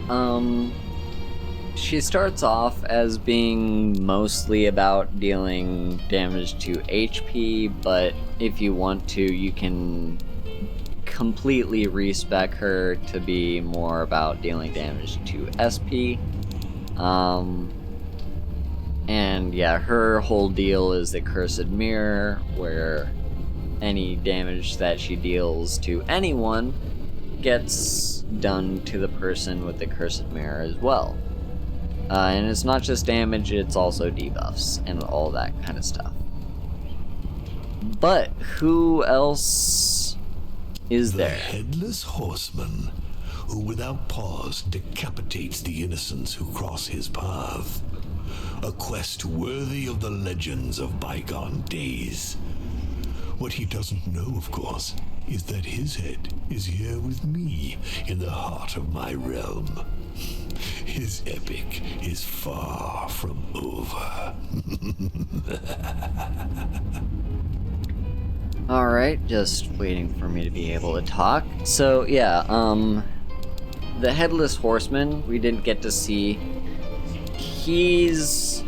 she starts off as being mostly about dealing damage to HP, but if you want to, you can completely respec her to be more about dealing damage to SP. And yeah, her whole deal is the Cursed Mirror, where any damage that she deals to anyone gets done to the person with the Cursed Mirror as well. And it's not just damage, it's also debuffs and all that kind of stuff. But who else is The there? Headless Horseman, who without pause decapitates the innocents who cross his path. A quest worthy of the legends of bygone days. What he doesn't know, of course, is that his head is here with me in the heart of my realm. His epic is far from over. Alright, just waiting for me to be able to talk. So, yeah, the Headless Horseman, we didn't get to see. He's,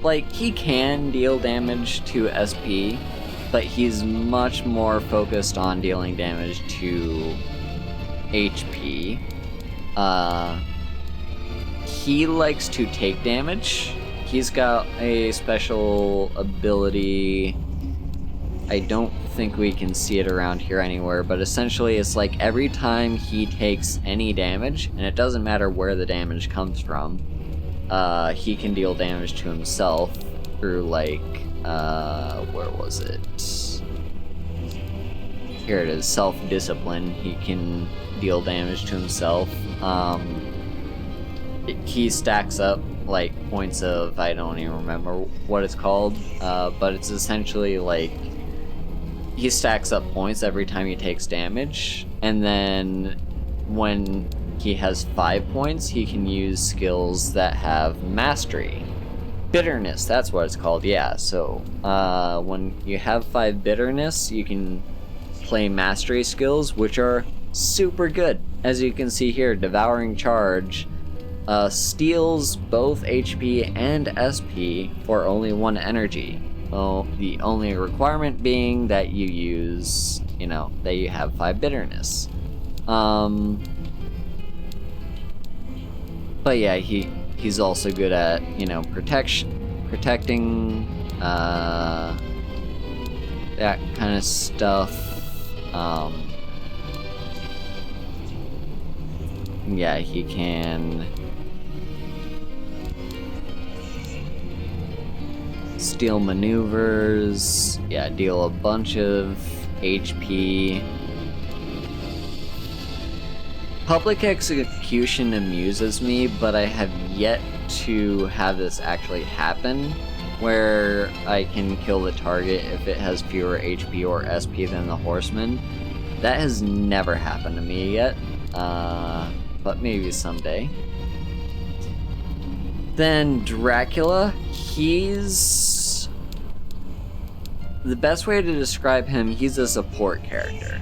like, he can deal damage to SP, but he's much more focused on dealing damage to HP. He likes to take damage. He's got a special ability. I don't think we can see it around here anywhere, but essentially it's like every time he takes any damage, and it doesn't matter where the damage comes from, he can deal damage to himself through, like, where was it? Here it is, self-discipline. He can deal damage to himself. He stacks up, like, points of, I don't even remember what it's called, but it's essentially, like, he stacks up points every time he takes damage, and then when he has 5 points, he can use skills that have mastery. Bitterness, that's what it's called, yeah. So, when you have 5 bitterness, you can play mastery skills, which are super good. As you can see here, Devouring Charge steals both HP and SP for only 1 energy. Well, the only requirement being that you use, you know, that you have 5 bitterness. But yeah, he's also good at, you know, protecting, that kind of stuff. Yeah, he can steal maneuvers, yeah, deal a bunch of HP. Public execution amuses me, but I have yet to have this actually happen, where I can kill the target if it has fewer HP or SP than the horseman. That has never happened to me yet, but maybe someday. Then Dracula, he's... the best way to describe him, he's a support character.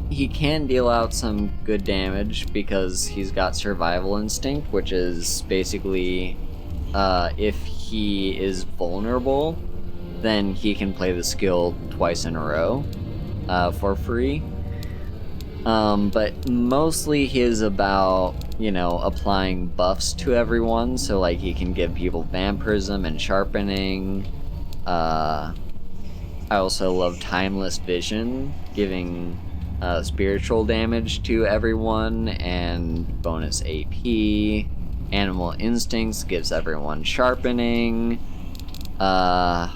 He can deal out some good damage because he's got Survival Instinct, which is basically, if he is vulnerable, then he can play the skill twice in a row, for free. But mostly he is about, you know, applying buffs to everyone, so like he can give people Vampirism and Sharpening. I also love Timeless Vision, giving spiritual damage to everyone and bonus AP. Animal Instincts gives everyone Sharpening. Yeah,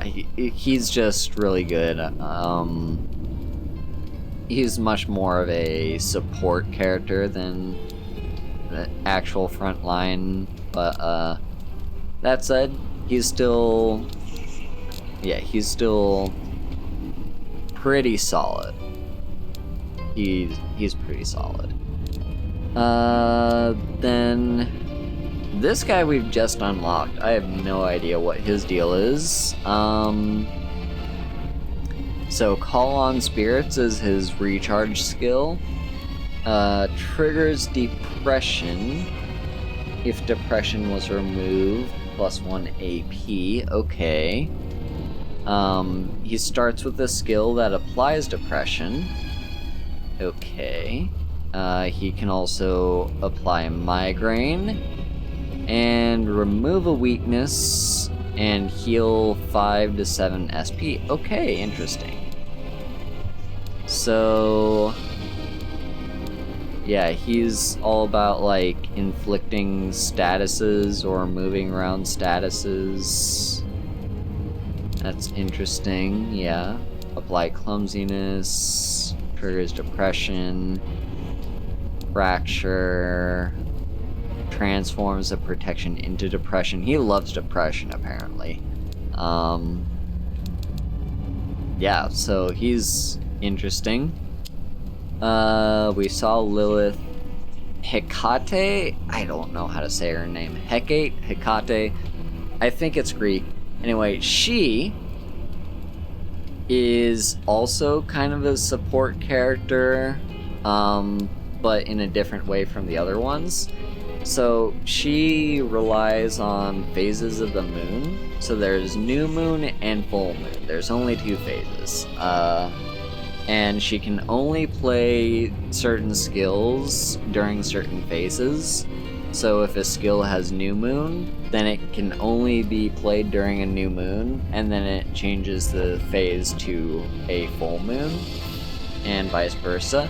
he's just really good. He's much more of a support character than the actual frontline, but that said, he's still pretty solid. He's pretty solid. Then this guy we've just unlocked. I have no idea what his deal is. So Call on Spirits is his recharge skill. Triggers Depression if Depression was removed, +1 AP. Okay. He starts with a skill that applies Depression. Okay. He can also apply Migraine and remove a weakness and heal 5 to 7 SP. Okay, interesting. So yeah, he's all about like inflicting statuses or moving around statuses. That's interesting, yeah. Apply clumsiness, triggers depression, fracture, transforms the protection into depression. He loves depression, apparently. Yeah, so he's interesting. We saw Lilith Hecate. I don't know how to say her name. Hecate. I think it's Greek. Anyway, she is also kind of a support character, but in a different way from the other ones. So she relies on phases of the moon. So there's new moon and full moon. There's only 2 phases. And she can only play certain skills during certain phases. So if a skill has new moon, then it can only be played during a new moon, and then it changes the phase to a full moon, and vice versa.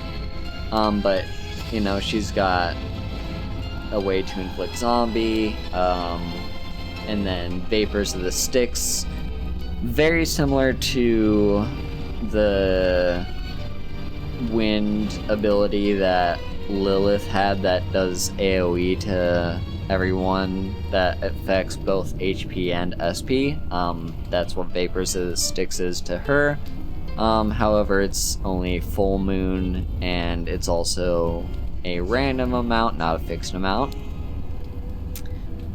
But, you know, she's got a way to inflict zombie, and then Vapors of the Sticks. Very similar to the wind ability that Lilith had that does AoE to everyone that affects both HP and SP. That's what Vapors of the Sticks is to her. However, it's only full moon, and it's also a random amount, not a fixed amount.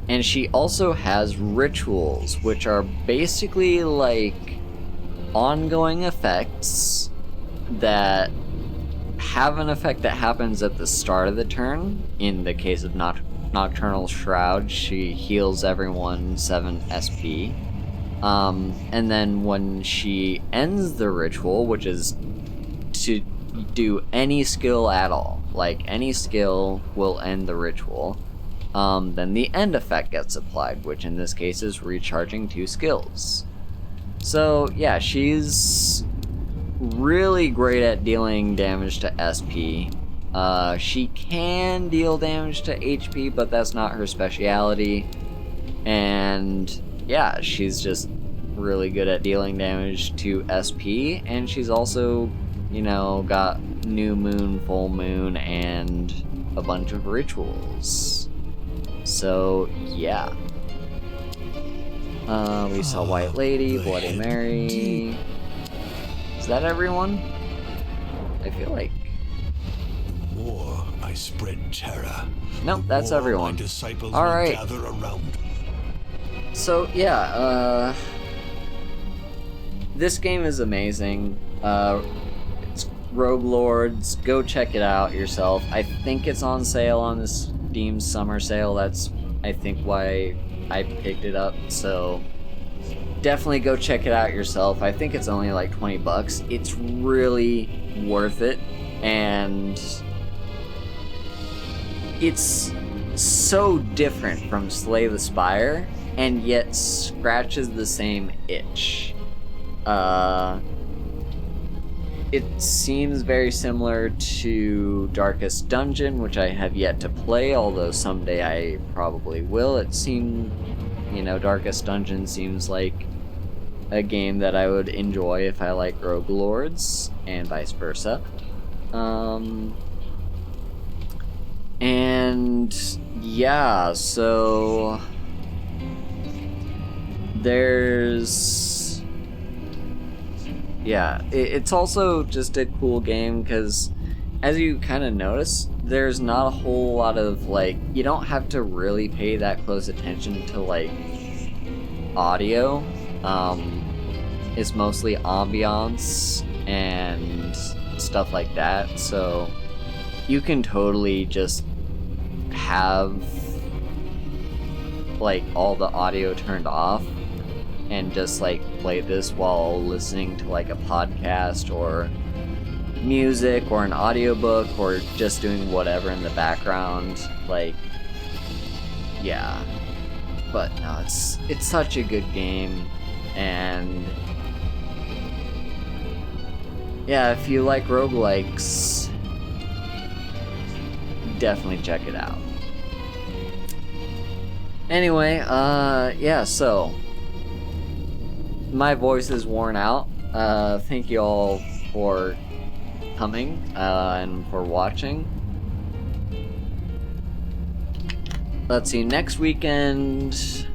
And she also has rituals, which are basically like ongoing effects that have an effect that happens at the start of the turn. In the case of Nocturnal Shroud, she heals everyone 7 SP. And then when she ends the ritual, which is to do any skill at all, like any skill will end the ritual, then the end effect gets applied, which in this case is recharging 2 skills. So yeah, she's really great at dealing damage to SP. She can deal damage to HP, but that's not her speciality. And yeah, she's just really good at dealing damage to SP, and she's also, you know, got new moon, full moon, and a bunch of rituals. So yeah. We saw White Lady, Bloody Mary. Is that everyone? I feel like... The more I spread terror, Nope, the that's more everyone. My disciples All will right. gather around. So yeah, this game is amazing. It's Rogue Lords. Go check it out yourself. I think it's on sale on the Steam summer sale. That's, I think, why I picked it up. So definitely go check it out yourself. I think it's only like $20. It's really worth it, and it's so different from Slay the Spire, and yet scratches the same itch. It seems very similar to Darkest Dungeon, which I have yet to play, although someday I probably will. It seemed, you know, Darkest Dungeon seems like a game that I would enjoy if I like Rogue Lords, and vice versa. And yeah, so there's, yeah, it's also just a cool game because as you kind of notice, there's not a whole lot of, like, you don't have to really pay that close attention to, like, audio. It's mostly ambiance and stuff like that, so you can totally just have, like, all the audio turned off and just, like, play this while listening to, like, a podcast or music or an audiobook or just doing whatever in the background. Like, yeah. But no, it's such a good game, and yeah, if you like roguelikes, definitely check it out. Anyway, yeah, so my voice is worn out. Thank you all for coming and for watching. Let's see, next weekend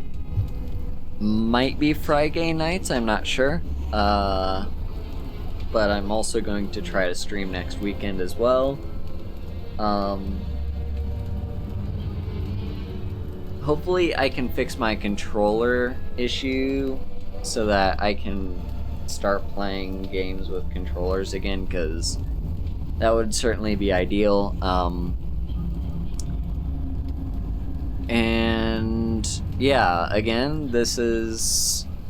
might be Friday nights, I'm not sure. But I'm also going to try to stream next weekend as well. Hopefully I can fix my controller issue so that I can start playing games with controllers again, because that would certainly be ideal. And yeah, again,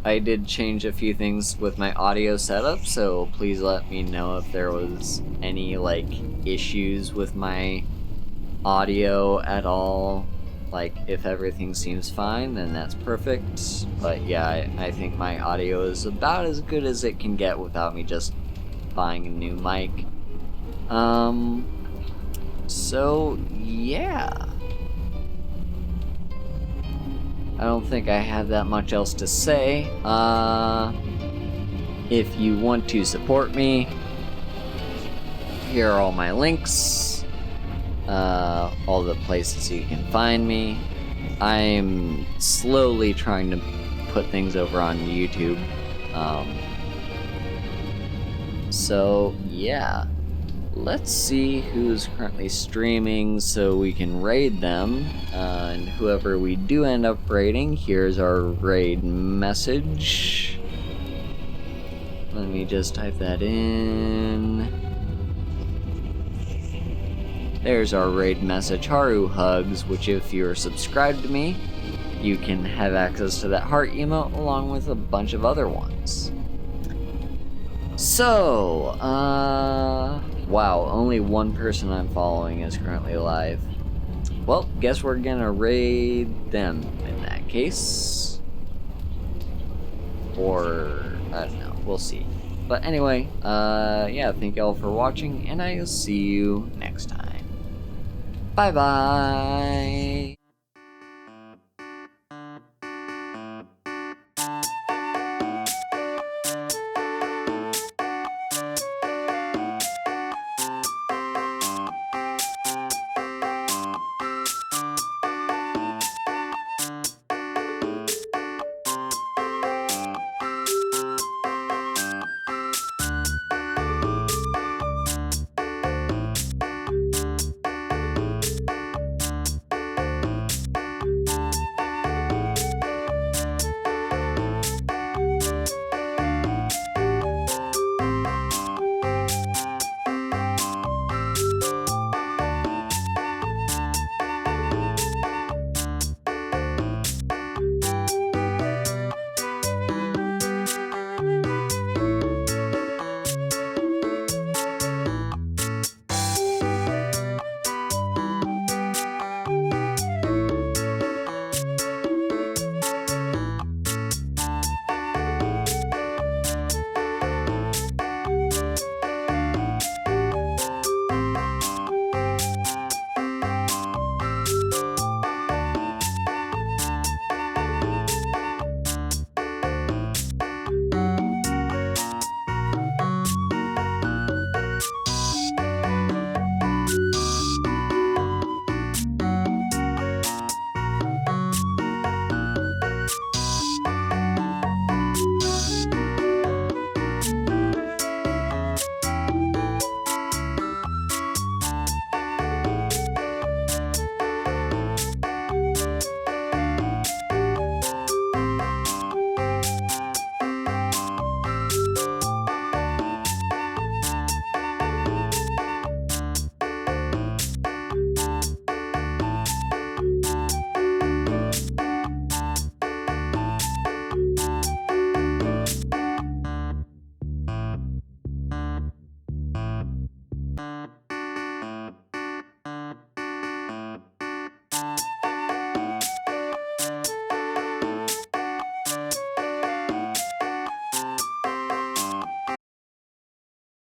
I did change a few things with my audio setup, so please let me know if there was any, like, issues with my audio at all. Like, if everything seems fine, then that's perfect. But yeah, I think my audio is about as good as it can get without me just buying a new mic. So yeah. I don't think I have that much else to say. If you want to support me, here are all my links. All the places you can find me. I'm slowly trying to put things over on YouTube. So yeah. Let's see who's currently streaming so we can raid them. And whoever we do end up raiding, here's our raid message. Let me just type that in. There's our raid message, Haru Hugs, which if you're subscribed to me, you can have access to that heart emote along with a bunch of other ones. So, wow, only one person I'm following is currently live. Well, guess we're gonna raid them in that case. Or, I don't know, we'll see. But anyway, yeah, thank y'all for watching, and I'll see you next time. Bye-bye!